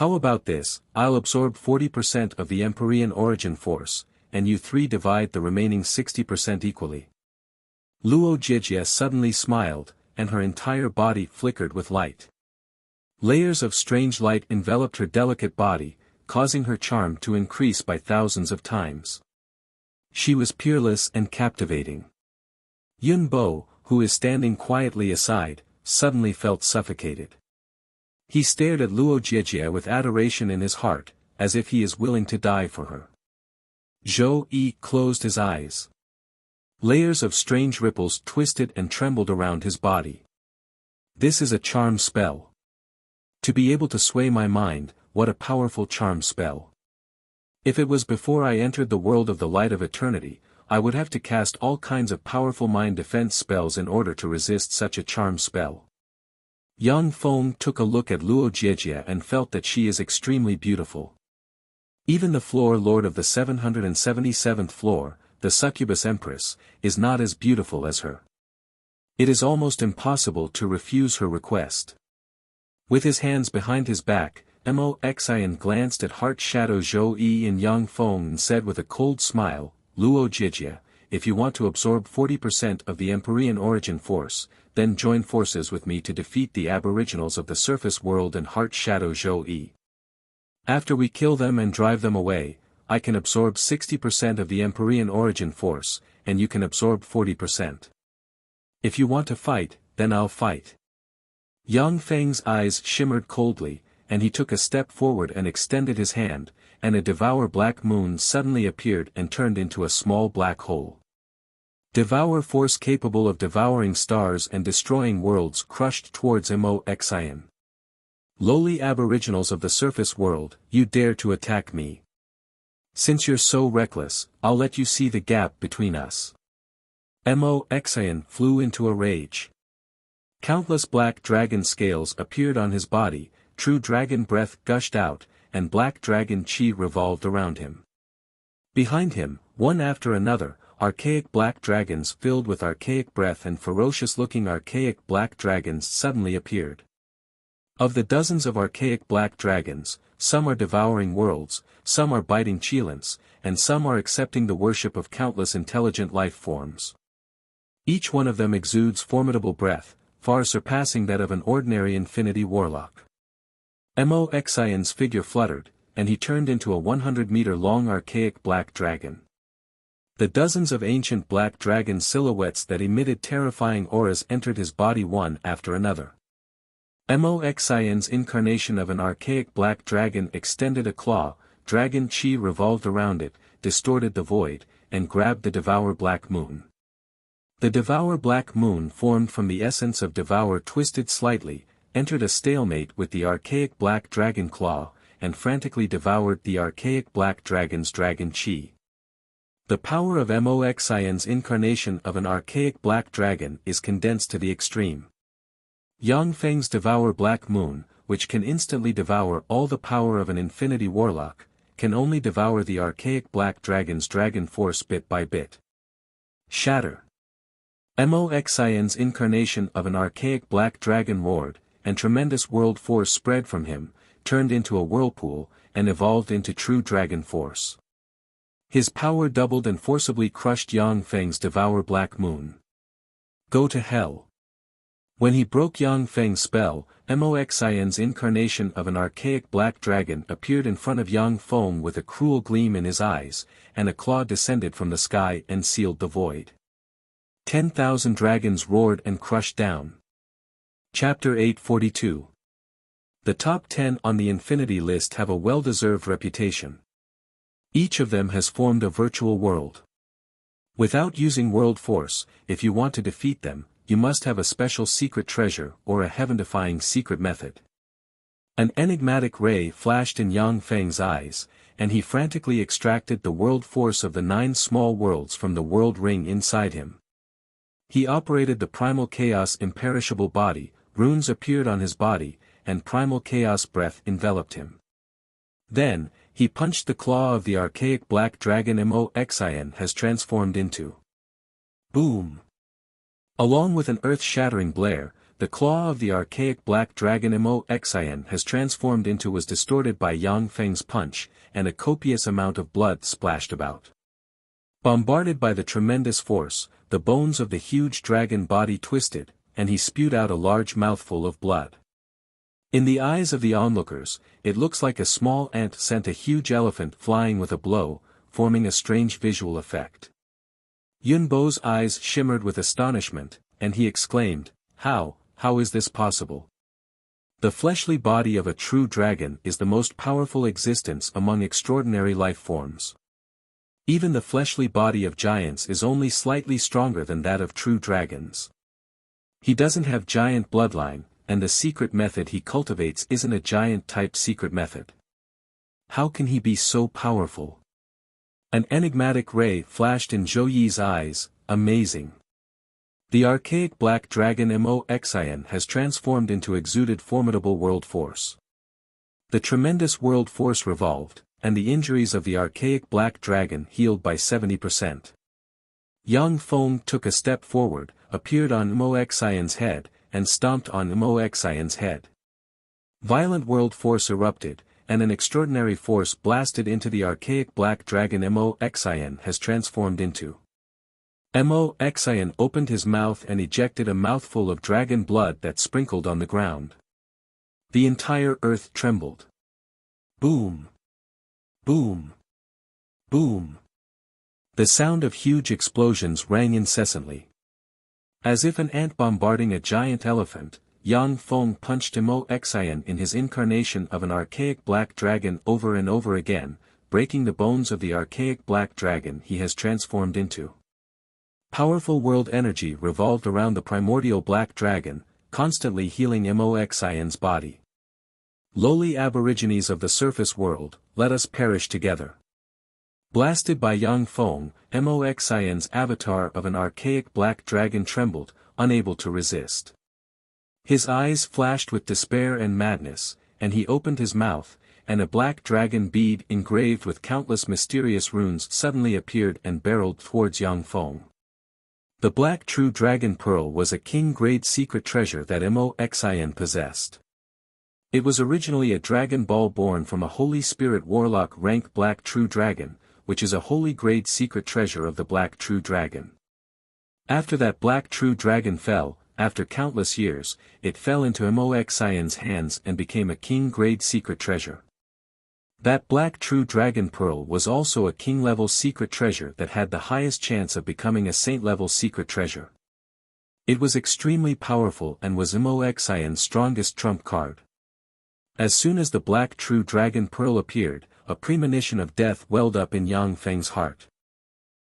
How about this, I'll absorb 40% of the Empyrean origin force, and you 3 divide the remaining 60% equally." Luo Jijia suddenly smiled, and her entire body flickered with light. Layers of strange light enveloped her delicate body, causing her charm to increase by thousands of times. She was peerless and captivating. Yunbo, who is standing quietly aside, suddenly felt suffocated. He stared at Luo Jijia with adoration in his heart, as if he is willing to die for her. Zhou Yi closed his eyes. Layers of strange ripples twisted and trembled around his body. This is a charm spell. To be able to sway my mind, what a powerful charm spell. If it was before I entered the world of the light of eternity, I would have to cast all kinds of powerful mind defense spells in order to resist such a charm spell. Yang Feng took a look at Luo Jijia and felt that she is extremely beautiful. Even the floor lord of the 777th floor, the succubus empress, is not as beautiful as her. It is almost impossible to refuse her request. With his hands behind his back, Moxion glanced at Heart Shadow Zhou Yi and Yang Feng and said with a cold smile, "Luo Jijia, if you want to absorb 40% of the Empyrean origin force, then join forces with me to defeat the aboriginals of the surface world and Heart Shadow Zhou Yi. After we kill them and drive them away, I can absorb 60% of the Empyrean origin force, and you can absorb 40%. If you want to fight, then I'll fight." Yang Feng's eyes shimmered coldly, and he took a step forward and extended his hand, and a Devour Black Moon suddenly appeared and turned into a small black hole. Devour force capable of devouring stars and destroying worlds crushed towards Moxion. "Lowly aboriginals of the surface world, you dare to attack me. Since you're so reckless, I'll let you see the gap between us." Moxion flew into a rage. Countless black dragon scales appeared on his body, true dragon breath gushed out, and black dragon chi revolved around him. Behind him, one after another, archaic black dragons filled with archaic breath and ferocious-looking archaic black dragons suddenly appeared. Of the dozens of archaic black dragons, some are devouring worlds, some are biting Chilants, and some are accepting the worship of countless intelligent life forms. Each one of them exudes formidable breath, far surpassing that of an ordinary infinity warlock. Moxion's figure fluttered, and he turned into a 100-meter-long archaic black dragon. The dozens of ancient black dragon silhouettes that emitted terrifying auras entered his body one after another. Moxion's incarnation of an archaic black dragon extended a claw, dragon chi revolved around it, distorted the void, and grabbed the Devour Black Moon. The Devour Black Moon formed from the essence of Devour twisted slightly, entered a stalemate with the archaic black dragon claw, and frantically devoured the archaic black dragon's dragon chi. The power of Moxion's incarnation of an archaic black dragon is condensed to the extreme. Yang Feng's Devour Black Moon, which can instantly devour all the power of an infinity warlock, can only devour the archaic black dragon's dragon force bit by bit. Shatter. Moxion's incarnation of an archaic black dragon roared, and tremendous world force spread from him, turned into a whirlpool, and evolved into true dragon force. His power doubled and forcibly crushed Yang Feng's Devour Black Moon. Go to hell. When he broke Yang Feng's spell, Moxion's incarnation of an archaic black dragon appeared in front of Yang Feng with a cruel gleam in his eyes, and a claw descended from the sky and sealed the void. 10,000 dragons roared and crushed down. Chapter 842. The top 10 on the Infinity list have a well-deserved reputation. Each of them has formed a virtual world. Without using world force, if you want to defeat them, you must have a special secret treasure or a heaven-defying secret method. An enigmatic ray flashed in Yang Feng's eyes, and he frantically extracted the world force of the 9 small worlds from the world ring inside him. He operated the primal chaos imperishable body, runes appeared on his body, and primal chaos breath enveloped him. Then, he punched the claw of the archaic black dragon Moxion has transformed into. Boom! Along with an earth-shattering blare, the claw of the archaic black dragon Moxion has transformed into was distorted by Yang Feng's punch, and a copious amount of blood splashed about. Bombarded by the tremendous force, the bones of the huge dragon body twisted, and he spewed out a large mouthful of blood. In the eyes of the onlookers, it looks like a small ant sent a huge elephant flying with a blow, forming a strange visual effect. Yun Bo's eyes shimmered with astonishment, and he exclaimed, how is this possible? The fleshly body of a true dragon is the most powerful existence among extraordinary life forms. Even the fleshly body of giants is only slightly stronger than that of true dragons. He doesn't have giant bloodline, and the secret method he cultivates isn't a giant-type secret method. How can he be so powerful? An enigmatic ray flashed in Zhou Yi's eyes, amazing. The archaic black dragon Moxion has transformed into exuded formidable world force. The tremendous world force revolved, and the injuries of the archaic black dragon healed by 70%. Yang Feng took a step forward, appeared on Moxion's head, and stomped on Moxion's head. Violent world force erupted, and an extraordinary force blasted into the archaic black dragon Moxion has transformed into. Moxion opened his mouth and ejected a mouthful of dragon blood that sprinkled on the ground. The entire earth trembled. Boom! Boom! Boom! The sound of huge explosions rang incessantly. As if an ant bombarding a giant elephant, Yang Feng punched Moxion in his incarnation of an archaic black dragon over and over again, breaking the bones of the archaic black dragon he has transformed into. Powerful world energy revolved around the primordial black dragon, constantly healing Moxion's body. Lowly aborigines of the surface world, let us perish together. Blasted by Yang Feng, Moxion's avatar of an archaic black dragon trembled, unable to resist. His eyes flashed with despair and madness, and he opened his mouth, and a black dragon bead engraved with countless mysterious runes suddenly appeared and barreled towards Yang Feng. The black true dragon pearl was a king-grade secret treasure that Moxion possessed. It was originally a dragon ball born from a holy spirit warlock rank black true dragon, which is a holy grade secret treasure of the black true dragon. After that black true dragon fell, after countless years, it fell into Moxion's hands and became a king-grade secret treasure. That black true dragon pearl was also a king-level secret treasure that had the highest chance of becoming a saint-level secret treasure. It was extremely powerful and was Moxion's strongest trump card. As soon as the black true dragon pearl appeared, a premonition of death welled up in Yang Feng's heart.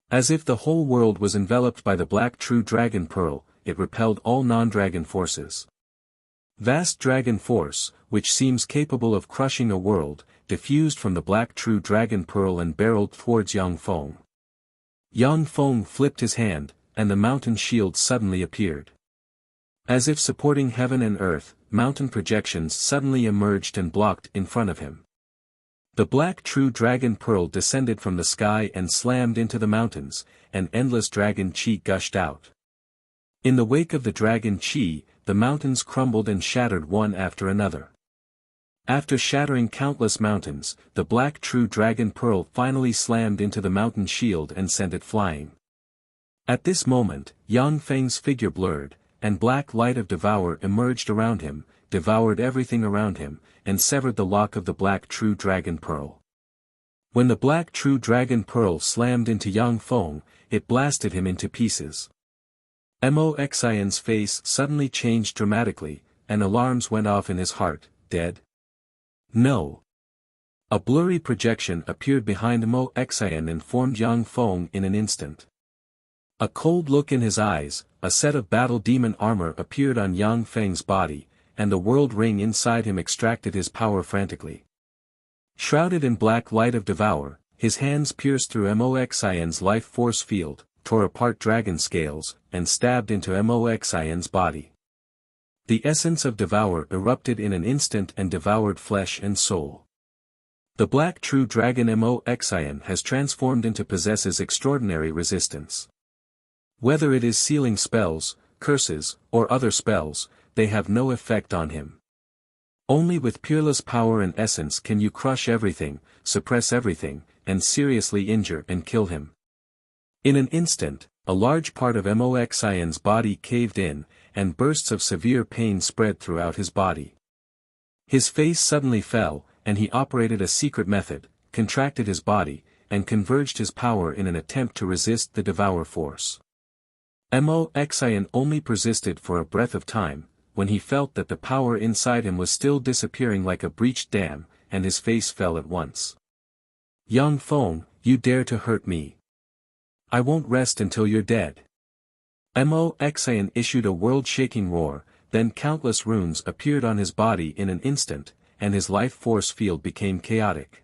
As if the whole world was enveloped by the black true dragon pearl, it repelled all non-dragon forces. Vast dragon force, which seems capable of crushing a world, diffused from the black true dragon pearl and barreled towards Yang Feng. Yang Feng flipped his hand, and the mountain shield suddenly appeared. As if supporting heaven and earth, mountain projections suddenly emerged and blocked in front of him. The black true dragon pearl descended from the sky and slammed into the mountains, and endless dragon chi gushed out. In the wake of the dragon chi, the mountains crumbled and shattered one after another. After shattering countless mountains, the black true dragon pearl finally slammed into the mountain shield and sent it flying. At this moment, Yang Feng's figure blurred, and black light of devour emerged around him, devoured everything around him, and severed the lock of the black true dragon pearl. When the black true dragon pearl slammed into Yang Feng, it blasted him into pieces. Moxion's face suddenly changed dramatically, and alarms went off in his heart. Dead? No. A blurry projection appeared behind Moxion and formed Yang Feng in an instant. A cold look in his eyes, a set of battle demon armor appeared on Yang Feng's body, and the world ring inside him extracted his power frantically. Shrouded in black light of devour, his hands pierced through Moxion's life force field, tore apart dragon scales, and stabbed into Moxion's body. The essence of devour erupted in an instant and devoured flesh and soul. The black true dragon Moxion has transformed into possesses extraordinary resistance. Whether it is sealing spells, curses, or other spells, they have no effect on him. Only with peerless power and essence can you crush everything, suppress everything, and seriously injure and kill him. In an instant, a large part of Moxion's body caved in, and bursts of severe pain spread throughout his body. His face suddenly fell, and he operated a secret method, contracted his body, and converged his power in an attempt to resist the devour force. Moxion only persisted for a breath of time, when he felt that the power inside him was still disappearing like a breached dam, and his face fell at once. Yang Feng, you dare to hurt me. I won't rest until you're dead. Moxion issued a world-shaking roar, then countless runes appeared on his body in an instant, and his life force field became chaotic.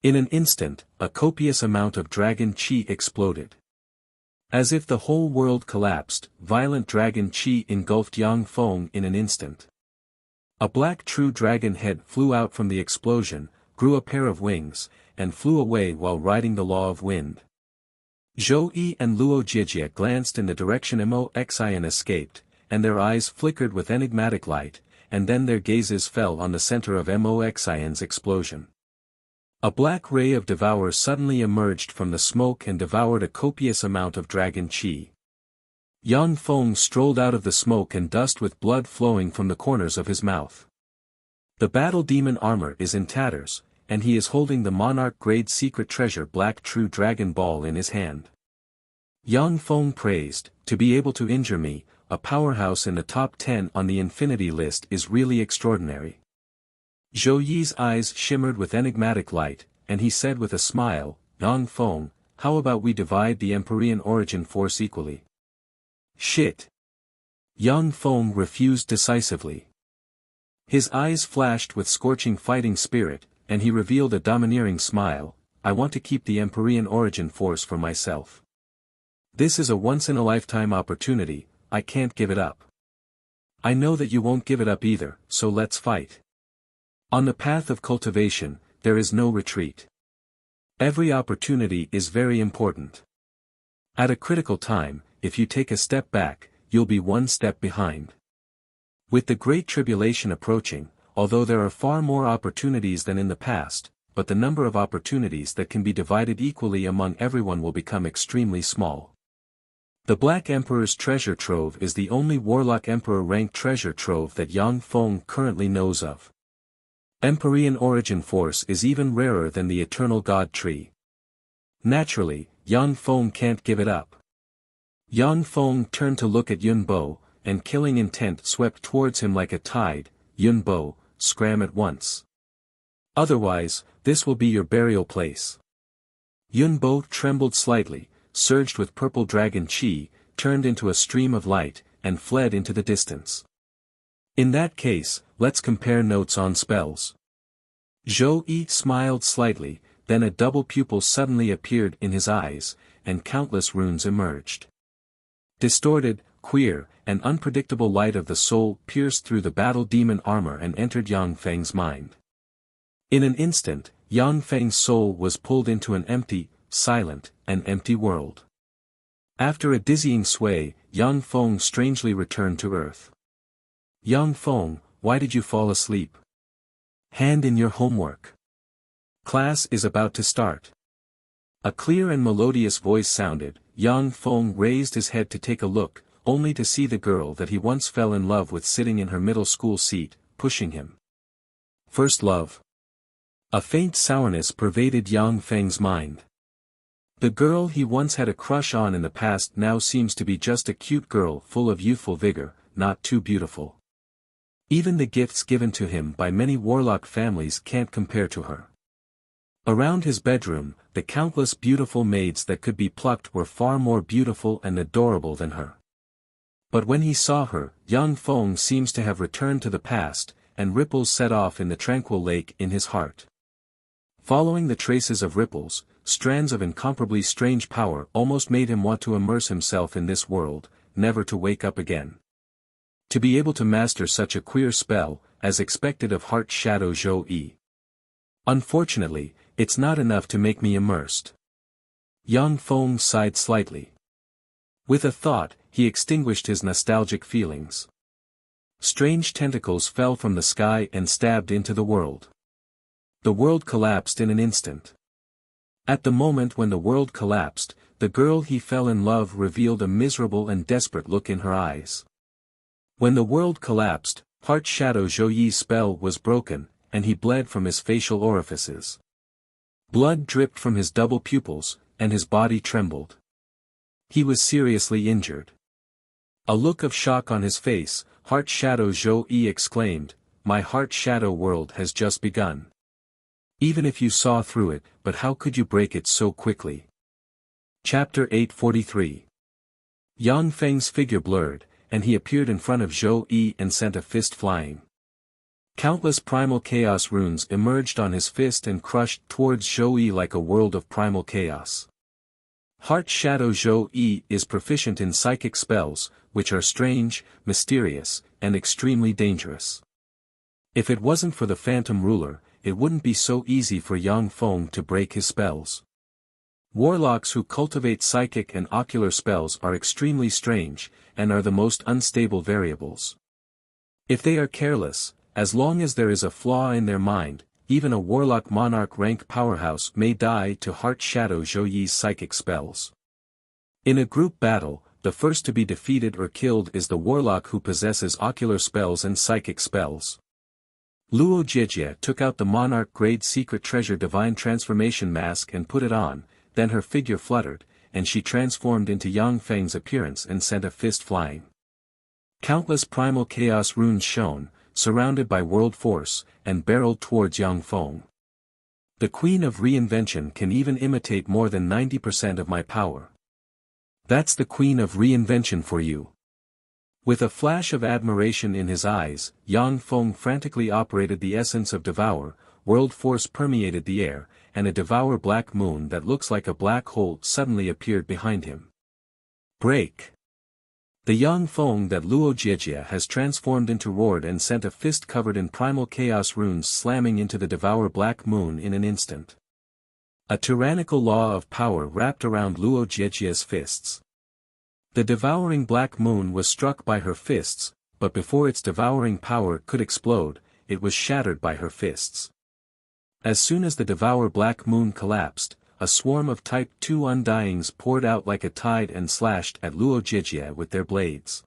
In an instant, a copious amount of dragon chi exploded. As if the whole world collapsed, violent dragon chi engulfed Yang Feng in an instant. A black true dragon head flew out from the explosion, grew a pair of wings, and flew away while riding the law of wind. Zhou Yi and Luo Jijia glanced in the direction Moxion escaped, and their eyes flickered with enigmatic light, and then their gazes fell on the center of Moxion's explosion. A black ray of devour suddenly emerged from the smoke and devoured a copious amount of dragon chi. Yang Feng strolled out of the smoke and dust with blood flowing from the corners of his mouth. The battle demon armor is in tatters, and he is holding the monarch-grade secret treasure black true dragon ball in his hand. Yang Feng praised, to be able to injure me, a powerhouse in the top 10 on the infinity list is really extraordinary. Zhou Yi's eyes shimmered with enigmatic light, and he said with a smile, Yang Feng, how about we divide the Empyrean origin force equally? Shit. Yang Feng refused decisively. His eyes flashed with scorching fighting spirit, and he revealed a domineering smile, I want to keep the Empyrean origin force for myself. This is a once-in-a-lifetime opportunity, I can't give it up. I know that you won't give it up either, so let's fight. On the path of cultivation, there is no retreat. Every opportunity is very important. At a critical time, if you take a step back, you'll be one step behind. With the Great Tribulation approaching, although there are far more opportunities than in the past, but the number of opportunities that can be divided equally among everyone will become extremely small. The Black Emperor's treasure trove is the only Warlock Emperor rank treasure trove that Yang Feng currently knows of. Empyrean origin force is even rarer than the Eternal God Tree. Naturally, Yang Feng can't give it up. Yang Feng turned to look at Yun Bo, and killing intent swept towards him like a tide. Yun Bo, scram at once. Otherwise, this will be your burial place. Yun Bo trembled slightly, surged with purple dragon chi, turned into a stream of light, and fled into the distance. In that case, let's compare notes on spells. Zhou Yi smiled slightly, then a double pupil suddenly appeared in his eyes, and countless runes emerged. Distorted, queer, and unpredictable light of the soul pierced through the battle demon armor and entered Yang Feng's mind. In an instant, Yang Feng's soul was pulled into an empty, silent, and empty world. After a dizzying sway, Yang Feng strangely returned to earth. Yang Feng, why did you fall asleep? Hand in your homework. Class is about to start. A clear and melodious voice sounded. Yang Feng raised his head to take a look, only to see the girl that he once fell in love with sitting in her middle school seat, pushing him. First love. A faint sourness pervaded Yang Feng's mind. The girl he once had a crush on in the past now seems to be just a cute girl full of youthful vigor, not too beautiful. Even the gifts given to him by many warlock families can't compare to her. Around his bedroom, the countless beautiful maids that could be plucked were far more beautiful and adorable than her. But when he saw her, Yang Feng seems to have returned to the past, and ripples set off in the tranquil lake in his heart. Following the traces of ripples, strands of incomparably strange power almost made him want to immerse himself in this world, never to wake up again. To be able to master such a queer spell, as expected of Heart Shadow Zhou Yi. Unfortunately, it's not enough to make me immersed. Yang Feng sighed slightly. With a thought, he extinguished his nostalgic feelings. Strange tentacles fell from the sky and stabbed into the world. The world collapsed in an instant. At the moment when the world collapsed, the girl he fell in love revealed a miserable and desperate look in her eyes. When the world collapsed, Heart Shadow Zhou Yi's spell was broken, and he bled from his facial orifices. Blood dripped from his double pupils, and his body trembled. He was seriously injured. A look of shock on his face, Heart Shadow Zhou Yi exclaimed, "My Heart Shadow world has just begun. Even if you saw through it, but how could you break it so quickly?" Chapter 843. Yang Feng's figure blurred, and he appeared in front of Zhou Yi and sent a fist flying. Countless primal chaos runes emerged on his fist and crushed towards Zhou Yi like a world of primal chaos. Heart Shadow Zhou Yi is proficient in psychic spells, which are strange, mysterious, and extremely dangerous. If it wasn't for the Phantom Ruler, it wouldn't be so easy for Yang Feng to break his spells. Warlocks who cultivate psychic and ocular spells are extremely strange, and are the most unstable variables. If they are careless, as long as there is a flaw in their mind, even a warlock monarch rank powerhouse may die to Heart Shadow Zhou Yi's psychic spells. In a group battle, the first to be defeated or killed is the warlock who possesses ocular spells and psychic spells. Luo Jijie took out the monarch grade secret treasure divine transformation mask and put it on, then her figure fluttered, and she transformed into Yang Feng's appearance and sent a fist flying. Countless primal chaos runes shone, surrounded by world force, and barreled towards Yang Feng. The Queen of Reinvention can even imitate more than 90% of my power. That's the Queen of Reinvention for you. With a flash of admiration in his eyes, Yang Feng frantically operated the essence of Devour, world force permeated the air, and a Devour black moon that looks like a black hole suddenly appeared behind him. Break! The Yang Feng that Luo Jijie has transformed into roared and sent a fist covered in primal chaos runes slamming into the Devour black moon in an instant. A tyrannical law of power wrapped around Luo Jijie's fists. The devouring black moon was struck by her fists, but before its devouring power could explode, it was shattered by her fists. As soon as the Devour black moon collapsed, a swarm of Type 2 Undyings poured out like a tide and slashed at Luo Jijie with their blades.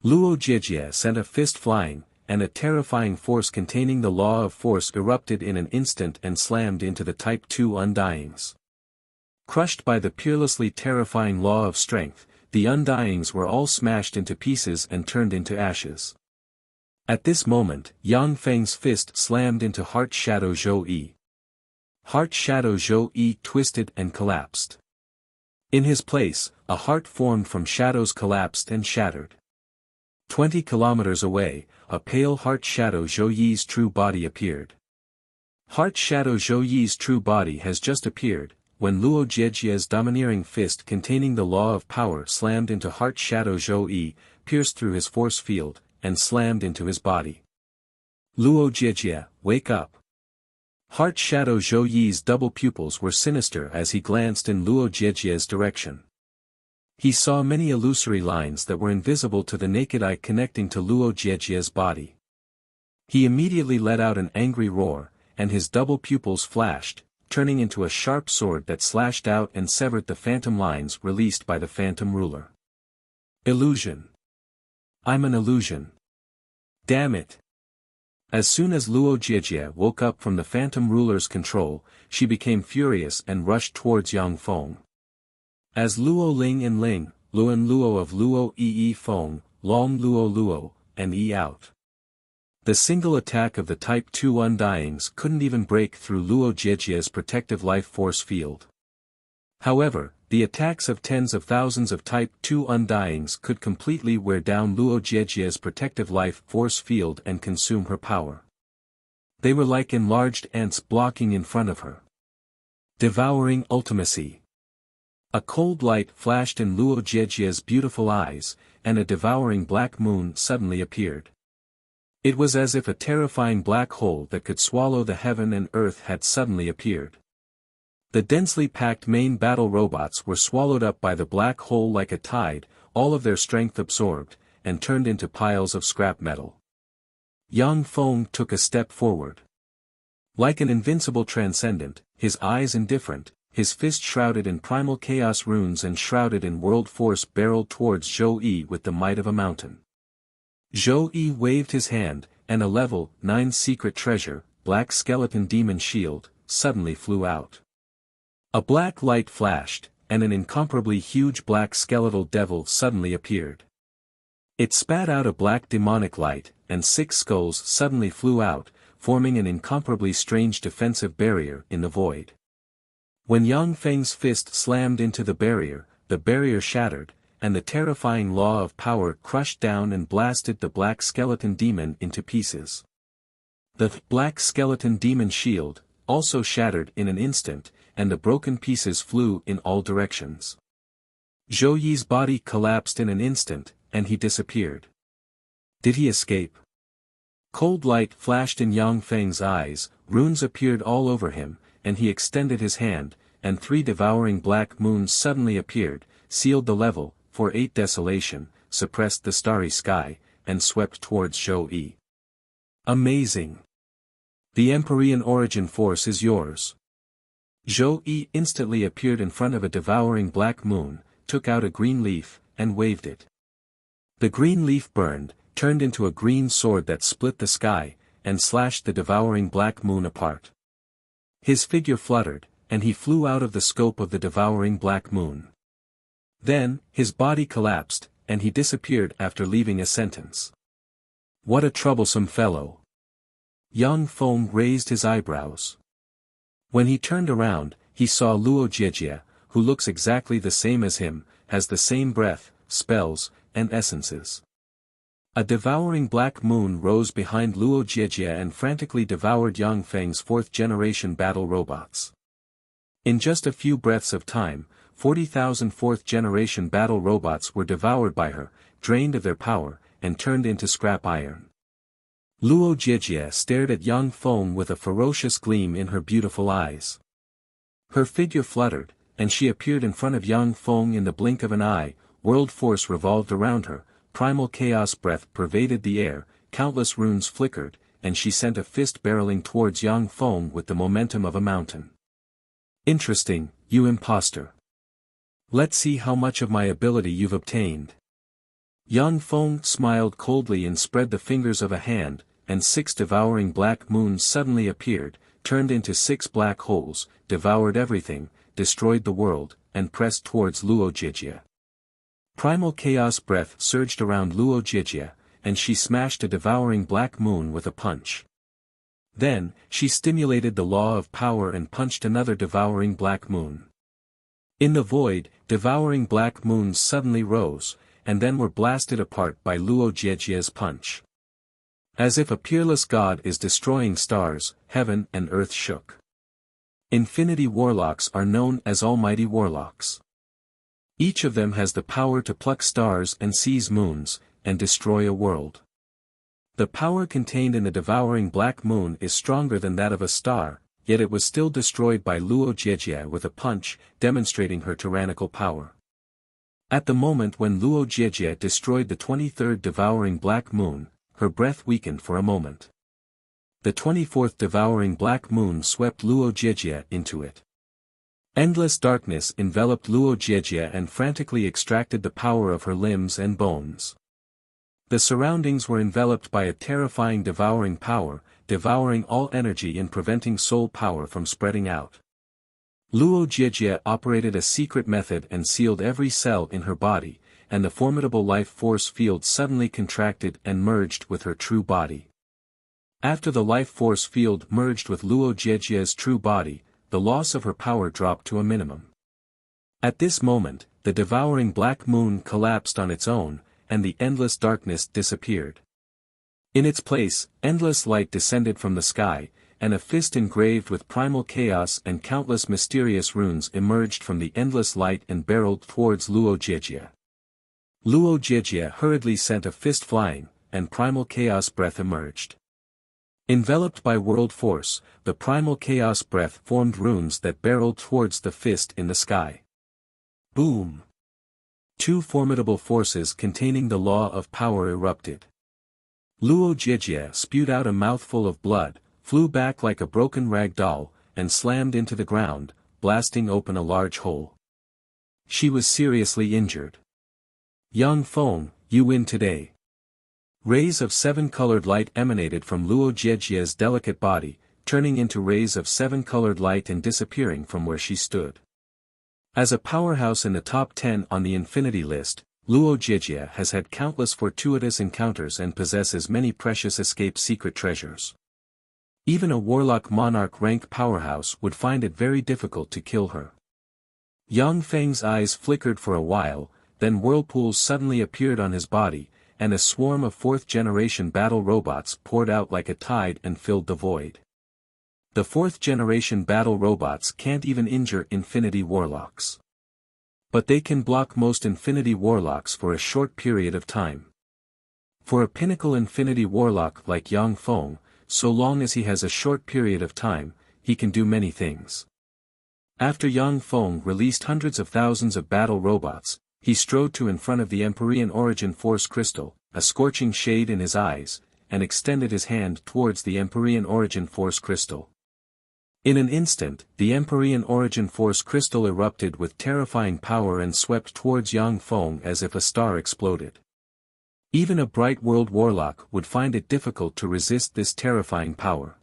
Luo Jijie sent a fist flying, and a terrifying force containing the law of force erupted in an instant and slammed into the Type 2 Undyings. Crushed by the peerlessly terrifying law of strength, the Undyings were all smashed into pieces and turned into ashes. At this moment, Yang Feng's fist slammed into Heart Shadow Zhou Yi. Heart Shadow Zhou Yi twisted and collapsed. In his place, a heart formed from shadows collapsed and shattered. 20 kilometers away, a pale Heart Shadow Zhou Yi's true body appeared. Heart Shadow Zhou Yi's true body has just appeared, when Luo Jiejie's domineering fist containing the law of power slammed into Heart Shadow Zhou Yi, pierced through his force field, and slammed into his body. Luo Jiejie, wake up! Heart Shadow Zhou Yi's double pupils were sinister as he glanced in Luo Jiejie's direction. He saw many illusory lines that were invisible to the naked eye connecting to Luo Jiejie's body. He immediately let out an angry roar, and his double pupils flashed, turning into a sharp sword that slashed out and severed the phantom lines released by the phantom ruler. Illusion. I'm an illusion. Damn it. As soon as Luo Jiejie woke up from the phantom ruler's control, she became furious and rushed towards Yang Feng. As Luo Ling and Ling, Luan Luo of Luo Yi Feng, Long Luo Luo, and Yi out. The single attack of the Type 2 Undyings couldn't even break through Luo Jiejie's protective life force field. However, the attacks of tens of thousands of Type 2 Undyings could completely wear down Luo Jiejie's protective life force field and consume her power. They were like enlarged ants blocking in front of her. Devouring ultimacy. A cold light flashed in Luo Jiejie's beautiful eyes, and a devouring black moon suddenly appeared. It was as if a terrifying black hole that could swallow the heaven and earth had suddenly appeared. The densely packed main battle robots were swallowed up by the black hole like a tide, all of their strength absorbed, and turned into piles of scrap metal. Yang Feng took a step forward. Like an invincible transcendent, his eyes indifferent, his fist shrouded in primal chaos runes and shrouded in world force barreled towards Zhou Yi with the might of a mountain. Zhou Yi waved his hand, and a level 9 secret treasure, black skeleton demon shield, suddenly flew out. A black light flashed, and an incomparably huge black skeletal devil suddenly appeared. It spat out a black demonic light, and 6 skulls suddenly flew out, forming an incomparably strange defensive barrier in the void. When Yang Feng's fist slammed into the barrier shattered, and the terrifying law of power crushed down and blasted the black skeleton demon into pieces. The black skeleton demon shield also shattered in an instant, and the broken pieces flew in all directions. Zhou Yi's body collapsed in an instant, and he disappeared. Did he escape? Cold light flashed in Yang Feng's eyes, runes appeared all over him, and he extended his hand, and 3 devouring black moons suddenly appeared, sealed the level, for 8 desolation, suppressed the starry sky, and swept towards Zhou Yi. Amazing! The Empyrean origin force is yours. Zhou Yi instantly appeared in front of a devouring black moon, took out a green leaf, and waved it. The green leaf burned, turned into a green sword that split the sky, and slashed the devouring black moon apart. His figure fluttered, and he flew out of the scope of the devouring black moon. Then, his body collapsed, and he disappeared after leaving a sentence. What a troublesome fellow! Yang Feng raised his eyebrows. When he turned around, he saw Luo Jiejie, who looks exactly the same as him, has the same breath, spells, and essences. A devouring black moon rose behind Luo Jiejie and frantically devoured Yang Feng's 4th-generation battle robots. In just a few breaths of time, 40,000 4th-generation battle robots were devoured by her, drained of their power, and turned into scrap iron. Luo Jiejie stared at Yang Feng with a ferocious gleam in her beautiful eyes. Her figure fluttered, and she appeared in front of Yang Feng in the blink of an eye, world force revolved around her, primal chaos breath pervaded the air, countless runes flickered, and she sent a fist barreling towards Yang Feng with the momentum of a mountain. Interesting, you imposter. Let's see how much of my ability you've obtained. Yang Feng smiled coldly and spread the fingers of a hand, and 6 devouring black moons suddenly appeared, turned into 6 black holes, devoured everything, destroyed the world, and pressed towards Luo Jijia. Primal chaos breath surged around Luo Jijia, and she smashed a devouring black moon with a punch. Then, she stimulated the law of power and punched another devouring black moon. In the void, devouring black moons suddenly rose, and then were blasted apart by Luo Jiejia's punch. As if a peerless god is destroying stars, heaven and earth shook. Infinity warlocks are known as almighty warlocks. Each of them has the power to pluck stars and seize moons, and destroy a world. The power contained in the devouring black moon is stronger than that of a star, yet it was still destroyed by Luo Jiejie with a punch, demonstrating her tyrannical power. At the moment when Luo Jiejie destroyed the 23rd devouring black moon, her breath weakened for a moment. The 24th devouring black moon swept Luo Jiejie into it. Endless darkness enveloped Luo Jiejie and frantically extracted the power of her limbs and bones. The surroundings were enveloped by a terrifying devouring power, devouring all energy and preventing soul power from spreading out. Luo Jiejie operated a secret method and sealed every cell in her body, and the formidable life force field suddenly contracted and merged with her true body. After the life force field merged with Luo Jiejie's true body, the loss of her power dropped to a minimum. At this moment, the devouring black moon collapsed on its own, and the endless darkness disappeared. In its place, endless light descended from the sky, and a fist engraved with primal chaos and countless mysterious runes emerged from the endless light and barreled towards Luo Jiejie. Luo Jiejie hurriedly sent a fist flying, and primal chaos breath emerged. Enveloped by world force, the primal chaos breath formed runes that barreled towards the fist in the sky. Boom! 2 formidable forces containing the law of power erupted. Luo Jiejie spewed out a mouthful of blood, flew back like a broken rag doll, and slammed into the ground, blasting open a large hole. She was seriously injured. Yang Feng, you win today. Rays of 7-colored light emanated from Luo Jiejie's delicate body, turning into rays of 7-colored light and disappearing from where she stood. As a powerhouse in the top 10 on the infinity list, Luo Jiejie has had countless fortuitous encounters and possesses many precious escape secret treasures. Even a warlock monarch rank powerhouse would find it very difficult to kill her. Yang Feng's eyes flickered for a while, then whirlpools suddenly appeared on his body, and a swarm of 4th-generation battle robots poured out like a tide and filled the void. The 4th-generation battle robots can't even injure infinity warlocks. But they can block most infinity warlocks for a short period of time. For a pinnacle infinity warlock like Yang Feng, so long as he has a short period of time, he can do many things. After Yang Feng released hundreds of thousands of battle robots, he strode to in front of the Empyrean Origin Force crystal, a scorching shade in his eyes, and extended his hand towards the Empyrean Origin Force crystal. In an instant, the Empyrean Origin Force crystal erupted with terrifying power and swept towards Yang Feng as if a star exploded. Even a bright world warlock would find it difficult to resist this terrifying power.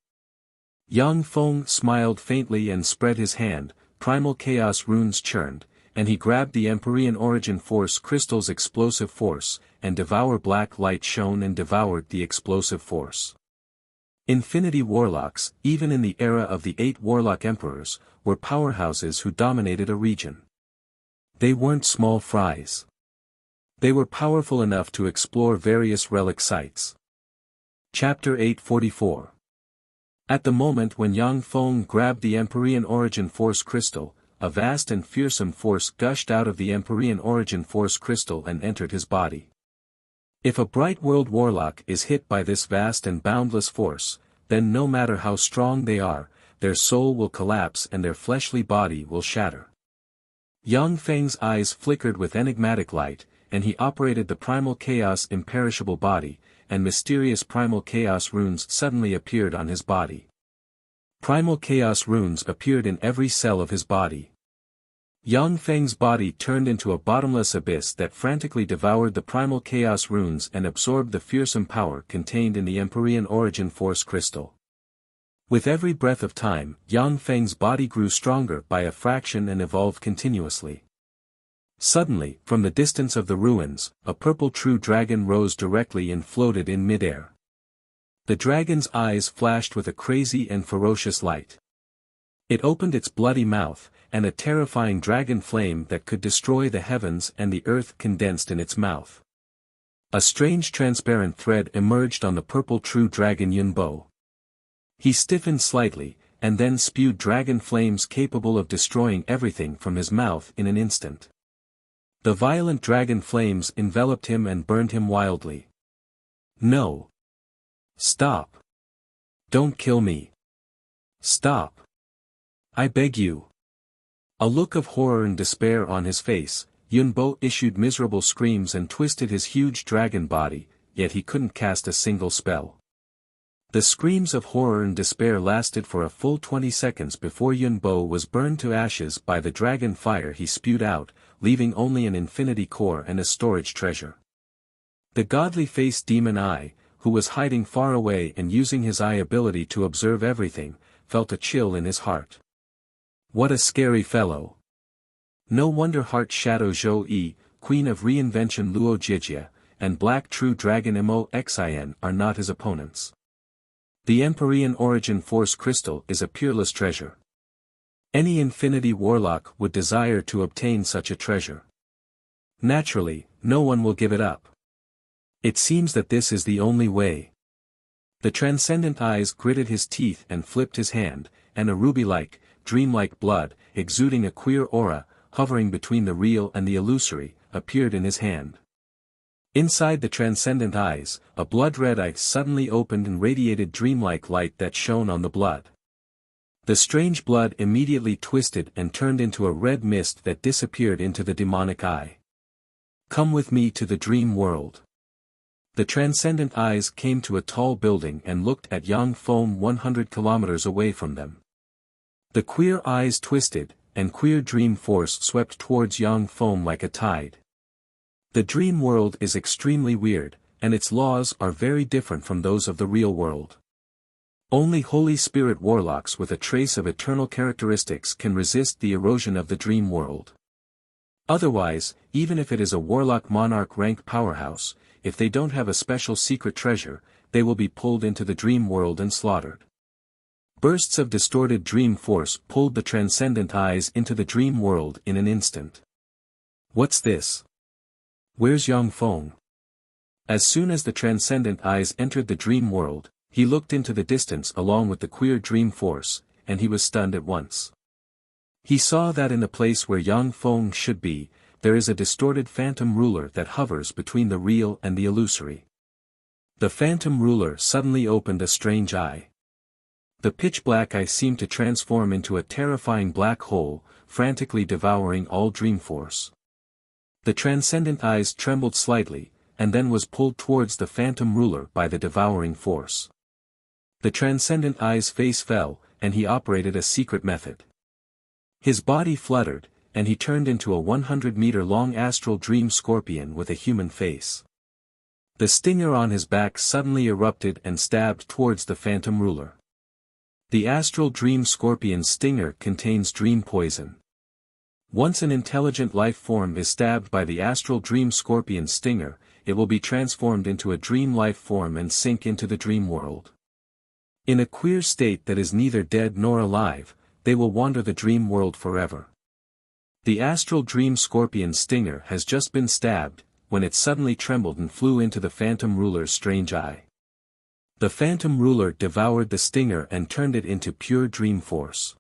Yang Feng smiled faintly and spread his hand, primal chaos runes churned, and he grabbed the Empyrean Origin Force crystal's explosive force, and black light shone and devoured the explosive force. Infinity warlocks, even in the era of the 8 warlock emperors, were powerhouses who dominated a region. They weren't small fries. They were powerful enough to explore various relic sites. Chapter 844. At the moment when Yang Feng grabbed the Empyrean Origin Force crystal, a vast and fearsome force gushed out of the Empyrean Origin Force crystal and entered his body. If a bright world warlock is hit by this vast and boundless force, then no matter how strong they are, their soul will collapse and their fleshly body will shatter. Yang Feng's eyes flickered with enigmatic light, and he operated the primal chaos imperishable body, and mysterious primal chaos runes suddenly appeared on his body. Primal chaos runes appeared in every cell of his body. Yang Feng's body turned into a bottomless abyss that frantically devoured the primal chaos runes and absorbed the fearsome power contained in the Empyrean origin force crystal. With every breath of time, Yang Feng's body grew stronger by a fraction and evolved continuously. Suddenly, from the distance of the ruins, a purple true dragon rose directly and floated in midair. The dragon's eyes flashed with a crazy and ferocious light. It opened its bloody mouth, and a terrifying dragon flame that could destroy the heavens and the earth condensed in its mouth. A strange transparent thread emerged on the purple true dragon Yunbo. He stiffened slightly, and then spewed dragon flames capable of destroying everything from his mouth in an instant. The violent dragon flames enveloped him and burned him wildly. No! Stop! Don't kill me! Stop! I beg you! A look of horror and despair on his face, Yunbo issued miserable screams and twisted his huge dragon body, yet he couldn't cast a single spell. The screams of horror and despair lasted for a full 20 seconds before Yunbo was burned to ashes by the dragon fire he spewed out, leaving only an infinity core and a storage treasure. The godly-faced demon Eye, who was hiding far away and using his eye ability to observe everything, felt a chill in his heart. What a scary fellow! No wonder Heart Shadow Zhou Yi, Queen of Reinvention Luo Jijia, and Black True Dragon Mo Xin are not his opponents. The Empyrean Origin Force Crystal is a peerless treasure. Any Infinity Warlock would desire to obtain such a treasure. Naturally, no one will give it up. It seems that this is the only way. The Transcendent Eyes gritted his teeth and flipped his hand, and a ruby-like, dreamlike blood, exuding a queer aura, hovering between the real and the illusory, appeared in his hand. Inside the Transcendent Eyes, a blood-red eye suddenly opened and radiated dreamlike light that shone on the blood. The strange blood immediately twisted and turned into a red mist that disappeared into the demonic eye. Come with me to the dream world. The Transcendent Eyes came to a tall building and looked at Yang Feng 100 kilometers away from them. The queer eyes twisted, and queer dream force swept towards Yang Feng like a tide. The dream world is extremely weird, and its laws are very different from those of the real world. Only Holy Spirit warlocks with a trace of eternal characteristics can resist the erosion of the dream world. Otherwise, even if it is a warlock monarch rank powerhouse, if they don't have a special secret treasure, they will be pulled into the dream world and slaughtered. Bursts of distorted dream force pulled the Transcendent Eyes into the dream world in an instant. What's this? Where's Yang Feng? As soon as the Transcendent Eyes entered the dream world, he looked into the distance along with the queer dream force, and he was stunned at once. He saw that in the place where Yang Feng should be, there is a distorted phantom ruler that hovers between the real and the illusory. The phantom ruler suddenly opened a strange eye. The pitch-black eye seemed to transform into a terrifying black hole, frantically devouring all dream force. The Transcendent Eyes trembled slightly, and then was pulled towards the phantom ruler by the devouring force. The Transcendent Eyes' face fell, and he operated a secret method. His body fluttered, and he turned into a 100-meter-long astral dream scorpion with a human face. The stinger on his back suddenly erupted and stabbed towards the phantom ruler. The astral dream scorpion's stinger contains dream poison. Once an intelligent life form is stabbed by the astral dream scorpion's stinger, it will be transformed into a dream life form and sink into the dream world. In a queer state that is neither dead nor alive, they will wander the dream world forever. The astral dream scorpion's stinger has just been stabbed, when it suddenly trembled and flew into the phantom ruler's strange eye. The phantom ruler devoured the stinger and turned it into pure dream force.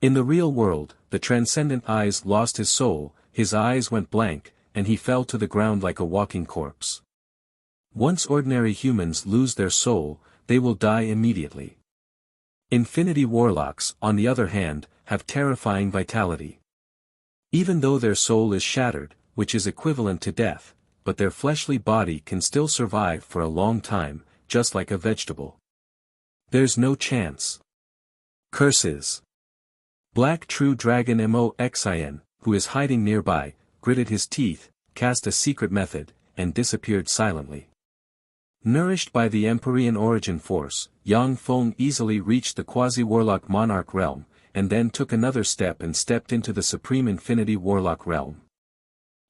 In the real world, the Transcendent Eyes lost his soul, his eyes went blank, and he fell to the ground like a walking corpse. Once ordinary humans lose their soul, they will die immediately. Infinity Warlocks, on the other hand, have terrifying vitality. Even though their soul is shattered, which is equivalent to death, but their fleshly body can still survive for a long time, just like a vegetable. There's no chance. Curses. Black True Dragon Moxin, who is hiding nearby, gritted his teeth, cast a secret method, and disappeared silently. Nourished by the Empyrean origin force, Yang Feng easily reached the quasi-warlock monarch realm, and then took another step and stepped into the supreme infinity warlock realm.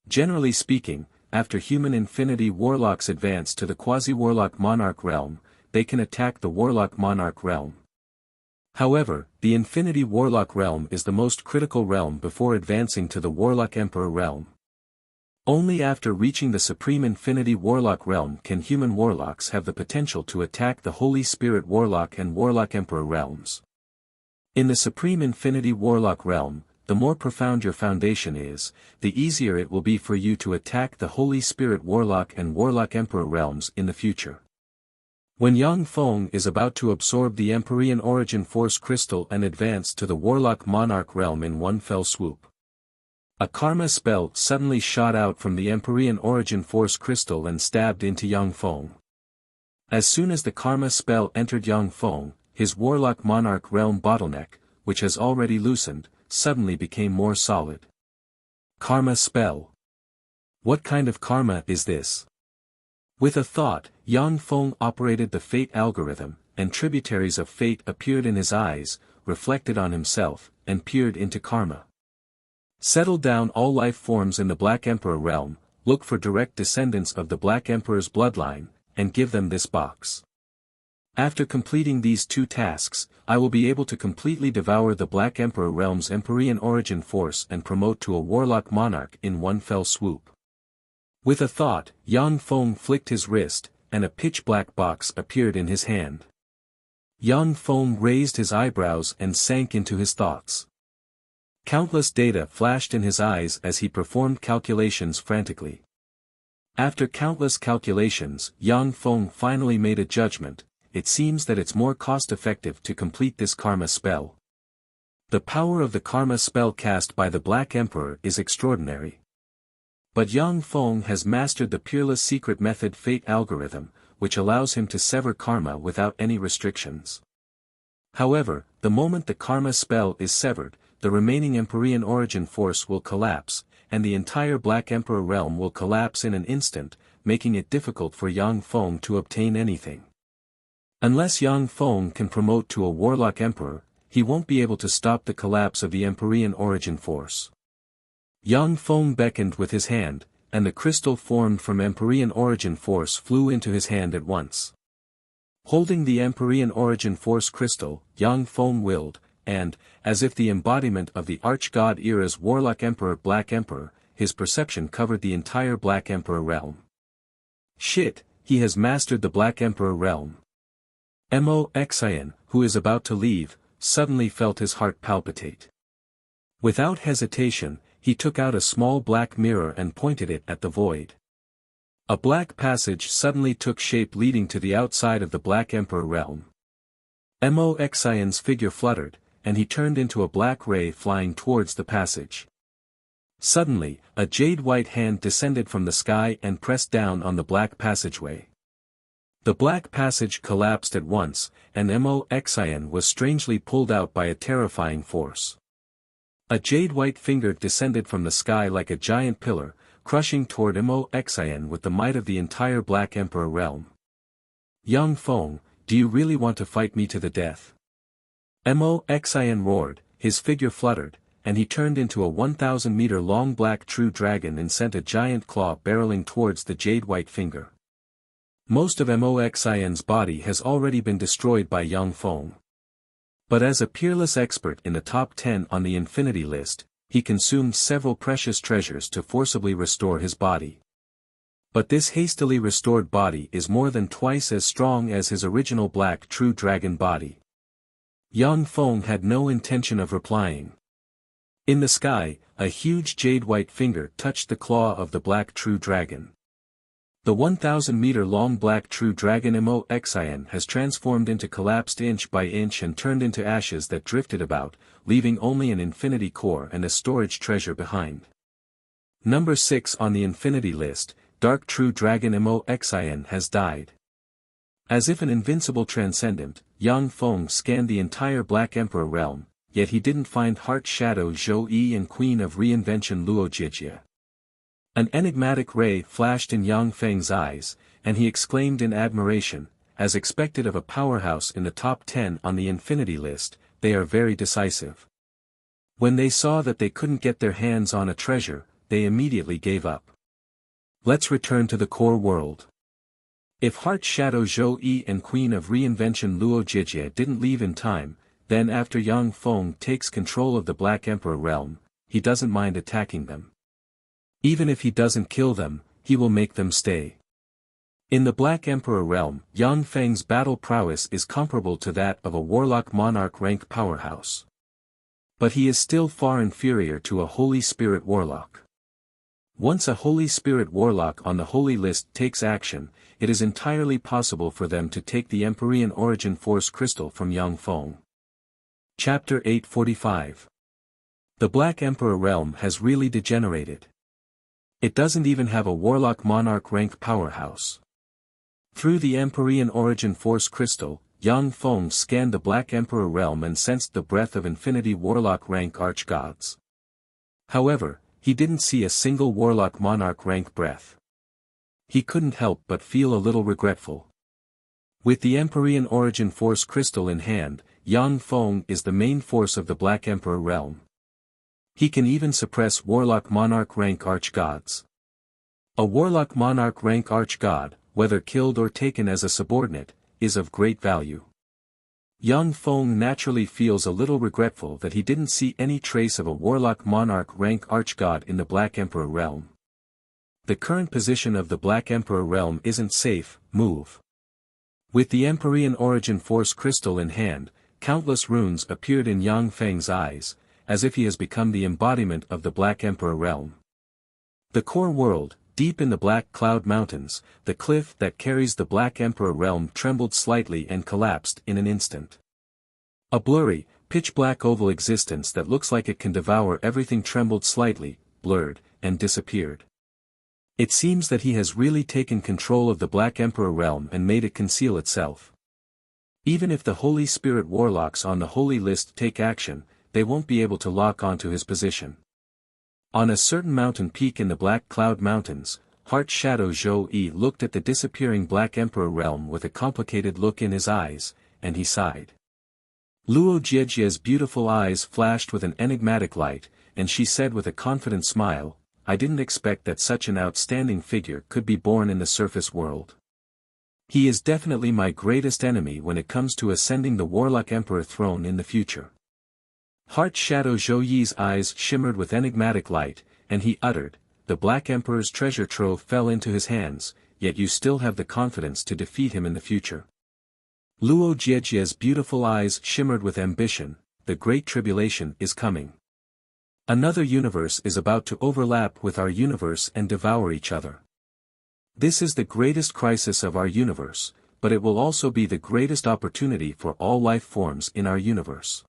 Generally speaking, after human infinity warlocks advance to the quasi-warlock monarch realm, they can attack the warlock monarch realm. However, the infinity warlock realm is the most critical realm before advancing to the warlock emperor realm. Only after reaching the supreme infinity warlock realm can human warlocks have the potential to attack the Holy Spirit warlock and warlock emperor realms. In the supreme infinity warlock realm, the more profound your foundation is, the easier it will be for you to attack the Holy Spirit warlock and warlock emperor realms in the future. When Yang Feng is about to absorb the Empyrean origin force crystal and advance to the warlock monarch realm in one fell swoop, a karma spell suddenly shot out from the Empyrean origin force crystal and stabbed into Yang Feng. As soon as the karma spell entered Yang Feng, his warlock monarch realm bottleneck, which has already loosened, suddenly became more solid. Karma spell. What kind of karma is this? With a thought, Yang Feng operated the fate algorithm, and tributaries of fate appeared in his eyes, reflected on himself, and peered into karma. Settle down all life forms in the Black Emperor realm, look for direct descendants of the Black Emperor's bloodline, and give them this box. After completing these two tasks, I will be able to completely devour the Black Emperor realm's Empyrean origin force and promote to a warlock monarch in one fell swoop. With a thought, Yang Feng flicked his wrist, and a pitch-black box appeared in his hand. Yang Feng raised his eyebrows and sank into his thoughts. Countless data flashed in his eyes as he performed calculations frantically. After countless calculations, Yang Feng finally made a judgment. It seems that it's more cost-effective to complete this karma spell. The power of the karma spell cast by the Black Emperor is extraordinary. But Yang Feng has mastered the peerless secret method fate algorithm, which allows him to sever karma without any restrictions. However, the moment the karma spell is severed, the remaining Empyrean origin force will collapse, and the entire Black Emperor realm will collapse in an instant, making it difficult for Yang Feng to obtain anything. Unless Yang Feng can promote to a warlock emperor, he won't be able to stop the collapse of the Empyrean origin force. Yang Feng beckoned with his hand, and the crystal formed from Empyrean origin force flew into his hand at once. Holding the Empyrean origin force crystal, Yang Feng willed, and, as if the embodiment of the Arch-God era's warlock emperor Black Emperor, his perception covered the entire Black Emperor realm. Shit, he has mastered the Black Emperor realm. Moxin, who is about to leave, suddenly felt his heart palpitate. Without hesitation, he took out a small black mirror and pointed it at the void. A black passage suddenly took shape leading to the outside of the Black Emperor realm. Moxin's figure fluttered, and he turned into a black ray flying towards the passage. Suddenly, a jade-white hand descended from the sky and pressed down on the black passageway. The black passage collapsed at once, and Moxin was strangely pulled out by a terrifying force. A jade-white finger descended from the sky like a giant pillar, crushing toward Moxin with the might of the entire Black Emperor realm. Yang Feng, do you really want to fight me to the death? Moxin roared, his figure fluttered, and he turned into a 1,000-meter-long black true dragon and sent a giant claw barreling towards the jade-white finger. Most of Moxin's body has already been destroyed by Yang Feng. But as a peerless expert in the top 10 on the infinity list, he consumed several precious treasures to forcibly restore his body. But this hastily restored body is more than twice as strong as his original black true dragon body. Yang Feng had no intention of replying. In the sky, a huge jade-white finger touched the claw of the black true dragon. The 1,000-meter-long black true dragon Moxin has transformed into collapsed inch by inch and turned into ashes that drifted about, leaving only an infinity core and a storage treasure behind. Number 6 on the infinity list, Dark True Dragon Moxin has died. As if an invincible transcendent, Yang Feng scanned the entire Black Emperor realm, yet he didn't find Heart Shadow Zhou Yi and Queen of Reinvention Luo Jijie. An enigmatic ray flashed in Yang Feng's eyes, and he exclaimed in admiration, as expected of a powerhouse in the top 10 on the Infinity list, they are very decisive. When they saw that they couldn't get their hands on a treasure, they immediately gave up. Let's return to the core world. If Heart Shadow Zhou Yi and Queen of Reinvention Luo Jijie didn't leave in time, then after Yang Feng takes control of the Black Emperor realm, he doesn't mind attacking them. Even if he doesn't kill them, he will make them stay. In the Black Emperor realm, Yang Feng's battle prowess is comparable to that of a warlock monarch rank powerhouse. But he is still far inferior to a Holy Spirit warlock. Once a Holy Spirit warlock on the Holy List takes action, it is entirely possible for them to take the Empyrean Origin Force Crystal from Yang Feng. Chapter 845. The Black Emperor realm has really degenerated. It doesn't even have a warlock monarch rank powerhouse. Through the Empyrean Origin Force Crystal, Yang Feng scanned the Black Emperor realm and sensed the breath of infinity warlock rank archgods. However, he didn't see a single warlock monarch rank breath. He couldn't help but feel a little regretful. With the Empyrean Origin Force Crystal in hand, Yang Feng is the main force of the Black Emperor realm. He can even suppress warlock monarch rank archgods. A warlock monarch rank archgod, whether killed or taken as a subordinate, is of great value. Yang Feng naturally feels a little regretful that he didn't see any trace of a warlock monarch rank archgod in the Black Emperor realm. The current position of the Black Emperor realm isn't safe, move. With the Empyrean Origin Force Crystal in hand, countless runes appeared in Yang Feng's eyes, as if he has become the embodiment of the Black Emperor realm. The core world, deep in the Black Cloud Mountains, the cliff that carries the Black Emperor realm trembled slightly and collapsed in an instant. A blurry, pitch-black oval existence that looks like it can devour everything trembled slightly, blurred, and disappeared. It seems that he has really taken control of the Black Emperor realm and made it conceal itself. Even if the Holy Spirit warlocks on the Holy List take action, they won't be able to lock onto his position. On a certain mountain peak in the Black Cloud Mountains, Heart Shadow Zhou Yi looked at the disappearing Black Emperor realm with a complicated look in his eyes, and he sighed. Luo Jiejie's beautiful eyes flashed with an enigmatic light, and she said with a confident smile, I didn't expect that such an outstanding figure could be born in the surface world. He is definitely my greatest enemy when it comes to ascending the Warlock Emperor throne in the future. Heart Shadow Zhou Yi's eyes shimmered with enigmatic light, and he uttered, the Black Emperor's treasure trove fell into his hands, yet you still have the confidence to defeat him in the future. Luo Jiejie's beautiful eyes shimmered with ambition, the Great Tribulation is coming. Another universe is about to overlap with our universe and devour each other. This is the greatest crisis of our universe, but it will also be the greatest opportunity for all life forms in our universe.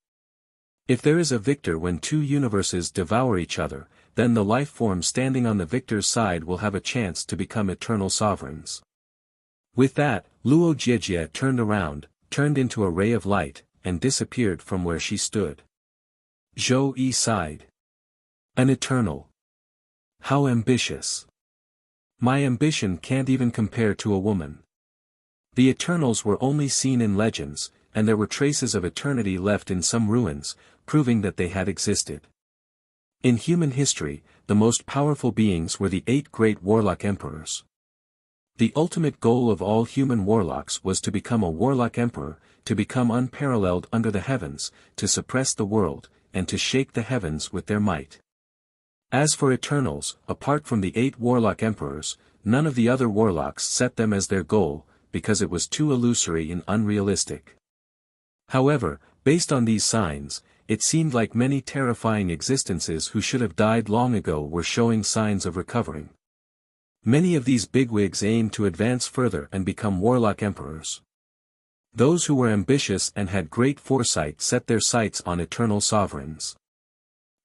If there is a victor when two universes devour each other, then the life form standing on the victor's side will have a chance to become eternal sovereigns. With that, Luo Jiejie turned around, turned into a ray of light, and disappeared from where she stood. Zhou Yi sighed. An eternal. How ambitious. My ambition can't even compare to a woman. The Eternals were only seen in legends, and there were traces of eternity left in some ruins, proving that they had existed. In human history, the most powerful beings were the 8 great warlock emperors. The ultimate goal of all human warlocks was to become a warlock emperor, to become unparalleled under the heavens, to suppress the world, and to shake the heavens with their might. As for Eternals, apart from the 8 warlock emperors, none of the other warlocks set them as their goal, because it was too illusory and unrealistic. However, based on these signs, it seemed like many terrifying existences who should have died long ago were showing signs of recovering. Many of these bigwigs aimed to advance further and become warlock emperors. Those who were ambitious and had great foresight set their sights on eternal sovereigns.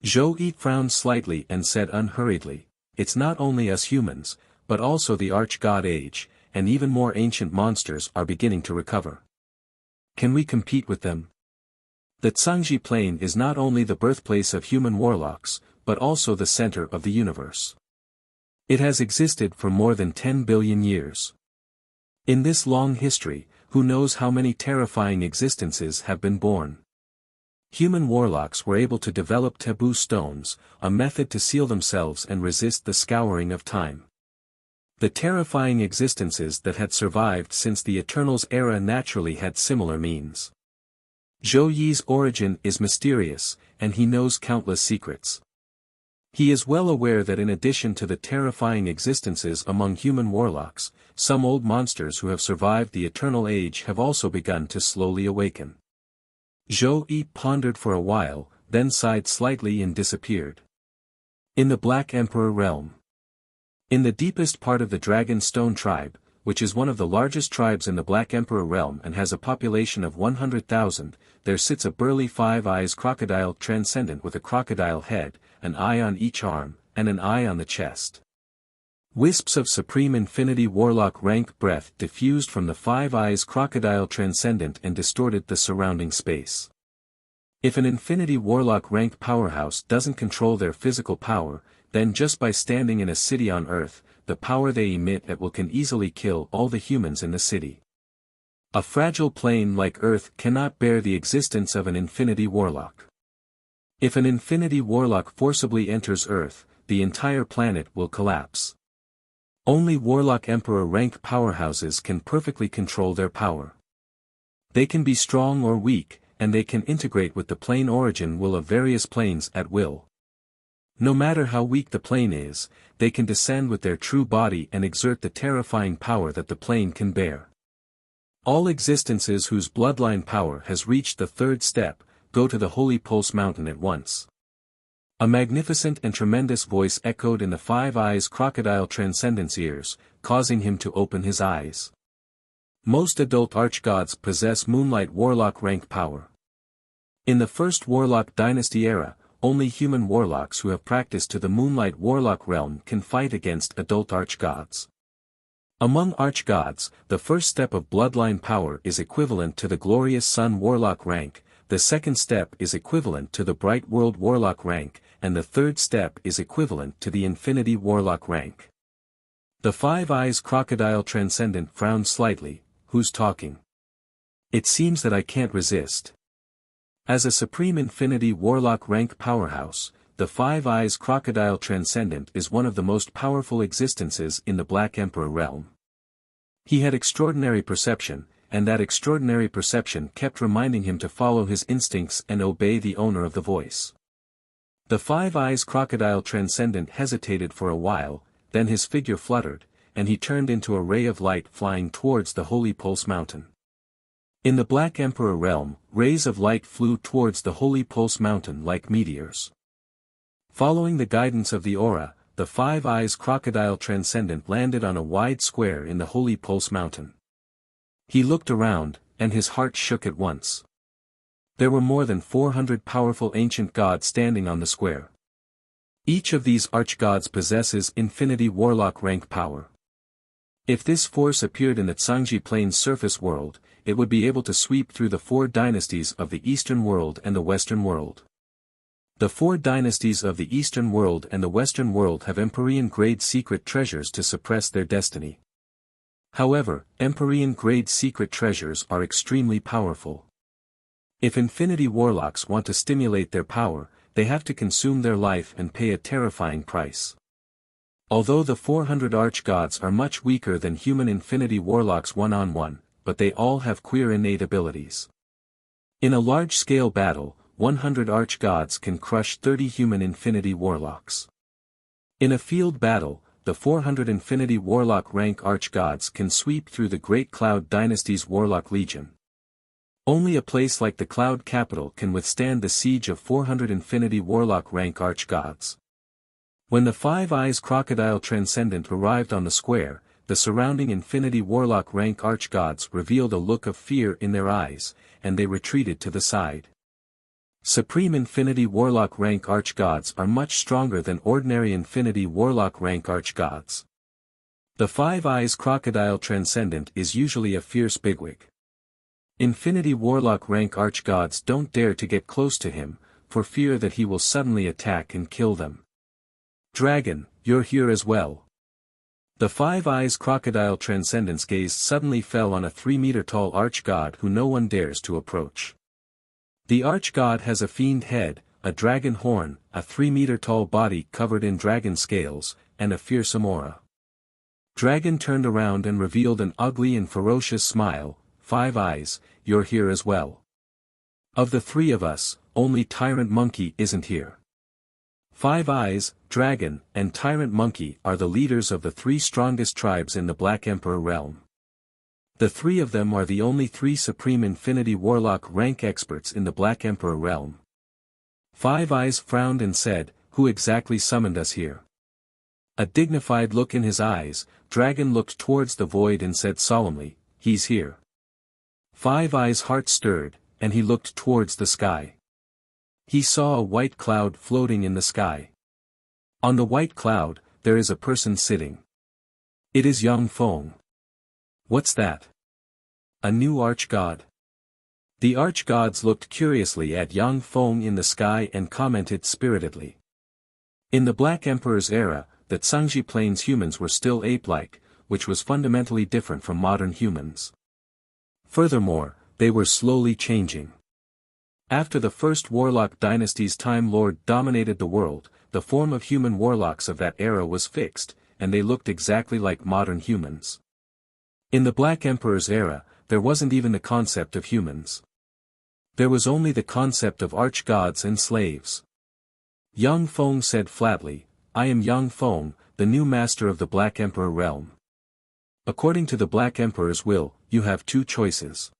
Zhou Yi frowned slightly and said unhurriedly, it's not only us humans, but also the arch-god age, and even more ancient monsters are beginning to recover. Can we compete with them? The Zhangji Plain is not only the birthplace of human warlocks, but also the center of the universe. It has existed for more than 10 billion years. In this long history, who knows how many terrifying existences have been born? Human warlocks were able to develop taboo stones, a method to seal themselves and resist the scouring of time. The terrifying existences that had survived since the Eternals era naturally had similar means. Zhou Yi's origin is mysterious, and he knows countless secrets. He is well aware that in addition to the terrifying existences among human warlocks, some old monsters who have survived the Eternal Age have also begun to slowly awaken. Zhou Yi pondered for a while, then sighed slightly and disappeared. In the Black Emperor realm. In the deepest part of the Dragon Stone tribe, which is one of the largest tribes in the Black Emperor realm and has a population of 100,000, there sits a burly five-eyes crocodile transcendent with a crocodile head, an eye on each arm, and an eye on the chest. Wisps of Supreme Infinity Warlock rank breath diffused from the five-eyes crocodile transcendent and distorted the surrounding space. If an Infinity Warlock rank powerhouse doesn't control their physical power, then just by standing in a city on Earth, the power they emit will can easily kill all the humans in the city. A fragile plane like Earth cannot bear the existence of an Infinity Warlock. If an Infinity Warlock forcibly enters Earth, the entire planet will collapse. Only Warlock Emperor rank powerhouses can perfectly control their power. They can be strong or weak, and they can integrate with the plane origin will of various planes at will. No matter how weak the plane is, they can descend with their true body and exert the terrifying power that the plane can bear. All existences whose bloodline power has reached the third step, go to the Holy Pulse Mountain at once. A magnificent and tremendous voice echoed in the five-eyes crocodile transcendent's ears, causing him to open his eyes. Most adult archgods possess Moonlight Warlock rank power. In the first Warlock Dynasty era, only human warlocks who have practiced to the Moonlight Warlock realm can fight against adult archgods. Among archgods, the first step of bloodline power is equivalent to the Glorious Sun Warlock rank, the second step is equivalent to the Bright World Warlock rank, and the third step is equivalent to the Infinity Warlock rank. The five-eyes crocodile transcendent frowned slightly. Who's talking? It seems that I can't resist. As a Supreme Infinity Warlock rank powerhouse, the five-eyes crocodile transcendent is one of the most powerful existences in the Black Emperor realm. He had extraordinary perception, and that extraordinary perception kept reminding him to follow his instincts and obey the owner of the voice. The five-eyes crocodile transcendent hesitated for a while, then his figure fluttered, and he turned into a ray of light flying towards the Holy Pulse Mountain. In the Black Emperor realm, rays of light flew towards the Holy Pulse Mountain like meteors. Following the guidance of the aura, the five-eyes crocodile transcendent landed on a wide square in the Holy Pulse Mountain. He looked around, and his heart shook at once. There were more than 400 powerful ancient gods standing on the square. Each of these archgods possesses Infinity Warlock rank power. If this force appeared in the Zhangji Plain's surface world, it would be able to sweep through the four dynasties of the Eastern world and the Western world. The four dynasties of the Eastern world and the Western world have Empyrean-grade secret treasures to suppress their destiny. However, Empyrean-grade secret treasures are extremely powerful. If Infinity Warlocks want to stimulate their power, they have to consume their life and pay a terrifying price. Although the 400 archgods are much weaker than human Infinity Warlocks one-on-one, but they all have queer innate abilities. In a large-scale battle, 100 archgods can crush 30 human Infinity Warlocks. In a field battle, the 400 Infinity Warlock rank archgods can sweep through the Great Cloud Dynasty's Warlock Legion. Only a place like the Cloud Capital can withstand the siege of 400 Infinity Warlock rank archgods. When the five-eyes crocodile transcendent arrived on the square, the surrounding Infinity Warlock rank archgods revealed a look of fear in their eyes, and they retreated to the side. Supreme Infinity Warlock rank archgods are much stronger than ordinary Infinity Warlock rank archgods. The Five Eyes Crocodile Transcendent is usually a fierce bigwig. Infinity Warlock rank archgods don't dare to get close to him, for fear that he will suddenly attack and kill them. Dragon, you're here as well. The Five Eyes Crocodile Transcendent's gaze suddenly fell on a 3-meter-tall archgod who no one dares to approach. The archgod has a fiend head, a dragon horn, a 3-meter-tall body covered in dragon scales, and a fearsome aura. Dragon turned around and revealed an ugly and ferocious smile. Five Eyes, you're here as well. Of the three of us, only Tyrant Monkey isn't here. Five Eyes, Dragon, and Tyrant Monkey are the leaders of the 3 strongest tribes in the Black Emperor realm. The 3 of them are the only 3 Supreme Infinity Warlock rank experts in the Black Emperor realm. Five Eyes frowned and said, "Who exactly summoned us here?" A dignified look in his eyes, Dragon looked towards the void and said solemnly, "He's here." Five Eyes' heart stirred, and he looked towards the sky. He saw a white cloud floating in the sky. On the white cloud, there is a person sitting. It is Yang Feng. What's that? A new archgod? The archgods looked curiously at Yang Feng in the sky and commented spiritedly. In the Black Emperor's era, the Zhangji Plains humans were still ape-like, which was fundamentally different from modern humans. Furthermore, they were slowly changing. After the first Warlock dynasty's Time Lord dominated the world, the form of human warlocks of that era was fixed, and they looked exactly like modern humans. In the Black Emperor's era, there wasn't even the concept of humans. There was only the concept of archgods and slaves. Yang Feng said flatly, "I am Yang Feng, the new master of the Black Emperor realm. According to the Black Emperor's will, you have 2 choices.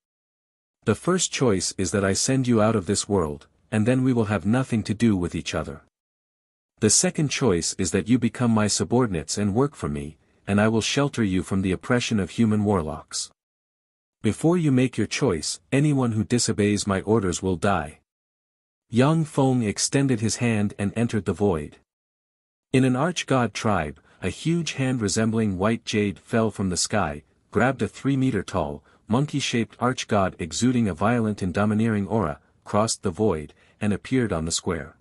The first choice is that I send you out of this world, and then we will have nothing to do with each other. The second choice is that you become my subordinates and work for me, and I will shelter you from the oppression of human warlocks. Before you make your choice, anyone who disobeys my orders will die." Yang Feng extended his hand and entered the void. In an archgod tribe, a huge hand resembling white jade fell from the sky, grabbed a 3-meter-tall, monkey-shaped archgod exuding a violent and domineering aura, crossed the void, and appeared on the square.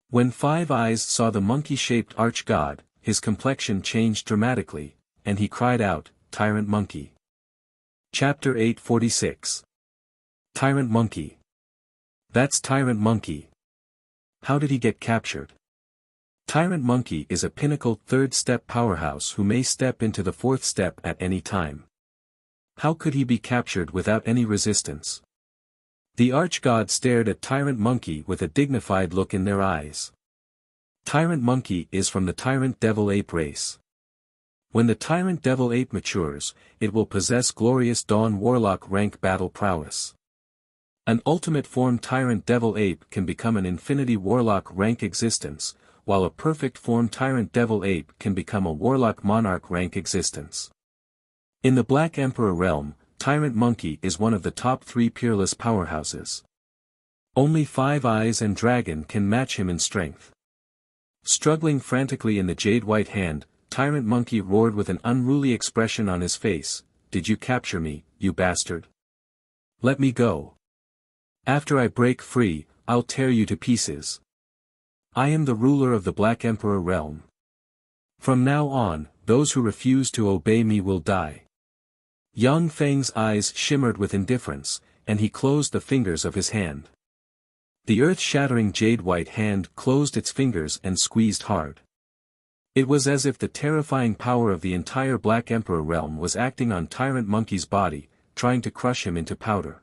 When Five Eyes saw the monkey-shaped archgod, his complexion changed dramatically, and he cried out, "Tyrant Monkey." Chapter 846. Tyrant Monkey. That's Tyrant Monkey. How did he get captured? Tyrant Monkey is a pinnacle 3rd-step powerhouse who may step into the 4th step at any time. How could he be captured without any resistance? The archgod stared at Tyrant Monkey with a dignified look in their eyes. Tyrant Monkey is from the Tyrant Devil Ape race. When the Tyrant Devil Ape matures, it will possess glorious Dawn Warlock rank battle prowess. An ultimate form Tyrant Devil Ape can become an Infinity Warlock rank existence, while a perfect form Tyrant Devil Ape can become a Warlock Monarch rank existence. In the Black Emperor realm, Tyrant Monkey is one of the top 3 peerless powerhouses. Only Five Eyes and Dragon can match him in strength. Struggling frantically in the jade white hand, Tyrant Monkey roared with an unruly expression on his face, "Did you capture me, you bastard? Let me go. After I break free, I'll tear you to pieces. I am the ruler of the Black Emperor realm. From now on, those who refuse to obey me will die." Yang Feng's eyes shimmered with indifference, and he closed the fingers of his hand. The earth-shattering jade-white hand closed its fingers and squeezed hard. It was as if the terrifying power of the entire Black Emperor realm was acting on Tyrant Monkey's body, trying to crush him into powder.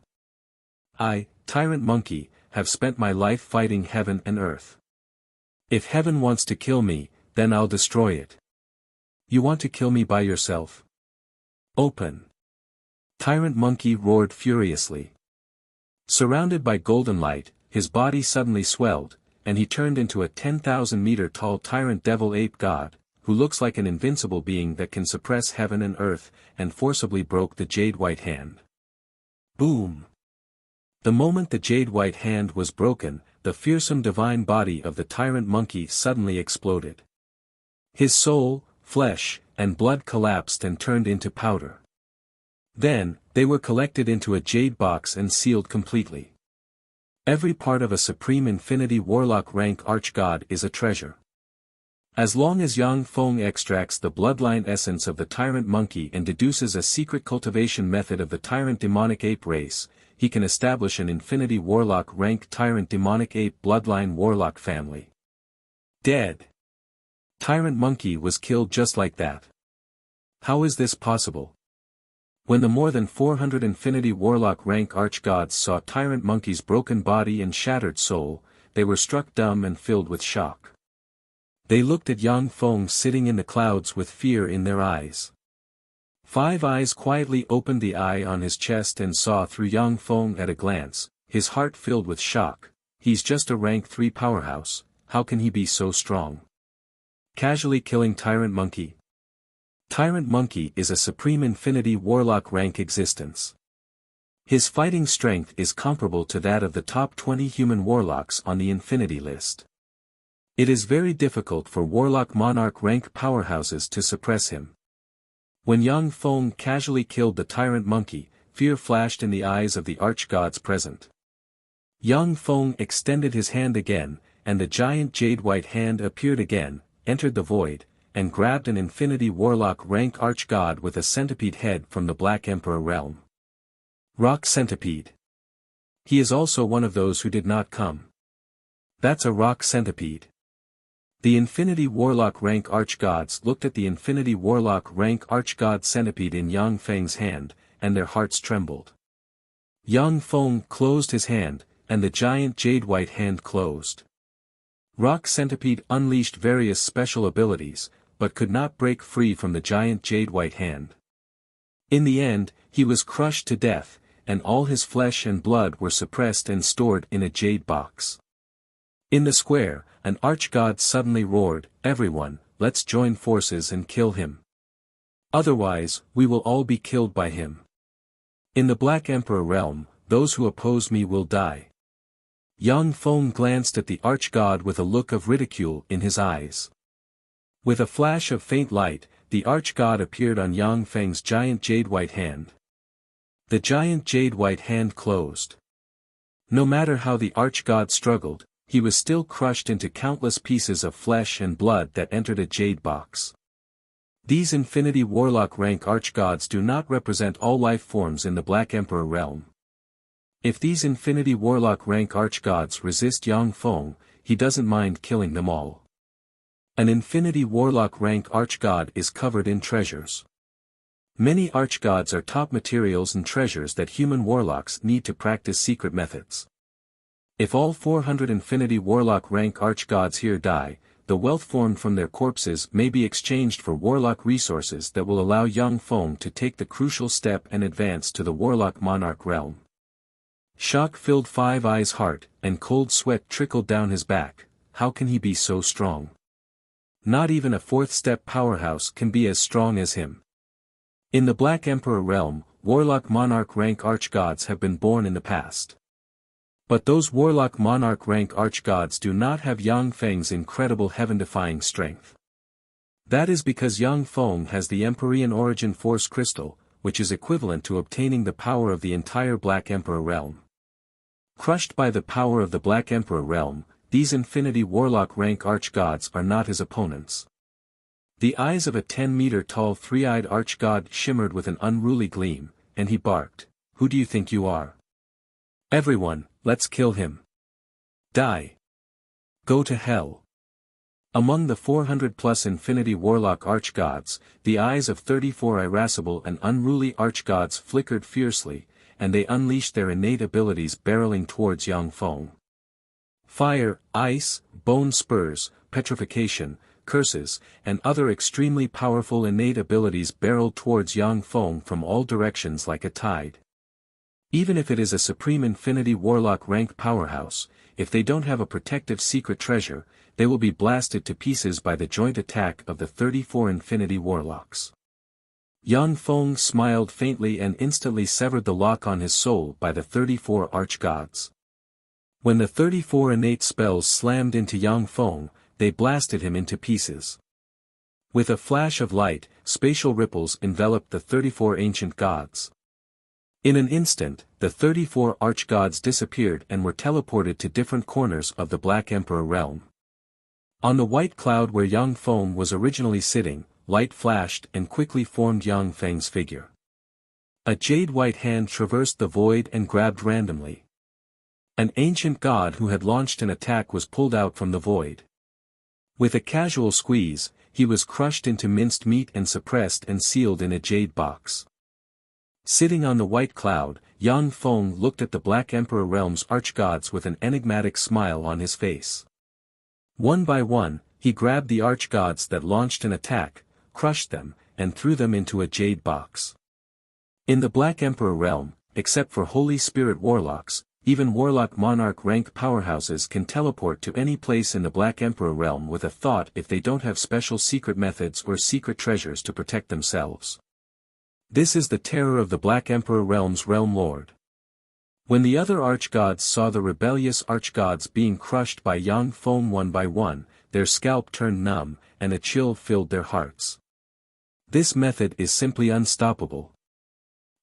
I, Tyrant Monkey, have spent my life fighting heaven and earth. If heaven wants to kill me, then I'll destroy it. You want to kill me by yourself? Open. Tyrant Monkey roared furiously. Surrounded by golden light, his body suddenly swelled, and he turned into a 10,000-meter-tall Tyrant Devil Ape God, who looks like an invincible being that can suppress heaven and earth, and forcibly broke the jade-white hand. Boom! The moment the jade-white hand was broken, the fearsome divine body of the Tyrant Monkey suddenly exploded. His soul, flesh, and blood collapsed and turned into powder. Then, they were collected into a jade box and sealed completely. Every part of a Supreme Infinity Warlock rank Archgod is a treasure. As long as Yang Feng extracts the bloodline essence of the Tyrant Monkey and deduces a secret cultivation method of the Tyrant Demonic Ape race, he can establish an Infinity Warlock rank Tyrant Demonic Ape bloodline Warlock family. Dead. Tyrant Monkey was killed just like that. How is this possible? When the more than 400 Infinity Warlock rank Archgods saw Tyrant Monkey's broken body and shattered soul, they were struck dumb and filled with shock. They looked at Yang Feng sitting in the clouds with fear in their eyes. Five Eyes quietly opened the eye on his chest and saw through Yang Feng at a glance, his heart filled with shock. He's just a rank 3 powerhouse, how can he be so strong? Casually killing Tyrant Monkey. Tyrant Monkey is a Supreme Infinity Warlock rank existence. His fighting strength is comparable to that of the top 20 human warlocks on the Infinity list. It is very difficult for Warlock Monarch rank powerhouses to suppress him. When Yang Feng casually killed the Tyrant Monkey, fear flashed in the eyes of the Archgods present. Yang Feng extended his hand again, and the giant jade white hand appeared again, entered the void, and grabbed an Infinity Warlock rank Archgod with a centipede head from the Black Emperor realm. Rock Centipede. He is also one of those who did not come. That's a Rock Centipede. The Infinity Warlock rank Archgods looked at the Infinity Warlock rank Archgod centipede in Yang Feng's hand, and their hearts trembled. Yang Feng closed his hand, and the giant jade white hand closed. Rock Centipede unleashed various special abilities, but could not break free from the giant jade white hand. In the end, he was crushed to death, and all his flesh and blood were suppressed and stored in a jade box. In the square, an Archgod suddenly roared, "Everyone, let's join forces and kill him. Otherwise, we will all be killed by him. In the Black Emperor realm, those who oppose me will die." Yang Feng glanced at the Archgod with a look of ridicule in his eyes. With a flash of faint light, the Archgod appeared on Yang Feng's giant jade white hand. The giant jade white hand closed. No matter how the Archgod struggled, he was still crushed into countless pieces of flesh and blood that entered a jade box. These Infinity Warlock rank Archgods do not represent all life forms in the Black Emperor realm. If these Infinity Warlock rank Archgods resist Yang Feng, he doesn't mind killing them all. An Infinity Warlock rank Archgod is covered in treasures. Many Archgods are top materials and treasures that human warlocks need to practice secret methods. If all 400 Infinity Warlock rank Archgods here die, the wealth formed from their corpses may be exchanged for Warlock resources that will allow Yang Feng to take the crucial step and advance to the Warlock Monarch realm. Shock filled Five Eyes' heart, and cold sweat trickled down his back. How can he be so strong? Not even a fourth-step powerhouse can be as strong as him. In the Black Emperor realm, Warlock Monarch rank Archgods have been born in the past. But those Warlock Monarch rank Archgods do not have Yang Feng's incredible heaven-defying strength. That is because Yang Feng has the Empyrean Origin Force Crystal, which is equivalent to obtaining the power of the entire Black Emperor realm. Crushed by the power of the Black Emperor realm, these Infinity Warlock rank Archgods are not his opponents. The eyes of a 10-meter-tall three-eyed Archgod shimmered with an unruly gleam, and he barked, "Who do you think you are? Everyone, let's kill him. Die. Go to hell." Among the 400-plus Infinity Warlock Archgods, the eyes of 34 irascible and unruly Archgods flickered fiercely, and they unleashed their innate abilities barreling towards Yang Feng. Fire, ice, bone spurs, petrification, curses, and other extremely powerful innate abilities barreled towards Yang Feng from all directions like a tide. Even if it is a Supreme Infinity Warlock rank powerhouse, if they don't have a protective secret treasure, they will be blasted to pieces by the joint attack of the 34 Infinity Warlocks. Yang Feng smiled faintly and instantly severed the lock on his soul by the 34 Archgods. When the 34 innate spells slammed into Yang Feng, they blasted him into pieces. With a flash of light, spatial ripples enveloped the 34 ancient gods. In an instant, the 34 archgods disappeared and were teleported to different corners of the Black Emperor realm. On the white cloud where Yang Feng was originally sitting, light flashed and quickly formed Yang Feng's figure. A jade white hand traversed the void and grabbed randomly. An ancient god who had launched an attack was pulled out from the void. With a casual squeeze, he was crushed into minced meat and suppressed and sealed in a jade box. Sitting on the white cloud, Yang Feng looked at the Black Emperor realm's archgods with an enigmatic smile on his face. One by one, he grabbed the archgods that launched an attack, crushed them, and threw them into a jade box. In the Black Emperor realm, except for Holy Spirit warlocks, even warlock monarch rank powerhouses can teleport to any place in the Black Emperor realm with a thought if they don't have special secret methods or secret treasures to protect themselves. This is the terror of the Black Emperor realm's realm lord. When the other archgods saw the rebellious archgods being crushed by Yang Feng one by one, their scalp turned numb, and a chill filled their hearts. This method is simply unstoppable.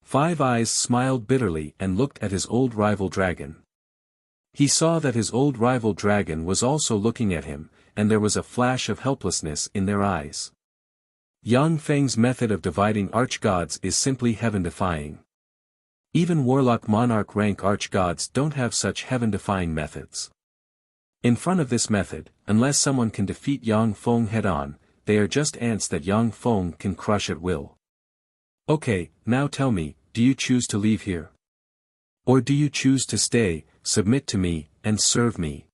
Five Eyes smiled bitterly and looked at his old rival dragon. He saw that his old rival dragon was also looking at him, and there was a flash of helplessness in their eyes. Yang Feng's method of dividing archgods is simply heaven-defying. Even warlock monarch rank archgods don't have such heaven-defying methods. In front of this method, unless someone can defeat Yang Feng head-on, they are just ants that Yang Feng can crush at will. Okay, now tell me, do you choose to leave here? Or do you choose to stay, submit to me, and serve me?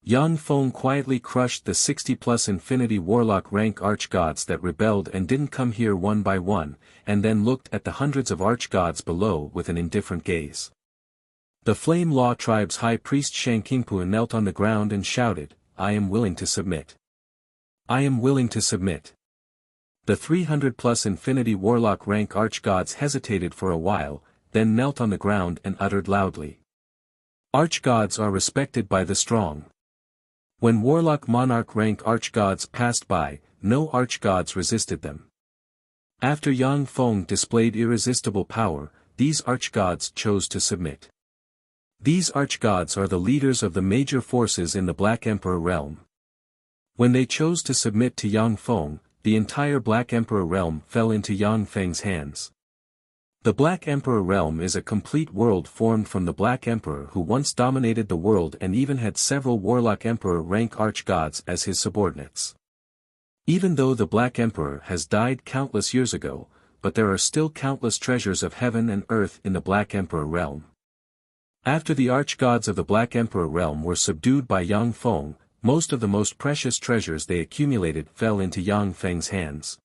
Yang Feng quietly crushed the 60+ infinity warlock rank archgods that rebelled and didn't come here one by one, and then looked at the hundreds of archgods below with an indifferent gaze. The Flame Law Tribe's High Priest Shang Qingpu knelt on the ground and shouted, "I am willing to submit. I am willing to submit." The 300+ infinity warlock rank archgods hesitated for a while, then knelt on the ground and uttered loudly. Archgods are respected by the strong. When warlock monarch rank archgods passed by, no archgods resisted them. After Yang Feng displayed irresistible power, these archgods chose to submit. These archgods are the leaders of the major forces in the Black Emperor realm. When they chose to submit to Yang Feng, the entire Black Emperor realm fell into Yang Feng's hands. The Black Emperor realm is a complete world formed from the Black Emperor who once dominated the world and even had several Warlock Emperor rank archgods as his subordinates. Even though the Black Emperor has died countless years ago, but there are still countless treasures of heaven and earth in the Black Emperor realm. After the archgods of the Black Emperor realm were subdued by Yang Feng, most of the most precious treasures they accumulated fell into Yang Feng's hands.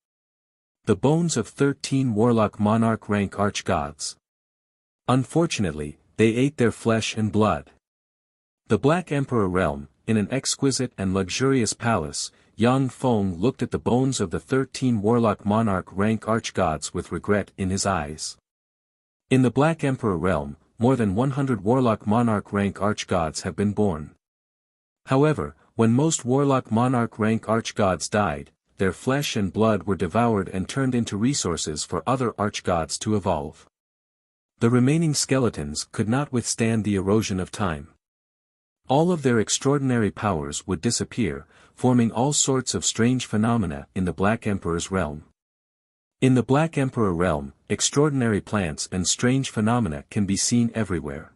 The bones of 13 warlock monarch rank archgods. Unfortunately, they ate their flesh and blood. The Black Emperor realm, in an exquisite and luxurious palace, Yang Feng looked at the bones of the 13 warlock monarch rank archgods with regret in his eyes. In the Black Emperor realm, more than 100 warlock monarch rank archgods have been born. However, when most warlock monarch rank archgods died, their flesh and blood were devoured and turned into resources for other archgods to evolve. The remaining skeletons could not withstand the erosion of time. All of their extraordinary powers would disappear, forming all sorts of strange phenomena in the Black Emperor's realm. In the Black Emperor realm, extraordinary plants and strange phenomena can be seen everywhere.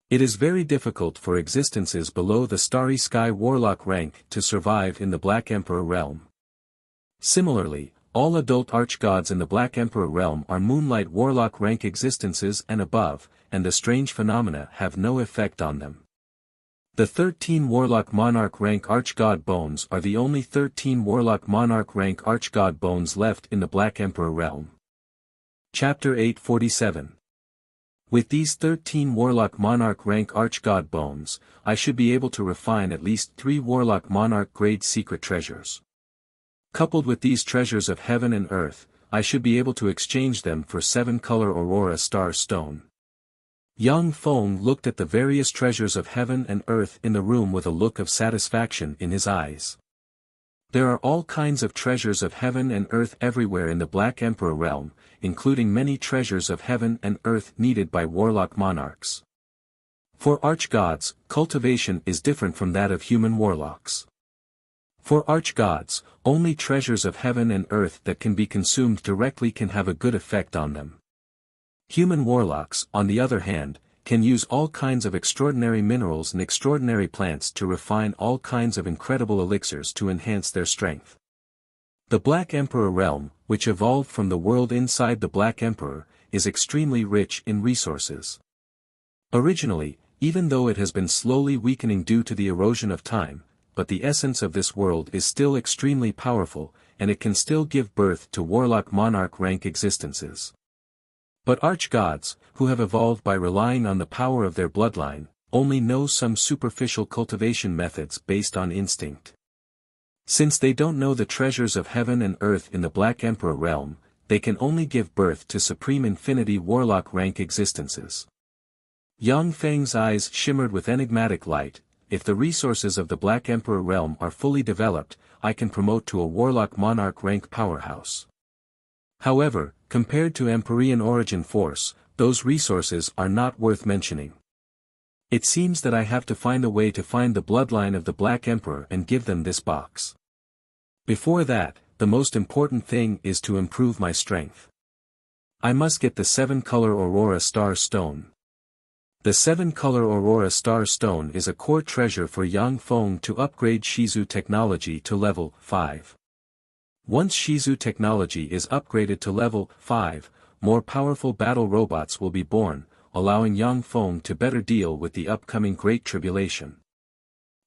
It is very difficult for existences below the Starry Sky Warlock rank to survive in the Black Emperor realm. Similarly, all adult archgods in the Black Emperor realm are Moonlight Warlock rank existences and above, and the strange phenomena have no effect on them. The 13 Warlock Monarch rank archgod bones are the only 13 Warlock Monarch rank archgod bones left in the Black Emperor realm. Chapter 847. With these 13 Warlock Monarch rank archgod bones, I should be able to refine at least 3 Warlock Monarch grade secret treasures. Coupled with these treasures of heaven and earth, I should be able to exchange them for 7-color Aurora Star Stone. Yang Feng looked at the various treasures of heaven and earth in the room with a look of satisfaction in his eyes. There are all kinds of treasures of heaven and earth everywhere in the Black Emperor realm, including many treasures of heaven and earth needed by warlock monarchs. For archgods, cultivation is different from that of human warlocks. For archgods, only treasures of heaven and earth that can be consumed directly can have a good effect on them. Human warlocks, on the other hand, can use all kinds of extraordinary minerals and extraordinary plants to refine all kinds of incredible elixirs to enhance their strength. The Black Emperor realm, which evolved from the world inside the Black Emperor, is extremely rich in resources. Originally, even though it has been slowly weakening due to the erosion of time, but the essence of this world is still extremely powerful, and it can still give birth to warlock monarch rank existences. But archgods, who have evolved by relying on the power of their bloodline, only know some superficial cultivation methods based on instinct. Since they don't know the treasures of heaven and earth in the Black Emperor realm, they can only give birth to supreme infinity warlock rank existences. Yang Feng's eyes shimmered with enigmatic light. If the resources of the Black Emperor realm are fully developed, I can promote to a warlock monarch rank powerhouse. However, compared to Empyrean origin force, those resources are not worth mentioning. It seems that I have to find a way to find the bloodline of the Black Emperor and give them this box. Before that, the most important thing is to improve my strength. I must get the 7-color Aurora Star Stone. The 7-color Aurora Star Stone is a core treasure for Yang Feng to upgrade Shizu technology to level 5. Once Shizu technology is upgraded to level 5, more powerful battle robots will be born, allowing Yang Feng to better deal with the upcoming Great Tribulation.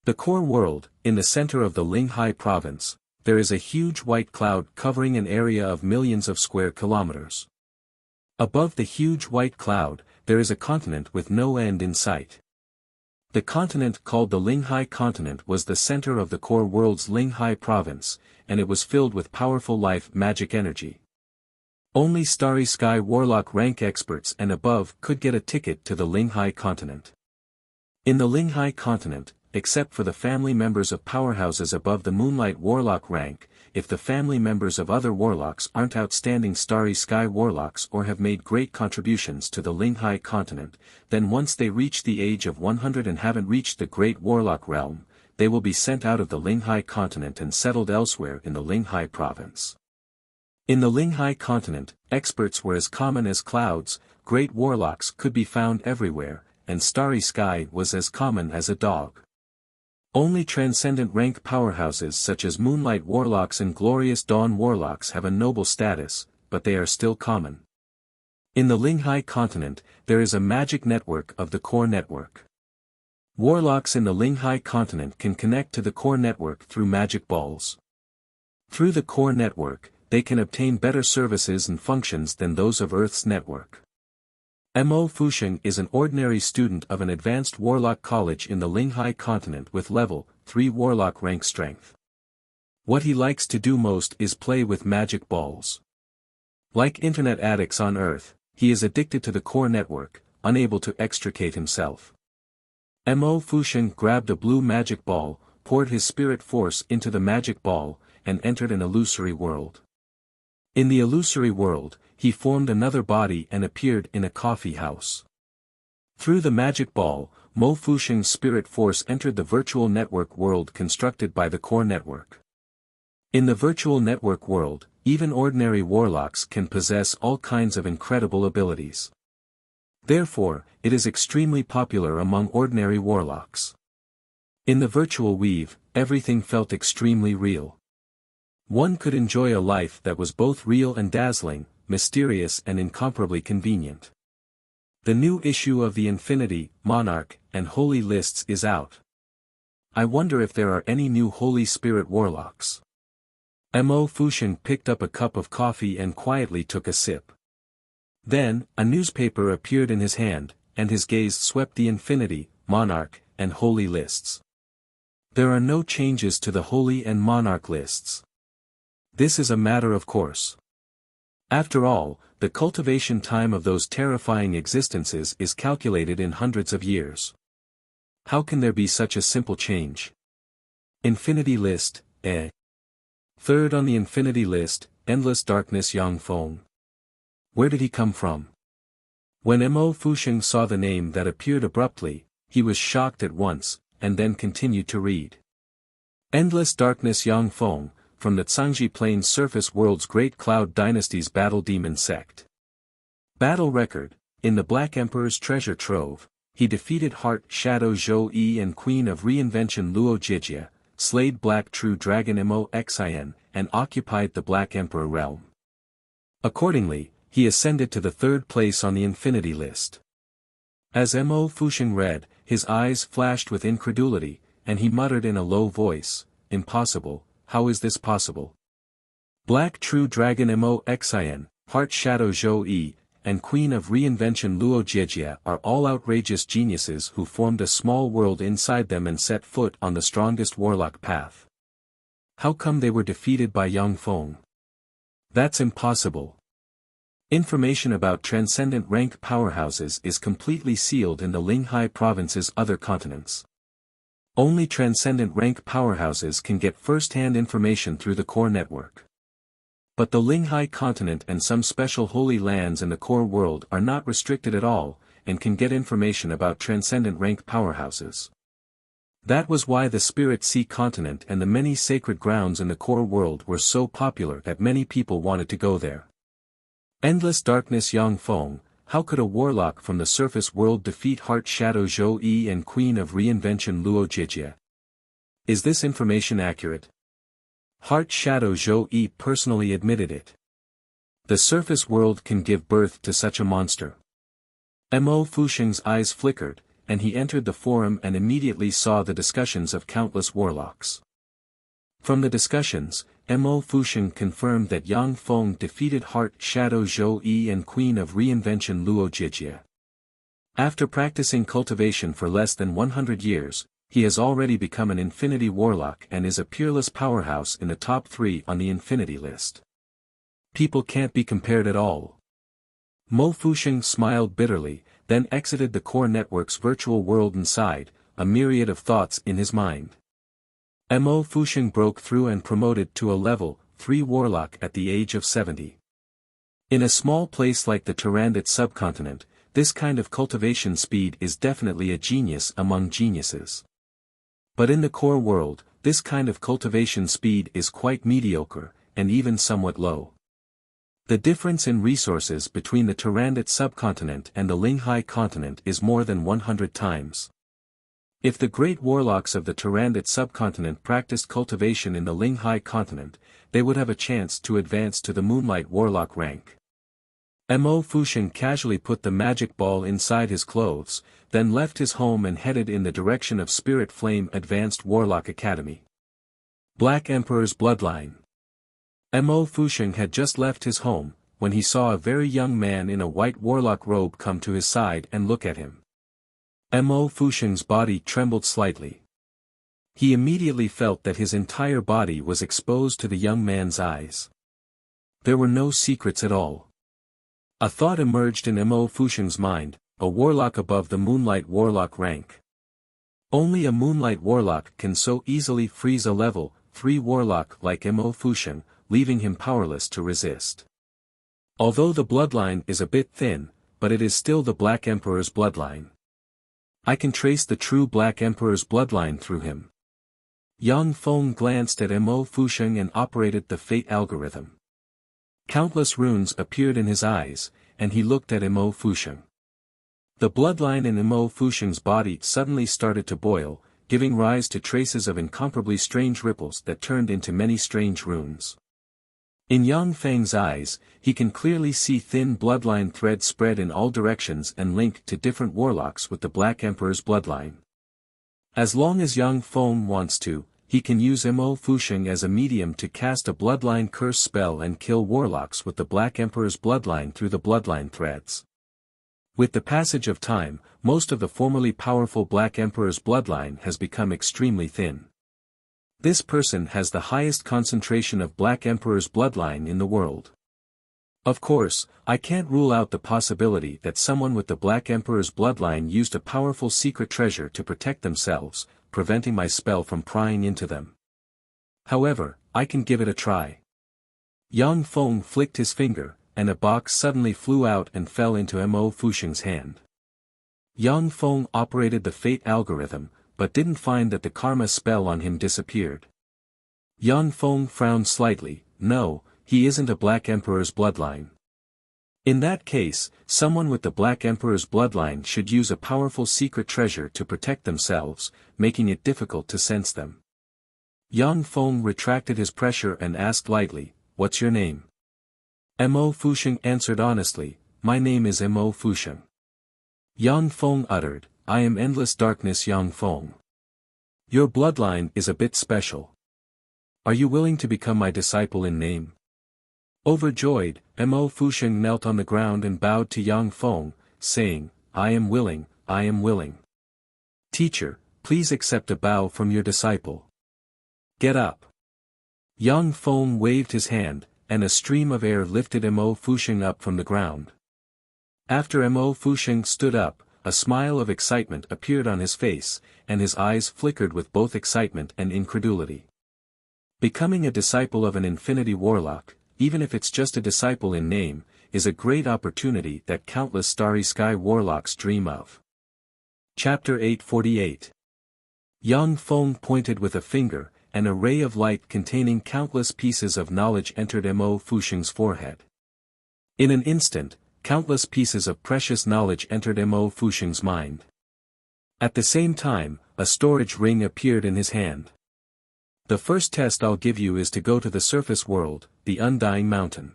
The core world, in the center of the Linghai province, there is a huge white cloud covering an area of millions of square kilometers. Above the huge white cloud, there is a continent with no end in sight. The continent called the Linghai continent was the center of the core world's Linghai province, and it was filled with powerful life magic energy. Only Starry Sky Warlock rank experts and above could get a ticket to the Linghai continent. In the Linghai continent, except for the family members of powerhouses above the Moonlight Warlock rank, if the family members of other warlocks aren't outstanding Starry Sky Warlocks or have made great contributions to the Linghai continent, then once they reach the age of 100 and haven't reached the Great Warlock realm, they will be sent out of the Linghai continent and settled elsewhere in the Linghai province. In the Linghai continent, experts were as common as clouds, great warlocks could be found everywhere, and Starry Sky was as common as a dog. Only transcendent rank powerhouses such as Moonlight Warlocks and Glorious Dawn Warlocks have a noble status, but they are still common. In the Linghai continent, there is a magic network of the core network. Warlocks in the Linghai continent can connect to the core network through magic balls. Through the core network, they can obtain better services and functions than those of Earth's network. Mo Fusheng is an ordinary student of an advanced warlock college in the Linghai continent with level 3 warlock rank strength. What he likes to do most is play with magic balls. Like internet addicts on Earth, he is addicted to the core network, unable to extricate himself. Mo Fusheng grabbed a blue magic ball, poured his spirit force into the magic ball, and entered an illusory world. In the illusory world, he formed another body and appeared in a coffee house. Through the magic ball, Mo Fusheng's spirit force entered the virtual network world constructed by the core network. In the virtual network world, even ordinary warlocks can possess all kinds of incredible abilities. Therefore, it is extremely popular among ordinary warlocks. In the virtual weave, everything felt extremely real. One could enjoy a life that was both real and dazzling, mysterious and incomparably convenient. The new issue of the Infinity, Monarch, and Holy lists is out. I wonder if there are any new Holy Spirit warlocks. Mo Fusheng picked up a cup of coffee and quietly took a sip. Then, a newspaper appeared in his hand, and his gaze swept the Infinity, Monarch, and Holy lists. There are no changes to the Holy and Monarch lists. This is a matter of course. After all, the cultivation time of those terrifying existences is calculated in hundreds of years. How can there be such a simple change? Infinity list, Third on the infinity list, Endless Darkness Yang Feng. Where did he come from? When Mo Fusheng saw the name that appeared abruptly, he was shocked at once, and then continued to read. Endless Darkness Yang Feng, from the Zhangji Plains Surface World's Great Cloud Dynasty's Battle Demon Sect. Battle Record. In the Black Emperor's treasure trove, he defeated Heart Shadow Zhou Yi and Queen of Reinvention Luo Jijia, slayed Black True Dragon Mo Xin, and occupied the Black Emperor realm. Accordingly, he ascended to the third place on the infinity list. As Mo Fusheng read, his eyes flashed with incredulity, and he muttered in a low voice, "Impossible, how is this possible? Black True Dragon Mo Xin, Heart Shadow Zhou Yi, and Queen of Reinvention Luo Jijia are all outrageous geniuses who formed a small world inside them and set foot on the strongest warlock path. How come they were defeated by Yang Feng? That's impossible. Information about transcendent rank powerhouses is completely sealed in the Linghai province's other continents. Only transcendent rank powerhouses can get first-hand information through the core network. But the Linghai continent and some special holy lands in the core world are not restricted at all, and can get information about transcendent rank powerhouses. That was why the Spirit Sea continent and the many sacred grounds in the core world were so popular that many people wanted to go there. Endless Darkness Yang Feng, how could a warlock from the surface world defeat Heart Shadow Zhou Yi and Queen of Reinvention Luo Jijia? Is this information accurate? Heart Shadow Zhou Yi personally admitted it. The surface world can give birth to such a monster. Mo Fusheng's eyes flickered, and he entered the forum and immediately saw the discussions of countless warlocks. From the discussions, Mo Fusheng confirmed that Yang Feng defeated Heart Shadow Zhou Yi and Queen of Reinvention Luo Jijia. After practicing cultivation for less than 100 years, he has already become an infinity warlock and is a peerless powerhouse in the top 3 on the infinity list. People can't be compared at all. Mo Fusheng smiled bitterly, then exited the core network's virtual world inside, a myriad of thoughts in his mind. Mo Fusheng broke through and promoted to a level 3 warlock at the age of 70. In a small place like the Tarandit subcontinent, this kind of cultivation speed is definitely a genius among geniuses. But in the core world, this kind of cultivation speed is quite mediocre, and even somewhat low. The difference in resources between the Tarandit subcontinent and the Linghai continent is more than 100 times. If the great warlocks of the Tarandit subcontinent practiced cultivation in the Linghai continent, they would have a chance to advance to the Moonlight Warlock rank. Mo Fusheng casually put the magic ball inside his clothes, then left his home and headed in the direction of Spirit Flame Advanced Warlock Academy. Black Emperor's Bloodline. Mo Fusheng had just left his home, when he saw a very young man in a white warlock robe come to his side and look at him. Mo Fusheng's body trembled slightly. He immediately felt that his entire body was exposed to the young man's eyes. There were no secrets at all. A thought emerged in Mo Fusheng's mind, a warlock above the Moonlight Warlock rank. Only a Moonlight Warlock can so easily freeze a level 3 warlock like Mo Fusheng, leaving him powerless to resist. Although the bloodline is a bit thin, but it is still the Black Emperor's bloodline. I can trace the true Black Emperor's bloodline through him. Yang Feng glanced at Mo Fusheng and operated the fate algorithm. Countless runes appeared in his eyes, and he looked at Mo Fusheng. The bloodline in Mo Fusheng's body suddenly started to boil, giving rise to traces of incomparably strange ripples that turned into many strange runes. In Yang Feng's eyes, he can clearly see thin bloodline threads spread in all directions and linked to different warlocks with the Black Emperor's bloodline. As long as Yang Feng wants to, he can use Mo Fusheng as a medium to cast a bloodline curse spell and kill warlocks with the Black Emperor's bloodline through the bloodline threads. With the passage of time, most of the formerly powerful Black Emperor's bloodline has become extremely thin. This person has the highest concentration of Black Emperor's bloodline in the world. Of course, I can't rule out the possibility that someone with the Black Emperor's bloodline used a powerful secret treasure to protect themselves, preventing my spell from prying into them. However, I can give it a try. Yang Feng flicked his finger, and a box suddenly flew out and fell into Mo Fusheng's hand. Yang Feng operated the fate algorithm, but didn't find that the karma spell on him disappeared. Yang Feng frowned slightly. No, he isn't a Black Emperor's bloodline. In that case, someone with the Black Emperor's bloodline should use a powerful secret treasure to protect themselves, making it difficult to sense them. Yang Feng retracted his pressure and asked lightly, "What's your name?" Mo Fusheng answered honestly, "My name is Mo Fusheng." Yang Feng uttered, "I am Endless Darkness Yang Feng. Your bloodline is a bit special. Are you willing to become my disciple in name?" Overjoyed, Mo Fusheng knelt on the ground and bowed to Yang Feng, saying, I am willing, I am willing. Teacher, please accept a bow from your disciple. Get up. Yang Feng waved his hand, and a stream of air lifted Mo Fusheng up from the ground. After Mo Fusheng stood up, a smile of excitement appeared on his face, and his eyes flickered with both excitement and incredulity. Becoming a disciple of an Infinity Warlock, even if it's just a disciple in name, is a great opportunity that countless Starry Sky Warlocks dream of. Chapter 848. Yang Feng pointed with a finger, and a ray of light containing countless pieces of knowledge entered Mo Fusheng's forehead. In an instant, countless pieces of precious knowledge entered Mo Fusheng's mind. At the same time, a storage ring appeared in his hand. The first test I'll give you is to go to the surface world, the Undying Mountain.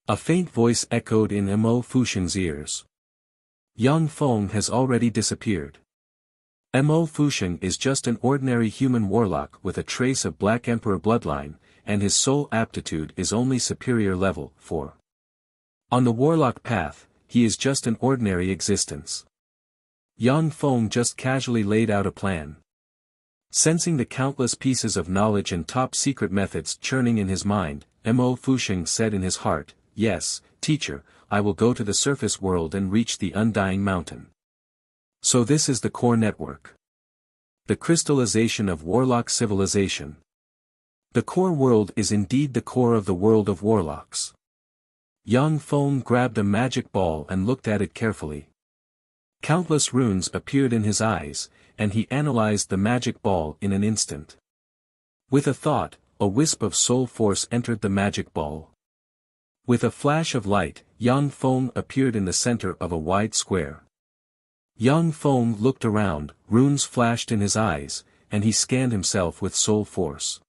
A faint voice echoed in Mo Fusheng's ears. Yang Feng has already disappeared. Mo Fusheng is just an ordinary human warlock with a trace of Black Emperor bloodline, and his soul aptitude is only superior level 4. On the warlock path, he is just an ordinary existence. Yang Feng just casually laid out a plan. Sensing the countless pieces of knowledge and top-secret methods churning in his mind, Mo Fusheng said in his heart, Yes, teacher, I will go to the surface world and reach the Undying Mountain. So this is the core network. The crystallization of warlock civilization. The core world is indeed the core of the world of warlocks. Yang Feng grabbed a magic ball and looked at it carefully. Countless runes appeared in his eyes, and he analyzed the magic ball in an instant. With a thought, a wisp of soul force entered the magic ball. With a flash of light, Yang Feng appeared in the center of a wide square. Yang Feng looked around, runes flashed in his eyes, and he scanned himself with soul force.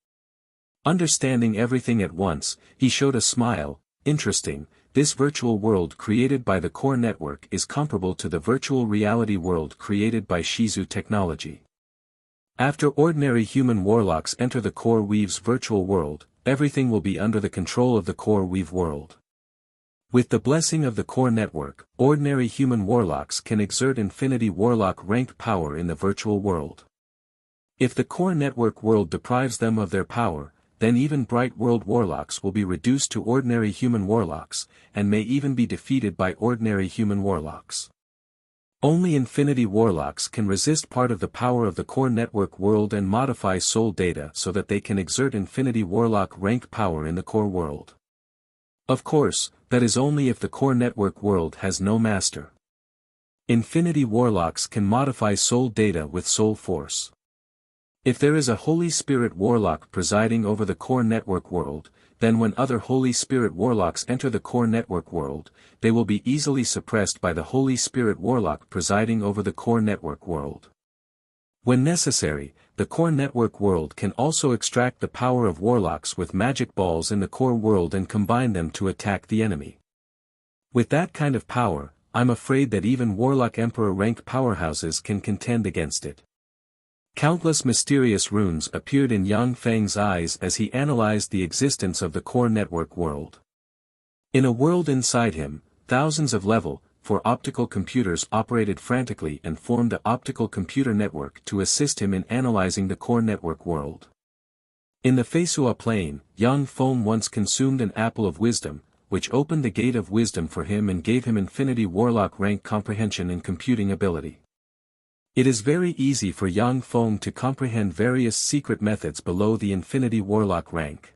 Understanding everything at once, he showed a smile. Interesting, this virtual world created by the core network is comparable to the virtual reality world created by Shizu technology. After ordinary human warlocks enter the core weave's virtual world, everything will be under the control of the core weave world. With the blessing of the core network, ordinary human warlocks can exert Infinity Warlock ranked power in the virtual world. If the core network world deprives them of their power, then even Bright World warlocks will be reduced to ordinary human warlocks, and may even be defeated by ordinary human warlocks. Only Infinity Warlocks can resist part of the power of the core network world and modify soul data so that they can exert Infinity Warlock ranked power in the core world. Of course, that is only if the core network world has no master. Infinity Warlocks can modify soul data with soul force. If there is a Holy Spirit Warlock presiding over the core network world, then when other Holy Spirit Warlocks enter the core network world, they will be easily suppressed by the Holy Spirit Warlock presiding over the core network world. When necessary, the core network world can also extract the power of warlocks with magic balls in the core world and combine them to attack the enemy. With that kind of power, I'm afraid that even Warlock Emperor ranked powerhouses can contend against it. Countless mysterious runes appeared in Yang Feng's eyes as he analyzed the existence of the core network world. In a world inside him, thousands of level 4 optical computers operated frantically and formed the optical computer network to assist him in analyzing the core network world. In the Feisua plane, Yang Feng once consumed an apple of wisdom, which opened the gate of wisdom for him and gave him Infinity Warlock rank comprehension and computing ability. It is very easy for Yang Feng to comprehend various secret methods below the Infinity Warlock rank.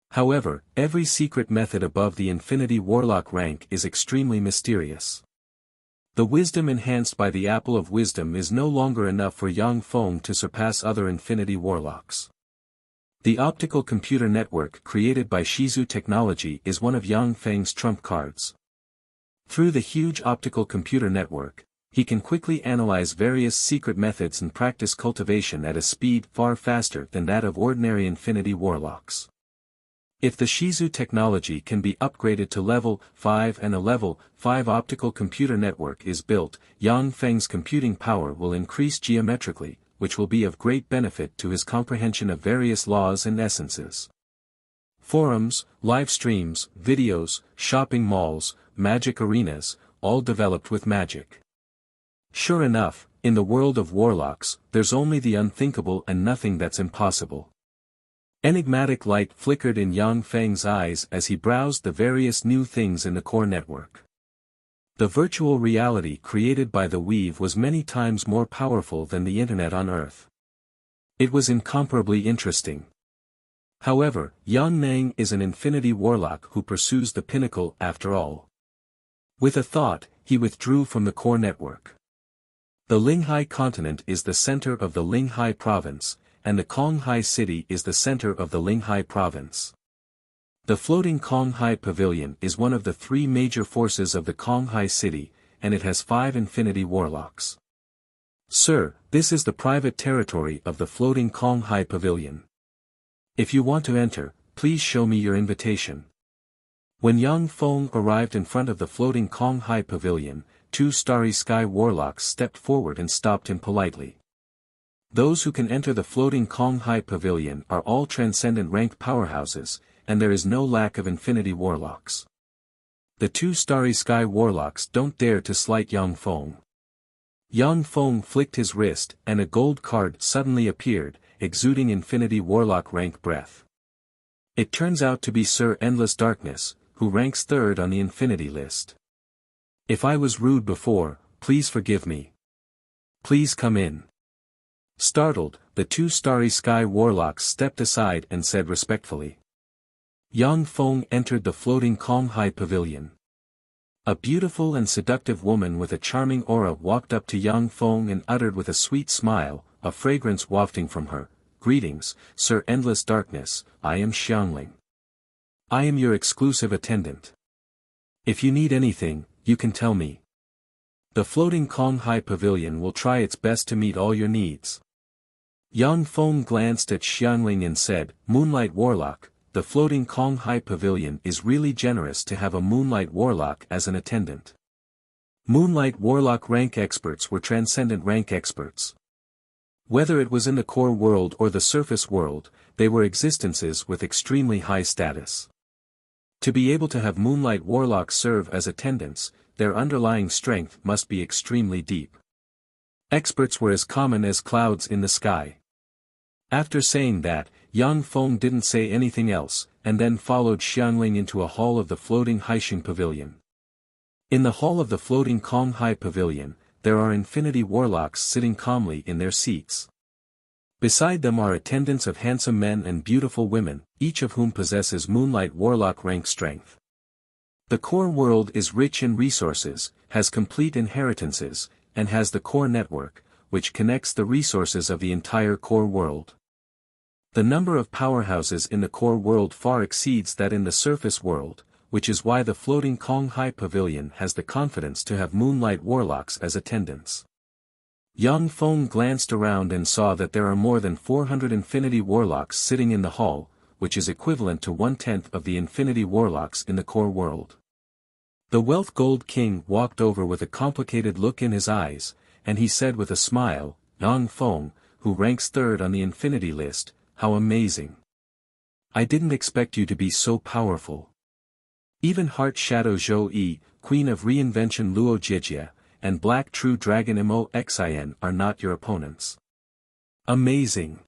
However, every secret method above the Infinity Warlock rank is extremely mysterious. The wisdom enhanced by the Apple of Wisdom is no longer enough for Yang Feng to surpass other Infinity Warlocks. The optical computer network created by Shizu technology is one of Yang Feng's trump cards. Through the huge optical computer network, he can quickly analyze various secret methods and practice cultivation at a speed far faster than that of ordinary Infinity Warlocks. If the Shizu technology can be upgraded to level 5 and a level 5 optical computer network is built, Yang Feng's computing power will increase geometrically, which will be of great benefit to his comprehension of various laws and essences. Forums, live streams, videos, shopping malls, magic arenas, all developed with magic. Sure enough, in the world of warlocks, there's only the unthinkable and nothing that's impossible. Enigmatic light flickered in Yang Feng's eyes as he browsed the various new things in the core network. The virtual reality created by the Weave was many times more powerful than the internet on Earth. It was incomparably interesting. However, Yang Nang is an Infinity Warlock who pursues the pinnacle after all. With a thought, he withdrew from the core network. The Linghai continent is the center of the Linghai province, and the Konghai city is the center of the Linghai province. The floating Konghai pavilion is one of the three major forces of the Konghai city, and it has 5 Infinity Warlocks. Sir, this is the private territory of the floating Konghai pavilion. If you want to enter, please show me your invitation. When Yang Feng arrived in front of the floating Konghai pavilion, 2 Starry Sky Warlocks stepped forward and stopped him politely. Those who can enter the floating Konghai pavilion are all transcendent rank powerhouses, and there is no lack of Infinity Warlocks. The 2 Starry Sky Warlocks don't dare to slight Yang Feng. Yang Feng flicked his wrist and a gold card suddenly appeared, exuding Infinity Warlock rank breath. It turns out to be Sir Endless Darkness, who ranks 3rd on the Infinity list. If I was rude before, please forgive me. Please come in. Startled, the 2 Starry Sky Warlocks stepped aside and said respectfully. Yang Feng entered the floating Konghai pavilion. A beautiful and seductive woman with a charming aura walked up to Yang Feng and uttered with a sweet smile, a fragrance wafting from her, "Greetings, Sir Endless Darkness, I am Xiangling. I am your exclusive attendant. If you need anything, you can tell me. The floating Konghai pavilion will try its best to meet all your needs." Yang Feng glanced at Xiangling and said, "Moonlight Warlock, the floating Konghai pavilion is really generous to have a Moonlight Warlock as an attendant." Moonlight Warlock rank experts were transcendent rank experts. Whether it was in the core world or the surface world, they were existences with extremely high status. To be able to have Moonlight Warlocks serve as attendants, their underlying strength must be extremely deep. Experts were as common as clouds in the sky. After saying that, Yang Feng didn't say anything else, and then followed Xiangling into a hall of the floating Haixing pavilion. In the hall of the floating Konghai pavilion, there are Infinity Warlocks sitting calmly in their seats. Beside them are attendants of handsome men and beautiful women, each of whom possesses Moonlight Warlock rank strength. The core world is rich in resources, has complete inheritances, and has the core network, which connects the resources of the entire core world. The number of powerhouses in the core world far exceeds that in the surface world, which is why the floating Konghai pavilion has the confidence to have Moonlight Warlocks as attendants. Yang Feng glanced around and saw that there are more than 400 Infinity Warlocks sitting in the hall, which is equivalent to 1/10 of the Infinity Warlocks in the core world. The Wealth Gold King walked over with a complicated look in his eyes, and he said with a smile, "Yang Feng, who ranks 3rd on the Infinity list, how amazing. I didn't expect you to be so powerful. Even Heart Shadow Zhou Yi, Queen of Reinvention Luo Jijia, and Black True Dragon Mo Xin are not your opponents. Amazing."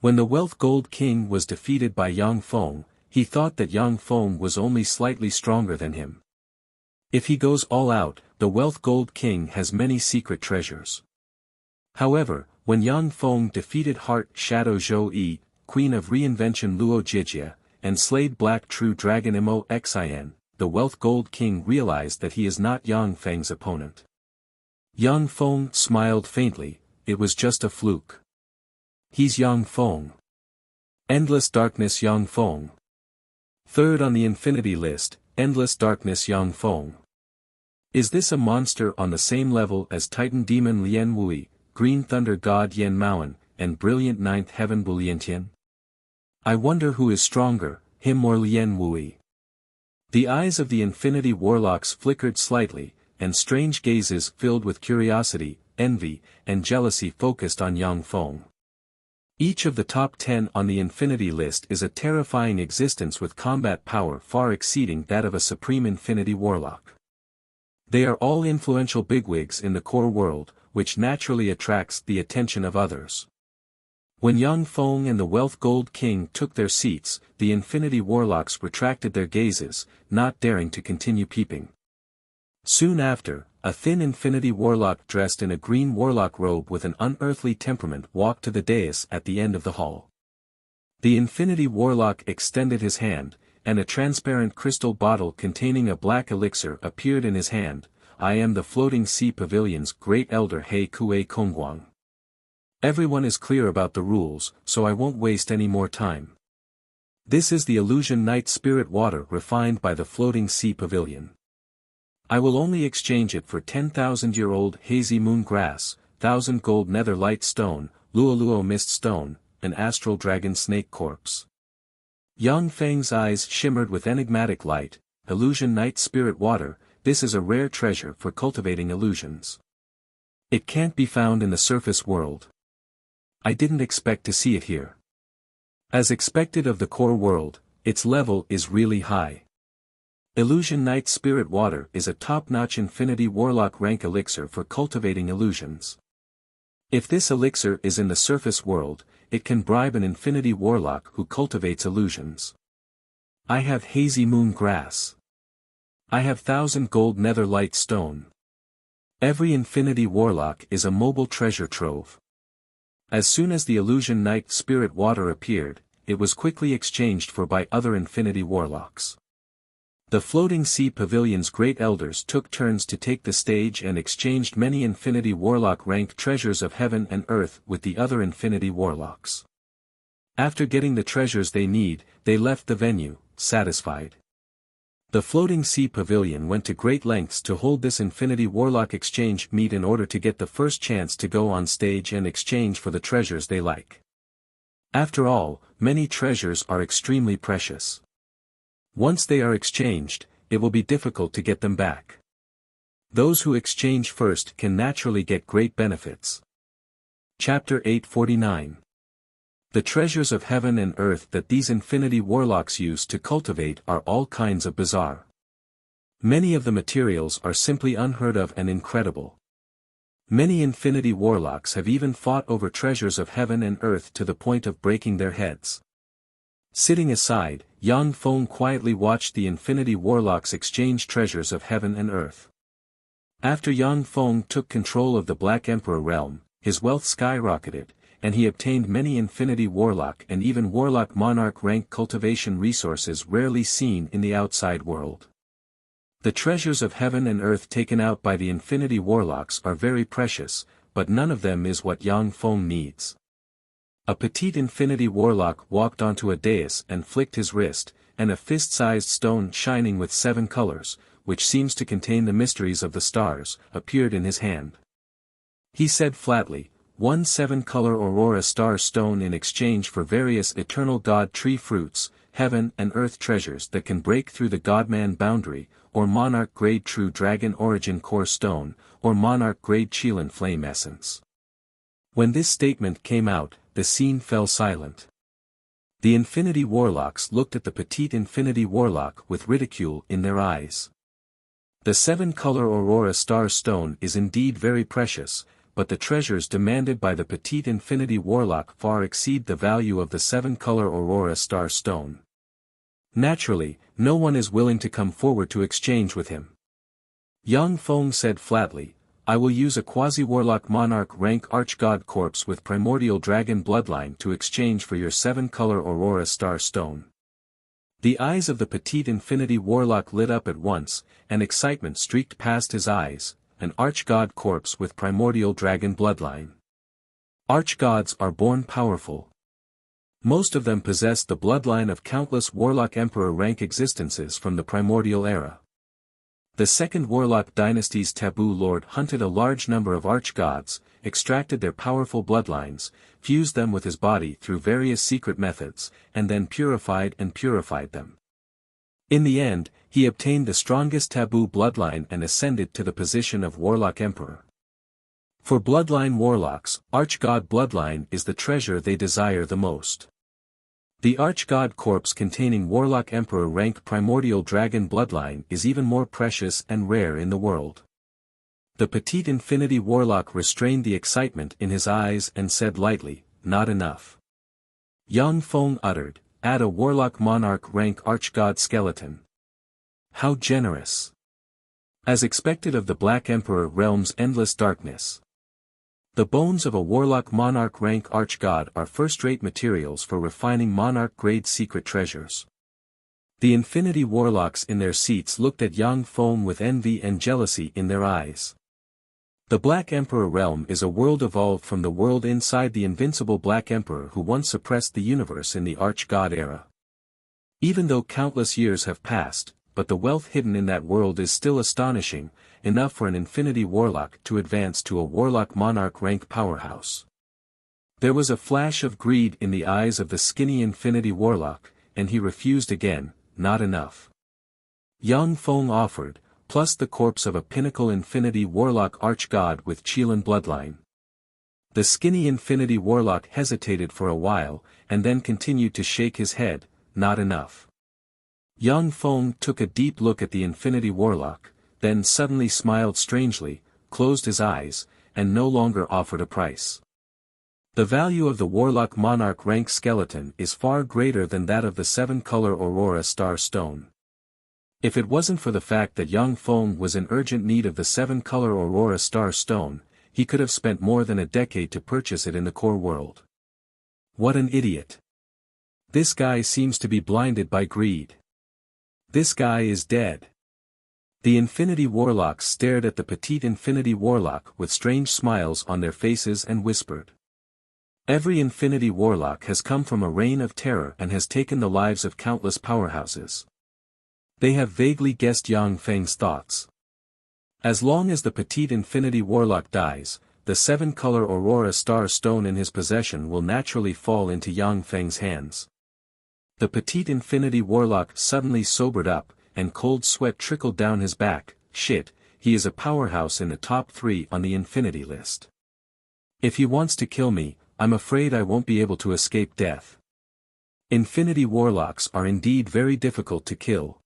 When the Wealth Gold King was defeated by Yang Feng, he thought that Yang Feng was only slightly stronger than him. If he goes all out, the Wealth Gold King has many secret treasures. However, when Yang Feng defeated Heart Shadow Zhou Yi, Queen of Reinvention Luo Jijia, and slayed Black True Dragon Mo Xin, the Wealth Gold King realized that he is not Yang Feng's opponent. Yang Feng smiled faintly, it was just a fluke. He's Yang Feng. Endless Darkness Yang Feng. Third on the Infinity list, Endless Darkness Yang Feng. Is this a monster on the same level as Titan Demon Lian Wui, Green Thunder God Yen Maoan, and Brilliant Ninth Heaven Bu Liantian? I wonder who is stronger, him or Lian Wui. The eyes of the Infinity Warlocks flickered slightly, and strange gazes filled with curiosity, envy, and jealousy focused on Yang Feng. Each of the top 10 on the Infinity list is a terrifying existence with combat power far exceeding that of a Supreme Infinity Warlock. They are all influential bigwigs in the core world, which naturally attracts the attention of others. When Yang Feng and the Wealth Gold King took their seats, the Infinity Warlocks retracted their gazes, not daring to continue peeping. Soon after, a thin Infinity Warlock dressed in a green warlock robe with an unearthly temperament walked to the dais at the end of the hall. The Infinity Warlock extended his hand, and a transparent crystal bottle containing a black elixir appeared in his hand. I am the Floating Sea Pavilion's Great Elder He Kue Kongguang. Everyone is clear about the rules, so I won't waste any more time. This is the Illusion Night Spirit Water refined by the Floating Sea Pavilion. I will only exchange it for 10,000-year-old hazy moon grass, 1,000 gold nether light stone, luoluo mist stone, an astral dragon snake corpse. Yang Feng's eyes shimmered with enigmatic light. Illusion Night Spirit Water, this is a rare treasure for cultivating illusions. It can't be found in the surface world. I didn't expect to see it here. As expected of the core world, its level is really high. Illusion Night Spirit Water is a top-notch Infinity Warlock rank elixir for cultivating illusions. If this elixir is in the surface world, it can bribe an Infinity Warlock who cultivates illusions. I have hazy moon grass. I have 1,000 gold nether light stone. Every Infinity Warlock is a mobile treasure trove. As soon as the Illusion Night Spirit Water appeared, it was quickly exchanged for by other Infinity Warlocks. The Floating Sea Pavilion's great elders took turns to take the stage and exchanged many Infinity Warlock rank treasures of heaven and earth with the other Infinity Warlocks. After getting the treasures they need, they left the venue, satisfied. The Floating Sea Pavilion went to great lengths to hold this Infinity Warlock exchange meet in order to get the first chance to go on stage and exchange for the treasures they like. After all, many treasures are extremely precious. Once they are exchanged, it will be difficult to get them back. Those who exchange first can naturally get great benefits. Chapter 849. The treasures of heaven and earth that these Infinity Warlocks use to cultivate are all kinds of bizarre. Many of the materials are simply unheard of and incredible. Many Infinity Warlocks have even fought over treasures of heaven and earth to the point of breaking their heads. Sitting aside, Yang Feng quietly watched the Infinity Warlocks exchange treasures of heaven and earth. After Yang Feng took control of the Black Emperor realm, his wealth skyrocketed, and he obtained many Infinity Warlock and even Warlock Monarch rank cultivation resources rarely seen in the outside world. The treasures of heaven and earth taken out by the Infinity Warlocks are very precious, but none of them is what Yang Feng needs. A petite Infinity Warlock walked onto a dais and flicked his wrist, and a fist-sized stone shining with 7 colors, which seems to contain the mysteries of the stars, appeared in his hand. He said flatly, 1 7-color Aurora Star Stone in exchange for various Eternal God Tree fruits, heaven and earth treasures that can break through the Godman boundary, or Monarch Grade True Dragon Origin Core Stone, or Monarch Grade Qilin Flame Essence. When this statement came out, the scene fell silent. The Infinity Warlocks looked at the petite Infinity Warlock with ridicule in their eyes. The 7-color Aurora Star Stone is indeed very precious, but the treasures demanded by the petite Infinity Warlock far exceed the value of the 7-color Aurora Star Stone. Naturally, no one is willing to come forward to exchange with him. Yang Feng said flatly, I will use a quasi-warlock monarch rank archgod corpse with primordial dragon bloodline to exchange for your 7-color Aurora Star Stone. The eyes of the petite infinity warlock lit up at once, and excitement streaked past his eyes, an archgod corpse with primordial dragon bloodline. Archgods are born powerful. Most of them possess the bloodline of countless warlock emperor rank existences from the primordial era. The second Warlock dynasty's taboo lord hunted a large number of archgods, extracted their powerful bloodlines, fused them with his body through various secret methods, and then purified them. In the end, he obtained the strongest taboo bloodline and ascended to the position of Warlock Emperor. For bloodline warlocks, archgod bloodline is the treasure they desire the most. The archgod corpse containing Warlock Emperor rank primordial dragon bloodline is even more precious and rare in the world. The petite infinity warlock restrained the excitement in his eyes and said lightly, "Not enough." Yang Feng uttered, "Add a Warlock monarch rank archgod skeleton." How generous! As expected of the Black Emperor realm's endless darkness. The bones of a Warlock monarch rank archgod are first-rate materials for refining monarch-grade secret treasures. The infinity warlocks in their seats looked at Yang Feng with envy and jealousy in their eyes. The Black Emperor realm is a world evolved from the world inside the invincible Black Emperor who once suppressed the universe in the archgod era. Even though countless years have passed, but the wealth hidden in that world is still astonishing, enough for an infinity warlock to advance to a warlock monarch rank powerhouse. There was a flash of greed in the eyes of the skinny infinity warlock, and he refused again, "Not enough." Yang Feng offered, plus the corpse of a pinnacle infinity warlock archgod with Qilin bloodline. The skinny infinity warlock hesitated for a while, and then continued to shake his head, "Not enough." Yang Feng took a deep look at the infinity warlock, then suddenly smiled strangely, closed his eyes, and no longer offered a price. The value of the Warlock Monarch rank skeleton is far greater than that of the 7-color Aurora Star Stone. If it wasn't for the fact that Yang Feng was in urgent need of the 7-color Aurora Star Stone, he could have spent more than a decade to purchase it in the core world. What an idiot. This guy seems to be blinded by greed. This guy is dead. The Infinity Warlocks stared at the petite Infinity Warlock with strange smiles on their faces and whispered. Every Infinity Warlock has come from a reign of terror and has taken the lives of countless powerhouses. They have vaguely guessed Yang Feng's thoughts. As long as the petite Infinity Warlock dies, the 7-color Aurora Star Stone in his possession will naturally fall into Yang Feng's hands. The petite Infinity Warlock suddenly sobered up, and cold sweat trickled down his back. Shit, he is a powerhouse in the top 3 on the Infinity list. If he wants to kill me, I'm afraid I won't be able to escape death. Infinity Warlocks are indeed very difficult to kill.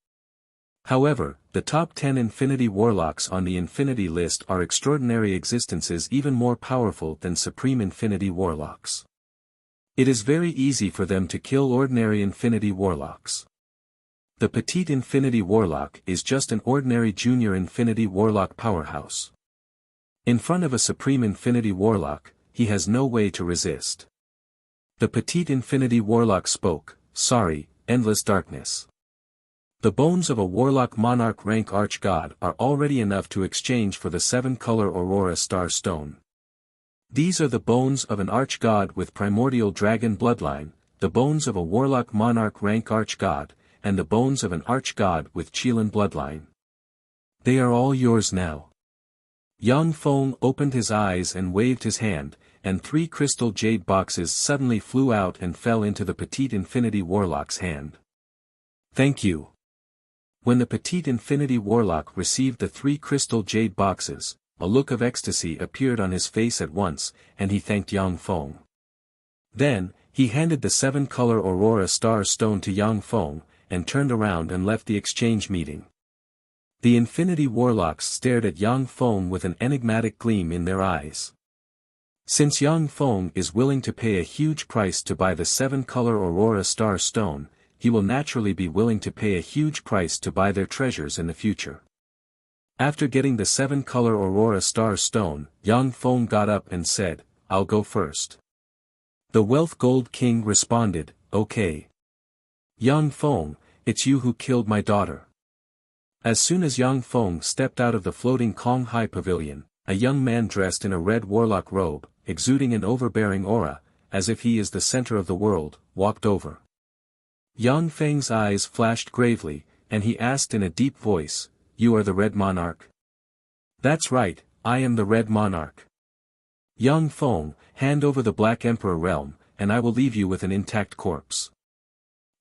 However, the top 10 Infinity Warlocks on the Infinity list are extraordinary existences even more powerful than Supreme Infinity Warlocks. It is very easy for them to kill ordinary Infinity Warlocks. The petite Infinity Warlock is just an ordinary junior Infinity Warlock powerhouse. In front of a Supreme Infinity Warlock, he has no way to resist. The petite Infinity Warlock spoke, "Sorry, endless darkness. The bones of a Warlock Monarch rank Archgod are already enough to exchange for the 7-color Aurora Star Stone. These are the bones of an Archgod with primordial dragon bloodline, the bones of a Warlock Monarch rank Archgod, and the bones of an Archgod with Qilin bloodline. They are all yours now." Yang Feng opened his eyes and waved his hand, and 3 crystal jade boxes suddenly flew out and fell into the petite Infinity Warlock's hand. "Thank you." When the petite Infinity Warlock received the 3 crystal jade boxes, a look of ecstasy appeared on his face at once, and he thanked Yang Feng. Then, he handed the 7-color Aurora Star Stone to Yang Feng, and turned around and left the exchange meeting. The Infinity Warlocks stared at Yang Feng with an enigmatic gleam in their eyes. Since Yang Feng is willing to pay a huge price to buy the 7-color Aurora Star Stone, he will naturally be willing to pay a huge price to buy their treasures in the future. After getting the 7-color Aurora Star Stone, Yang Feng got up and said, "I'll go first." The Wealth Gold King responded, "Okay. Yang Feng, it's you who killed my daughter." As soon as Yang Feng stepped out of the floating Kong Hai Pavilion, a young man dressed in a red warlock robe, exuding an overbearing aura, as if he is the center of the world, walked over. Yang Feng's eyes flashed gravely, and he asked in a deep voice, "You are the Red Monarch?" "That's right, I am the Red Monarch." "Yang Feng, hand over the Black Emperor realm, and I will leave you with an intact corpse.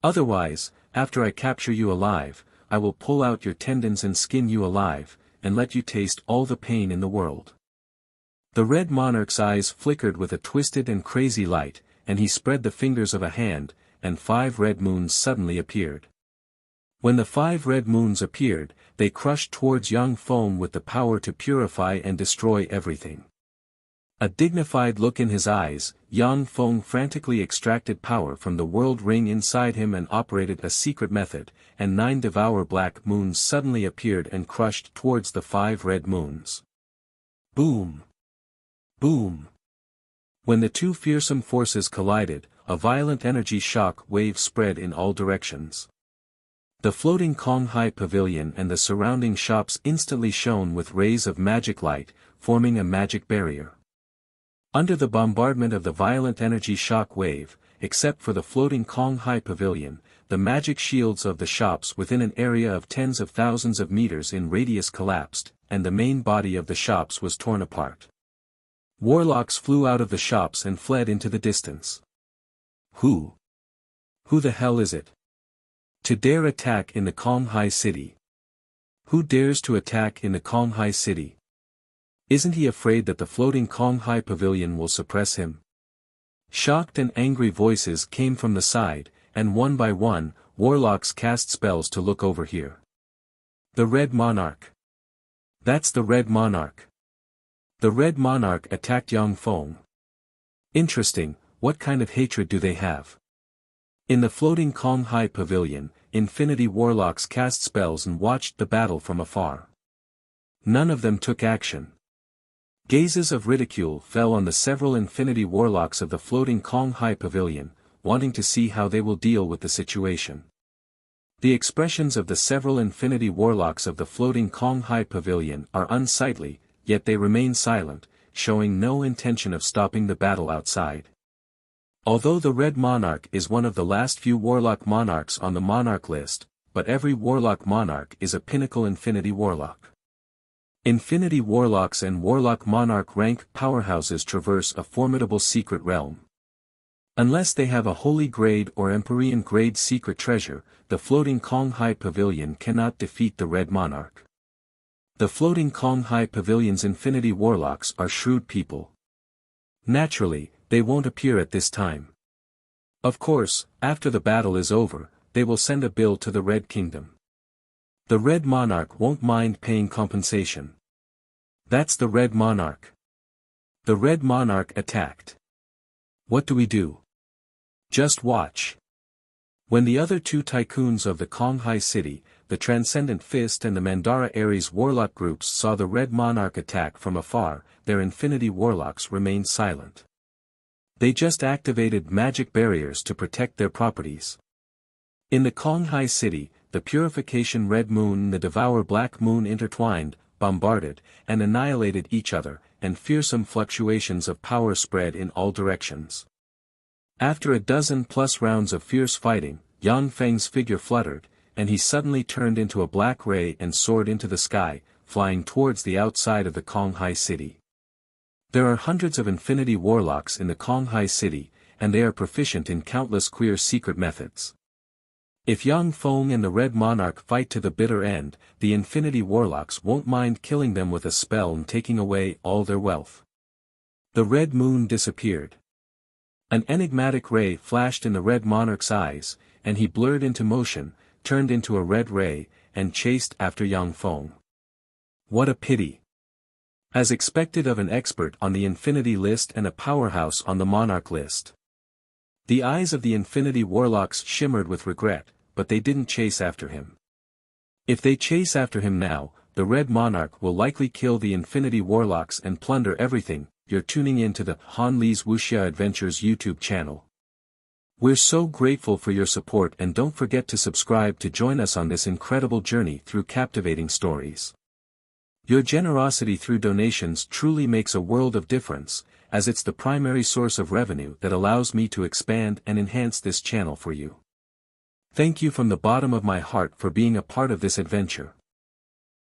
Otherwise, after I capture you alive, I will pull out your tendons and skin you alive, and let you taste all the pain in the world." The Red Monarch's eyes flickered with a twisted and crazy light, and he spread the fingers of a hand, and 5 red moons suddenly appeared. When the 5 red moons appeared, they crushed towards Yang Feng with the power to purify and destroy everything. A dignified look in his eyes, Yang Feng frantically extracted power from the world ring inside him and operated a secret method, and 9 devour black moons suddenly appeared and crushed towards the 5 red moons. Boom! Boom! When the 2 fearsome forces collided, a violent energy shock wave spread in all directions. The floating Kong Hai Pavilion and the surrounding shops instantly shone with rays of magic light, forming a magic barrier. Under the bombardment of the violent energy shock wave, except for the floating Kong Hai Pavilion, the magic shields of the shops within an area of tens of thousands of meters in radius collapsed, and the main body of the shops was torn apart. Warlocks flew out of the shops and fled into the distance. Who the hell is it? To dare attack in the Kong Hai City? Who dares to attack in the Kong Hai City? Isn't he afraid that the floating Kong Hai Pavilion will suppress him? Shocked and angry voices came from the side, and one by one, warlocks cast spells to look over here. The Red Monarch. That's the Red Monarch. The Red Monarch attacked Yang Feng. Interesting, what kind of hatred do they have? In the floating Kong Hai Pavilion, infinity warlocks cast spells and watched the battle from afar. None of them took action. Gazes of ridicule fell on the several infinity warlocks of the floating Kong Hai Pavilion, wanting to see how they will deal with the situation. The expressions of the several infinity warlocks of the floating Kong Hai Pavilion are unsightly, yet they remain silent, showing no intention of stopping the battle outside. Although the Red Monarch is one of the last few warlock monarchs on the monarch list, but every warlock monarch is a pinnacle infinity warlock. Infinity warlocks and warlock monarch rank powerhouses traverse a formidable secret realm. Unless they have a holy grade or Empyrean grade secret treasure, the floating Kong Hai Pavilion cannot defeat the Red Monarch. The floating Kong Hai Pavilion's infinity warlocks are shrewd people. Naturally, they won't appear at this time. Of course, after the battle is over, they will send a bill to the Red Kingdom. The Red Monarch won't mind paying compensation. That's the Red Monarch. The Red Monarch attacked. What do we do? Just watch. When the other 2 tycoons of the Kong Hai City, the Transcendent Fist and the Mandara Ares warlock groups saw the Red Monarch attack from afar, their infinity warlocks remained silent. They just activated magic barriers to protect their properties. In the Kong Hai City, the Purification Red Moon and the Devour Black Moon intertwined, bombarded, and annihilated each other, and fearsome fluctuations of power spread in all directions. After a dozen-plus rounds of fierce fighting, Yang Feng's figure fluttered, and he suddenly turned into a black ray and soared into the sky, flying towards the outside of the Kong Hai City. There are hundreds of infinity warlocks in the Kong Hai City, and they are proficient in countless queer secret methods. If Yang Feng and the Red Monarch fight to the bitter end, the infinity warlocks won't mind killing them with a spell and taking away all their wealth. The Red Moon disappeared. An enigmatic ray flashed in the Red Monarch's eyes, and he blurred into motion, turned into a red ray, and chased after Yang Feng. What a pity! As expected of an expert on the Infinity list and a powerhouse on the Monarch list. The eyes of the Infinity warlocks shimmered with regret, but they didn't chase after him. If they chase after him now, the Red Monarch will likely kill the Infinity Warlocks and plunder everything. You're tuning in to the Han Li's Wuxia Adventures YouTube channel. We're so grateful for your support, and don't forget to subscribe to join us on this incredible journey through captivating stories. Your generosity through donations truly makes a world of difference, as it's the primary source of revenue that allows me to expand and enhance this channel for you. Thank you from the bottom of my heart for being a part of this adventure.